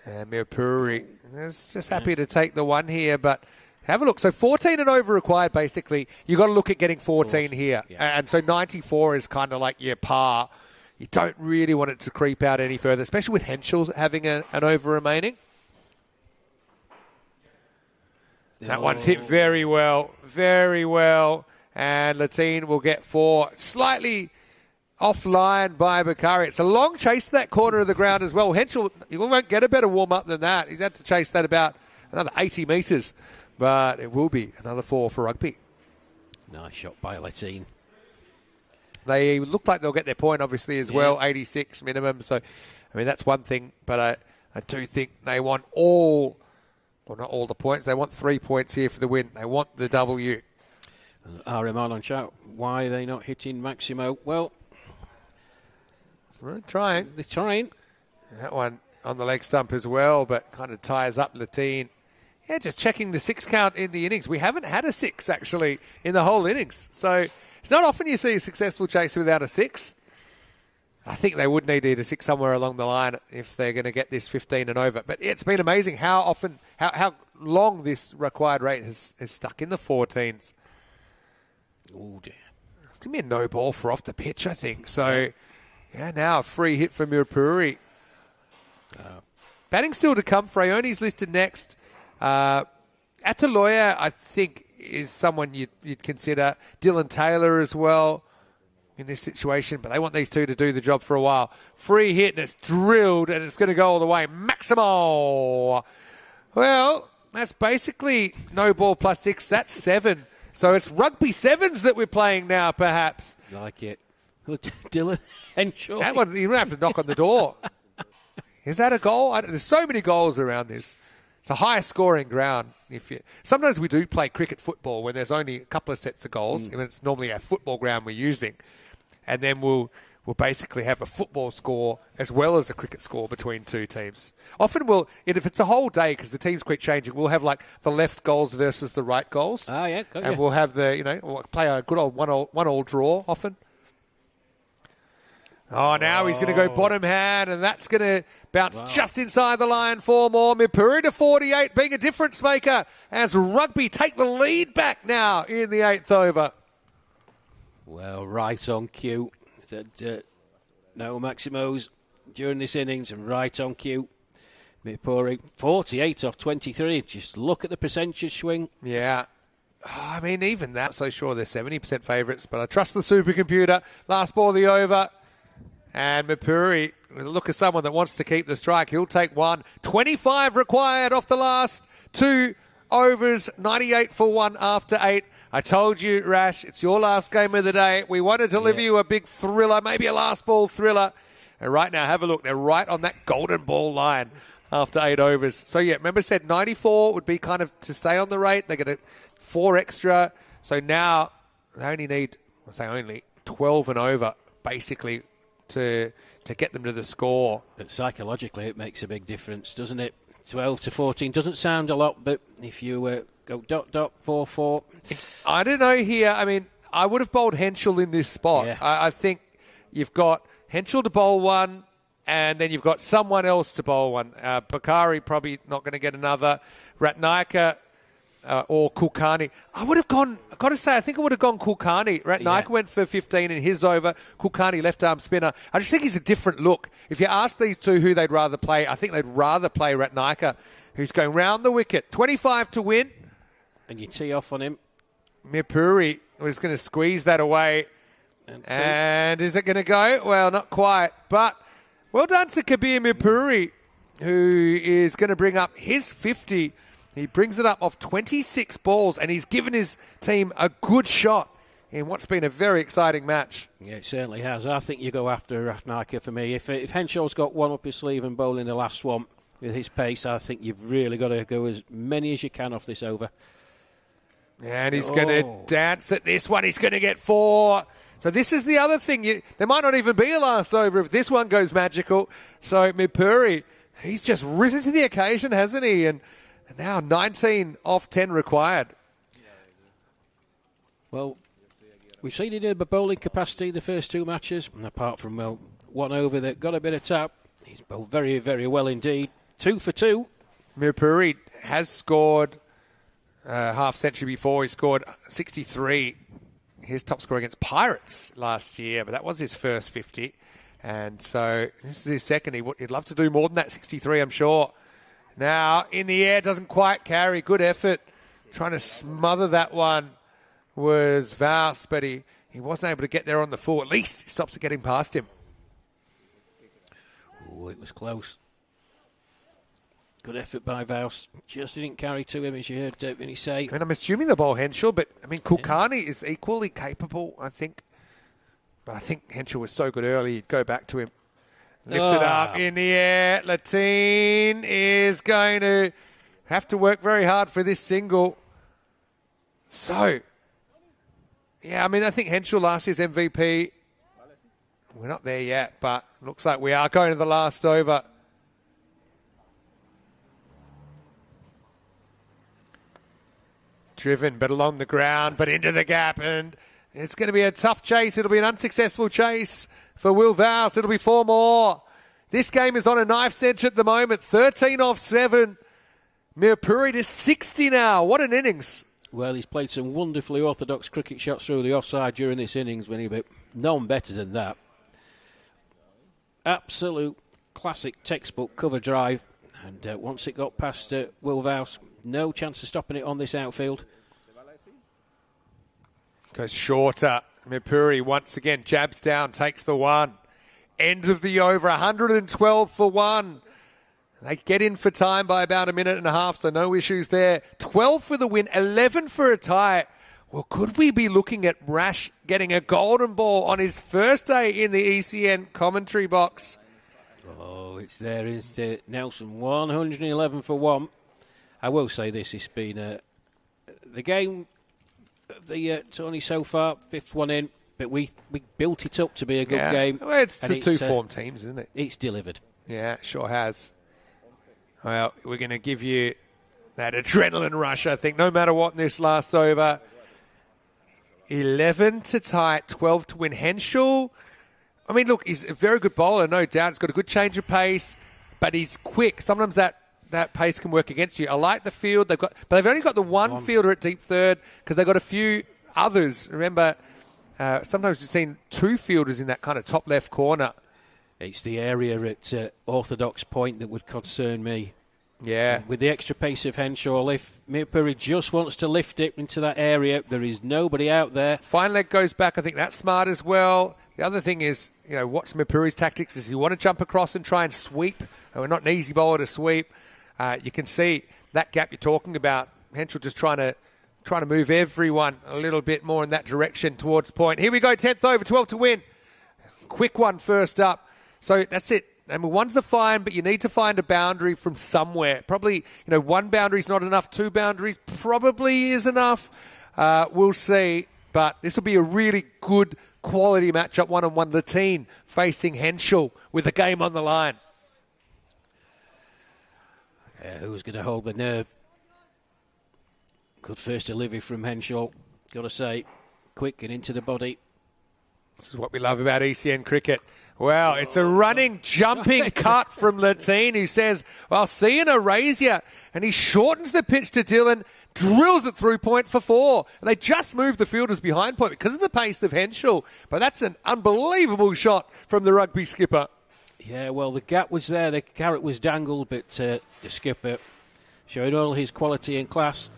A: Mirpuri is just happy to take the 1 here, but have a look. So 14 and over required, basically. You've got to look at getting 14 here. Yeah. And so 94 is kind of like your par. You don't really want it to creep out any further, especially with Henschel having an over remaining. That one's hit very well, very well. And Latine will get 4. Slightly offline by Bakari. It's a long chase to that corner of the ground as well. Henschel, he won't get a better warm-up than that. He's had to chase that about another 80 metres. But it will be another 4 for Rugby.
B: Nice shot by Latine.
A: They look like they'll get their point, obviously, as well. 86 minimum. So, I mean, that's one thing. But I do think they want all, well, not all the points. They want 3 points here for the win. They want the W.
B: RM on shout. Why are they not hitting Maximo? Well,
A: they're trying.
B: They're trying.
A: That one on the leg stump as well, but kind of ties up Latine. Yeah, just checking the 6 count in the innings. We haven't had a 6, actually, in the whole innings. So it's not often you see a successful chase without a 6. I think they would need a 6 somewhere along the line if they're going to get this 15 and over. But it's been amazing how long this required rate has stuck in the 14s.
B: Oh, dear.
A: It's going to be a no ball for off the pitch, I think. So, yeah, now a free hit for Mirpuri. Batting still to come. Fraioni's listed next. Ataloya, I think, is someone you'd consider. Dylan Taylor as well in this situation, but they want these 2 to do the job for a while. Free hit, and it's drilled, and it's going to go all the way. Maximo! Well, that's basically no ball plus 6. That's 7. So it's rugby 7s that we're playing now, perhaps.
B: Like it. Dylan, enjoy.
A: That one, you don't have to knock on the door. Is that a goal? There's so many goals around this. It's a high scoring ground. Sometimes we do play cricket football when there's only a couple of sets of goals, and it's normally a football ground we're using. And then we'll basically have a football score as well as a cricket score between 2 teams. Often if it's a whole day, because the teams keep changing, we'll have like the left goals versus the right goals.
B: Oh, yeah.
A: And we'll have we'll play a good old one all draw often. Oh, now he's going to go bottom hand, and that's going to bounce just inside the line for more. Mirpuri to 48, being a difference maker as Rugby take the lead back now in the 8th over.
B: Well, right on cue. Said no Maximos during this innings, and right on cue. Mirpuri 48 off 23. Just look at the percentage swing.
A: Yeah. I mean, even that, so sure they're 70% favourites, but I trust the supercomputer. Last ball of the over. And Mirpuri, with a look at someone that wants to keep the strike, he'll take 1. 25 required off the last 2 overs. 98 for 1 after 8. I told you, Rash, it's your last game of the day. We want to deliver you a big thriller, maybe a last ball thriller. And right now, have a look. They're right on that golden ball line after 8 overs. So, yeah, remember I said 94 would be kind of to stay on the rate. They get 4 extra. So now they only need, 12 and over, basically, to get them to the score.
B: But psychologically, it makes a big difference, doesn't it? 12 to 14 doesn't sound a lot, but if you go ... 4-4.
A: I don't know here. I mean, I would have bowled Henschel in this spot.
B: Yeah.
A: I think you've got Henschel to bowl one, and then you've got someone else to bowl one. Bakari probably not going to get another. Ratnaika or Kulkarni. I would have gone, I've got to say, I think I would have gone Kulkarni. Ratnaika went for 15 in his over. Kulkarni, left-arm spinner. I just think he's a different look. If you ask these two who they'd rather play, I think they'd rather play Ratnaika, who's going round the wicket. 25 to win.
B: And you tee off on him.
A: Mirpuri was going to squeeze that away. And is it going to go? Well, not quite. But well done to Kabir Mirpuri, who is going to bring up his 50. He brings it up off 26 balls, and he's given his team a good shot in what's been a very exciting match.
B: Yeah, it certainly has. I think you go after Ratnaika for me. If Henschel's got one up his sleeve and bowling the last one with his pace, I think you've really got to go as many as you can off this over.
A: And he's going to dance at this one. He's going to get 4. So this is the other thing. There might not even be a last over if this one goes magical. So Mirpuri, he's just risen to the occasion, hasn't he? And now 19 off 10 required.
B: Well, we've seen it in the bowling capacity the first 2 matches. And apart from, one over that got a bit of tap, he's bowled very, very well indeed. 2 for 2.
A: Mirpuri has scored half century before. He scored 63. His top score against Pirates last year, but that was his first 50. And so this is his second. He'd love to do more than that 63, I'm sure. Now, in the air, doesn't quite carry. Good effort. Trying to smother that one was Vaus, but he wasn't able to get there on the full. At least he stops it getting past him.
B: Oh, it was close. Good effort by Vaus. Just didn't carry to him, as you heard Vinny say.
A: And I'm assuming the ball Henschel, but I mean, Kulkarni is equally capable, I think. But I think Henschel was so good early, he'd go back to him. Lift it up in the air. Lateen is going to have to work very hard for this single. So, yeah, I mean, I think Henschel last year's MVP. We're not there yet, but looks like we are going to the last over. Driven, but along the ground, but into the gap, and it's going to be a tough chase. It'll be an unsuccessful chase for Will Vaus. It'll be 4 more. This game is on a knife's edge at the moment. 13 off 7. Mirpuri to 60 now. What an innings.
B: Well, he's played some wonderfully orthodox cricket shots through the offside during this innings, Vinny, but none better than that. Absolute classic textbook cover drive. And once it got past Will Vaus, no chance of stopping it on this outfield.
A: Goes shorter. Mirpuri once again jabs down, takes the 1. End of the over, 112 for 1. They get in for time by about a minute and a half, so no issues there. 12 for the win, 11 for a tie. Well, could we be looking at Rash getting a golden ball on his first day in the ECN commentary box?
B: Oh, it's there, isn't it? Nelson, 111 for 1. I will say this, it's been the game of the tourney so far, 5th one in, but we built it up to be a good game.
A: Well, it's the two form teams, isn't it?
B: It's delivered.
A: Yeah, it sure has. Well, we're going to give you that adrenaline rush, I think, no matter what in this last over. 11 to tie, 12 to win. Henschel, I mean, look, he's a very good bowler, no doubt. He's got a good change of pace, but he's quick. Sometimes that pace can work against you. I like the field. But they've only got the one fielder at deep third because they've got a few others. Remember, sometimes you've seen 2 fielders in that kind of top left corner.
B: It's the area at orthodox point that would concern me.
A: Yeah.
B: With the extra pace of Henschel, if Mirpuri just wants to lift it into that area, there is nobody out there.
A: Fine leg goes back. I think that's smart as well. The other thing is, what's Mirpuri's tactics is you want to jump across and try and sweep. We're not an easy bowler to sweep. You can see that gap you're talking about. Henschel just trying to move everyone a little bit more in that direction towards point. Here we go, 10th over, 12 to win. Quick one first up. So that's it. I mean, one's a fine, but you need to find a boundary from somewhere. Probably, one boundary is not enough. 2 boundaries probably is enough. We'll see. But this will be a really good quality matchup, one-on-one. Latine facing Henschel with the game on the line.
B: Who's going to hold the nerve? Good first delivery from Henschel. Got to say, quick and into the body.
A: This is what we love about ECN cricket. Well, it's a running, jumping cut from Latine, who says, well, see you, raise you. And he shortens the pitch to Dylan, drills it through point for 4. And they just moved the fielders behind point because of the pace of Henschel. But that's an unbelievable shot from the rugby skipper.
B: Yeah, well, the gap was there. The carrot was dangled, but the skipper showed all his quality and class.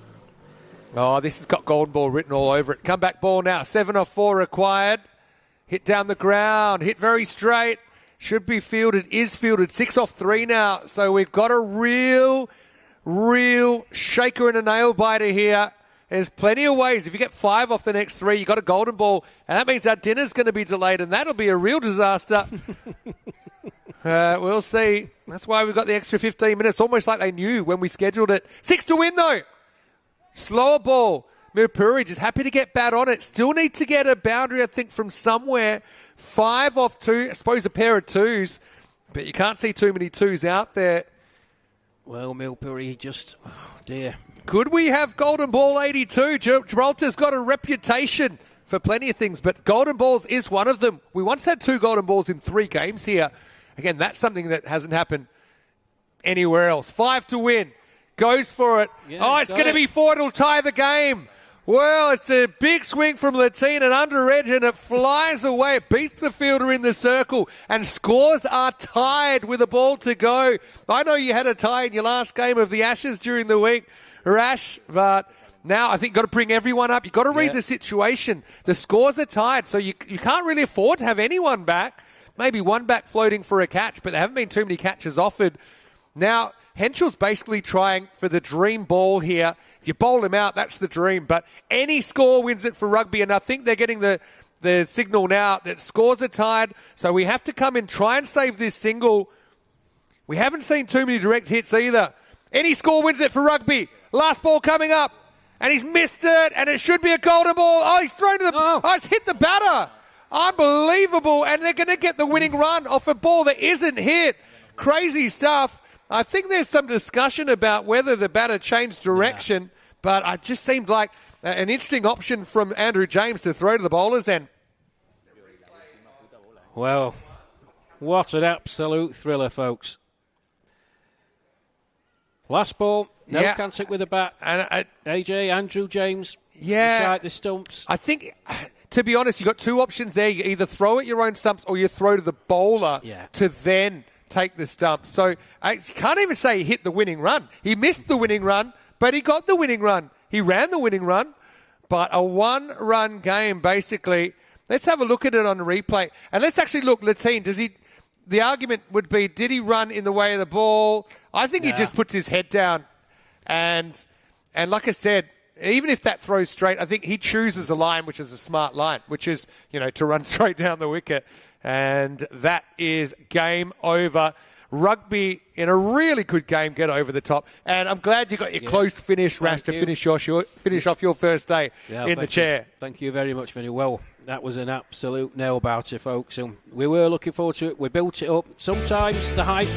A: Oh, this has got golden ball written all over it. Comeback ball now. 7 off 4 required. Hit down the ground. Hit very straight. Should be fielded. Is fielded. 6 off 3 now. So we've got a real shaker and a nail biter here. There's plenty of ways. If you get 5 off the next 3, you got a golden ball. And that means our dinner's going to be delayed. And that'll be a real disaster. We'll see. That's why we've got the extra 15 minutes. Almost like they knew when we scheduled it. 6 to win, though. Slower ball. Mirpuri just happy to get bat on it. Still need to get a boundary, I think, from somewhere. 5 off 2. I suppose a pair of 2s. But you can't see too many 2s out there.
B: Well, Mirpuri just... Oh, dear.
A: Could we have golden ball 82? Gibraltar's got a reputation for plenty of things, but golden balls is one of them. We once had 2 golden balls in 3 games here. Again, that's something that hasn't happened anywhere else. 5 to win. Goes for it. Yeah, it's going to be 4. It'll tie the game. Well, it's a big swing from Latine and under edge, and it flies away. It beats the fielder in the circle, and scores are tied with a ball to go. I know you had a tie in your last game of the Ashes during the week, Rash, but now I think you've got to bring everyone up. You've got to read the situation. The scores are tied, so you can't really afford to have anyone back. Maybe one back floating for a catch, but there haven't been too many catches offered. Now, Henschel's basically trying for the dream ball here. If you bowl him out, that's the dream. But any score wins it for rugby, and I think they're getting the signal now that scores are tied. So we have to come in, try and save this single. We haven't seen too many direct hits either. Any score wins it for rugby. Last ball coming up, and he's missed it, and it should be a golden ball. Oh, he's thrown to the... Oh, it's hit the batter. Unbelievable, and they're going to get the winning run off a ball that isn't hit. Crazy stuff. I think there's some discussion about whether the batter changed direction, but it just seemed like an interesting option from Andrew James to throw to the bowler's end.
B: Well, what an absolute thriller, folks. Last ball, no contact with the bat. And AJ, Andrew James, beside the stumps.
A: I think, to be honest, you've got 2 options there. You either throw at your own stumps or you throw to the bowler to then take the stump. So I can't even say he hit the winning run. He missed the winning run, but he got the winning run. He ran the winning run, but a 1-run game, basically. Let's have a look at it on the replay. And let's actually look, Latine, the argument would be, did he run in the way of the ball? I think he just puts his head down. And like I said, even if that throws straight, I think he chooses a line, which is a smart line, which is, to run straight down the wicket. And that is game over. Rugby in a really good game, get over the top. And I'm glad you got your close finish, Rash, to finish off your first day in the chair.
B: Thank you very much, Vinny. Well, that was an absolute nail-biter, folks. And we were looking forward to it. We built it up. Sometimes the hype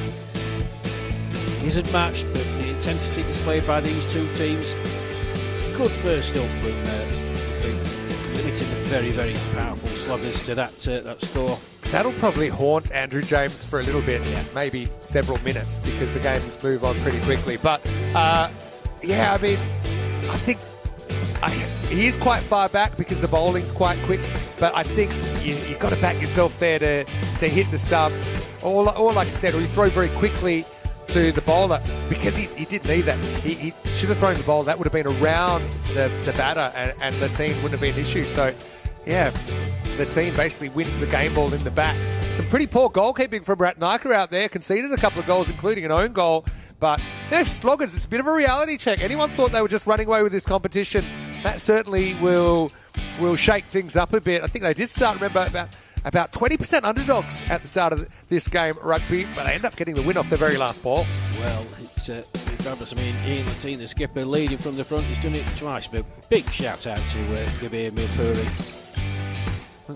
B: isn't matched, but the intensity displayed by these 2 teams, good first up from limiting the very, very powerful sloggers to that score.
A: That'll probably haunt Andrew James for a little bit, maybe several minutes, because the games move on pretty quickly. But, I think he is quite far back because the bowling's quite quick. But I think you've got to back yourself there to hit the stumps. Or like I said, or you throw very quickly to the bowler, because he did need that. He should have thrown the ball. That would have been around the batter, and the team wouldn't have been an issue. So, the team basically wins the game ball in the bat. Some pretty poor goalkeeping from Ratnaka out there. Conceded a couple of goals, including an own goal. But sloggers, it's a bit of a reality check. Anyone thought they were just running away with this competition? That certainly will shake things up a bit. I think they did start, remember, about about 20% underdogs at the start of this game, Rugby, but they end up getting the win off the very last ball.
B: Well, it's regardless. I mean, Ian Latine, the skipper, leading from the front. He's done it twice, but big shout out to Gabir Mirpuri.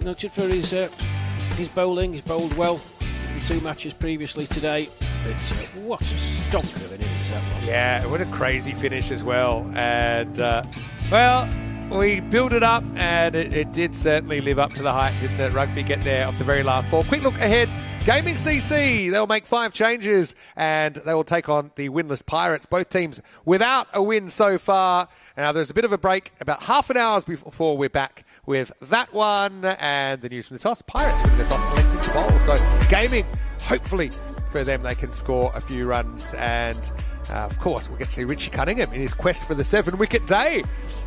B: Nurtured for his bowling. He's bowled well in 2 matches previously today. But what a stonker of an innings that was.
A: Yeah, what a crazy finish as well. And, we built it up, and it did certainly live up to the hype, didn't it? Rugby get there off the very last ball. Quick look ahead. Gaming CC, they'll make 5 changes, and they will take on the winless Pirates. Both teams without a win so far. Now, there's a bit of a break, about half an hour before we're back with that one, and the news from the toss. Pirates with the toss elected to bowl. So, Gaming, hopefully for them, they can score a few runs, and of course, we'll get to see Richie Cunningham in his quest for the 7-wicket day.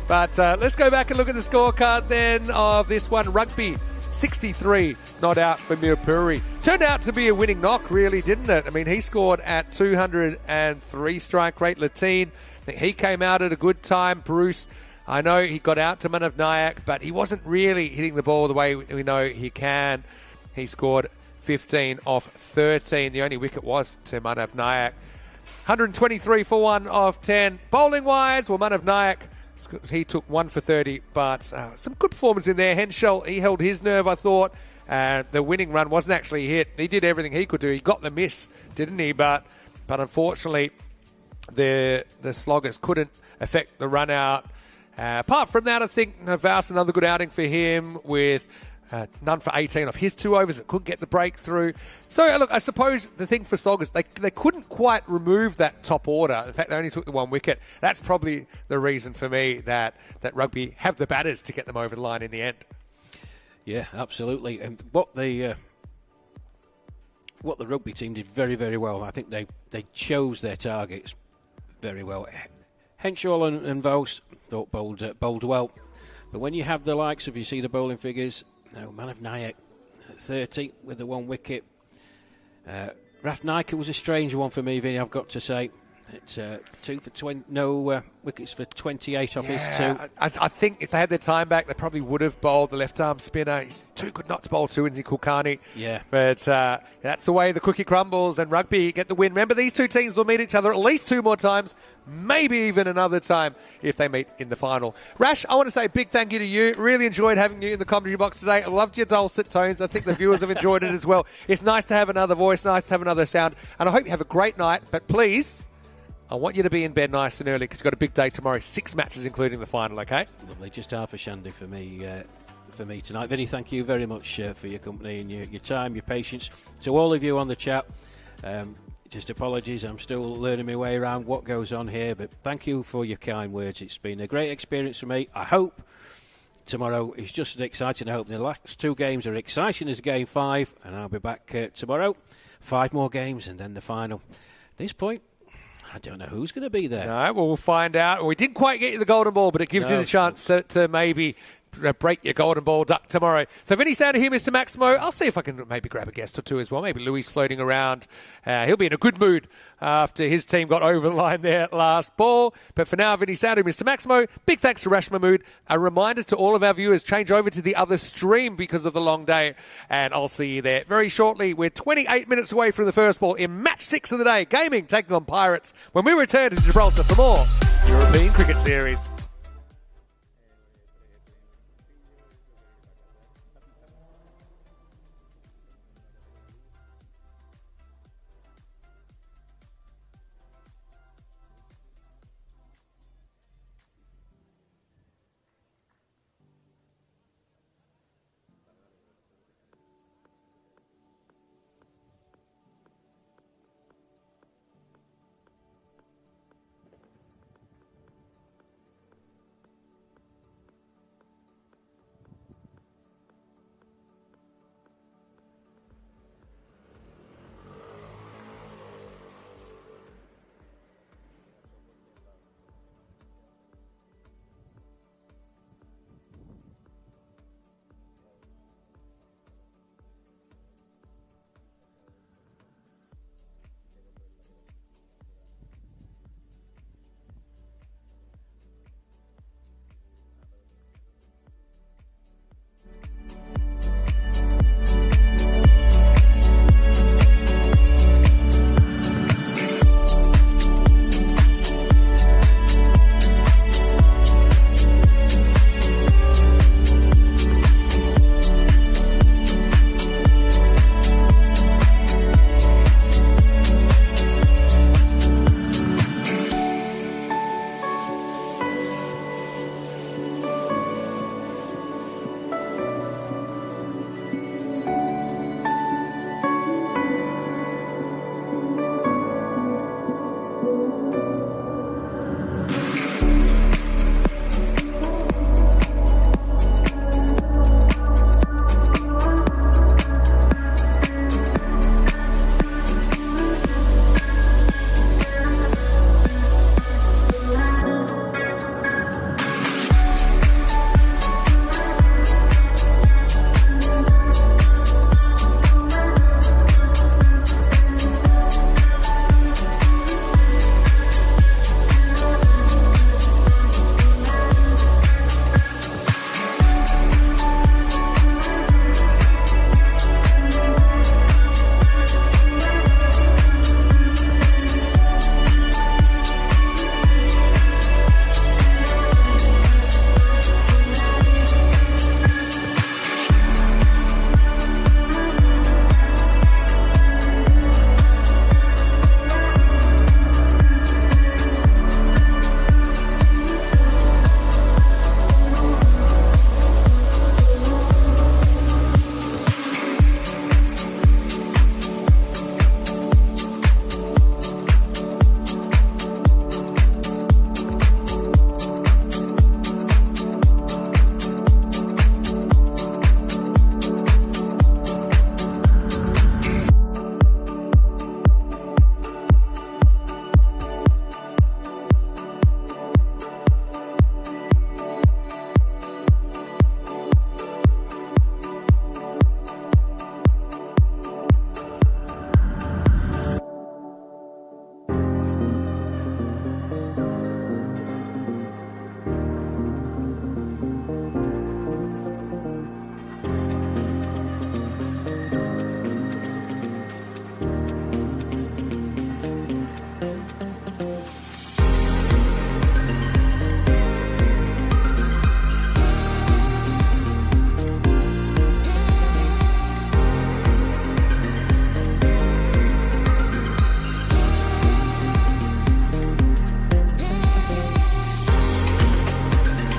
A: But let's go back and look at the scorecard then of this one. Rugby, 63 not out for Mirpuri. Turned out to be a winning knock, really, didn't it? I mean, he scored at 203 strike rate. Latine, I think he came out at a good time. Bruce, I know he got out to Manav Nayak, but he wasn't really hitting the ball the way we know he can. He scored 15 off 13. The only wicket was to Manav Nayak. 123 for 1 of 10. Bowling-wise, well, Manav Nayak, he took 1 for 30, but some good performance in there. Henschel, he held his nerve, I thought. The winning run wasn't actually hit. He did everything he could do. He got the miss, didn't he? But unfortunately, the sloggers couldn't affect the run out. Apart from that, I think Navas, another good outing for him with none for 18 off his 2 overs. It couldn't get the breakthrough. So, look, I suppose the thing for sloggers, they couldn't quite remove that top order. In fact, they only took the 1 wicket. That's probably the reason for me that Rugby have the batters to get them over the line in the end.
B: Yeah, absolutely. And what the Rugby team did very, very well, I think they chose their targets very well. Henschel and Vos thought bowled well. But when you have the likes of, you see the bowling figures, Manav Nayak, 30 with the 1 wicket. Raf Naika was a strange one for me, Vinny, I've got to say. It's 2 for 20, no wickets for 28 off his 2.
A: I think if they had their time back, they probably would have bowled the left-arm spinner. He's too good not to bowl to Indy Kulkarni.
B: Yeah.
A: But that's the way the cookie crumbles, and Rugby get the win. Remember, these 2 teams will meet each other at least 2 more times, maybe even another time if they meet in the final. Rash, I want to say a big thank you to you. Really enjoyed having you in the commentary box today. I loved your dulcet tones. I think the viewers have enjoyed it as well. It's nice to have another voice, nice to have another sound, and I hope you have a great night. But please, I want you to be in bed nice and early because you've got a big day tomorrow. 6 matches, including the final, okay?
B: Lovely. Just half a shandy for me tonight. Vinny, thank you very much for your company and your time, your patience. To all of you on the chat, just apologies. I'm still learning my way around what goes on here, but thank you for your kind words. It's been a great experience for me. I hope tomorrow is just as exciting. I hope the last 2 games are exciting as Game 5, and I'll be back tomorrow. 5 more games and then the final. At this point, I don't know who's going to be there.
A: No, well, we'll find out. We didn't quite get you the golden ball, but it gives you the chance to maybe break your golden ball duck tomorrow. So Vinny Sounder here, Mr. Maximo. I'll see if I can maybe grab a guest or 2 as well. Maybe Louis floating around. He'll be in a good mood after his team got over the line there last ball. But for now, Vinny Sounder, Mr. Maximo, big thanks to Rash Mahmood. A reminder to all of our viewers, change over to the other stream because of the long day. And I'll see you there very shortly. We're 28 minutes away from the first ball in match 6 of the day. Gaming taking on Pirates when we return to Gibraltar for more European Cricket Series.